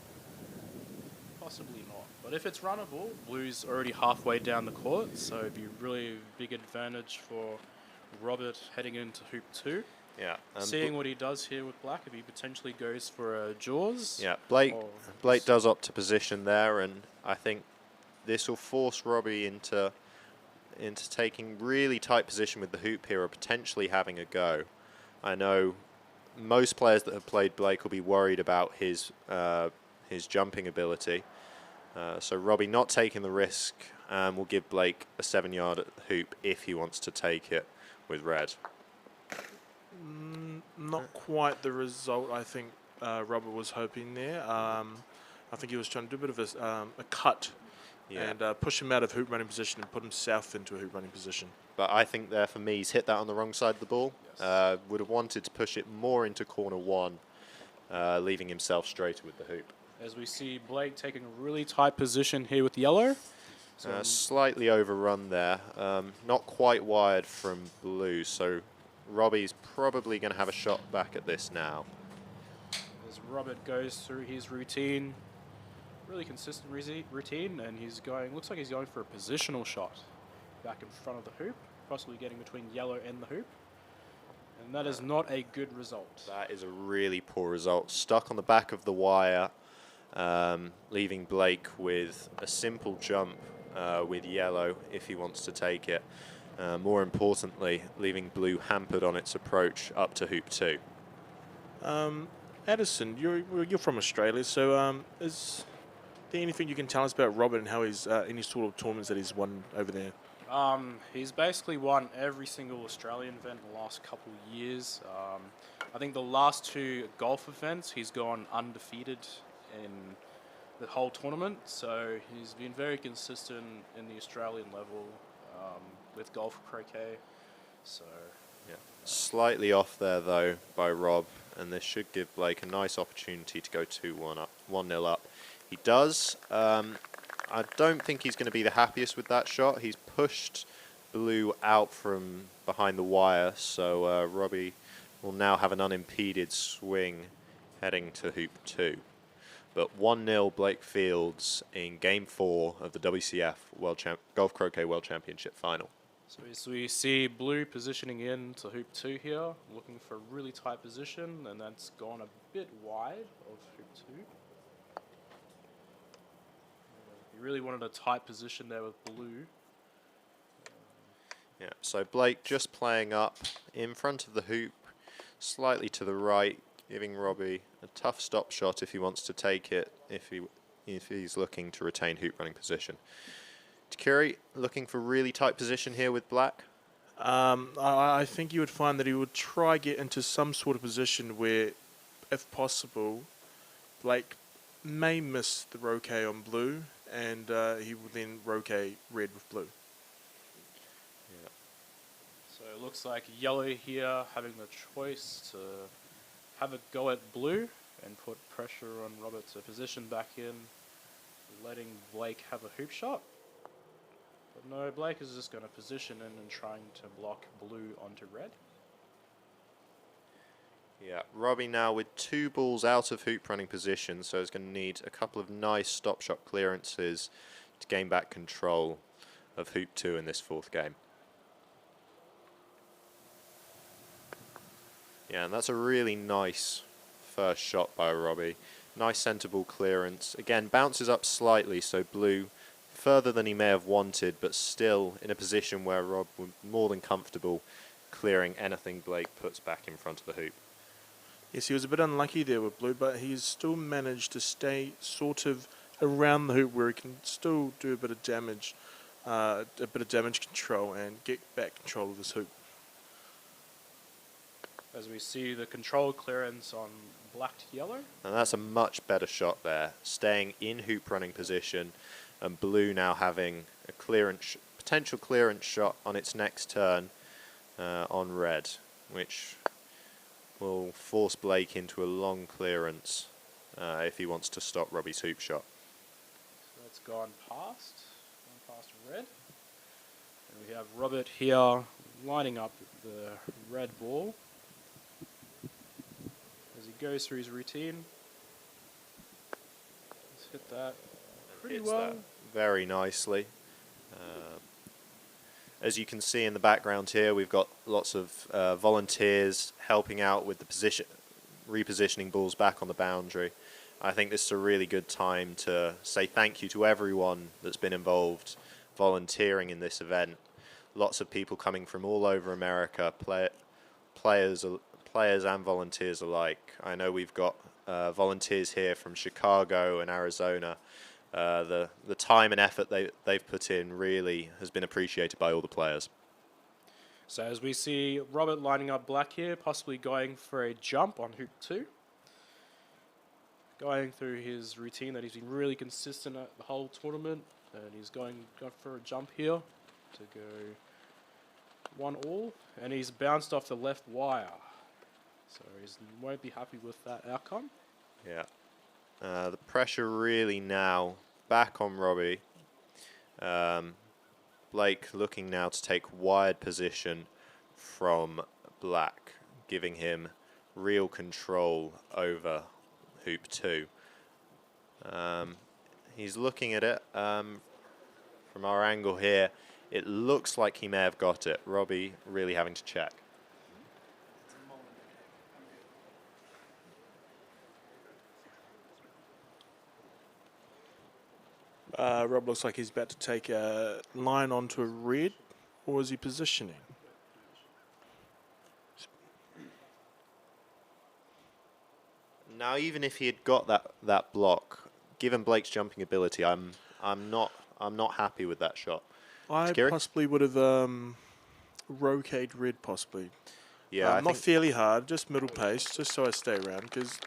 Possibly not. But if it's runnable, blue's already halfway down the court, so it'd be really big advantage for Robert heading into hoop 2. Yeah. Seeing what he does here with Black, if he potentially goes for a jaws. Yeah, Blake does opt to position there, and I think this will force Robbie into taking really tight position with the hoop here, or potentially having a go. I know most players that have played Blake will be worried about his jumping ability. So Robbie not taking the risk will give Blake a 7-yard at the hoop if he wants to take it with red. Not quite the result I think Robert was hoping there. I think he was trying to do a bit of a cut and push him out of hoop running position and put himself into a hoop running position. But I think there for me, he's hit that on the wrong side of the ball. Yes. Would have wanted to push it more into corner 1, leaving himself straighter with the hoop. As we see Blake taking a really tight position here with yellow. So slightly overrun there. Not quite wired from blue, so Robbie's probably going to have a shot back at this now. As Robert goes through his routine, really consistent routine, and looks like he's going for a positional shot back in front of the hoop, possibly getting between yellow and the hoop. And that is not a good result. That is a really poor result. Stuck on the back of the wire, leaving Blake with a simple jump with yellow if he wants to take it. More importantly, leaving blue hampered on its approach up to hoop 2. Addison, you're from Australia, so is there anything you can tell us about Robert and how he's any sort of tournaments that he's won over there? He's basically won every single Australian event in the last couple of years. I think the last 2 golf events he's gone undefeated in the whole tournament, so he's been very consistent in the Australian level with golf croquet. So yeah, slightly off there though by Rob, and this should give Blake a nice opportunity to go 1-0 up. He does. I don't think he's going to be the happiest with that shot. He's pushed blue out from behind the wire, so Robbie will now have an unimpeded swing heading to hoop 2. But 1-0 Blake Fields in Game 4 of the WCF Golf Croquet World Championship Final. So as we see blue positioning in to hoop 2 here, looking for a really tight position, and that's gone a bit wide of hoop 2. He really wanted a tight position there with blue. Yeah, so Blake just playing up in front of the hoop, slightly to the right, giving Robbie a tough stop shot if he wants to take it, if he's looking to retain hoop running position. TeKiri looking for really tight position here with Black. I think you would find that he would try get into some sort of position where if possible, Blake may miss the roquet on blue, and he will then roquet red with blue. So it looks like yellow here having the choice to have a go at blue and put pressure on Robert to position back in, letting Blake have a hoop shot. But no, Blake is just going to position in and trying to block blue onto red. Yeah, Robbie now with 2 balls out of hoop running position, so he's going to need a couple of nice stop shot clearances to gain back control of hoop 2 in this 4th game. Yeah, and that's a really nice first shot by Robbie. Nice centre ball clearance. Again, bounces up slightly, so blue further than he may have wanted, but still in a position where Rob was more than comfortable clearing anything Blake puts back in front of the hoop. Yes, he was a bit unlucky there with blue, but he's still managed to stay sort of around the hoop where he can still do a bit of damage control and get back control of this hoop. As we see the control clearance on black to yellow. And that's a much better shot there, staying in hoop running position, and blue now having a potential clearance shot on its next turn on red, which will force Blake into a long clearance if he wants to stop Robbie's hoop shot. So it's gone past red. And we have Robert here lining up the red ball. As he goes through his routine. Let's hit that pretty well. That very nicely. As you can see in the background here, we've got lots of volunteers helping out with the repositioning balls back on the boundary. I think this is a really good time to say thank you to everyone that's been involved volunteering in this event. Lots of people coming from all over America, players and volunteers alike. I know we've got volunteers here from Chicago and Arizona. The time and effort they've put in really has been appreciated by all the players. So as we see Robert lining up black here, possibly going for a jump on hoop 2. Going through his routine that he's been really consistent at the whole tournament, and he's going for a jump here to go 1-all, and he's bounced off the left wire. So he won't be happy with that outcome. Yeah. The pressure really now back on Robbie. Blake looking now to take wide position from black, giving him real control over hoop 2. He's looking at it from our angle here. It looks like he may have got it. Robbie really having to check. Rob looks like he's about to take a line onto a red, or is he positioning? Now, even if he had got that block, given Blake's jumping ability, I'm not happy with that shot. I TeKiri? possibly would have roqueted red, possibly. Yeah, not fairly hard, just middle pace, just so I stay around, because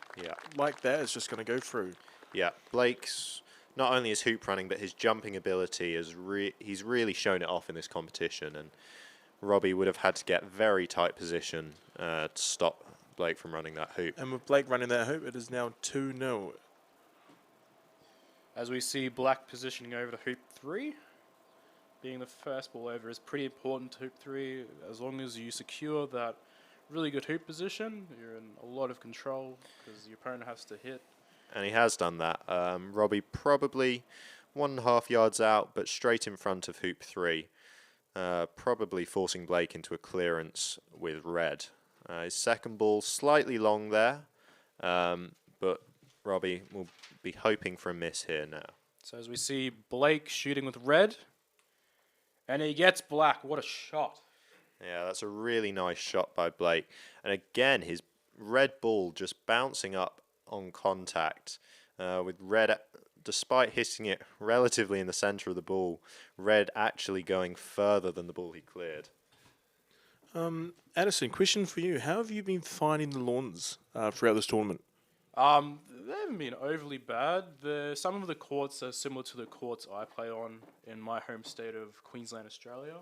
like that, it's just going to go through. Yeah, Blake's not only his hoop running, but his jumping ability is he's really shown it off in this competition, and Robbie would have had to get very tight position to stop Blake from running that hoop. And with Blake running that hoop, it is now 2-0. As we see black positioning over to hoop 3. Being the first ball over is pretty important to hoop 3. As long as you secure that really good hoop position, you're in a lot of control because your opponent has to hit. And he has done that. Robbie probably 1.5 yards out, but straight in front of hoop 3. Probably forcing Blake into a clearance with red. His second ball slightly long there, but Robbie will be hoping for a miss here now. So as we see Blake shooting with red, and he gets black. What a shot. Yeah, that's a really nice shot by Blake. And again, his red ball just bouncing up on contact with red, despite hitting it relatively in the center of the ball, red actually going further than the ball he cleared. Addison, question for you. How have you been finding the lawns throughout this tournament? They haven't been overly bad. Some of the courts are similar to the courts I play on in my home state of Queensland, Australia.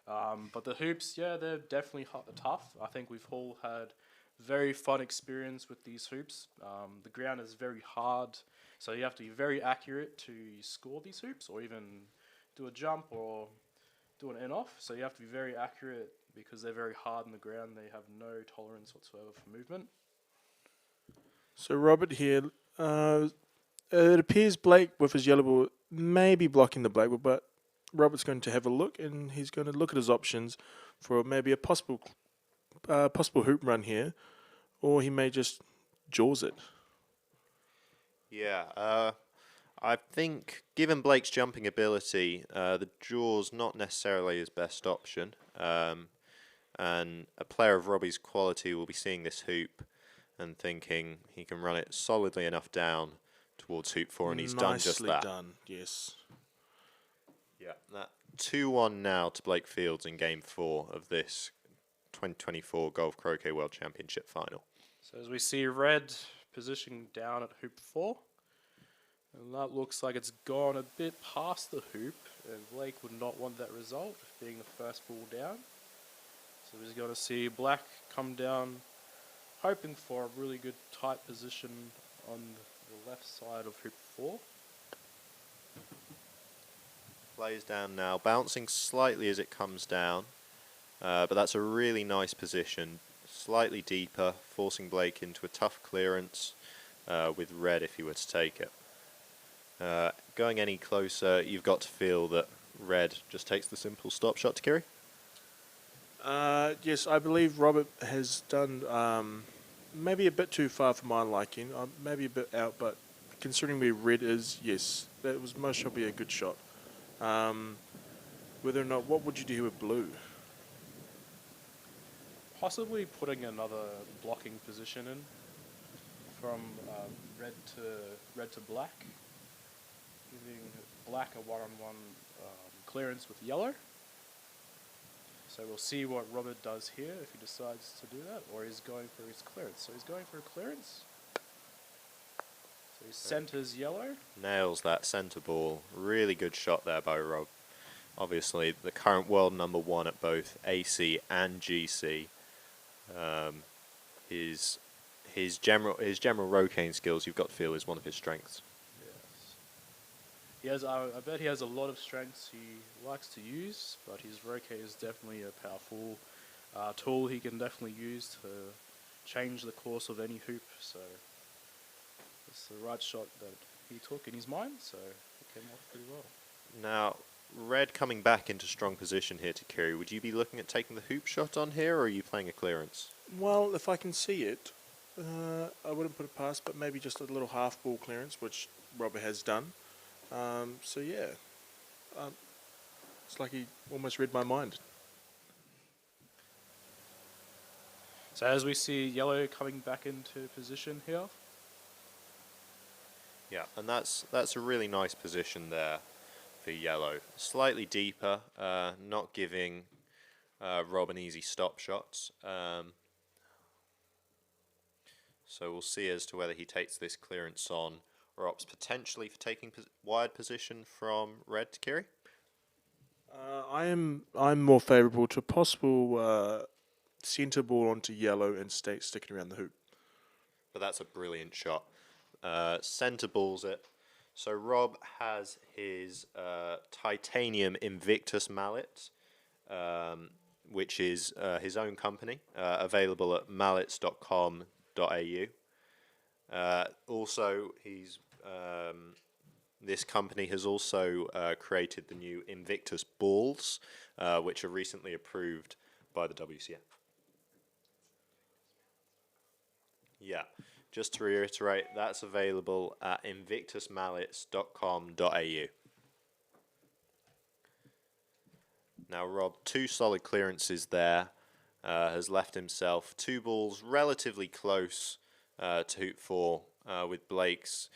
But the hoops, yeah, they're definitely tough. I think we've all had very fun experience with these hoops. The ground is very hard, so you have to be very accurate to score these hoops, or even do a jump or do an in-off. So you have to be very accurate because they're very hard on the ground. They have no tolerance whatsoever for movement. So Robert here, it appears Blake with his yellow ball may be blocking the black ball, but Robert's going to have a look, and he's going to look at his options for maybe a possible hoop run here, or he may just jaws it. Yeah, I think given Blake's jumping ability, the jaw's not necessarily his best option. And a player of Robbie's quality will be seeing this hoop and thinking he can run it solidly enough down towards hoop 4, and he's done just that. Nicely done, yes. Yeah, that 2-1 now to Blake Fields in Game 4 of this 2024 Golf Croquet World Championship final. So as we see red positioning down at hoop 4, and that looks like it's gone a bit past the hoop, and Blake would not want that result, being the first ball down. So we're going to see black come down, hoping for a really good tight position on the left side of hoop 4. Plays down now, bouncing slightly as it comes down, but that's a really nice position. Slightly deeper, forcing Blake into a tough clearance with red if he were to take it. Going any closer, you've got to feel that red just takes the simple stop shot to TeKiri. Yes, I believe Robert has done maybe a bit too far for my liking, maybe a bit out, but considering where red is, yes, that was most probably a good shot. Whether or not, what would you do with blue? Possibly putting another blocking position in from red to black, giving black a one-on-one clearance with yellow. So we'll see what Robert does here if he decides to do that, or he's going for his clearance. So he's going for a clearance. So he centers yellow. Nails that centre ball. Really good shot there by Rob. Obviously, the current world number 1 at both AC and GC. His general rocaine skills, you've got to feel, is one of his strengths. Yes. He has. I bet he has a lot of strengths he likes to use, but his rocaine is definitely a powerful tool he can definitely use to change the course of any hoop. So it's the right shot that he took in his mind. So it came off pretty well. Now, red coming back into strong position here to TeKiri. Would you be looking at taking the hoop shot on here, or are you playing a clearance? Well, if I can see it, I wouldn't put it past, but maybe just a little half ball clearance, which Robert has done. So yeah, it's like he almost read my mind. So as we see yellow coming back into position here. Yeah, and that's a really nice position there for yellow. Slightly deeper, not giving Rob an easy stop shots. So we'll see as to whether he takes this clearance on or opts potentially for taking wide position from red to TeKiri. I'm more favourable to a possible centre ball onto yellow and sticking around the hoop. But that's a brilliant shot. Centre balls it. So Rob has his titanium Invictus mallet, which is his own company, available at mallets.com.au. Also, this company has also created the new Invictus balls, which are recently approved by the WCF. Yeah, just to reiterate, that's available at invictusmallets.com.au. Now Rob, 2 solid clearances there, has left himself 2 balls relatively close to hoop 4, with Blake's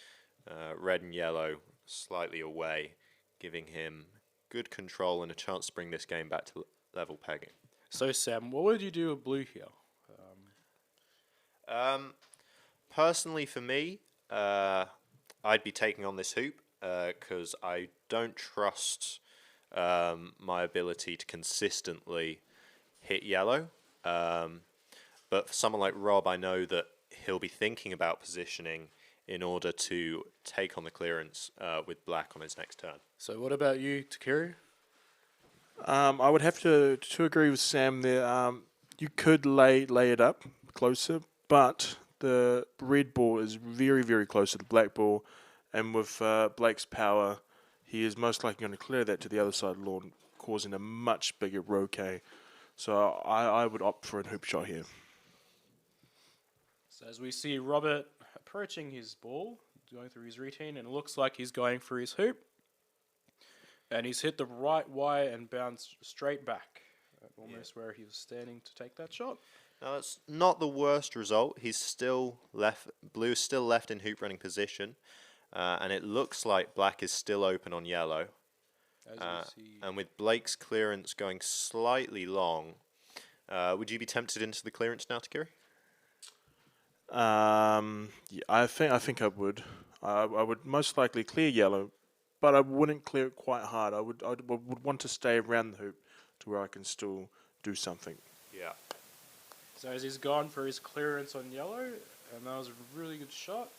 red and yellow slightly away, giving him good control and a chance to bring this game back to level pegging. So Sam, what would you do with blue here? Personally, for me, I'd be taking on this hoop because I don't trust my ability to consistently hit yellow. But for someone like Rob, I know that he'll be thinking about positioning in order to take on the clearance with black on his next turn. So what about you, TeKiri? I would have to agree with Sam there. You could lay it up closer, but the red ball is very, very close to the black ball, and with Blake's power, he is most likely going to clear that to the other side of the lawn, causing a much bigger roquet. So I would opt for a hoop shot here. So as we see Robert approaching his ball, going through his routine, and it looks like he's going for his hoop. And he's hit the right wire and bounced straight back, almost where he was standing to take that shot. Now that's not the worst result. He's still left. Blue is still left in hoop running position, and it looks like black is still open on yellow. As we see. And with Blake's clearance going slightly long, would you be tempted into the clearance now, TeKiri? Yeah, I think I would. I would most likely clear yellow, but I wouldn't clear it quite hard. I would want to stay around the hoop to where I can still do something. Yeah. So as he's gone for his clearance on yellow, and that was a really good shot,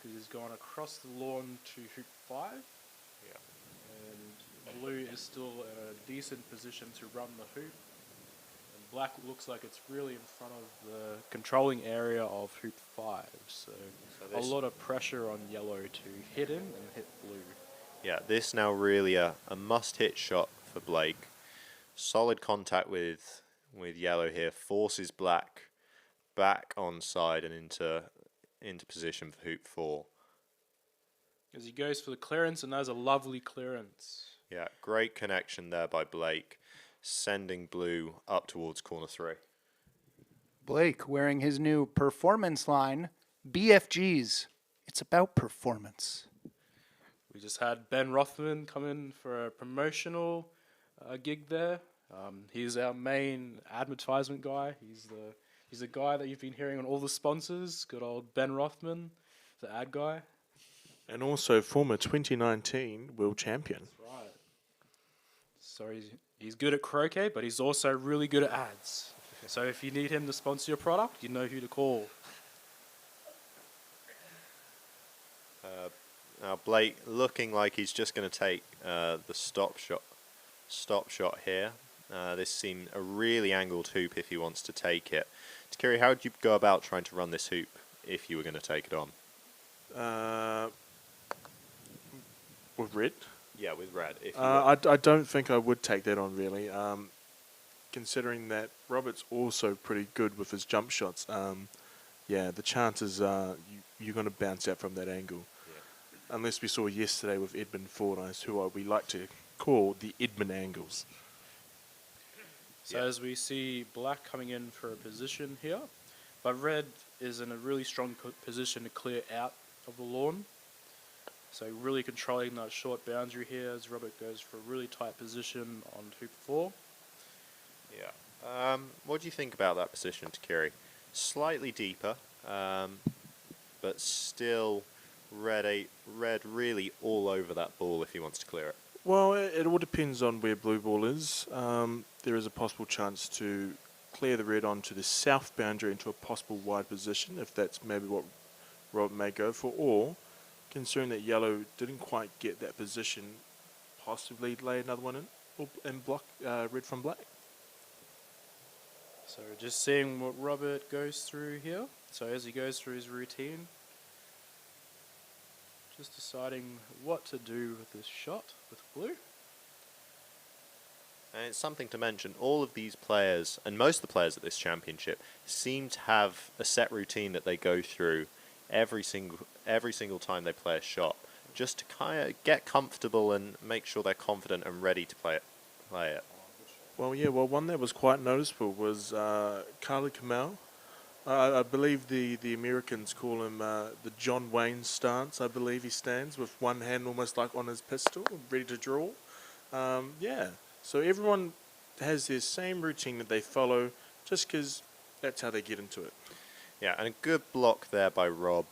because he's gone across the lawn to hoop 5. Yeah. And blue is still in a decent position to run the hoop. And black looks like it's really in front of the controlling area of hoop 5. So a lot of pressure on yellow to hit him and hit blue. Yeah, this now really a must-hit shot for Blake. Solid contact with yellow here, forces black back on side and into position for hoop 4. As he goes for the clearance, and that's a lovely clearance. Yeah, great connection there by Blake, sending blue up towards corner 3. Blake wearing his new performance line, BFGs. It's about performance. We just had Ben Rothman come in for a promotional gig there. He's our main advertisement guy. He's the guy that you've been hearing on all the sponsors. Good old Ben Rothman, the ad guy. And also former 2019 world champion. That's right. So he's good at croquet, but he's also really good at ads. So if you need him to sponsor your product, you know who to call. Now Blake looking like he's just going to take the stop shot here. This seemed a really angled hoop if he wants to take it. TeKiri, how would you go about trying to run this hoop if you were going to take it on? With red? Yeah, with red. If you I don't think I would take that on, really. Considering that Robert's also pretty good with his jump shots. Yeah, the chances are you're going to bounce out from that angle. Yeah. Unless we saw yesterday with Edmund Fordyce, who we like to call the Edmund angles. So as we see black coming in for a position here, but red is in a really strong position to clear out of the lawn. So really controlling that short boundary here as Robert goes for a really tight position on hoop 4. Yeah. What do you think about that position, TeKiri? Slightly deeper, but still red really all over that ball if he wants to clear it. Well, it all depends on where blue ball is. There is a possible chance to clear the red onto the south boundary into a possible wide position, if that's maybe what Rob may go for, or considering that yellow didn't quite get that position, possibly lay another one in and block red from black. So just seeing what Robert goes through here. So as he goes through his routine, just deciding what to do with this shot with blue. And it's something to mention, all of these players, and most of the players at this championship, seem to have a set routine that they go through every single time they play a shot, just to kind of get comfortable and make sure they're confident and ready to play it. Well, yeah, one that was quite noticeable was Clarke. I believe the Americans call him the John Wayne stance. I believe he stands with one hand almost like on his pistol, ready to draw. Yeah, so everyone has their same routine that they follow just because that's how they get into it. Yeah, and a good block there by Rob.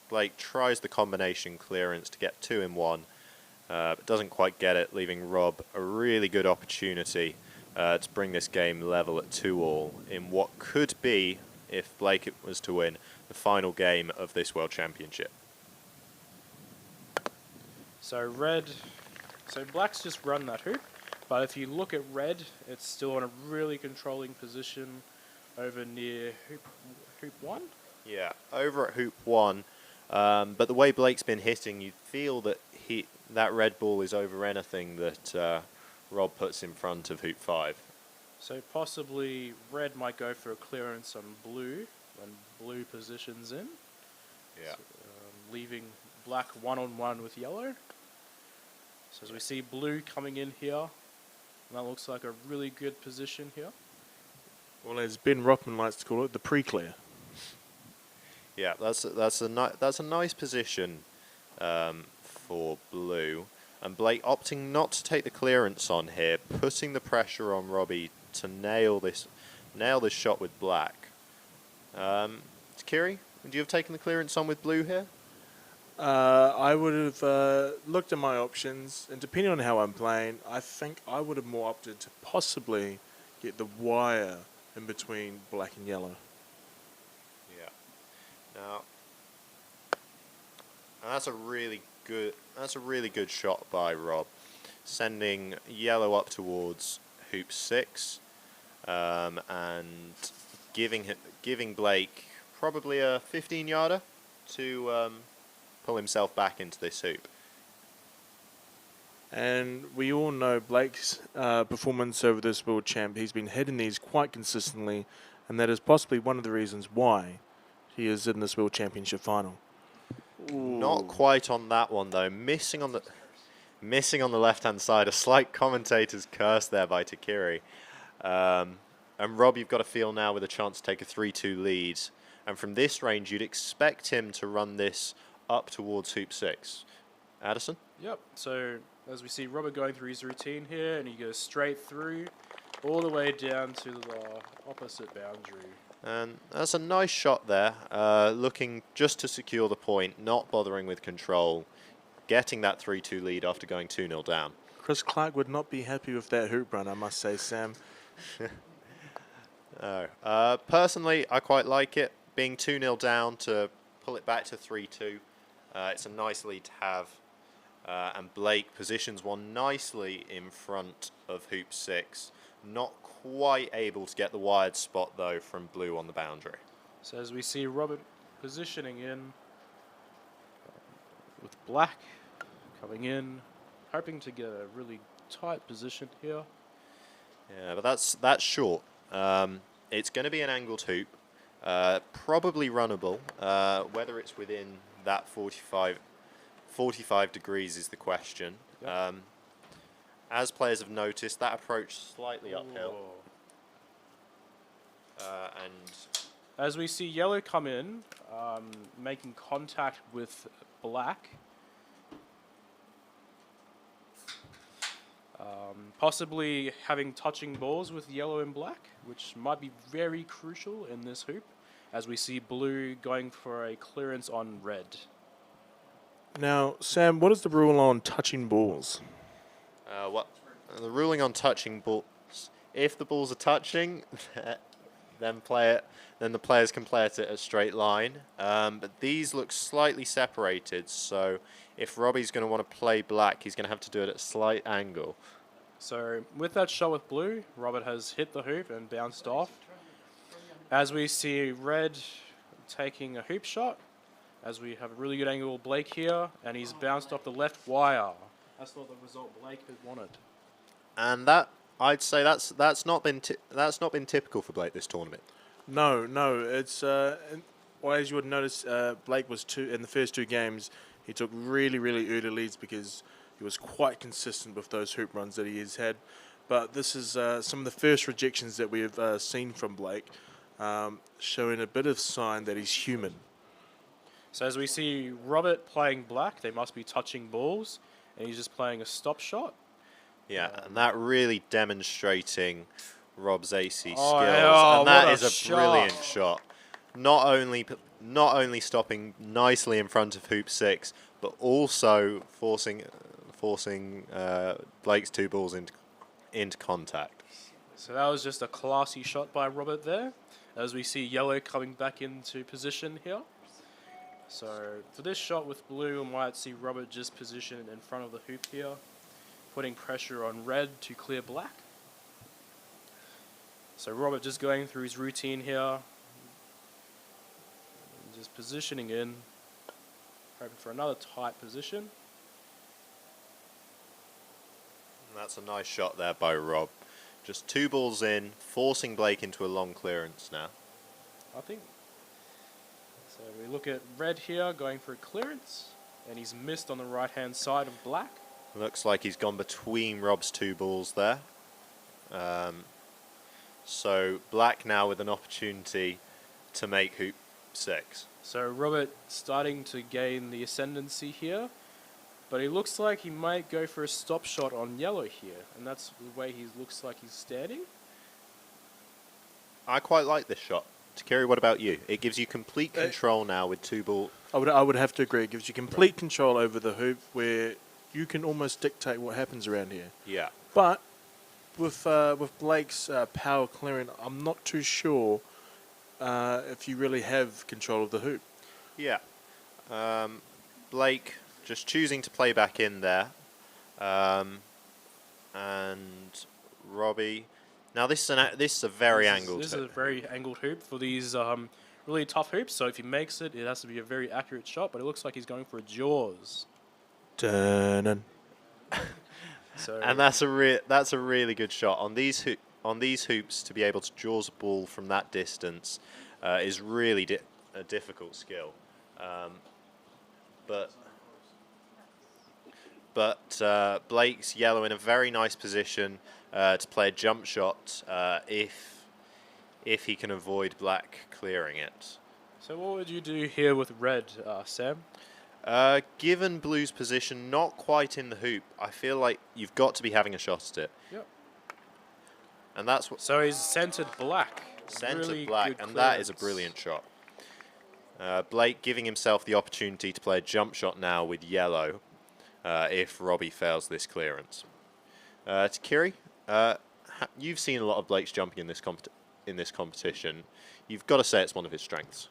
Blake tries the combination clearance to get 2 in 1, but doesn't quite get it, leaving Rob a really good opportunity to bring this game level at 2-2 in what could be, if Blake was to win, the final game of this World Championship. So Black's just run that hoop, but if you look at red, it's still in a really controlling position over near hoop 1. Yeah, over at hoop 1, but the way Blake's been hitting, you feel that that red ball is over anything that Rob puts in front of hoop 5. So possibly red might go for a clearance on blue when blue positions in. Yeah. So, leaving black one-on-one with yellow. So as we see blue coming in here, and that looks like a really good position here. Well, as Ben Rothman likes to call it, the pre-clear. Yeah, that's a nice position for blue, and Blake opting not to take the clearance on here, putting the pressure on Robbie to nail this shot with black. TeKiri, would you have taken the clearance on with blue here? I would have looked at my options, and depending on how I'm playing, I think I would have more opted to possibly get the wire in between black and yellow. Yeah. Now, that's a really good shot by Rob, sending yellow up towards hoop 6, and giving Blake probably a 15-yarder to pull himself back into this hoop. And we all know Blake's performance over this World Champ. He's been hitting these quite consistently, and that is possibly one of the reasons why he is in this World Championship final. Ooh. Not quite on that one though. Missing on the left-hand side. A slight commentator's curse there by TeKiri. And Rob, you've got a feel now with a chance to take a 3-2 lead. And from this range, you'd expect him to run this up towards hoop 6. Addison? Yep. So as we see Robert going through his routine here, and he goes straight through all the way down to the opposite boundary. And that's a nice shot there, looking just to secure the point, not bothering with control, getting that 3-2 lead after going 2-0 down. Chris Clarke would not be happy with that hoop run, I must say, Sam. No. Personally, I quite like it, being 2-0 down to pull it back to 3-2. It's a nice lead to have. And Blake positions one nicely in front of hoop 6. Not quite able to get the wired spot, though, from blue on the boundary. So as we see Robert positioning in with black coming in, hoping to get a really tight position here. Yeah, but that's short. It's going to be an angled hoop, probably runnable. Whether it's within that 45 degrees is the question. Yep. As players have noticed, that approach slightly uphill. And as we see yellow come in, making contact with black. Possibly having touching balls with yellow and black, which might be very crucial in this hoop, as we see blue going for a clearance on red. Now, Sam, what is the rule on touching balls? The ruling on touching balls, if the balls are touching, then the players can play it at a straight line. But these look slightly separated, so if Robbie's going to want to play black, he's going to have to do it at a slight angle. So with that shot with blue, Robert has hit the hoop and bounced off. As we see red taking a hoop shot, as we have a really good angle of Blake here, and he's bounced off the left wire. That's not the result Blake had wanted. And that, I'd say that's not been typical for Blake this tournament. No, it's well, as you would notice, Blake was in the first 2 games. He took really early leads because he was quite consistent with those hoop runs that he has had. But this is some of the first rejections that we have seen from Blake, showing a bit of sign that he's human. So as we see Robert playing black, they must be touching balls, and he's just playing a stop shot. Yeah, and that really demonstrating Rob's AC Oh, skills, yeah, and that what a is a shot. brilliant shot. Not only stopping nicely in front of hoop 6, but also forcing Blake's 2 balls into contact. So that was just a classy shot by Robert there, as we see yellow coming back into position here. So for this shot with blue, we might see Robert just positioned in front of the hoop here, putting pressure on red to clear black. So Robert just going through his routine here, just positioning in, hoping for another tight position. And that's a nice shot there by Rob. Just 2 balls in, forcing Blake into a long clearance now. I think. So we look at red here going for a clearance, and he's missed on the right-hand side of black. Looks like he's gone between Rob's 2 balls there. So Black now with an opportunity to make hoop 6. So Robert starting to gain the ascendancy here, but it looks like he might go for a stop shot on yellow here, and that's the way he looks like he's standing. I quite like this shot. TeKiri, what about you? It gives you complete control now with 2 balls. I would have to agree. It gives you complete control over the hoop where you can almost dictate what happens around here. Yeah. But with Blake's power clearing, I'm not too sure if you really have control of the hoop. Yeah. Blake just choosing to play back in there. And Robbie. Now this is a very angled This is a hoop. very angled hoop for these really tough hoops, so if he makes it, it has to be a very accurate shot, but it looks like he's going for a jaws. Dun-dun. So And that's a really good shot on these hoops. To be able to jaws a ball from that distance is really a difficult skill. But Blake's yellow in a very nice position to play a jump shot if he can avoid Black clearing it. So what would you do here with red, Sam? Given Blue's position not quite in the hoop, I feel like you've got to be having a shot at it. Yep. And that's what So he's centered black. centered Really Black, good and that is a clearance. brilliant shot. Blake giving himself the opportunity to play a jump shot now with yellow if Robbie fails this clearance. TeKiri, you've seen a lot of Blake's jumping in this competition. You've got to say it's one of his strengths.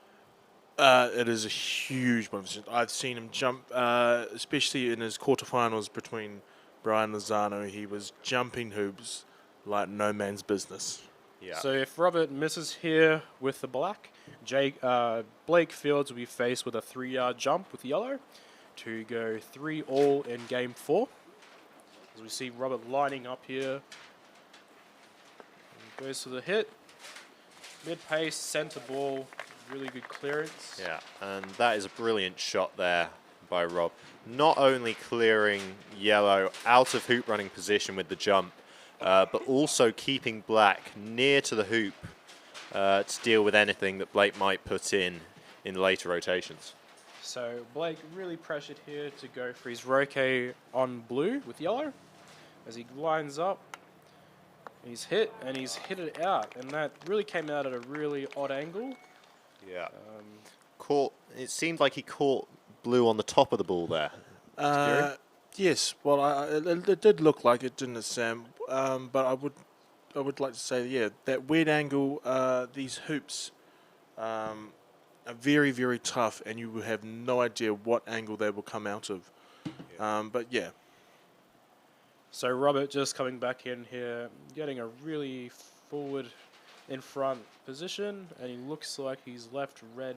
It is a huge one. I've seen him jump, especially in his quarterfinals between Brian Lozano. He was jumping hoops like no man's business. Yeah. So if Robert misses here with the black, Blake Fields will be faced with a 3-yard jump with yellow to go 3-all in game 4. As we see Robert lining up here. And goes to the hit. Mid-pace, center ball, really good clearance. Yeah, and that is a brilliant shot there by Rob. Not only clearing yellow out of hoop running position with the jump, but also keeping Black near to the hoop to deal with anything that Blake might put in later rotations. So Blake really pressured here to go for his roquet on blue with yellow. As he lines up, he's hit, and he's hit it out. And that really came out at a really odd angle. Yeah. It seemed like he caught Blue on the top of the ball there. Yes, well, it did look like it, didn't it, Sam? But I would like to say, yeah, that weird angle, these hoops are very, very tough, and you will have no idea what angle they will come out of. Yeah. But yeah. So Robert just coming back in here, getting a really forward in front position, and he looks like he's left red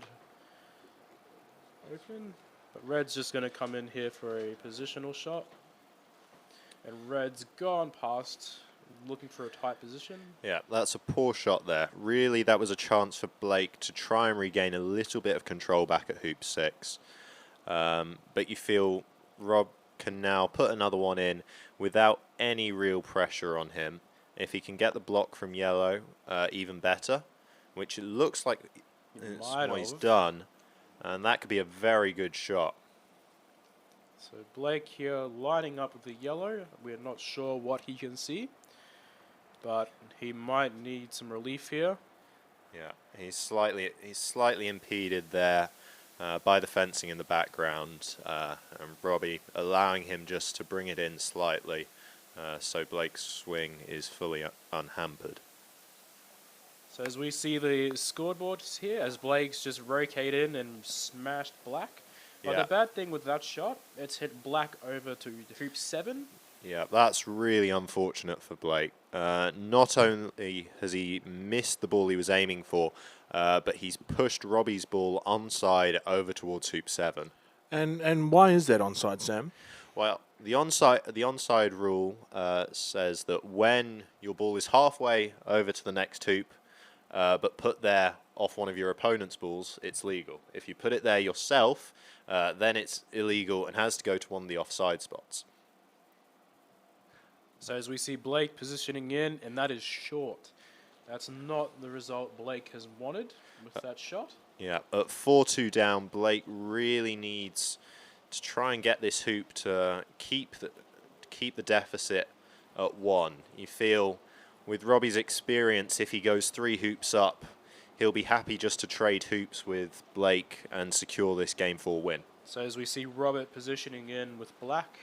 open. But red's just going to come in here for a positional shot. And red's gone past, looking for a tight position. Yeah, that's a poor shot there. Really, that was a chance for Blake to try and regain a little bit of control back at hoop 6. But you feel Rob can now put another one in without any real pressure on him. If he can get the block from yellow, even better, which it looks like is what he's done. And that could be a very good shot. So Blake here lining up with the yellow. We're not sure what he can see. but he might need some relief here. Yeah, he's slightly impeded there by the fencing in the background, and Robbie allowing him just to bring it in slightly, so Blake's swing is fully unhampered. So as we see the scoreboards here, as Blake's just rotated in and smashed Black. But Yeah. the bad thing with that shot, it's hit Black over to hoop 7. Yeah, that's really unfortunate for Blake. Not only has he missed the ball he was aiming for, but he's pushed Robbie's ball onside over towards hoop 7. And why is that onside, Sam? Well, the onside rule says that when your ball is halfway over to the next hoop, but put there off one of your opponent's balls, it's legal. If you put it there yourself, then it's illegal and has to go to one of the offside spots. So as we see Blake positioning in, and that is short. That's not the result Blake has wanted with that shot. Yeah, at 4-2 down, Blake really needs to try and get this hoop to keep the deficit at 1. You feel with Robbie's experience, if he goes 3 hoops up, he'll be happy just to trade hoops with Blake and secure this game 4 win. So as we see Robert positioning in with Black,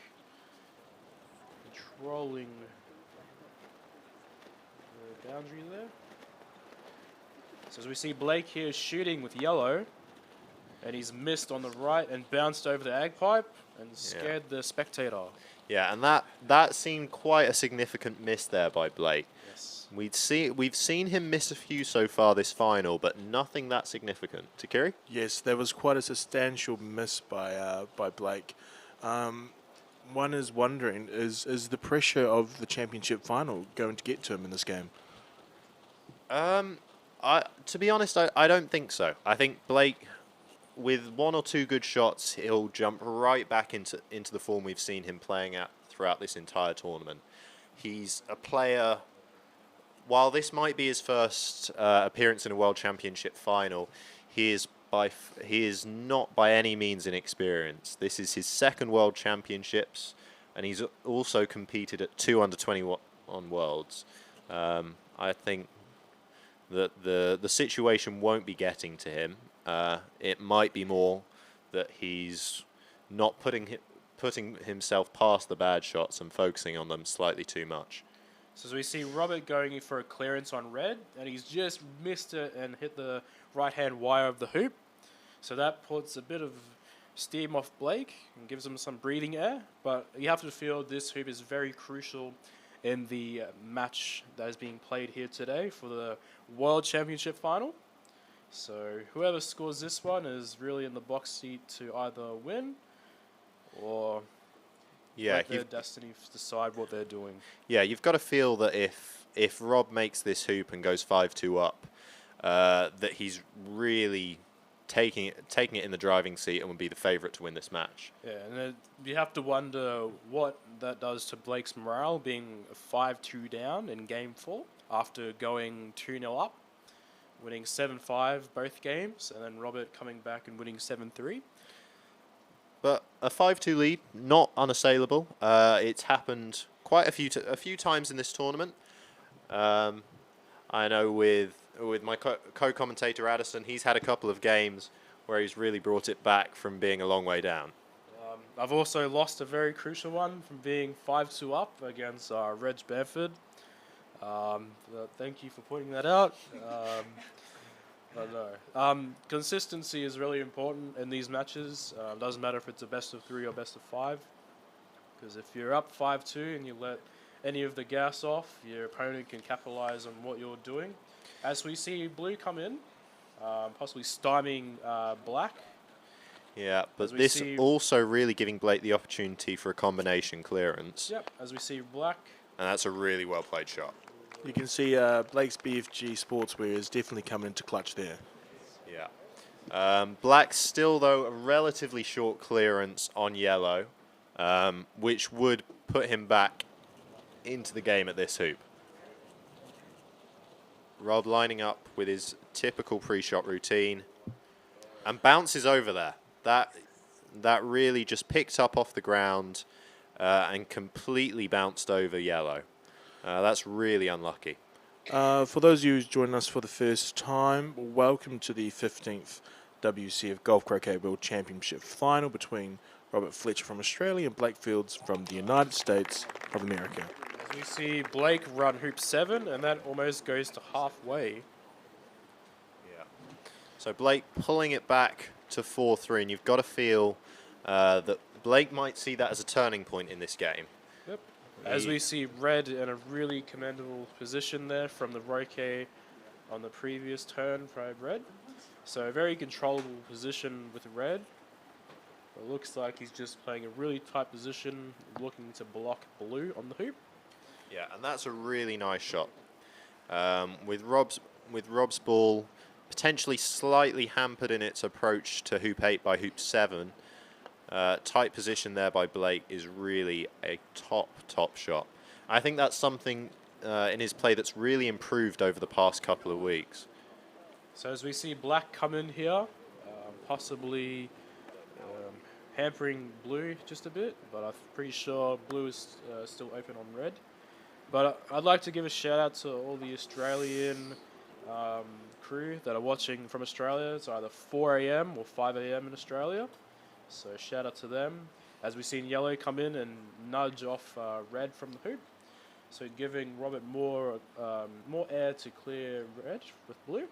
controlling the boundary there. So as we see Blake here shooting with yellow, and he's missed on the right and bounced over the ag pipe and scared the spectator. Yeah, and that seemed quite a significant miss there by Blake. Yes. We've seen him miss a few so far this final, but nothing that significant. TeKiri? Yes, there was quite a substantial miss by Blake. One is wondering, is the pressure of the championship final going to get to him in this game? To be honest, I don't think so. I think Blake, with 1 or 2 good shots, he'll jump right back into the form we've seen him playing at throughout this entire tournament. He's a player. While this might be his first appearance in a World Championship final, he is not by any means inexperienced. This is his second World Championships, and he's also competed at 2 under-21 Worlds. I think that the situation won't be getting to him. It might be more that he's not putting himself past the bad shots and focusing on them slightly too much. So as we see Robert going in for a clearance on red, and he's just missed it and hit the right-hand wire of the hoop. So that puts a bit of steam off Blake and gives him some breathing air. But you have to feel this hoop is very crucial in the match that is being played here today for the World Championship final. So whoever scores this one is really in the box seat to either win or let their destiny decide what they're doing. Yeah, you've got to feel that if Rob makes this hoop and goes 5-2 up, that he's really taking it in the driving seat and would be the favourite to win this match. Yeah, and you have to wonder what that does to Blake's morale, being 5-2 down in Game 4 after going 2-0 up, winning 7-5 both games, and then Robert coming back and winning 7-3. But a 5-2 lead, not unassailable. It's happened quite a few times in this tournament. I know with my co-commentator Addison, he's had a couple of games where he's really brought it back from being a long way down. I've also lost a very crucial one from being 5-2 up against Reg Bedford. Thank you for pointing that out. But no. Consistency is really important in these matches. Doesn't matter if it's a best of 3 or best of 5. Because if you're up 5-2 and you let any of the gas off, your opponent can capitalize on what you're doing. As we see Blue come in, possibly stymieing Black. Yeah, but this also really giving Blake the opportunity for a combination clearance. Yep, as we see Black. And that's a really well played shot. You can see Blake's BFG sportswear is definitely coming into clutch there. Yeah. Black still, though, a relatively short clearance on yellow, which would put him back into the game at this hoop. Rob lining up with his typical pre-shot routine and bounces over there. That really just picked up off the ground and completely bounced over yellow. That's really unlucky. For those of you who's joining us for the first time, welcome to the 15th WCF Golf Croquet World Championship final between Robert Fletcher from Australia and Blake Fields from the United States of America. As we see Blake run hoop 7, and that almost goes to halfway. Yeah. So Blake pulling it back to 4-3, and you've got to feel that Blake might see that as a turning point in this game. Yep. As we see Red in a really commendable position there from the roquet on the previous turn by Red. So a very controllable position with Red. It looks like he's just playing a really tight position, looking to block Blue on the hoop. Yeah, and that's a really nice shot. With Rob's ball potentially slightly hampered in its approach to hoop 8 by hoop 7, tight position there by Blake is really a top shot. I think that's something in his play that's really improved over the past couple of weeks. So as we see Black come in here, possibly hampering Blue just a bit, but I'm pretty sure Blue is still open on Red. But I'd like to give a shout out to all the Australian crew that are watching from Australia. It's either 4 a.m. or 5 a.m. in Australia. So shout out to them. As we've seen Yellow come in and nudge off Red from the hoop. So giving Robert more air to clear Red with Blue.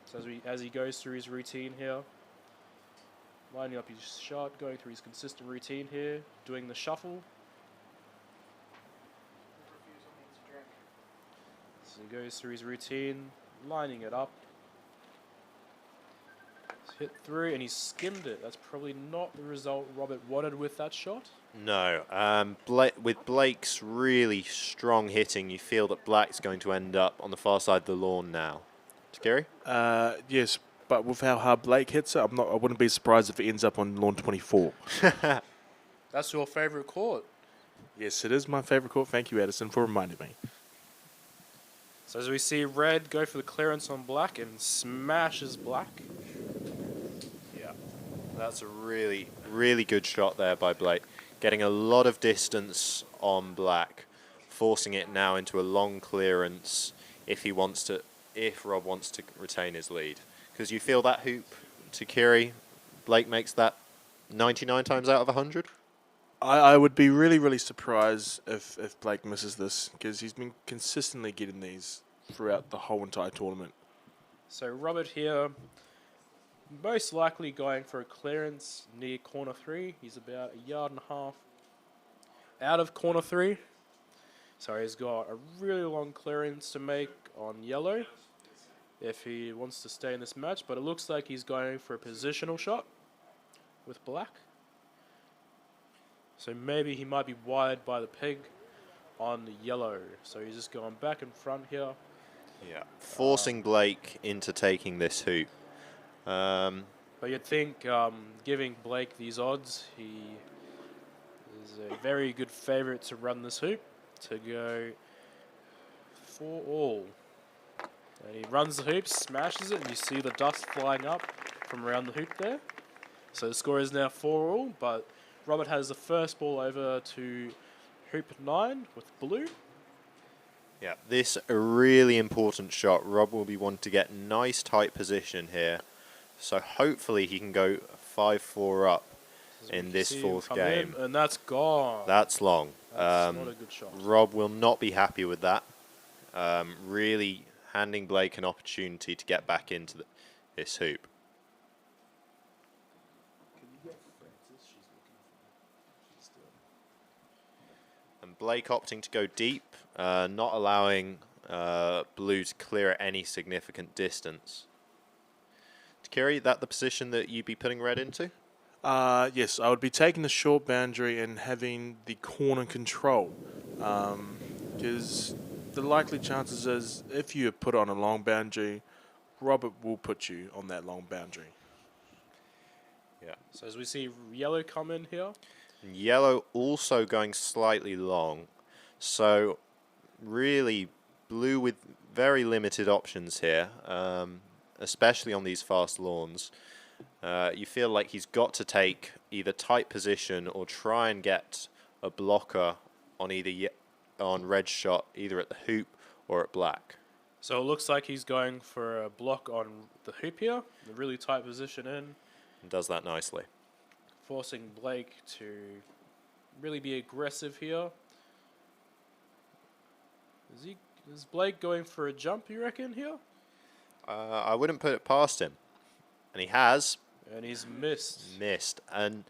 So as he goes through his routine here, lining up his shot, going through his consistent routine here, doing the shuffle. So he goes through his routine, lining it up. Hit through, and he skimmed it. That's probably not the result Robert wanted with that shot. No. With Blake's really strong hitting, you feel that Black's going to end up on the far side of the lawn now. TeKiri? Yes, but with how hard Blake hits it, I wouldn't be surprised if it ends up on lawn 24. That's your favourite court. Yes, it is my favourite court. Thank you, Addison, for reminding me. So as we see Red go for the clearance on Black and smashes Black. Yeah, that's a really good shot there by Blake. Getting a lot of distance on Black, forcing it now into a long clearance if Rob wants to retain his lead. Because you feel that hoop, TeKiri, Blake makes that 99 times out of 100? I would be really surprised if Blake misses this, because he's been consistently getting these throughout the whole entire tournament. So Robert here, most likely going for a clearance near corner 3. He's about 1.5 yards out of corner 3. So he's got a really long clearance to make on Yellow if he wants to stay in this match. But it looks like he's going for a positional shot with Black. So maybe he might be wide by the peg on the Yellow. So he's just going back and front here. Yeah, forcing Blake into taking this hoop. But you'd think, giving Blake these odds, he is a very good favourite to run this hoop, to go 4-all. And he runs the hoop, smashes it, and you see the dust flying up from around the hoop there. So the score is now 4-all, but Robert has the first ball over to hoop 9 with Blue. Yeah, this a really important shot. Rob will be wanting to get nice tight position here. So hopefully he can go 5-4 up in this fourth game. And that's gone. That's long. That's not a good shot. Rob will not be happy with that. Really handing Blake an opportunity to get back into this hoop. And Blake opting to go deep, not allowing Blue to clear at any significant distance. TeKiri, that the position that you'd be putting Red into? Yes, I would be taking the short boundary and having the corner control. Because the likely chances is if you put on a long boundary, Robert will put you on that long boundary. Yeah. So as we see Yellow come in here. And Yellow also going slightly long. So really Blue with very limited options here, especially on these fast lawns. You feel like he's got to take either tight position or try and get a blocker on either on red's shot, either at the hoop or at black. So it looks like he's going for a block on the hoop here, a really tight position in, And does that nicely. forcing Blake to really be aggressive here. Is Blake going for a jump, you reckon, here? I wouldn't put it past him. And he has. And he's missed. Missed. And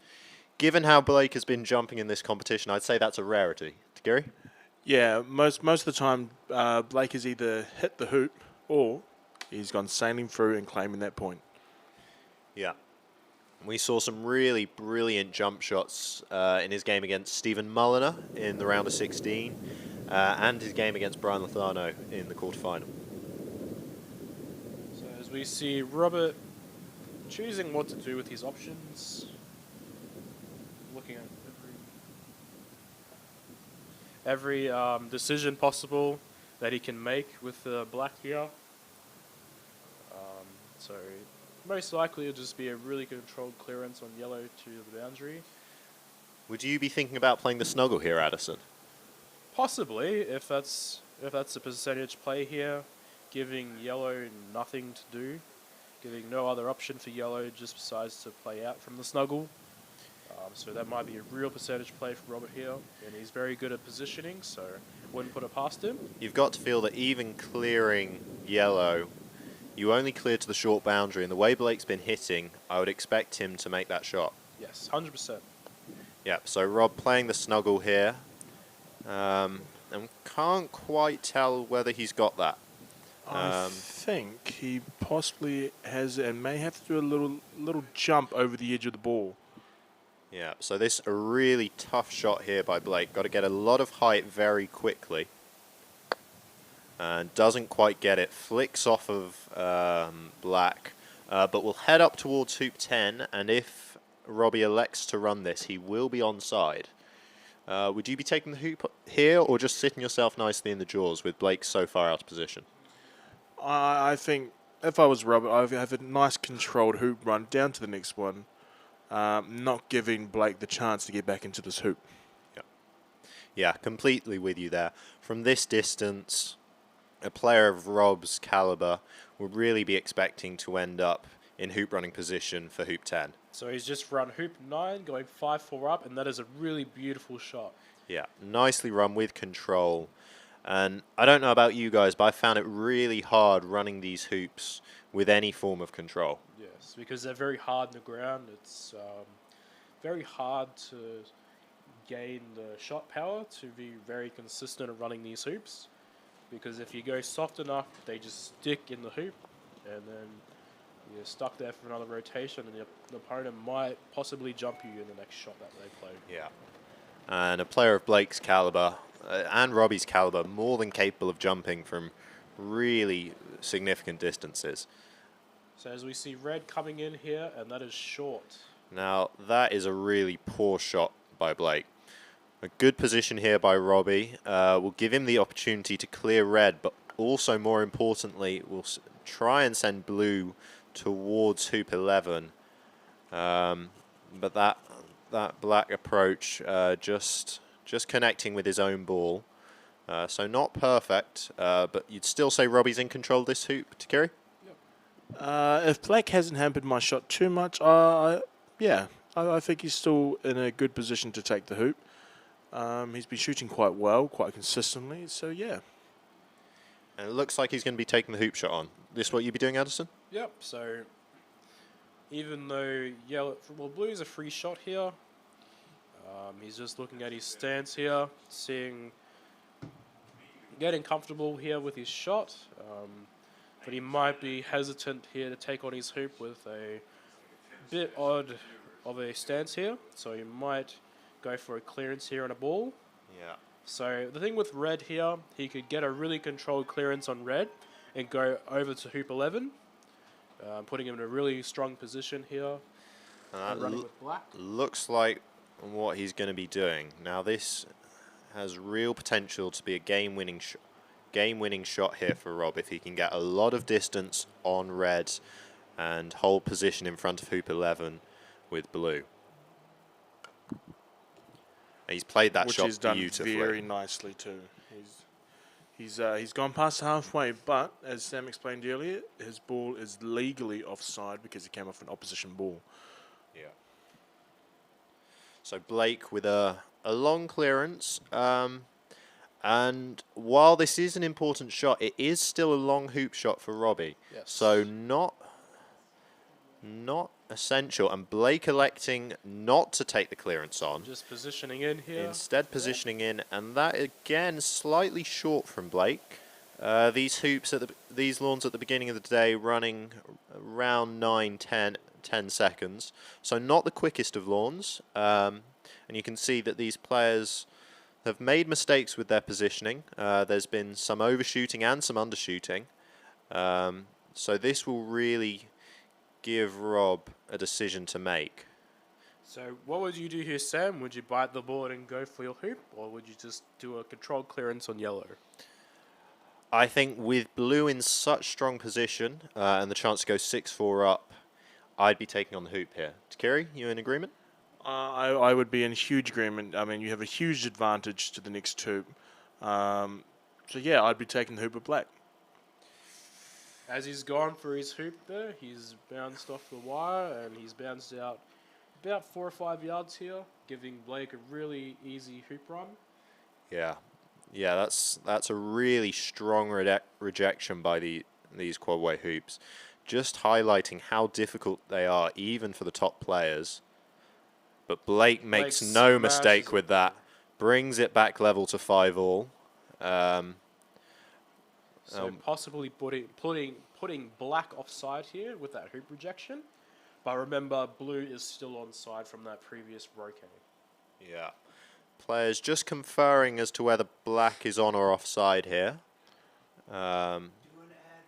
given how Blake has been jumping in this competition, I'd say that's a rarity. TeKiri? Yeah, most of the time, Blake has either hit the hoop or he's gone sailing through and claiming that point. Yeah. We saw some really brilliant jump shots in his game against Stephen Mulliner in the round of 16 and his game against Brian Lozano in the quarterfinal. So as we see Robert choosing what to do with his options, looking at every decision possible that he can make with the black here. So most likely it'll just be a really controlled clearance on yellow to the boundary. Would you be thinking about playing the snuggle here, Addison? Possibly, if that's a percentage play here, giving yellow nothing to do, giving no other option for yellow just besides to play out from the snuggle. So that might be a real percentage play for Robert here, and he's very good at positioning, so wouldn't put it past him. You've got to feel that even clearing yellow, you only clear to the short boundary, and the way Blake's been hitting, I would expect him to make that shot. Yes, 100%. Yeah, so Rob playing the snuggle here, and can't quite tell whether he's got that. I think he possibly has and may have to do a little jump over the edge of the ball. Yeah, so this a really tough shot here by Blake. Got to get a lot of height very quickly. And doesn't quite get it. Flicks off of black, but will head up towards hoop 10. And if Robbie elects to run this, he will be onside. Would you be taking the hoop here or just sitting yourself nicely in the jaws with Blake so far out of position? I think if I was Robert, I would have a nice controlled hoop run down to the next one. Not giving Blake the chance to get back into this hoop. Yeah, completely with you there. From this distance, a player of Rob's caliber would really be expecting to end up in hoop running position for hoop 10. So he's just run hoop 9, going 5-4 up, and that is a really beautiful shot. Yeah, nicely run with control. And I don't know about you guys, but I found it really hard running these hoops with any form of control. Yes, because they're very hard in the ground. It's very hard to gain the shot power to be very consistent at running these hoops. Because if you go soft enough, they just stick in the hoop, and then you're stuck there for another rotation, and the opponent might possibly jump you in the next shot that they play. Yeah. And a player of Blake's caliber and Robbie's caliber, more than capable of jumping from really significant distances. So as we see red coming in here, and that is short. Now, that is a really poor shot by Blake. A good position here by Robbie will give him the opportunity to clear red, but also, more importantly, will try and send blue towards hoop 11. But that black approach just connecting with his own ball. So not perfect, but you'd still say Robbie's in control of this hoop, TeKiri? If Blake hasn't hampered my shot too much, I think he's still in a good position to take the hoop. He's been shooting quite well, quite consistently, so yeah. And it looks like he's going to be taking the hoop shot on. This what you'd be doing, Addison? Yep, so even though blue is a free shot here, he's just looking at his stance here, getting comfortable here with his shot, but he might be hesitant here to take on his hoop with a bit odd of a stance here, so he might go for a clearance here on a ball. Yeah. So the thing with red here, he could get a really controlled clearance on red and go over to hoop 11, putting him in a really strong position here. Running with black. Looks like what he's going to be doing. Now this has real potential to be a game-winning shot here for Rob if he can get a lot of distance on red and hold position in front of hoop 11 with blue. He's played that shot Which he's done beautifully. very nicely too. He's gone past halfway, but as Sam explained earlier, his ball is legally offside because he came off an opposition ball. Yeah. So Blake with a long clearance. And while this is an important shot, it is still a long hoop shot for Robbie. Yes. So not essential. And Blake electing not to take the clearance on. Just positioning in here. Instead positioning in. And that, again, slightly short from Blake. These hoops, these lawns at the beginning of the day running around 10 seconds. So not the quickest of lawns. And you can see that these players have made mistakes with their positioning. There's been some overshooting and some undershooting. So this will really give Rob a decision to make. So what would you do here, Sam? Would you bite the board and go for your hoop, or would you just do a controlled clearance on yellow? I think with blue in such strong position and the chance to go 6-4 up, I'd be taking on the hoop here. TeKiri, you in agreement? I would be in huge agreement. I mean, you have a huge advantage to the next hoop. So yeah, I'd be taking the hoop of black. As he's gone for his hoop there, he's bounced off the wire and he's bounced out about 4 or 5 yards here, giving Blake a really easy hoop run. Yeah. Yeah, that's a really strong rejection by these quad-weight hoops. Just highlighting how difficult they are, even for the top players. But Blake makes no mistake with that. Brings it back level to 5-all. So possibly putting black offside here with that hoop rejection. But remember, blue is still onside from that previous roquet. Yeah. Players just conferring as to whether black is on or offside here. Do an ad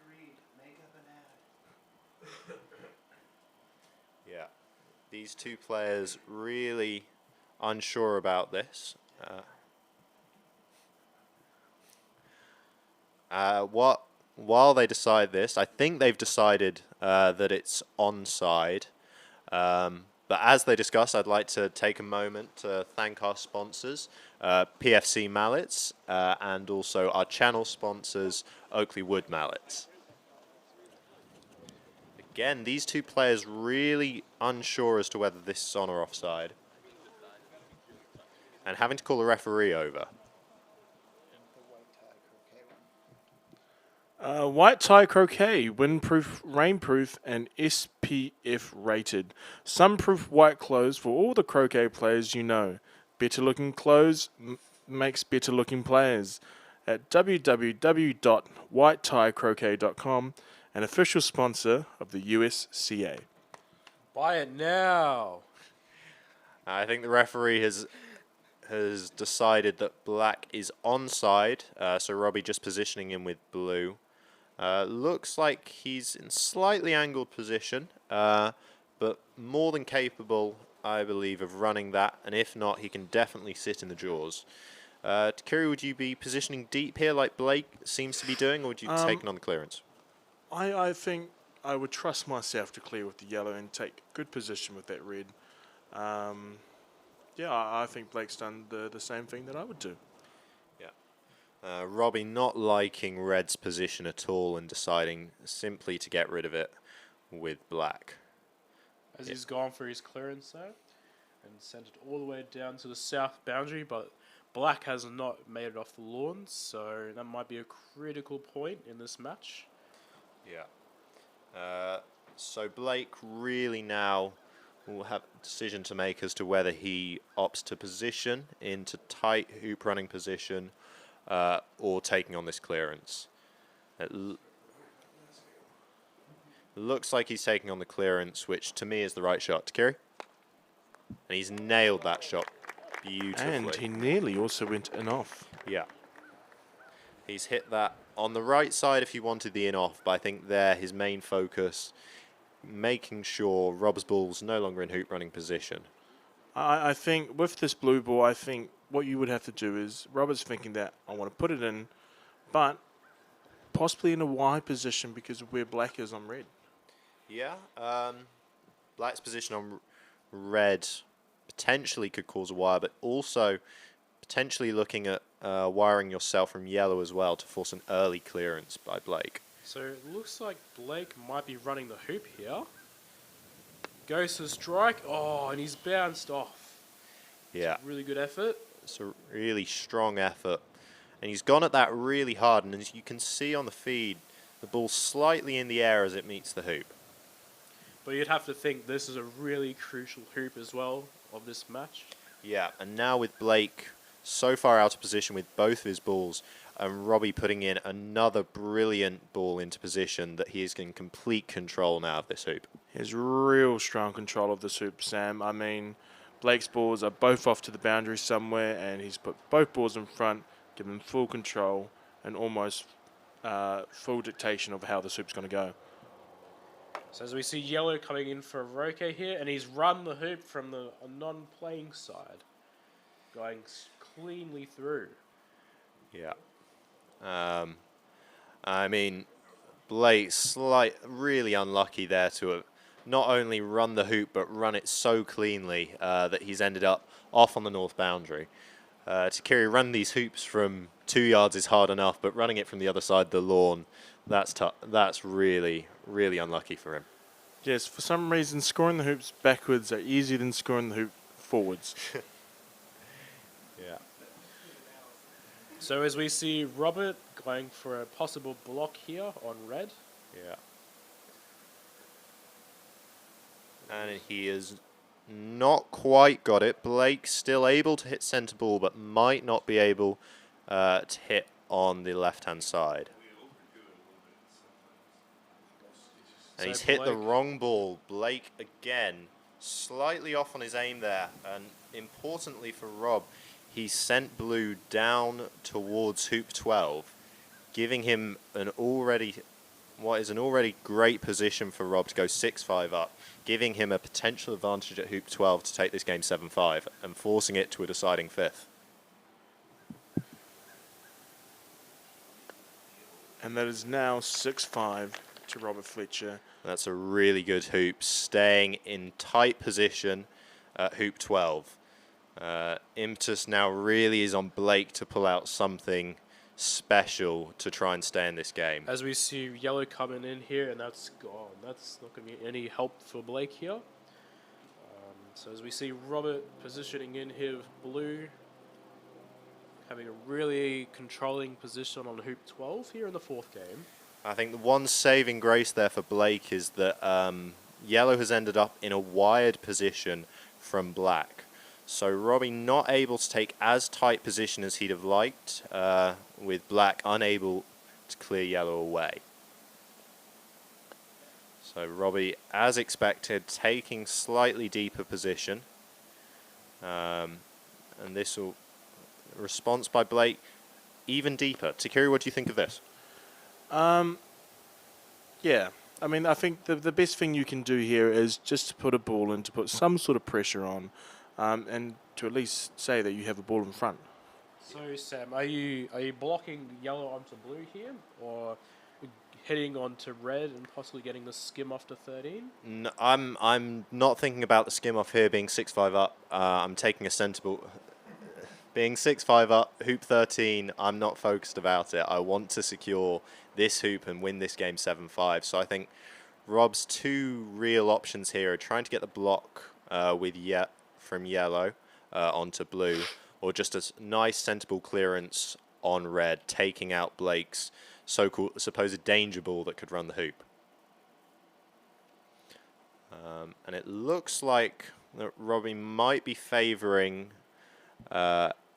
read. Make up an ad. Yeah. These two players really unsure about this. While they decide this, I think they've decided that it's onside. But as they discuss, I'd like to take a moment to thank our sponsors, PFC Mallets, and also our channel sponsors, Oakley Wood Mallets. Again, these two players really unsure as to whether this is on or offside. And having to call the referee over. White tie croquet, windproof, rainproof, and SPF rated. Sunproof white clothes for all the croquet players you know. Better looking clothes makes better looking players. At www.whitetiecroquet.com, an official sponsor of the USCA. Buy it now. I think the referee has decided that black is onside, so Robbie just positioning him with blue. Looks like he's in slightly angled position, but more than capable, I believe, of running that, and if not, he can definitely sit in the jaws. TeKiri, would you be positioning deep here like Blake seems to be doing, or would you be taking on the clearance? I think I would trust myself to clear with the yellow and take good position with that red. Yeah, I think Blake's done the same thing that I would do. Yeah. Robbie not liking red's position at all and deciding simply to get rid of it with black. As he's gone for his clearance there and sent it all the way down to the south boundary, but black has not made it off the lawns, so that might be a critical point in this match. Yeah. So Blake really now will have a decision to make as to whether he opts to position into tight hoop running position or taking on this clearance. It looks like he's taking on the clearance, which to me is the right shot. TeKiri? And he's nailed that shot beautifully. And he nearly also went in off. Yeah. He's hit that on the right side if he wanted the in off, but I think there his main focus, making sure Rob's ball's no longer in hoop running position. I think with this blue ball, I think what you would have to do is, Robert's thinking that I want to put it in, but possibly in a wide position because of where black is on red. Yeah. Black's position on red potentially could cause a wire, but also potentially looking at wiring yourself from yellow as well to force an early clearance by Blake. So it looks like Blake might be running the hoop here. Goes to strike. Oh, and he's bounced off. Yeah, Really good effort. it's a really strong effort. And he's gone at that really hard, and as you can see on the feed, the ball's slightly in the air as it meets the hoop. But you'd have to think this is a really crucial hoop as well of this match. Yeah, and now with Blake so far out of position with both of his balls, and Robbie putting in another brilliant ball into position that he is in complete control now of this hoop. He has real strong control of this hoop, Sam. I mean, Blake's balls are both off to the boundary somewhere, and he's put both balls in front, given him full control and almost full dictation of how this hoop's going to go. So as we see yellow coming in for Roque here, and he's run the hoop from the non-playing side, going cleanly through. Yeah. I mean, Blake really unlucky there to have not only run the hoop, but run it so cleanly that he's ended up off on the north boundary. TeKiri, run these hoops from 2 yards is hard enough, but running it from the other side of the lawn, that's really, really unlucky for him. Yes, for some reason, scoring the hoops backwards are easier than scoring the hoop forwards. Yeah. So as we see Robert going for a possible block here on red. Yeah. And he has not quite got it. Blake still able to hit centre ball, but might not be able to hit on the left-hand side. And So he's hit the Blake- wrong ball. Blake, again, slightly off on his aim there. And importantly for Rob, he sent blue down towards hoop 12, giving him what is an already great position for Rob to go 6-5 up, giving him a potential advantage at hoop 12 to take this game 7-5 and forcing it to a deciding fifth. And that is now 6-5 to Robert Fletcher. That's a really good hoop, staying in tight position at hoop 12. Impetus now really is on Blake to pull out something special to try and stay in this game. As we see yellow coming in here, and that's gone. That's not going to be any help for Blake here. So as we see Robert positioning in here with blue, having a really controlling position on hoop 12 here in the fourth game. I think the one saving grace there for Blake is that yellow has ended up in a wired position from black. So Robbie not able to take as tight position as he'd have liked, with black unable to clear yellow away. So Robbie, as expected, taking slightly deeper position. And this will response by Blake even deeper. TeKiri, what do you think of this? Yeah, I mean, I think the best thing you can do here is just to put a ball in, to put some sort of pressure on, and to at least say that you have a ball in front. So Sam, are you blocking yellow onto blue here, or heading onto red and possibly getting the skim off to 13? No, I'm not thinking about the skim off here being 6-5 up. I'm taking a sensible. Being 6-5 up, hoop 13, I'm not focused about it. I want to secure this hoop and win this game 7-5. So I think Rob's two real options here are trying to get the block from yellow onto blue, or just a nice sensible clearance on red, taking out Blake's so-called supposed danger ball that could run the hoop. And it looks like that Robbie might be favouring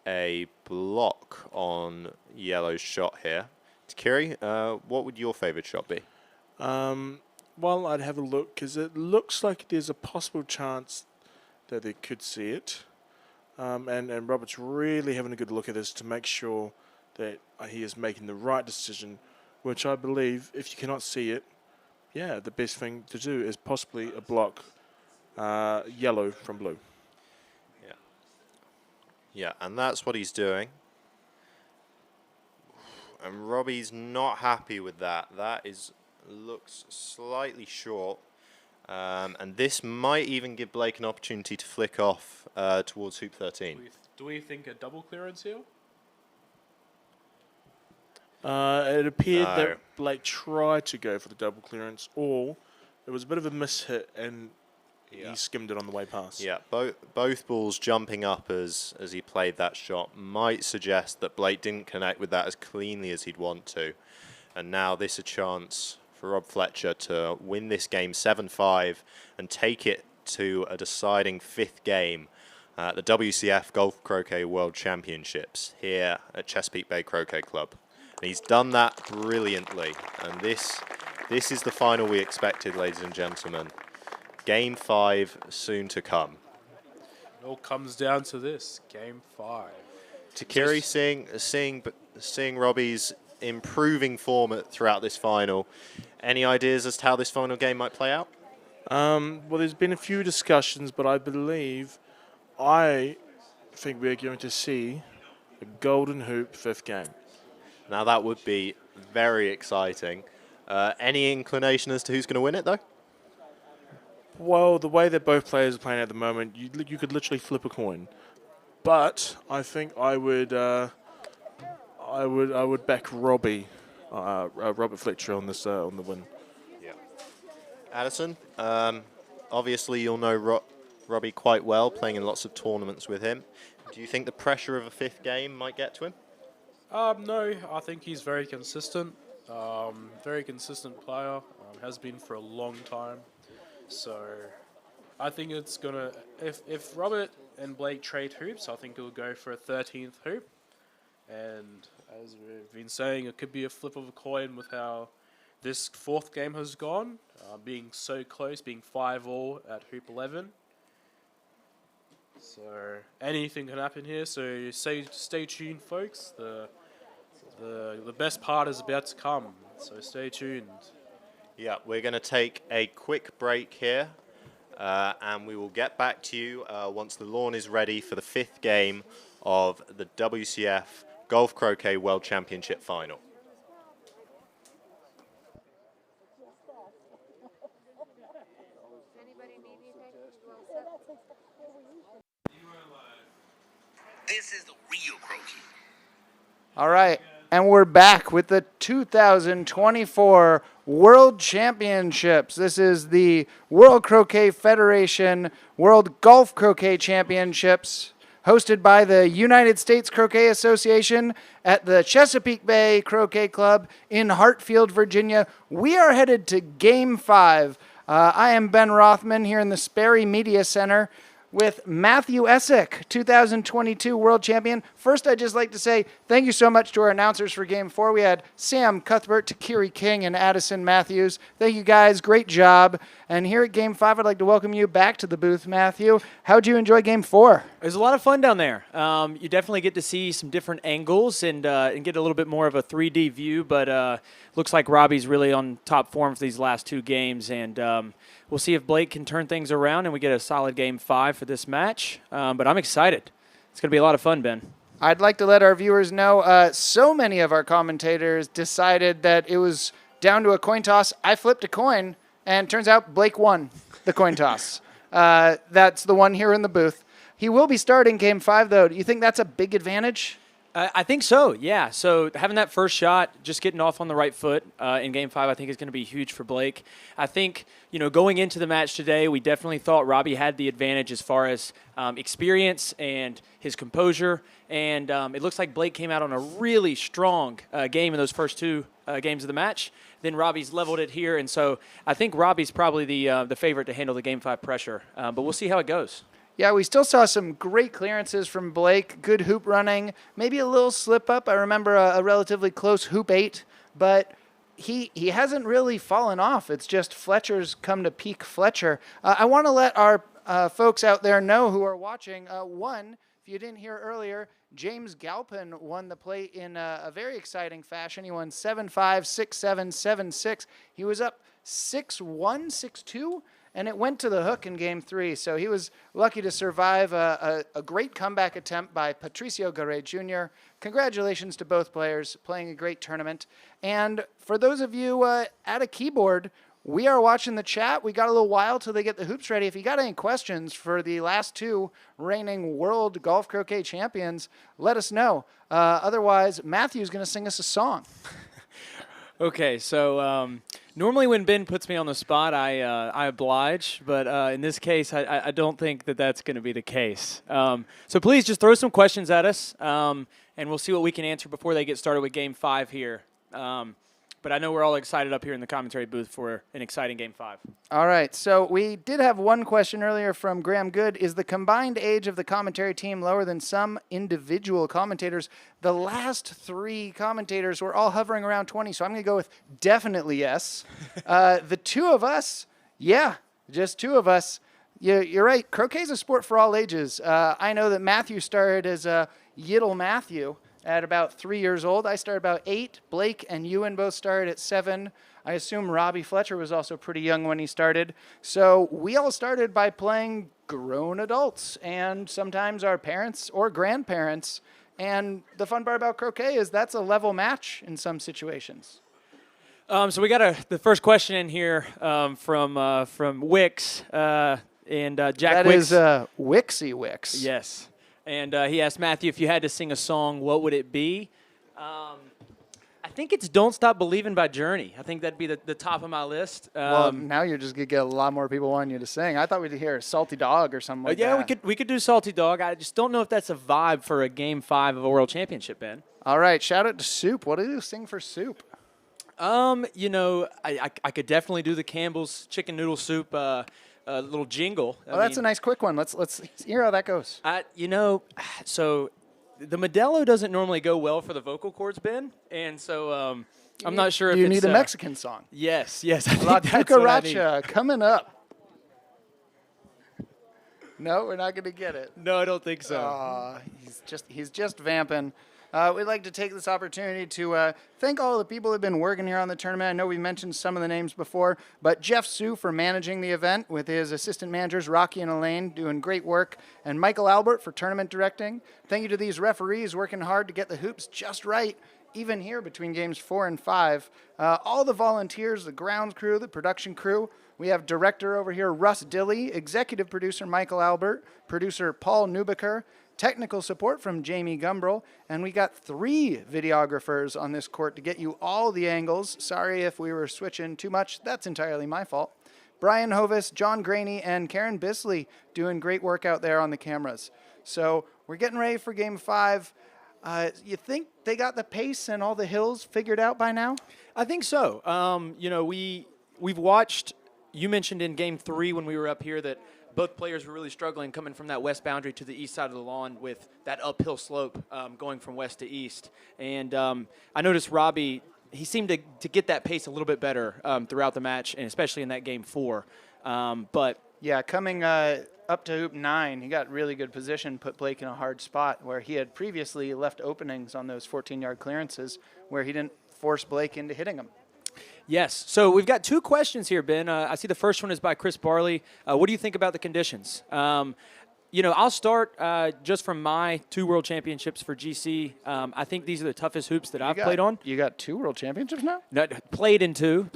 a block on yellow's shot here. TeKiri, what would your favourite shot be? Well, I'd have a look, because it looks like there's a possible chance that they could see it. And Robert's really having a good look at this to make sure that he is making the right decision, which I believe, if you cannot see it, yeah, the best thing to do is possibly a block yellow from blue. Yeah, and that's what he's doing. And Robbie's not happy with that. That looks slightly short. And this might even give Blake an opportunity to flick off towards hoop 13. Do we think a double clearance here? It appeared No. that Blake tried to go for the double clearance, or it was a bit of a mishit and he skimmed it on the way past. Yeah, both balls jumping up as he played that shot might suggest that Blake didn't connect with that as cleanly as he'd want to. And now this is a chance for Rob Fletcher to win this game 7-5 and take it to a deciding 5th game at the WCF Golf Croquet World Championships here at Chesapeake Bay Croquet Club. And he's done that brilliantly. And this is the final we expected, ladies and gentlemen. Game 5 soon to come. It all comes down to this, Game 5. TeKiri, seeing Robbie's improving form throughout this final, any ideas as to how this final game might play out? Well, there's been a few discussions, but I think we're going to see a golden hoop 5th game. Now that would be very exciting. Any inclination as to who's going to win it, though? Well, the way that both players are playing at the moment, you could literally flip a coin. But I think I would back Robert Fletcher on this on the win. Yeah. Addison, obviously you'll know Robbie quite well, playing in lots of tournaments with him. Do you think the pressure of a 5th game might get to him? No, I think he's very consistent. Very consistent player. Has been for a long time. So I think it's going to... If Robert and Blake trade hoops, I think it'll go for a 13th hoop. And as we've been saying, it could be a flip of a coin with how this 4th game has gone, being so close, being 5-all at hoop 11. So anything can happen here. So stay tuned, folks. The best part is about to come. So stay tuned. Yeah, we're going to take a quick break here, and we will get back to you once the lawn is ready for the 5th game of the WCF Golf Croquet World Championship Final. This is the real croquet. All right, and we're back with the 2024 World Championships. This is the World Croquet Federation World Golf Croquet Championships, hosted by the United States Croquet Association at the Chesapeake Bay Croquet Club in Hartfield, Virginia. We are headed to Game 5. I am Ben Rothman here in the Sperry Media Center with Matthew Essick, 2022 World Champion. First, I'd just like to say thank you so much to our announcers for Game 4. We had Sam Cuthbert, TeKiri King, and Addison Matthews. Thank you guys. Great job. And here at Game 5, I'd like to welcome you back to the booth, Matthew. How'd you enjoy Game 4? It was a lot of fun down there. You definitely get to see some different angles and get a little bit more of a 3D view, but looks like Robbie's really on top form for these last 2 games, and we'll see if Blake can turn things around and we get a solid Game 5 for this match. But I'm excited. It's going to be a lot of fun, Ben. I'd like to let our viewers know so many of our commentators decided that it was down to a coin toss. I flipped a coin, and turns out Blake won the coin toss. That's the one here in the booth. He will be starting Game 5, though. Do you think that's a big advantage? I think so, yeah. So having that first shot, just getting off on the right foot in Game 5, I think is going to be huge for Blake. I think, going into the match today, we definitely thought Robbie had the advantage as far as experience and his composure. And it looks like Blake came out on a really strong game in those first 2 games of the match. Then Robbie's leveled it here. And so I think Robbie's probably the favorite to handle the Game 5 pressure. But we'll see how it goes. Yeah, we still saw some great clearances from Blake, good hoop running, maybe a little slip up. I remember a relatively close hoop 8, but he hasn't really fallen off. It's just Fletcher's come to peak Fletcher. I want to let our folks out there know who are watching. One, if you didn't hear earlier, James Galpin won the plate in a very exciting fashion. He won 7-5, 6-7, 7-6. He was up 6-1, 6-2. And it went to the hook in Game 3, so he was lucky to survive a great comeback attempt by Patricio Garay Jr. Congratulations to both players playing a great tournament. And for those of you at a keyboard, we are watching the chat. We got a little while till they get the hoops ready. If you got any questions for the last two reigning world golf croquet champions, let us know. Otherwise, Matthew's going to sing us a song. Okay, so normally when Ben puts me on the spot, I oblige, but in this case, I don't think that that's going to be the case. So please just throw some questions at us, and we'll see what we can answer before they get started with Game 5 here. But I know we're all excited up here in the commentary booth for an exciting Game 5. All right, so we did have one question earlier from Graham Good. Is the combined age of the commentary team lower than some individual commentators? The last three commentators were all hovering around 20, so I'm going to go with definitely yes. The two of us, yeah, just two of us. You're right, croquet is a sport for all ages. I know that Matthew started as Yiddle Matthew at about 3 years old. I started about 8. Blake and Ewan both started at 7. I assume Robbie Fletcher was also pretty young when he started. So we all started by playing grown adults and sometimes our parents or grandparents. And the fun part about croquet is that's a level match in some situations. So we got the first question in here from Wix and Jack Wix. That is Wixie Wix. Yes. And he asked Matthew if you had to sing a song, what would it be? I think it's Don't Stop Believing by Journey. I think that'd be the top of my list. Well, now you're just going to get a lot more people wanting you to sing. I thought we'd hear Salty Dog or something like that. Yeah, we could do Salty Dog. I just don't know if that's a vibe for a Game 5 of a World Championship, Ben. All right, shout out to Soup. What do you sing for Soup? You know, I could definitely do the Campbell's Chicken Noodle Soup little jingle. That's a nice quick one. Let's hear how that goes. So the Modelo doesn't normally go well for the vocal cords, Ben, and so I'm not sure if you it's... need a Mexican song. Yes. I think La that's what I need. Cucaracha coming up. No, we're not going to get it. No, I don't think so. He's just vamping. We'd like to take this opportunity to thank all the people who have been working here on the tournament. I know we mentioned some of the names before, but Jeff Sue for managing the event with his assistant managers, Rocky and Elaine, doing great work, and Michael Albert for tournament directing. Thank you to these referees working hard to get the hoops just right, even here between games 4 and 5. All the volunteers, the grounds crew, the production crew. We have director over here, Russ Dilley, executive producer, Michael Albert, producer, Paul Neubacher, technical support from Jamie Gumbrell, and we got 3 videographers on this court to get you all the angles. Sorry if we were switching too much. That's entirely my fault. Brian Hovis, John Graney, and Karen Bisley doing great work out there on the cameras. So we're getting ready for Game 5. You think they got the pace and all the hills figured out by now? I think so. We've watched, you mentioned in Game 3 when we were up here that both players were really struggling coming from that west boundary to the east side of the lawn with that uphill slope going from west to east. And I noticed Robbie, he seemed to get that pace a little bit better throughout the match, and especially in that Game 4. Yeah, coming up to hoop 9, he got really good position, put Blake in a hard spot where he had previously left openings on those 14-yard clearances where he didn't force Blake into hitting them. Yes. So we've got 2 questions here, Ben. I see the first one is by Chris Barley. What do you think about the conditions? I'll start just from my 2 world championships for GC. I think these are the toughest hoops that I've played on. You got 2 world championships now? No, played in two.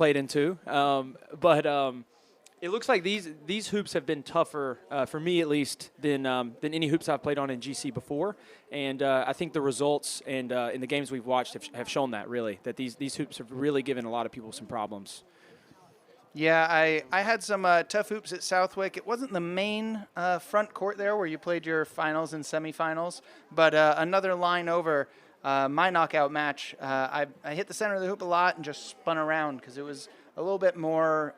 It looks like these hoops have been tougher, for me at least, than any hoops I've played on in GC before. And I think the results and in the games we've watched have shown that, really, that these hoops have really given a lot of people some problems. Yeah, I had some tough hoops at Southwick. It wasn't the main front court there where you played your finals and semifinals, but another line over, my knockout match, I hit the center of the hoop a lot and just spun around because it was a little bit more,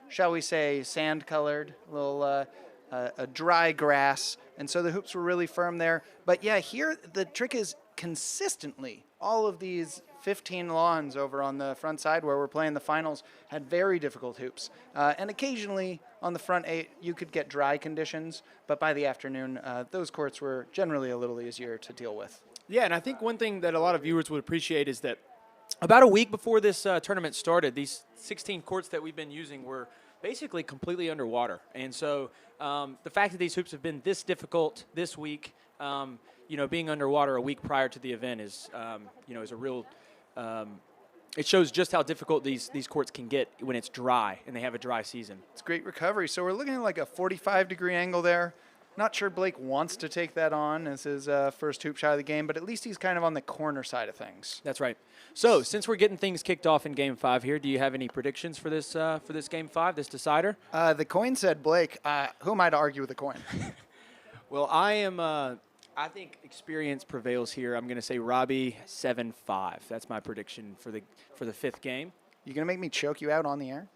shall we say, sand-colored, a little a dry grass, and so the hoops were really firm there. But yeah, here the trick is consistently all of these 15 lawns over on the front side where we're playing the finals had very difficult hoops. And occasionally on the front 8 you could get dry conditions, but by the afternoon those courts were generally a little easier to deal with. Yeah, and I think one thing that a lot of viewers would appreciate is that about a week before this tournament started, these 16 courts that we've been using were basically completely underwater. And so the fact that these hoops have been this difficult this week, being underwater a week prior to the event is a real it shows just how difficult these courts can get when it's dry and they have a dry season. It's great recovery. So we're looking at like a 45-degree angle there. Not sure Blake wants to take that on as his first hoop shot of the game, but at least he's kind of on the corner side of things. That's right. So since we're getting things kicked off in Game 5 here, do you have any predictions for this Game 5, this decider? The coin said Blake. Who am I to argue with the coin? Well, I think experience prevails here. I'm going to say Robbie 7-5. That's my prediction for the fifth game. You going to make me choke you out on the air?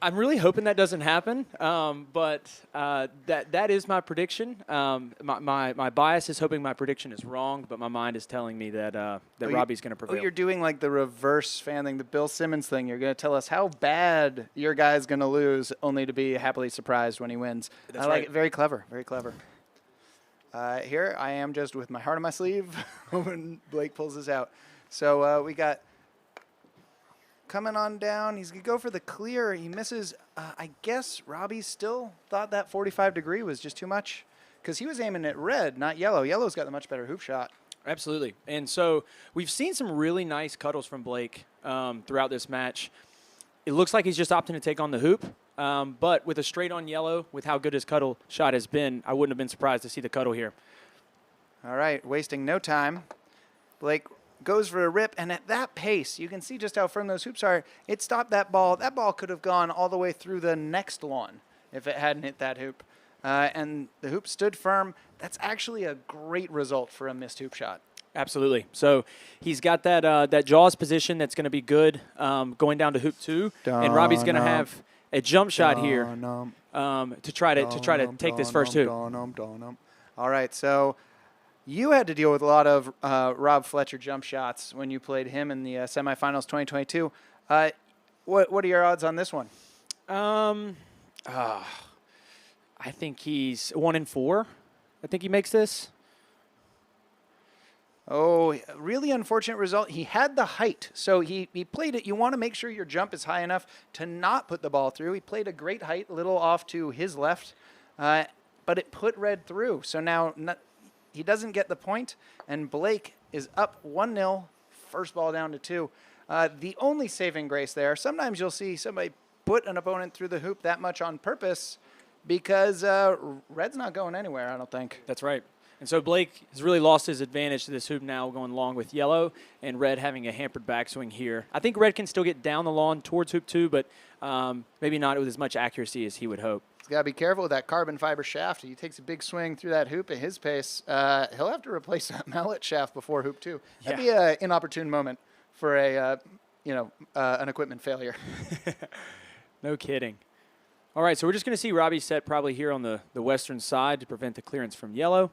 I'm really hoping that doesn't happen, but that is my prediction. My bias is hoping my prediction is wrong, but my mind is telling me that Robbie's going to prevail. Oh, you're doing like the reverse fan thing, the Bill Simmons thing. You're going to tell us how bad your guy's going to lose, only to be happily surprised when he wins. That's I like right. it. Very clever. Very clever. Here I am just with my heart on my sleeve when Blake pulls this out. So we got coming on down. He's going to go for the clear. He misses. I guess Robbie still thought that 45-degree was just too much because he was aiming at red, not yellow. Yellow's got the much better hoop shot. Absolutely. And so we've seen some really nice cuddles from Blake throughout this match. It looks like he's just opting to take on the hoop. But with a straight-on yellow, with how good his cuddle shot has been, I wouldn't have been surprised to see the cuddle here. All right, wasting no time. Blake goes for a rip, and at that pace, you can see just how firm those hoops are. It stopped that ball. That ball could have gone all the way through the next lawn if it hadn't hit that hoop. And the hoop stood firm. That's actually a great result for a missed hoop shot. Absolutely. So he's got that jaws position that's going to be good going down to hoop 2, and Robbie's going to have a jump shot here to try to take this first hoop. All right, so you had to deal with a lot of Rob Fletcher jump shots when you played him in the semifinals 2022. What are your odds on this one? I think he's 1-4. I think he makes this. Oh, really unfortunate result. He had the height, so he played it. You want to make sure your jump is high enough to not put the ball through. He played a great height, a little off to his left, but it put red through. So now he doesn't get the point, and Blake is up 1-0, first ball down to 2. The only saving grace there, sometimes you'll see somebody put an opponent through the hoop that much on purpose because red's not going anywhere, I don't think. That's right. And so Blake has really lost his advantage to this hoop now, going long with yellow, and red having a hampered backswing here. I think red can still get down the lawn towards hoop 2, but maybe not with as much accuracy as he would hope. He's got to be careful with that carbon fiber shaft. He takes a big swing through that hoop at his pace. He'll have to replace that mallet shaft before hoop 2. That'd be an inopportune moment for an equipment failure. No kidding. All right, so we're just going to see Robbie set probably here on the western side to prevent the clearance from yellow.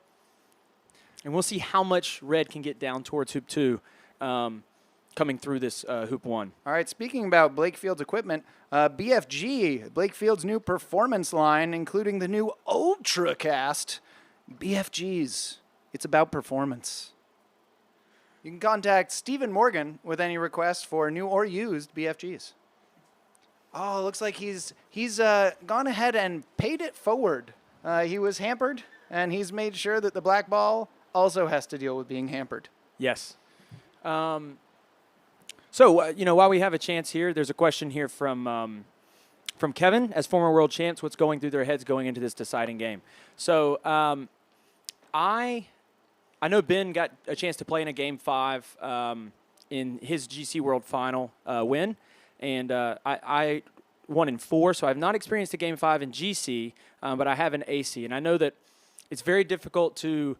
And we'll see how much red can get down towards hoop 2 coming through this hoop 1. All right, speaking about Blake Field's equipment, BFG, Blake Field's new performance line, including the new UltraCast. BFGs, it's about performance. You can contact Stephen Morgan with any requests for new or used BFGs. Oh, looks like he's gone ahead and paid it forward. He was hampered, and he's made sure that the black ball also has to deal with being hampered. Yes. So, while we have a chance here, there's a question here from Kevin. As former world champs, what's going through their heads going into this deciding game? So, I know Ben got a chance to play in a Game 5 in his GC World Final win, and I 1-4, so I've not experienced a Game 5 in GC, but I have an AC, and I know that it's very difficult to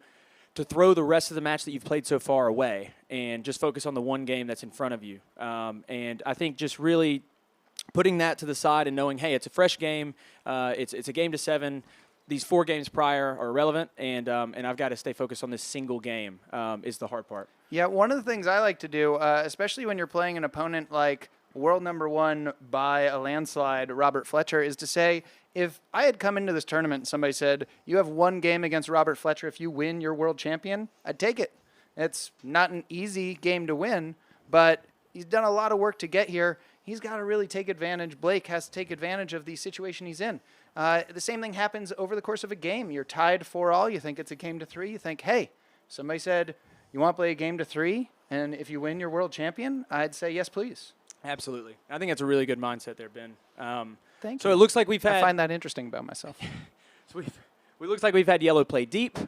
throw the rest of the match that you've played so far away and just focus on the one game that's in front of you. And I think just really putting that to the side and knowing, hey, it's a fresh game, it's a game to 7. These 4 games prior are irrelevant, and I've got to stay focused on this single game is the hard part. Yeah, one of the things I like to do, especially when you're playing an opponent like world number 1 by a landslide, Robert Fletcher, is to say, if I had come into this tournament and somebody said, you have 1 game against Robert Fletcher, if you win, you're world champion, I'd take it. It's not an easy game to win, but he's done a lot of work to get here. He's got to really take advantage. Blake has to take advantage of the situation he's in. The same thing happens over the course of a game. You're tied 4-all. You think it's a game to 3. You think, hey, somebody said, You want to play a game to 3, and if you win, you're world champion? I'd say yes, please. Absolutely. I think that's a really good mindset there, Ben. Thank so you. it looks like we've had. I find that interesting about myself. So it looks like we've had yellow play deep.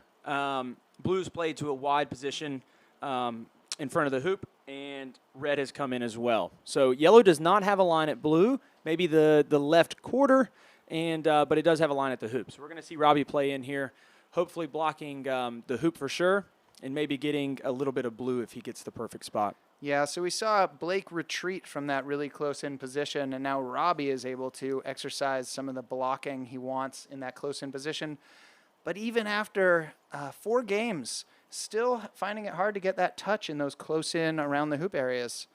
Blues played to a wide position in front of the hoop, and red has come in as well. So yellow does not have a line at blue, maybe the left quarter, and but it does have a line at the hoop. So we're going to see Robbie play in here, hopefully blocking the hoop for sure, and maybe getting a little bit of blue if he gets the perfect spot. Yeah, so we saw Blake retreat from that really close-in position, and now Robbie is able to exercise some of the blocking he wants in that close-in position. But even after 4 games, still finding it hard to get that touch in those close-in around the hoop areas.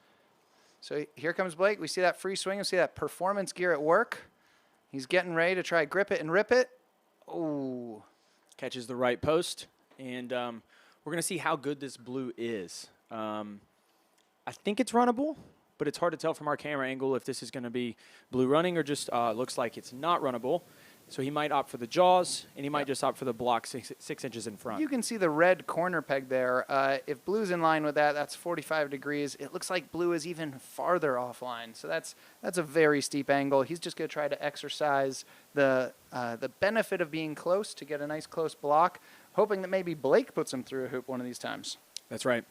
So here comes Blake. We see that free swing. We see that performance gear at work. He's getting ready to try grip it and rip it. Oh. Catches the right post, and we're going to see how good this blue is. I think it's runnable, but it's hard to tell from our camera angle if this is going to be blue running or just looks like it's not runnable. So he might opt for the jaws, and he might just opt for the block 6 inches in front. You can see the red corner peg there. If blue's in line with that, that's 45 degrees. It looks like blue is even farther offline. So that's a very steep angle. He's just going to try to exercise the benefit of being close to get a nice close block, hoping that maybe Blake puts him through a hoop one of these times. That's right.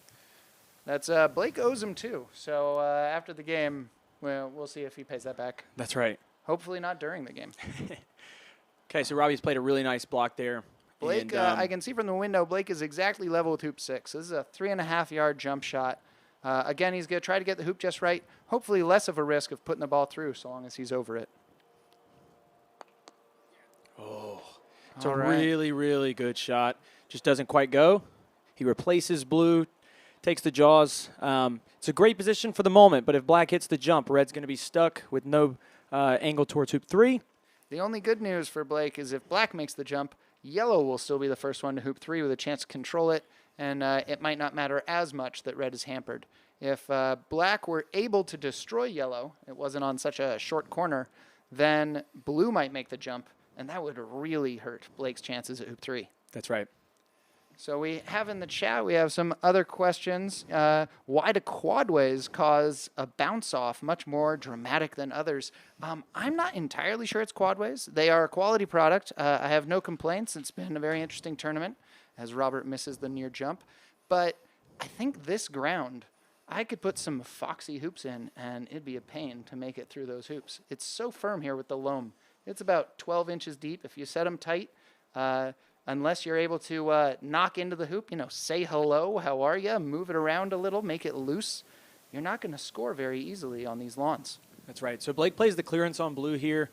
That's Blake owes him too. So after the game, we'll see if he pays that back. That's right. Hopefully not during the game. Okay, so Robbie's played a really nice block there. Blake, and, I can see from the window, Blake is exactly level with hoop 6. This is a 3.5-yard jump shot. Again, he's going to try to get the hoop just right. Hopefully less of a risk of putting the ball through so long as he's over it. Oh, it's a really, really good shot. Just doesn't quite go. He replaces blue, takes the jaws. It's a great position for the moment, but if black hits the jump, red's going to be stuck with no angle towards hoop 3. The only good news for Blake is if black makes the jump, yellow will still be the first one to hoop 3 with a chance to control it, and it might not matter as much that red is hampered. If black were able to destroy yellow, it wasn't on such a short corner, then blue might make the jump, and that would really hurt Blake's chances at hoop 3. That's right. So we have in the chat, we have some other questions. Why do quadways cause a bounce off much more dramatic than others? I'm not entirely sure it's quadways. They are a quality product. I have no complaints. It's been a very interesting tournament as Robert misses the near jump. But I think this ground, I could put some Foxy hoops in and it'd be a pain to make it through those hoops. It's so firm here with the loam. It's about 12 inches deep. If you set them tight, unless you're able to knock into the hoop, say hello, how are you, move it around a little, make it loose, you're not going to score very easily on these lawns. That's right. So Blake plays the clearance on blue here,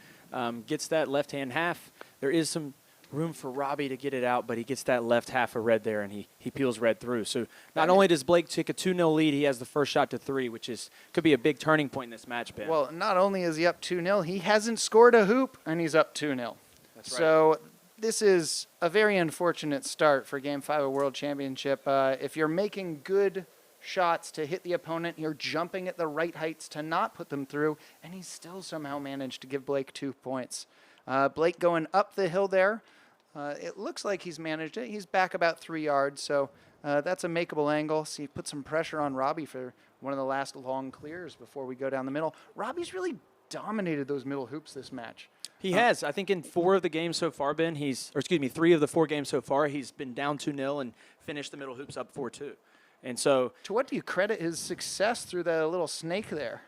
gets that left-hand half. There is some room for Robbie to get it out, but he gets that left half of red there, and he peels red through. So not only does Blake take a 2-0 lead, he has the first shot to 3, which could be a big turning point in this match, Ben. Well, not only is he up 2-0, he hasn't scored a hoop, and he's up 2-0. That's right. So this is a very unfortunate start for Game 5 of World Championship. If you're making good shots to hit the opponent, you're jumping at the right heights to not put them through, and he's still somehow managed to give Blake 2 points. Blake going up the hill there. It looks like he's managed it. He's back about 3 yards, so that's a makeable angle. See, put some pressure on Robbie for one of the last long clears before we go down the middle. Robbie's really dominated those middle hoops this match. He has. I think in 4 of the games so far, Ben, 3 of the 4 games so far, he's been down 2-0 and finished the middle hoops up 4-2. And so, to what do you credit his success through the little snake there?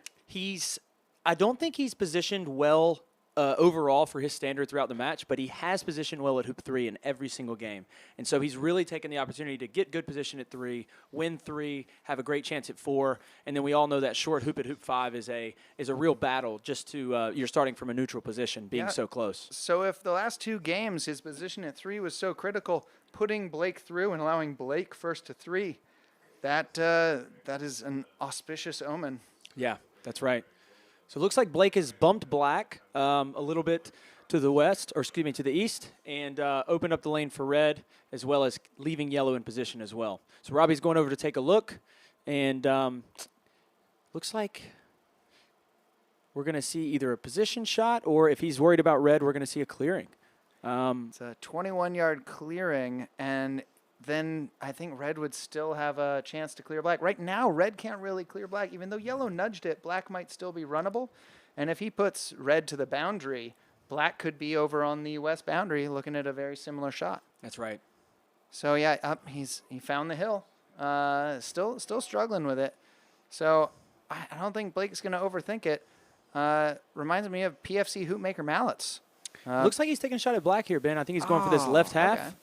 I don't think he's positioned well overall for his standard throughout the match, but he has positioned well at hoop 3 in every single game. And so he's really taken the opportunity to get good position at 3, win 3, have a great chance at 4, and then we all know that short hoop at hoop 5 is a real battle just to you're starting from a neutral position, being so close. So if the last 2 games his position at 3 was so critical, putting Blake through and allowing Blake first to 3, that is an auspicious omen. Yeah, that's right. So it looks like Blake has bumped black a little bit to the west, or excuse me, to the east, and opened up the lane for red, as well as leaving yellow in position as well. So Robbie's going over to take a look, and looks like we're going to see either a position shot, or if he's worried about red, we're going to see a clearing. It's a 21-yard clearing, and then I think red would still have a chance to clear black. Right now, red can't really clear black. Even though yellow nudged it, black might still be runnable. And if he puts red to the boundary, black could be over on the west boundary looking at a very similar shot. That's right. So, yeah, he found the hill. Still struggling with it. So I don't think Blake's going to overthink it. Reminds me of PFC Hoopmaker Mallets. Looks like he's taking a shot at black here, Ben. I think he's going for this left half. Okay.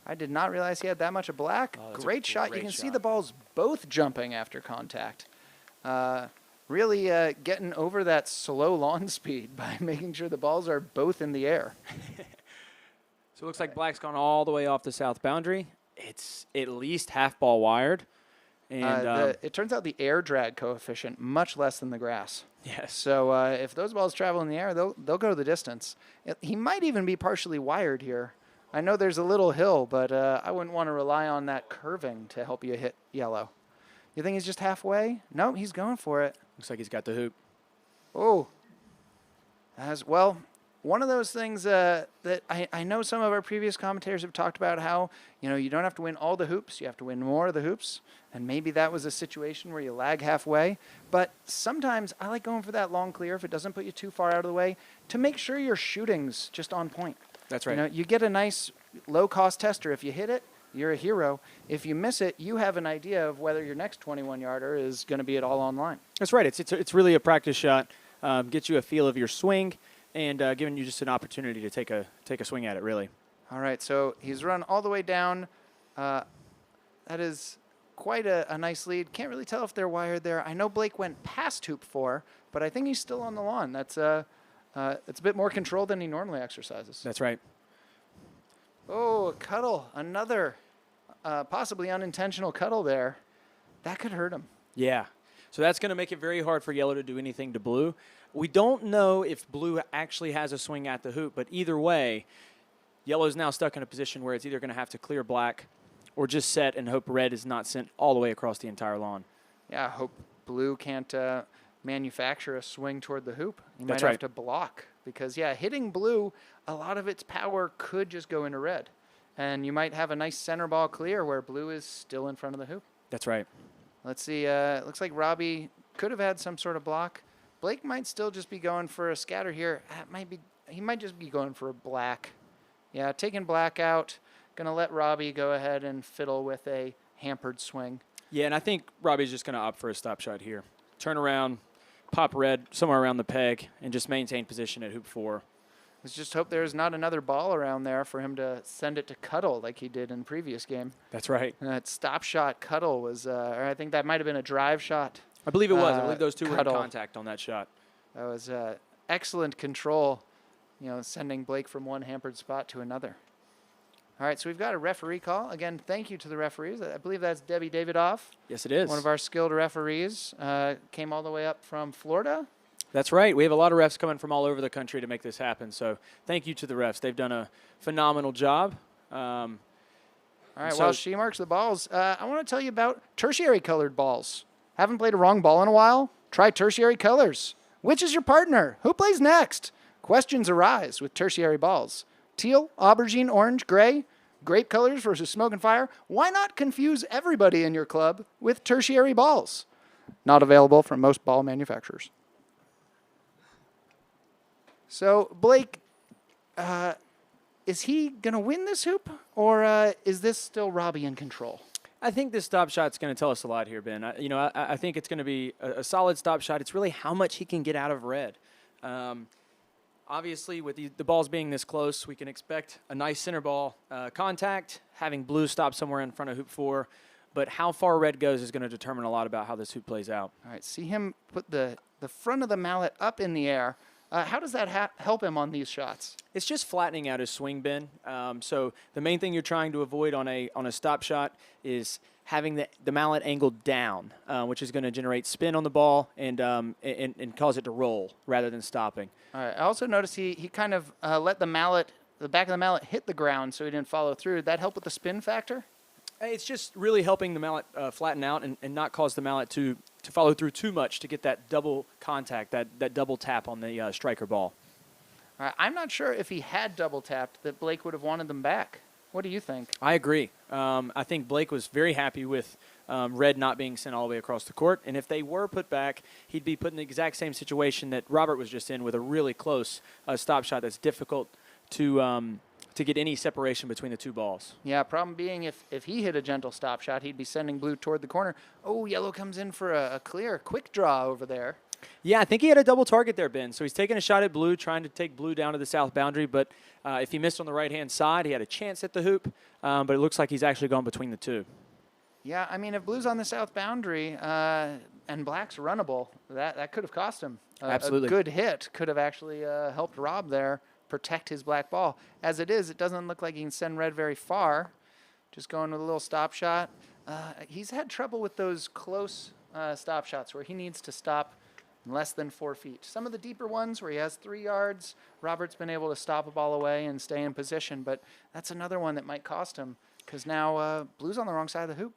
I did not realize he had that much of black. Great shot. You can see the balls both jumping after contact. Really getting over that slow lawn speed by making sure the balls are both in the air. So it looks like black's gone all the way off the south boundary. It's at least half ball wired. And it turns out the air drag coefficient much less than the grass. yes. So if those balls travel in the air, they'll go the distance. He might even be partially wired here. I know there's a little hill, but I wouldn't want to rely on that curving to help you hit yellow. You think he's just halfway? No, he's going for it. Looks like he's got the hoop. Oh. As well, one of those things that I know some of our previous commentators have talked about how, you don't have to win all the hoops. You have to win more of the hoops. And maybe that was a situation where you lag halfway. But sometimes I like going for that long clear if it doesn't put you too far out of the way to make sure your shooting's just on point. That's right. You get a nice low-cost tester. If you hit it, you're a hero. If you miss it, you have an idea of whether your next 21-yarder is going to be at all online. That's right. It's really a practice shot. Gets you a feel of your swing and giving you just an opportunity to take a swing at it, really. All right, so he's run all the way down. That is quite a nice lead. Can't really tell if they're wired there. I know Blake went past hoop 4, but I think he's still on the lawn. That's it's a bit more control than he normally exercises. That's right. Oh, a cuddle. Another possibly unintentional cuddle there. That could hurt him. Yeah. So that's going to make it very hard for yellow to do anything to blue. We don't know if blue actually has a swing at the hoop, but either way, yellow's now stuck in a position where it's either going to have to clear black or just set and hope red is not sent all the way across the entire lawn. Yeah, I hope blue can't manufacture a swing toward the hoop. You might That's have right. to block because, hitting blue, a lot of its power could just go into red. And you might have a nice center ball clear where blue is still in front of the hoop. That's right. Let's see. Looks like Robbie could have had some sort of block. Blake might still just be going for a scatter here. He might just be going for a black. Yeah, taking black out. Going to let Robbie go ahead and fiddle with a hampered swing. Yeah, and I think Robbie's just going to opt for a stop shot here. Turn around, pop red somewhere around the peg, and just maintain position at hoop 4. Let's just hope there's not another ball around there for him to send it to Cuddle like he did in the previous game. That's right. That stop shot Cuddle was, or I think that might have been a drive shot. I believe it was. I believe those two Cuddle. were in contact on that shot. That was excellent control, sending Blake from one hampered spot to another. All right, so we've got a referee call. Again, thank you to the referees. I believe that's Debbie Davidoff. Yes, it is. One of our skilled referees. Came all the way up from Florida. That's right. We have a lot of refs coming from all over the country to make this happen. So thank you to the refs. They've done a phenomenal job. All right, while she marks the balls, I want to tell you about tertiary colored balls. Haven't played a wrong ball in a while? Try tertiary colors. Which is your partner? Who plays next? Questions arise with tertiary balls. Teal, aubergine, orange, gray, grape colors versus smoke and fire. Why not confuse everybody in your club with tertiary balls? Not available from most ball manufacturers. So, Blake, is he going to win this hoop, or is this still Robbie in control? I think this stop shot's going to tell us a lot here, Ben. I think it's going to be a solid stop shot. It's really how much he can get out of red. Obviously, with the balls being this close, we can expect a nice center ball contact, having blue stop somewhere in front of hoop 4. But how far red goes is going to determine a lot about how this hoop plays out. All right, see him put the front of the mallet up in the air. How does that help him on these shots? It's just flattening out his swing, Ben. So the main thing you're trying to avoid on a stop shot is having the mallet angled down, which is going to generate spin on the ball and cause it to roll rather than stopping. All right. I also noticed he kind of let the back of the mallet hit the ground so he didn't follow through. Did that help with the spin factor? It's just really helping the mallet flatten out and not cause the mallet to follow through too much to get that double contact, that double tap on the striker ball. All right. I'm not sure if he had double tapped that Blake would have wanted them back. What do you think? I agree. I think Blake was very happy with red not being sent all the way across the court. And if they were put back, he'd be put in the exact same situation that Robert was just in with a really close stop shot that's difficult to get any separation between the two balls. Yeah, problem being if he hit a gentle stop shot, he'd be sending blue toward the corner. Oh, yellow comes in for a clear, quick draw over there. Yeah, I think he had a double target there, Ben. So he's taking a shot at blue, trying to take blue down to the south boundary. But if he missed on the right-hand side, he had a chance at the hoop. But it looks like he's actually gone between the two. Yeah, I mean, if blue's on the south boundary and black's runnable, that could have cost him. Absolutely. A good hit could have actually helped Rob there protect his black ball. As it is, it doesn't look like he can send red very far. Just going with a little stop shot. He's had trouble with those close stop shots where he needs to stop less than 4 feet. Some of the deeper ones where he has 3 yards, Robert's been able to stop a ball away and stay in position, but that's another one that might cost him because now blue's on the wrong side of the hoop.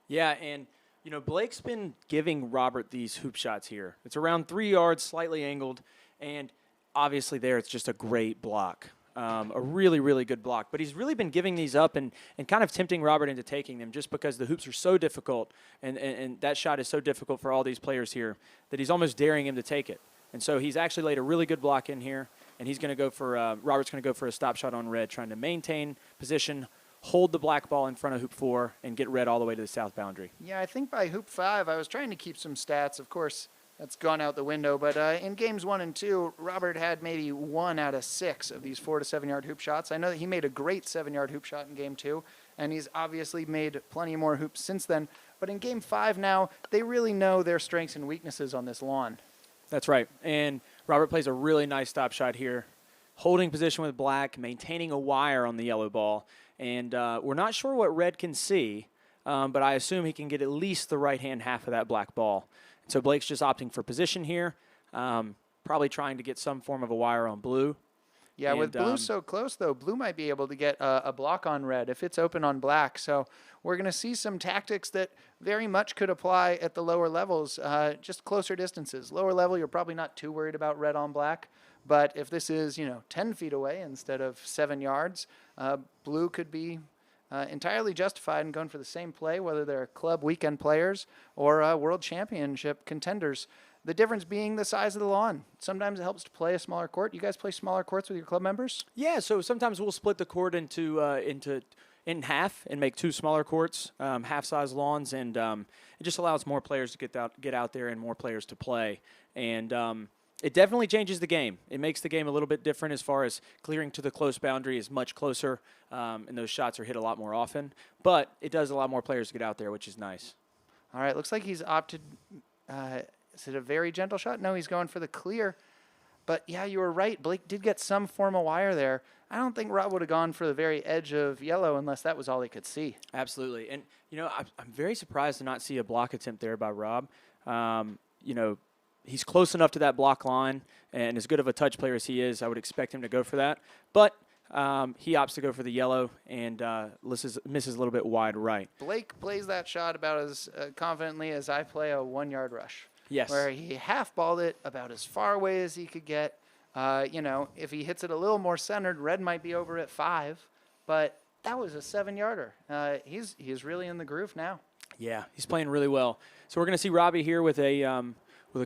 Yeah, and, you know, Blake's been giving Robert these hoop shots here. It's around 3 yards, slightly angled, and obviously there it's just a great block. A really, really good block. But he's really been giving these up and kind of tempting Robert into taking them just because the hoops are so difficult and that shot is so difficult for all these players here that he's almost daring him to take it. And so he's actually laid a really good block in here, and he's going to go for Robert's going to go for a stop shot on red, trying to maintain position, hold the black ball in front of hoop 4, and get red all the way to the south boundary. Yeah, I think by hoop 5, I was trying to keep some stats. Of course, that's gone out the window. But in games 1 and 2, Robert had maybe 1 out of 6 of these 4 to 7 yard hoop shots. I know that he made a great 7-yard hoop shot in game 2, and he's obviously made plenty more hoops since then. But in game 5 now, they really know their strengths and weaknesses on this lawn. That's right. And Robert plays a really nice stop shot here, holding position with black, maintaining a wire on the yellow ball. And we're not sure what red can see, but I assume he can get at least the right-hand half of that black ball. So Blake's just opting for position here, probably trying to get some form of a wire on blue. Yeah, with blue so close, though, blue might be able to get a block on red if it's open on black. So we're going to see some tactics that very much could apply at the lower levels, just closer distances. Lower level, you're probably not too worried about red on black. But if this is, 10 feet away instead of 7 yards, blue could be entirely justified in going for the same play, whether they're club weekend players or world championship contenders. The difference being the size of the lawn. Sometimes it helps to play a smaller court. You guys play smaller courts with your club members? Yeah, so sometimes we'll split the court in half and make 2 smaller courts, half-size lawns, and it just allows more players to get out there and more players to play. And it definitely changes the game. It makes the game a little bit different as far as clearing to the close boundary is much closer, and those shots are hit a lot more often. But it does allow more players to get out there, which is nice. All right, looks like he's opted. Is it a very gentle shot? No, he's going for the clear. But, yeah, you were right. Blake did get some form of wire there. I don't think Rob would have gone for the very edge of yellow unless that was all he could see. Absolutely. And, I'm very surprised to not see a block attempt there by Rob. He's close enough to that block line, and as good of a touch player as he is, I would expect him to go for that. But he opts to go for the yellow and misses a little bit wide right. Blake plays that shot about as confidently as I play a 1-yard rush. Yes. Where he half-balled it about as far away as he could get. If he hits it a little more centered, red might be over at 5. But that was a 7-yarder. He's really in the groove now. Yeah, he's playing really well. So we're going to see Robbie here with a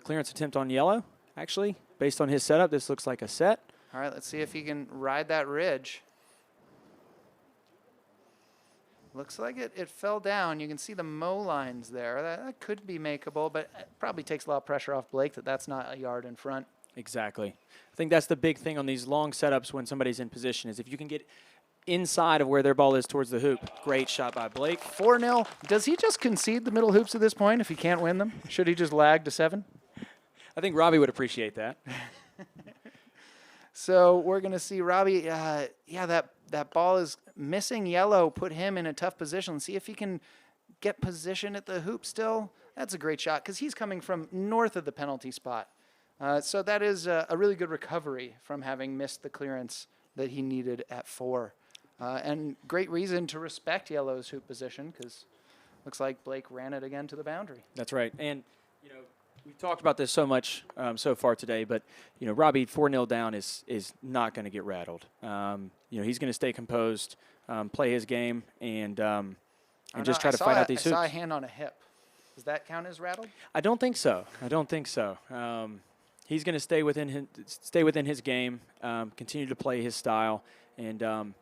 clearance attempt on yellow. Actually, based on his setup, this looks like a set. All right, let's see if he can ride that ridge. Looks like it fell down. You can see the mow lines there. That could be makeable, but it probably takes a lot of pressure off Blake that's not a yard in front. Exactly. I think that's the big thing on these long setups when somebody's in position is if you can get inside of where their ball is towards the hoop. Great shot by Blake. 4-0. Does he just concede the middle hoops at this point if he can't win them? Should he just lag to 7? I think Robbie would appreciate that. So we're going to see Robbie, that ball is missing yellow, put him in a tough position. See if he can get position at the hoop still. That's a great shot because he's coming from north of the penalty spot. So that is a really good recovery from having missed the clearance that he needed at 4. And great reason to respect yellow's hoop position because looks like Blake ran it again to the boundary. That's right. And, We've talked about this so much so far today, but Robbie 4-0 down is not going to get rattled. He's going to stay composed, play his game, and just try to fight out these hoops. I saw a hand on a hip. Does that count as rattled? I don't think so. He's going to stay within his game, continue to play his style, and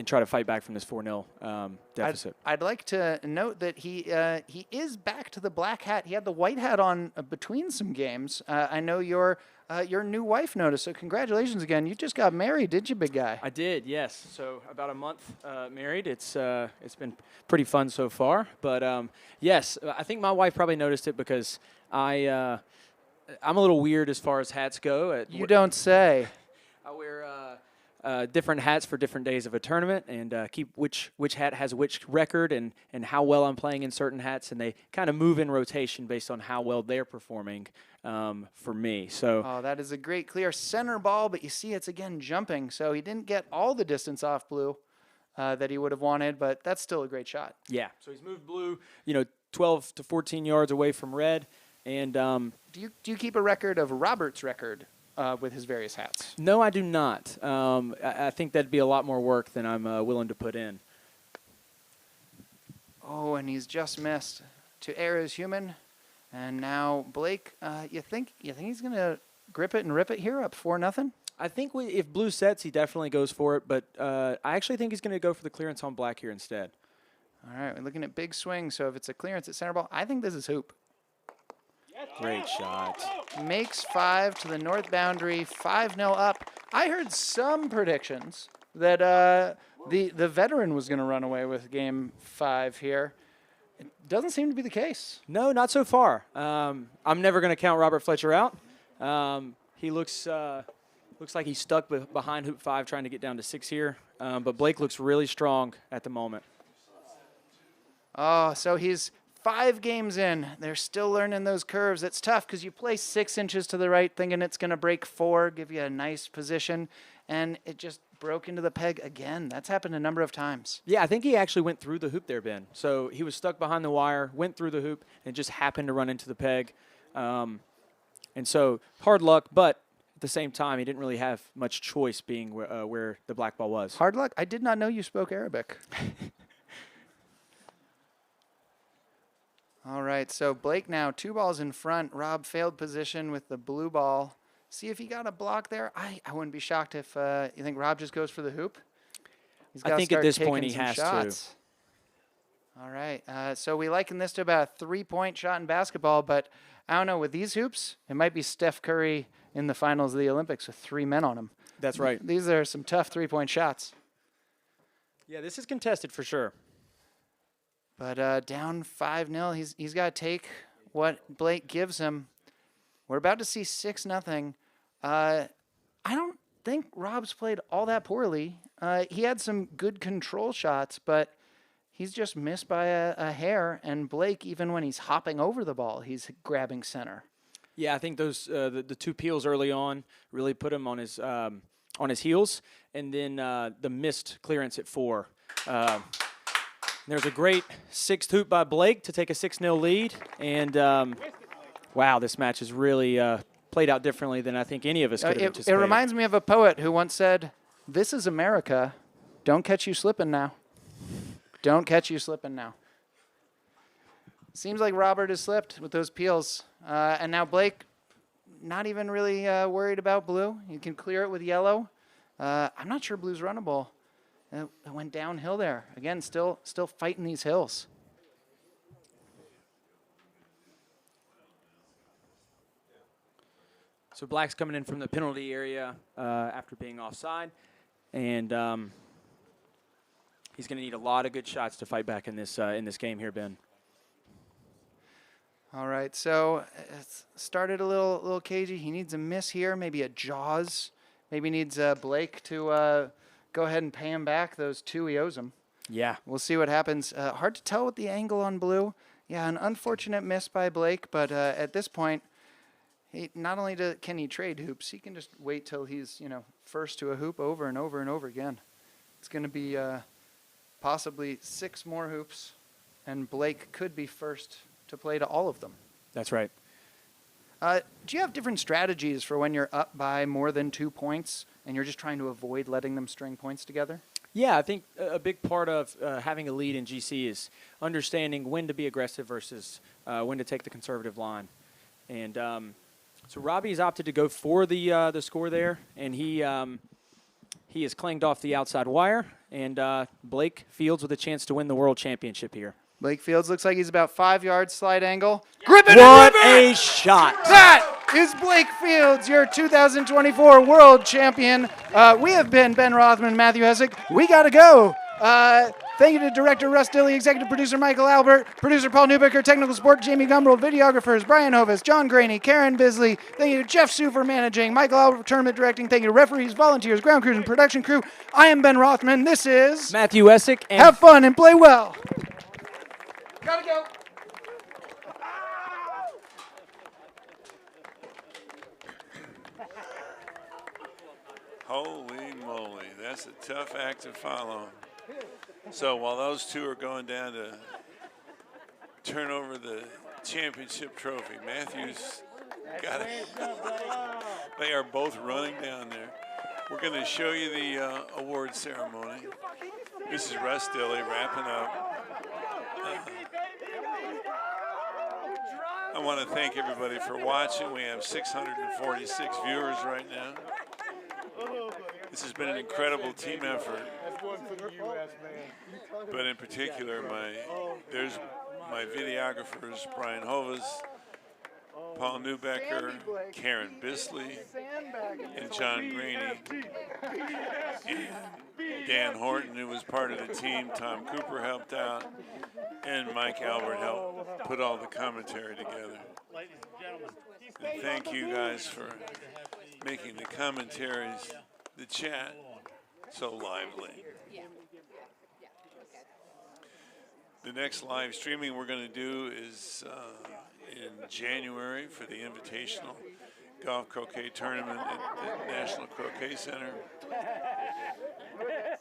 try to fight back from this 4-0 deficit. I'd like to note that he is back to the black hat. He had the white hat on between some games. I know your new wife noticed, so congratulations again. You just got married, did you, big guy? I did, yes. So about a month married. It's been pretty fun so far. But yes, I think my wife probably noticed it because I'm a little weird as far as hats go. You don't say. I wear different hats for different days of a tournament, and keep which hat has which record and how well I'm playing in certain hats, and they kind of move in rotation based on how well they're performing for me. So that is a great clear center ball, but you see it's again jumping, so he didn't get all the distance off blue that he would have wanted, but that's still a great shot. Yeah. So he's moved blue, 12 to 14 yards away from red, and do you keep a record of Robert's record? With his various hats? No, I do not. I think that'd be a lot more work than I'm willing to put in. Oh, and he's just missed. To air is human, and now Blake. You think he's gonna grip it and rip it here up 4-0? I think if blue sets, he definitely goes for it, but I actually think he's gonna go for the clearance on black here instead. All right, we're looking at big swing. So if it's a clearance at center ball, I think this is hoop. Great shot. Makes 5 to the north boundary, 5-0 up. I heard some predictions that the veteran was going to run away with game 5 here. It doesn't seem to be the case. No, not so far. I'm never going to count Robert Fletcher out. He looks like he's stuck behind hoop 5 trying to get down to 6 here. But Blake looks really strong at the moment. Oh, so he's 5 games in. They're still learning those curves. It's tough because you play 6 inches to the right thinking it's going to break 4, give you a nice position, and it just broke into the peg again. That's happened a number of times. Yeah, I think he actually went through the hoop there, Ben. So he was stuck behind the wire, went through the hoop, and just happened to run into the peg. And so hard luck, but at the same time, he didn't really have much choice being where the black ball was. Hard luck? I did not know you spoke Arabic. All right, so Blake now 2 balls in front. Rob failed position with the blue ball. See if he got a block there. I wouldn't be shocked if you think Rob just goes for the hoop. I think at this point he has shots. To. All right, so we liken this to about a 3-point shot in basketball, but I don't know, with these hoops, it might be Steph Curry in the finals of the Olympics with 3 men on him. That's right. These are some tough 3-point shots. Yeah, this is contested for sure. But down 5-0, he's got to take what Blake gives him. We're about to see 6-0. I don't think Rob's played all that poorly. He had some good control shots, but he's just missed by a hair. And Blake, even when he's hopping over the ball, he's grabbing center. Yeah, I think those the 2 peels early on really put him on his heels, and then the missed clearance at 4. There's a great 6th hoop by Blake to take a 6-0 lead. And, wow, this match has really played out differently than I think any of us could have anticipated. It reminds me of a poet who once said, "This is America. Don't catch you slipping now. Don't catch you slipping now." Seems like Robert has slipped with those peels. And now Blake, not even really worried about blue. He can clear it with yellow. I'm not sure blue's runnable. It went downhill there. Again, still fighting these hills. So Black's coming in from the penalty area after being offside. And he's going to need a lot of good shots to fight back in this game here, Ben. All right, so it's started a little cagey. He needs a miss here, maybe a jaws. Maybe needs Blake to go ahead and pay him back those 2 he owes him. Yeah. We'll see what happens. Hard to tell with the angle on blue. Yeah, an unfortunate miss by Blake, but at this point, not only can he trade hoops, he can just wait till he's first to a hoop over and over and over again. It's going to be possibly 6 more hoops, and Blake could be first to play to all of them. That's right. Do you have different strategies for when you're up by more than 2 points and you're just trying to avoid letting them string points together? Yeah, I think a big part of having a lead in GC is understanding when to be aggressive versus when to take the conservative line. And so Robbie's opted to go for the score there, and he has clanged off the outside wire. And Blake Fields with a chance to win the world championship here. Blake Fields looks like he's about 5 yards slide angle. Grip it What and rip it! a shot! That is Blake Fields, your 2024 world champion. We have been Ben Rothman, Matthew Essick. We got to go. Thank you to director Russ Dilley, executive producer Michael Albert, producer Paul Newbecker, technical support Jamie Gumbrell, videographers Brian Hovis, John Graney, Karen Bisley. Thank you to Jeff Sue for managing, Michael Albert for tournament directing. Thank you to referees, volunteers, ground crews, and production crew. I am Ben Rothman. This is Matthew Essick. And have fun and play well. Gotta go. Holy moly, that's a tough act to follow. So while those two are going down to turn over the championship trophy, Matthew's got it. They are both running down there. We're going to show you the award ceremony. This is Russ Dilley wrapping up. I want to thank everybody for watching. We have 646 viewers right now. This has been an incredible team effort. But in particular, there's my videographers, Brian Hovis, Paul Newbecker, Karen Bisley, and John Graney, and Dan Horton, who was part of the team. Tom Cooper helped out, and Mike Albert helped put all the commentary together. And thank you guys for making the commentaries, the chat, so lively. The next live streaming we're going to do is in January for the Invitational Golf Croquet Tournament at the National Croquet Center.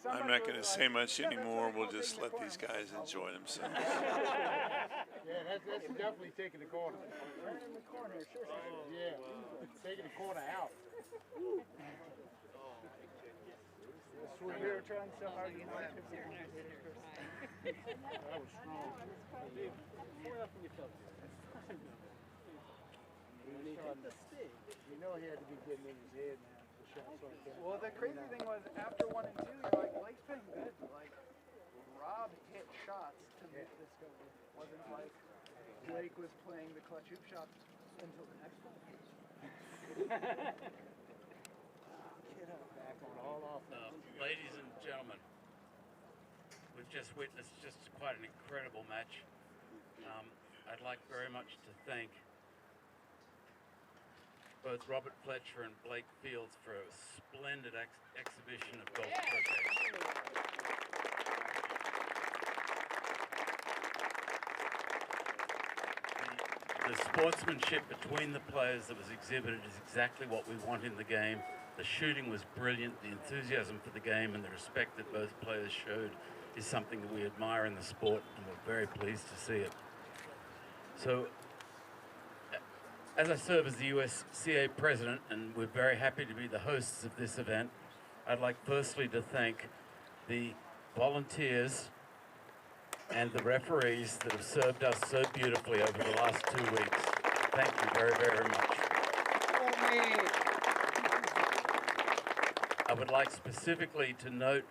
I'm not going to say much anymore. We'll just let these guys enjoy themselves. Yeah, that's definitely taking the corner. Turning the corner, sure. Yeah, taking the corner out. We were trying so hard to not hit that was strong. You know he had to be getting in his head now. The shots like that. Well, the crazy thing was after 1 and 2, you're like, Blake's been good. Like, Rob hit shots to make this go. It wasn't like Blake was playing the clutch hoop shots until the next one. Ladies and gentlemen, we've just witnessed just quite an incredible match. I'd like very much to thank both Robert Fletcher and Blake Fields for a splendid exhibition of golf croquet. The sportsmanship between the players that was exhibited is exactly what we want in the game. The shooting was brilliant. The enthusiasm for the game and the respect that both players showed is something that we admire in the sport, and we're very pleased to see it. So, as I serve as the USCA president, and we're very happy to be the hosts of this event, I'd like firstly to thank the volunteers and the referees that have served us so beautifully over the last 2 weeks. Thank you very, very much. I would like specifically to note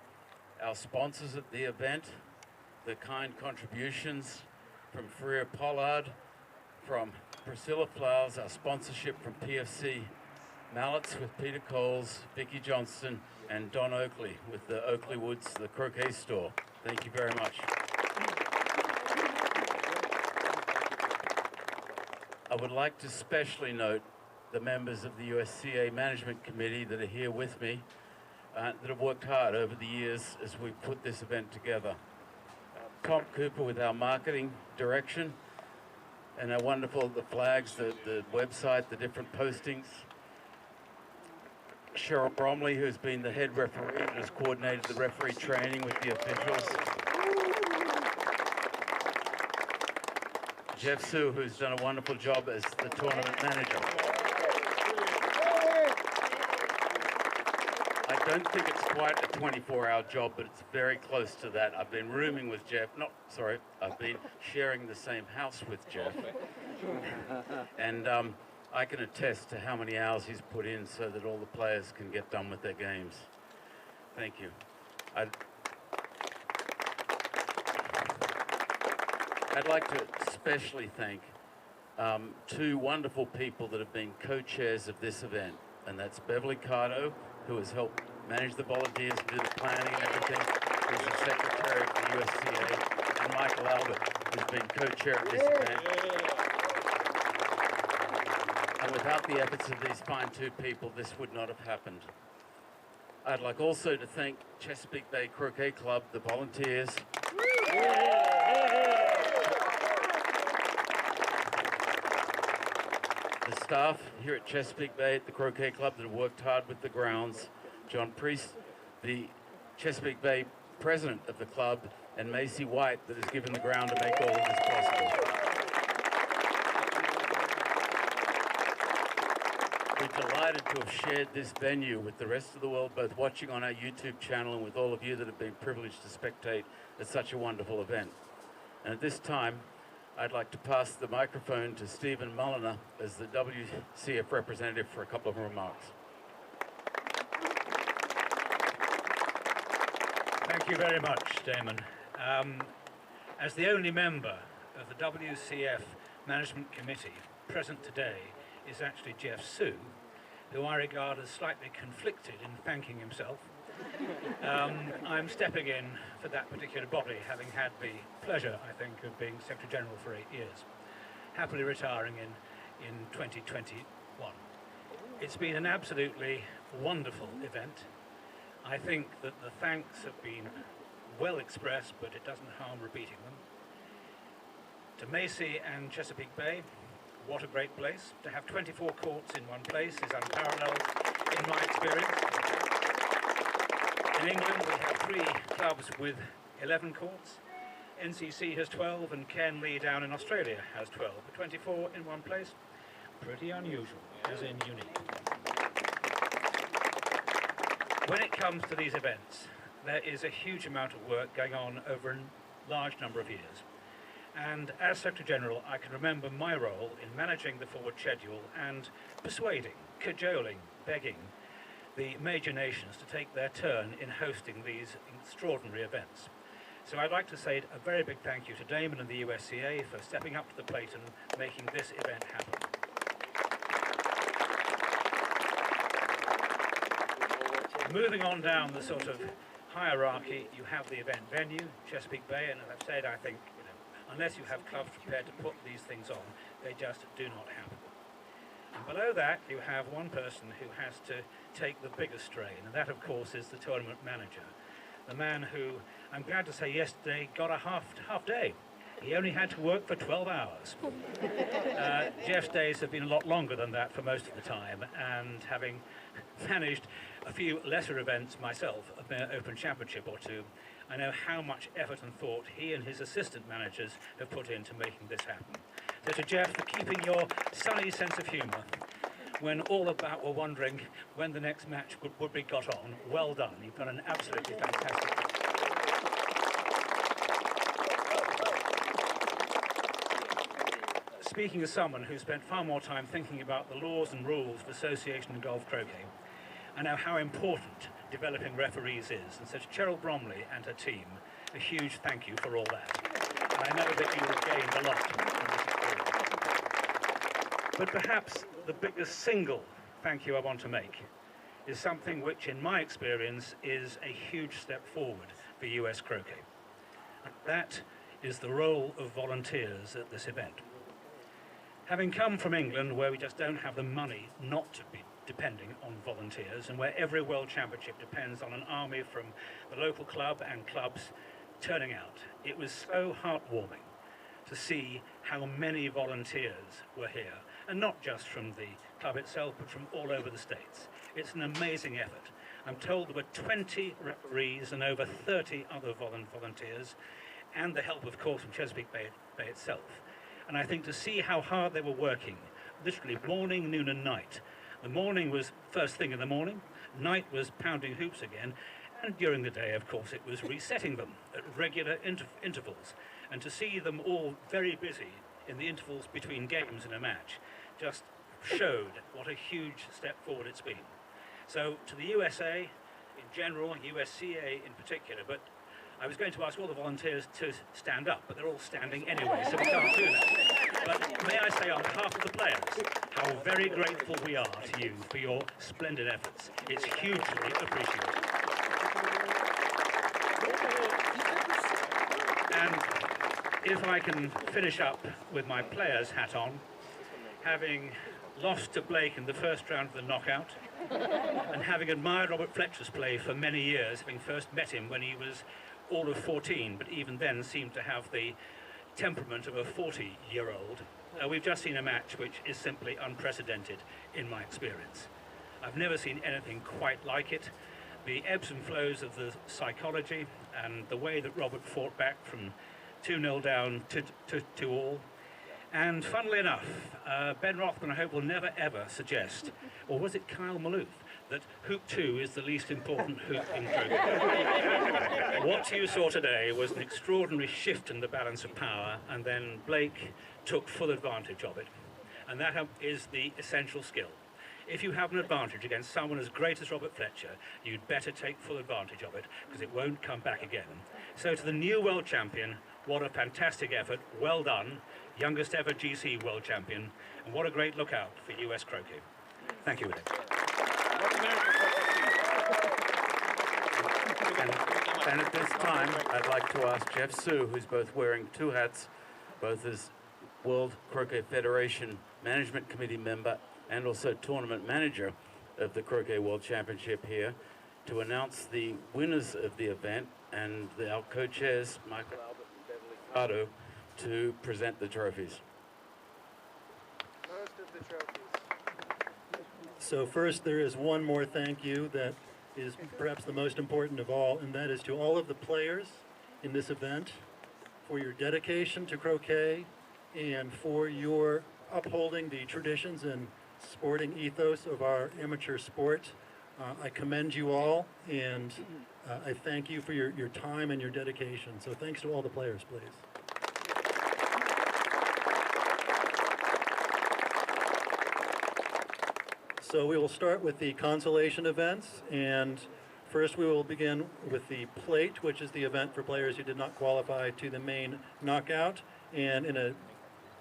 our sponsors at the event, the kind contributions from Freer Pollard, from Priscilla Flowers, our sponsorship from PFC Mallets with Peter Coles, Vicky Johnston, and Don Oakley with the Oakley Woods, the croquet store. Thank you very much. I would like to specially note the members of the USCA Management Committee that are here with me, that have worked hard over the years as we put this event together. Tom Cooper with our marketing direction, and our wonderful, the flags, the website, the different postings. Cheryl Bromley, who's been the head referee and has coordinated the referee training with the officials. Jeff Sue, who's done a wonderful job as the tournament manager. I don't think it's quite a 24-hour job, but it's very close to that. I've been rooming with Jeff. I've been sharing the same house with Jeff. And I can attest to how many hours he's put in so that all the players can get done with their games. Thank you. I'd like to especially thank two wonderful people that have been co-chairs of this event, and that's Beverly Cardo, who has helped manage the volunteers and do the planning and everything, who's the secretary of the USCA, and Michael Albert, who's been co-chair of this event. And without the efforts of these fine two people, this would not have happened. I'd like also to thank Chesapeake Bay Croquet Club, the volunteers, the staff here at Chesapeake Bay at the Croquet Club that have worked hard with the grounds, John Priest, the Chesapeake Bay president of the club, and Macy White that has given the ground to make all of this possible. We're delighted to have shared this venue with the rest of the world, both watching on our YouTube channel and with all of you that have been privileged to spectate at such a wonderful event. And at this time, I'd like to pass the microphone to Stephen Mulliner as the WCF representative for a couple of remarks. Thank you very much, Damon. As the only member of the WCF Management Committee present today is actually Jeff Sue, who I regard as slightly conflicted in thanking himself. I'm stepping in for that particular body, having had the pleasure, I think, of being Secretary General for 8 years, happily retiring in 2021. It's been an absolutely wonderful event. I think that the thanks have been well expressed, but it doesn't harm repeating them. To Macy and Chesapeake Bay, what a great place. To have 24 courts in one place is unparalleled in my experience. In England, we have 3 clubs with 11 courts. NCC has 12, and Ken Lee down in Australia has 12. But 24 in one place, pretty unusual, as in unique. When it comes to these events, there is a huge amount of work going on over a large number of years. And as Secretary General, I can remember my role in managing the forward schedule and persuading, cajoling, begging the major nations to take their turn in hosting these extraordinary events. So I'd like to say a very big thank you to Damon and the USCA for stepping up to the plate and making this event happen. Moving on down the sort of hierarchy, you have the event venue, Chesapeake Bay, and as I've said, I think, unless you have clubs prepared to put these things on, they just do not happen. And below that, you have one person who has to take the biggest strain, and that, of course, is the tournament manager. The man who, I'm glad to say yesterday, got a half day. He only had to work for 12 hours. Jeff's days have been a lot longer than that for most of the time, and having managed a few lesser events myself, an Open Championship or two, I know how much effort and thought he and his assistant managers have put into making this happen. So to Jeff, for keeping your sunny sense of humour when all about were wondering when the next match would be got on, well done. You've done an absolutely fantastic job. Speaking as someone who spent far more time thinking about the laws and rules of association and golf croquet, I know how important developing referees is, and so to Cheryl Bromley and her team, a huge thank you for all that. And I know that you have gained a lot from this experience. But perhaps the biggest single thank you I want to make is something which, in my experience, is a huge step forward for US croquet. And that is the role of volunteers at this event. Having come from England, where we just don't have the money not to be depending on volunteers, and where every World Championship depends on an army from the local club and clubs turning out, it was so heartwarming to see how many volunteers were here, and not just from the club itself, but from all over the States. It's an amazing effort. I'm told there were 20 referees and over 30 other volunteers, and the help, of course, from Chesapeake Bay itself. And I think to see how hard they were working, literally morning, noon and night. The morning was first thing in the morning, night was pounding hoops again, and during the day, of course, it was resetting them at regular intervals. And to see them all very busy in the intervals between games in a match just showed what a huge step forward it's been. So to the USA in general, USCA in particular, but I was going to ask all the volunteers to stand up, but they're all standing anyway, so we can't do that. But may I say on behalf of the players, how very grateful we are to you for your splendid efforts. It's hugely appreciated. And if I can finish up with my player's hat on, having lost to Blake in the first round of the knockout, and having admired Robert Fletcher's play for many years, having first met him when he was all of 14, but even then seemed to have the temperament of a 40-year-old, we've just seen a match which is simply unprecedented in my experience. I've never seen anything quite like it. The ebbs and flows of the psychology and the way that Robert fought back from 2-0 down to all. And funnily enough, Ben Rothman, I hope, will never ever suggest, or was it Kyle Maloof, that hoop 2 is the least important hoop in croquet. What you saw today was an extraordinary shift in the balance of power, and then Blake took full advantage of it. And that is the essential skill. If you have an advantage against someone as great as Robert Fletcher, you'd better take full advantage of it, because it won't come back again. So to the new world champion, what a fantastic effort, well done, youngest ever GC world champion, and what a great lookout for US croquet. Thank you, William. And at this time, I'd like to ask Jeff Sue, who's both wearing two hats, both as World Croquet Federation Management Committee member and also tournament manager of the Croquet World Championship here, to announce the winners of the event and our co-chairs, Michael Albert and Beverly Cardo, to present the trophies. Most of the trophies. So first, there is one more thank you that is perhaps the most important of all, and that is to all of the players in this event for your dedication to croquet and for your upholding the traditions and sporting ethos of our amateur sport. I commend you all, and I thank you for your time and your dedication. So thanks to all the players, please. So we will start with the consolation events, and first we will begin with the plate, which is the event for players who did not qualify to the main knockout. And in a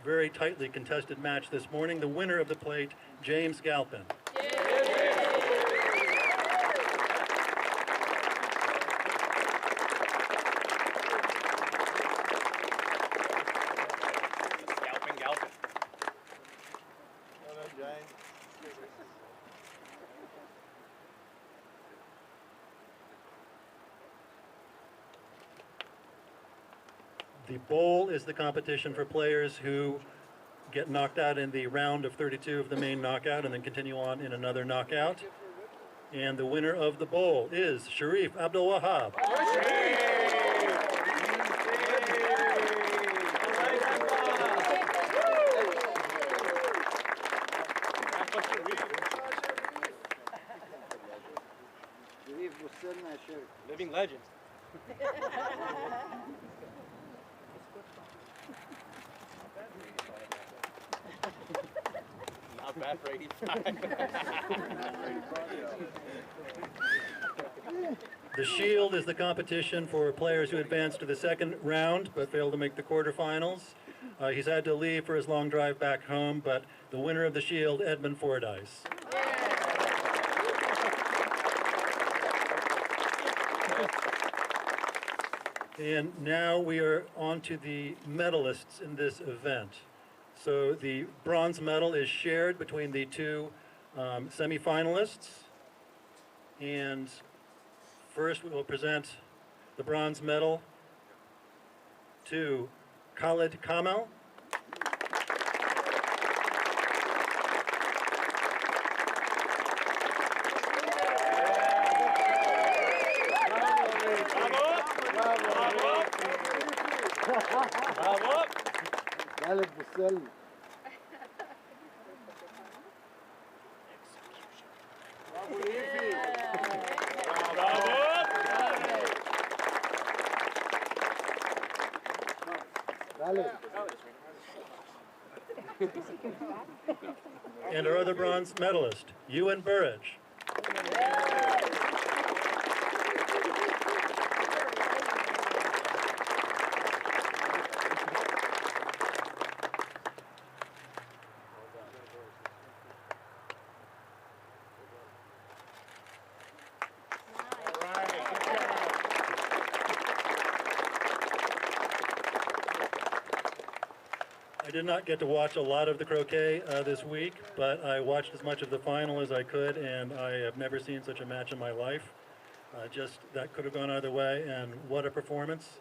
very tightly contested match this morning, the winner of the plate, James Galpin. The bowl is the competition for players who get knocked out in the round of 32 of the main knockout and then continue on in another knockout. And the winner of the bowl is Sharif Abdul Wahab. Living legend. Not bad for 85. The shield is the competition for players who advance to the second round but fail to make the quarterfinals. He's had to leave for his long drive back home, but the winner of the shield, Edmund Fordyce. And now we are on to the medalists in this event. So the bronze medal is shared between the two semifinalists. And first we will present the bronze medal to Khalid Kamal. غالب بالسلم. And our other bronze medalist, Ewan Burridge. I did not get to watch a lot of the croquet this week, but I watched as much of the final as I could, and I have never seen such a match in my life. Just that could have gone either way, and what a performance.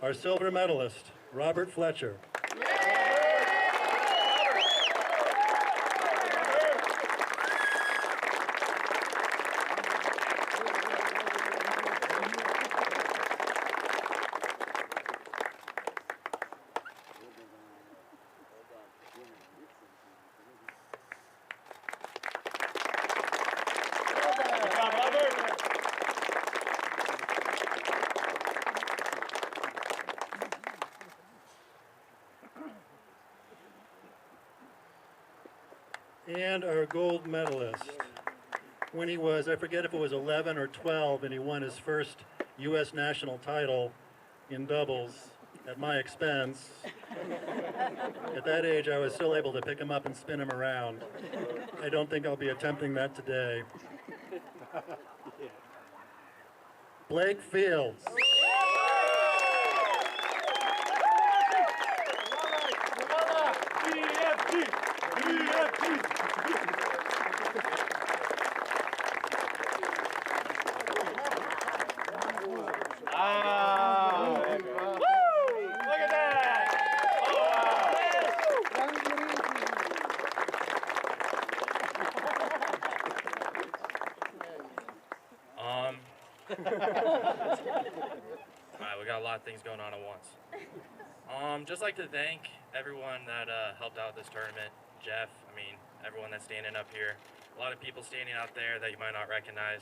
Our silver medalist, Robert Fletcher. And our gold medalist, when he was, I forget if it was 11 or 12, and he won his first U.S. national title in doubles at my expense. At that age, I was still able to pick him up and spin him around. I don't think I'll be attempting that today. Blake Fields. We got a lot of things going on at once. Just like to thank everyone that helped out this tournament. Jeff, I mean, everyone that's standing up here. A lot of people standing out there that you might not recognize.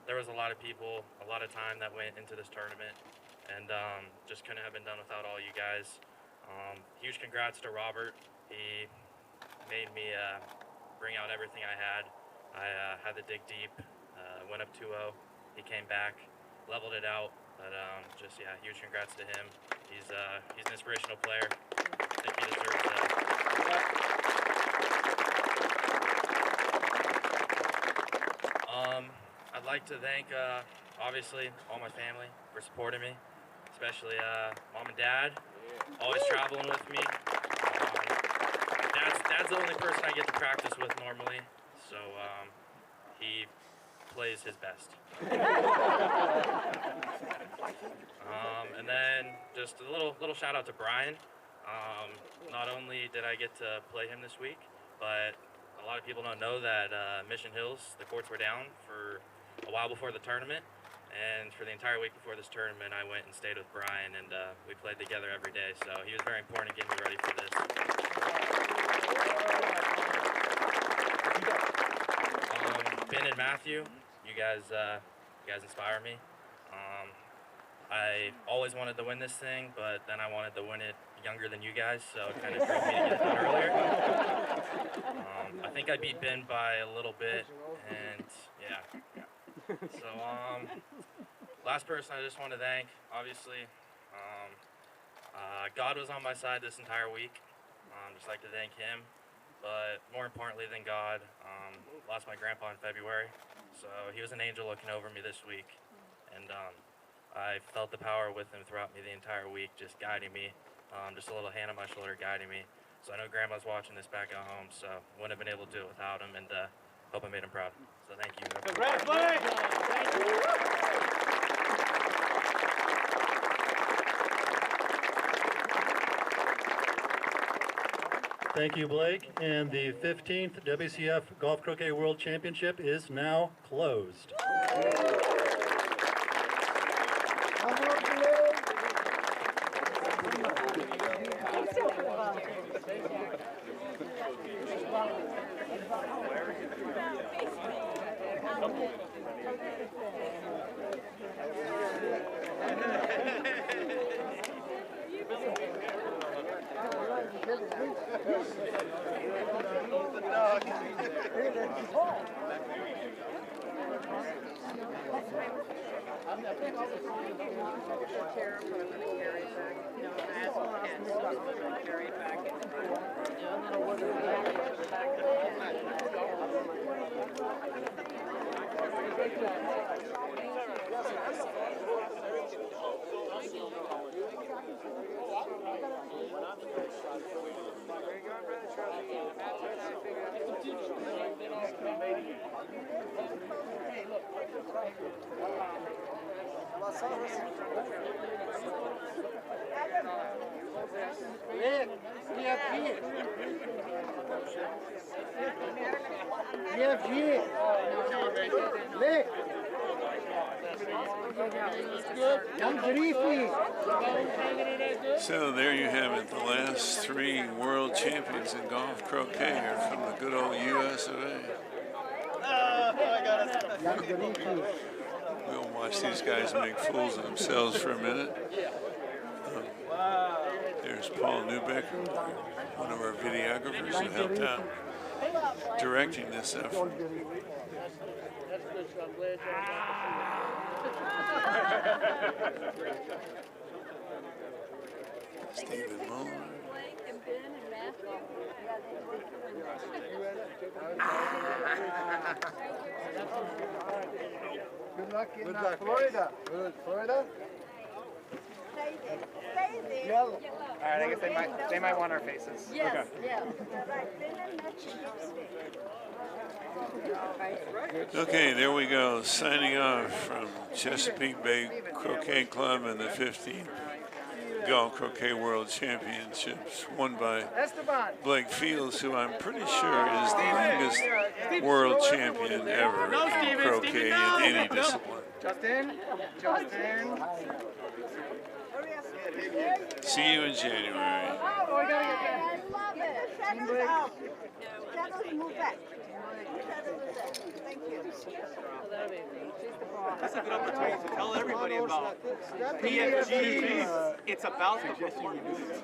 There was a lot of people, a lot of time that went into this tournament, and just couldn't have been done without all you guys. Huge congrats to Robert. He made me bring out everything I had. I had to dig deep, went up 2-0. He came back, leveled it out, but just, yeah, huge congrats to him. He's an inspirational player. I think he deserves that. I'd like to thank, obviously, all my family for supporting me, especially Mom and Dad, always traveling with me. Dad's the only person I get to practice with normally, so he plays his best. And then just a little shout out to Brian. Not only did I get to play him this week, but a lot of people don't know that Mission Hills, the courts were down for a while before the tournament, and for the entire week before this tournament I went and stayed with Brian, and we played together every day, so he was very important in getting me ready for this. Ben and Matthew, you guys inspire me. I always wanted to win this thing, but then I wanted to win it younger than you guys, so it kind of drove me to get it done earlier. I think I beat Ben by a little bit, and yeah. So, last person I just want to thank, obviously, God was on my side this entire week. Just like to thank him, but more importantly than God, lost my grandpa in February, so he was an angel looking over me this week, and I felt the power with him throughout me the entire week, just guiding me, just a little hand on my shoulder guiding me. So I know Grandma's watching this back at home, so wouldn't have been able to do it without him, and hope I made him proud. So thank you. Congrats, Blake! Thank you. Thank you, Blake. And the 15th WCF Golf Croquet World Championship is now closed. Come on, Blake! So there you have it. The last three world champions in golf croquet are from the good old US of A. We'll watch these guys make fools of themselves for a minute. There's Paul Newbecker, one of our videographers who helped out directing this effort. Stephen Mulliner. Good luck in Florida. Good. Florida? Yellow. All right, I guess they might want our faces. Yes, Okay. yes. Okay, there we go. Signing off from Chesapeake Bay Croquet Club and the 15th Golf Croquet World Championships, won by Blake Fields, who I'm pretty sure is the youngest world champion ever in croquet in any discipline. Justin. See you in January. I love it. Shadows out. Shadows move back. Thank you. That's a good opportunity to tell everybody about PFG. It's about the performance.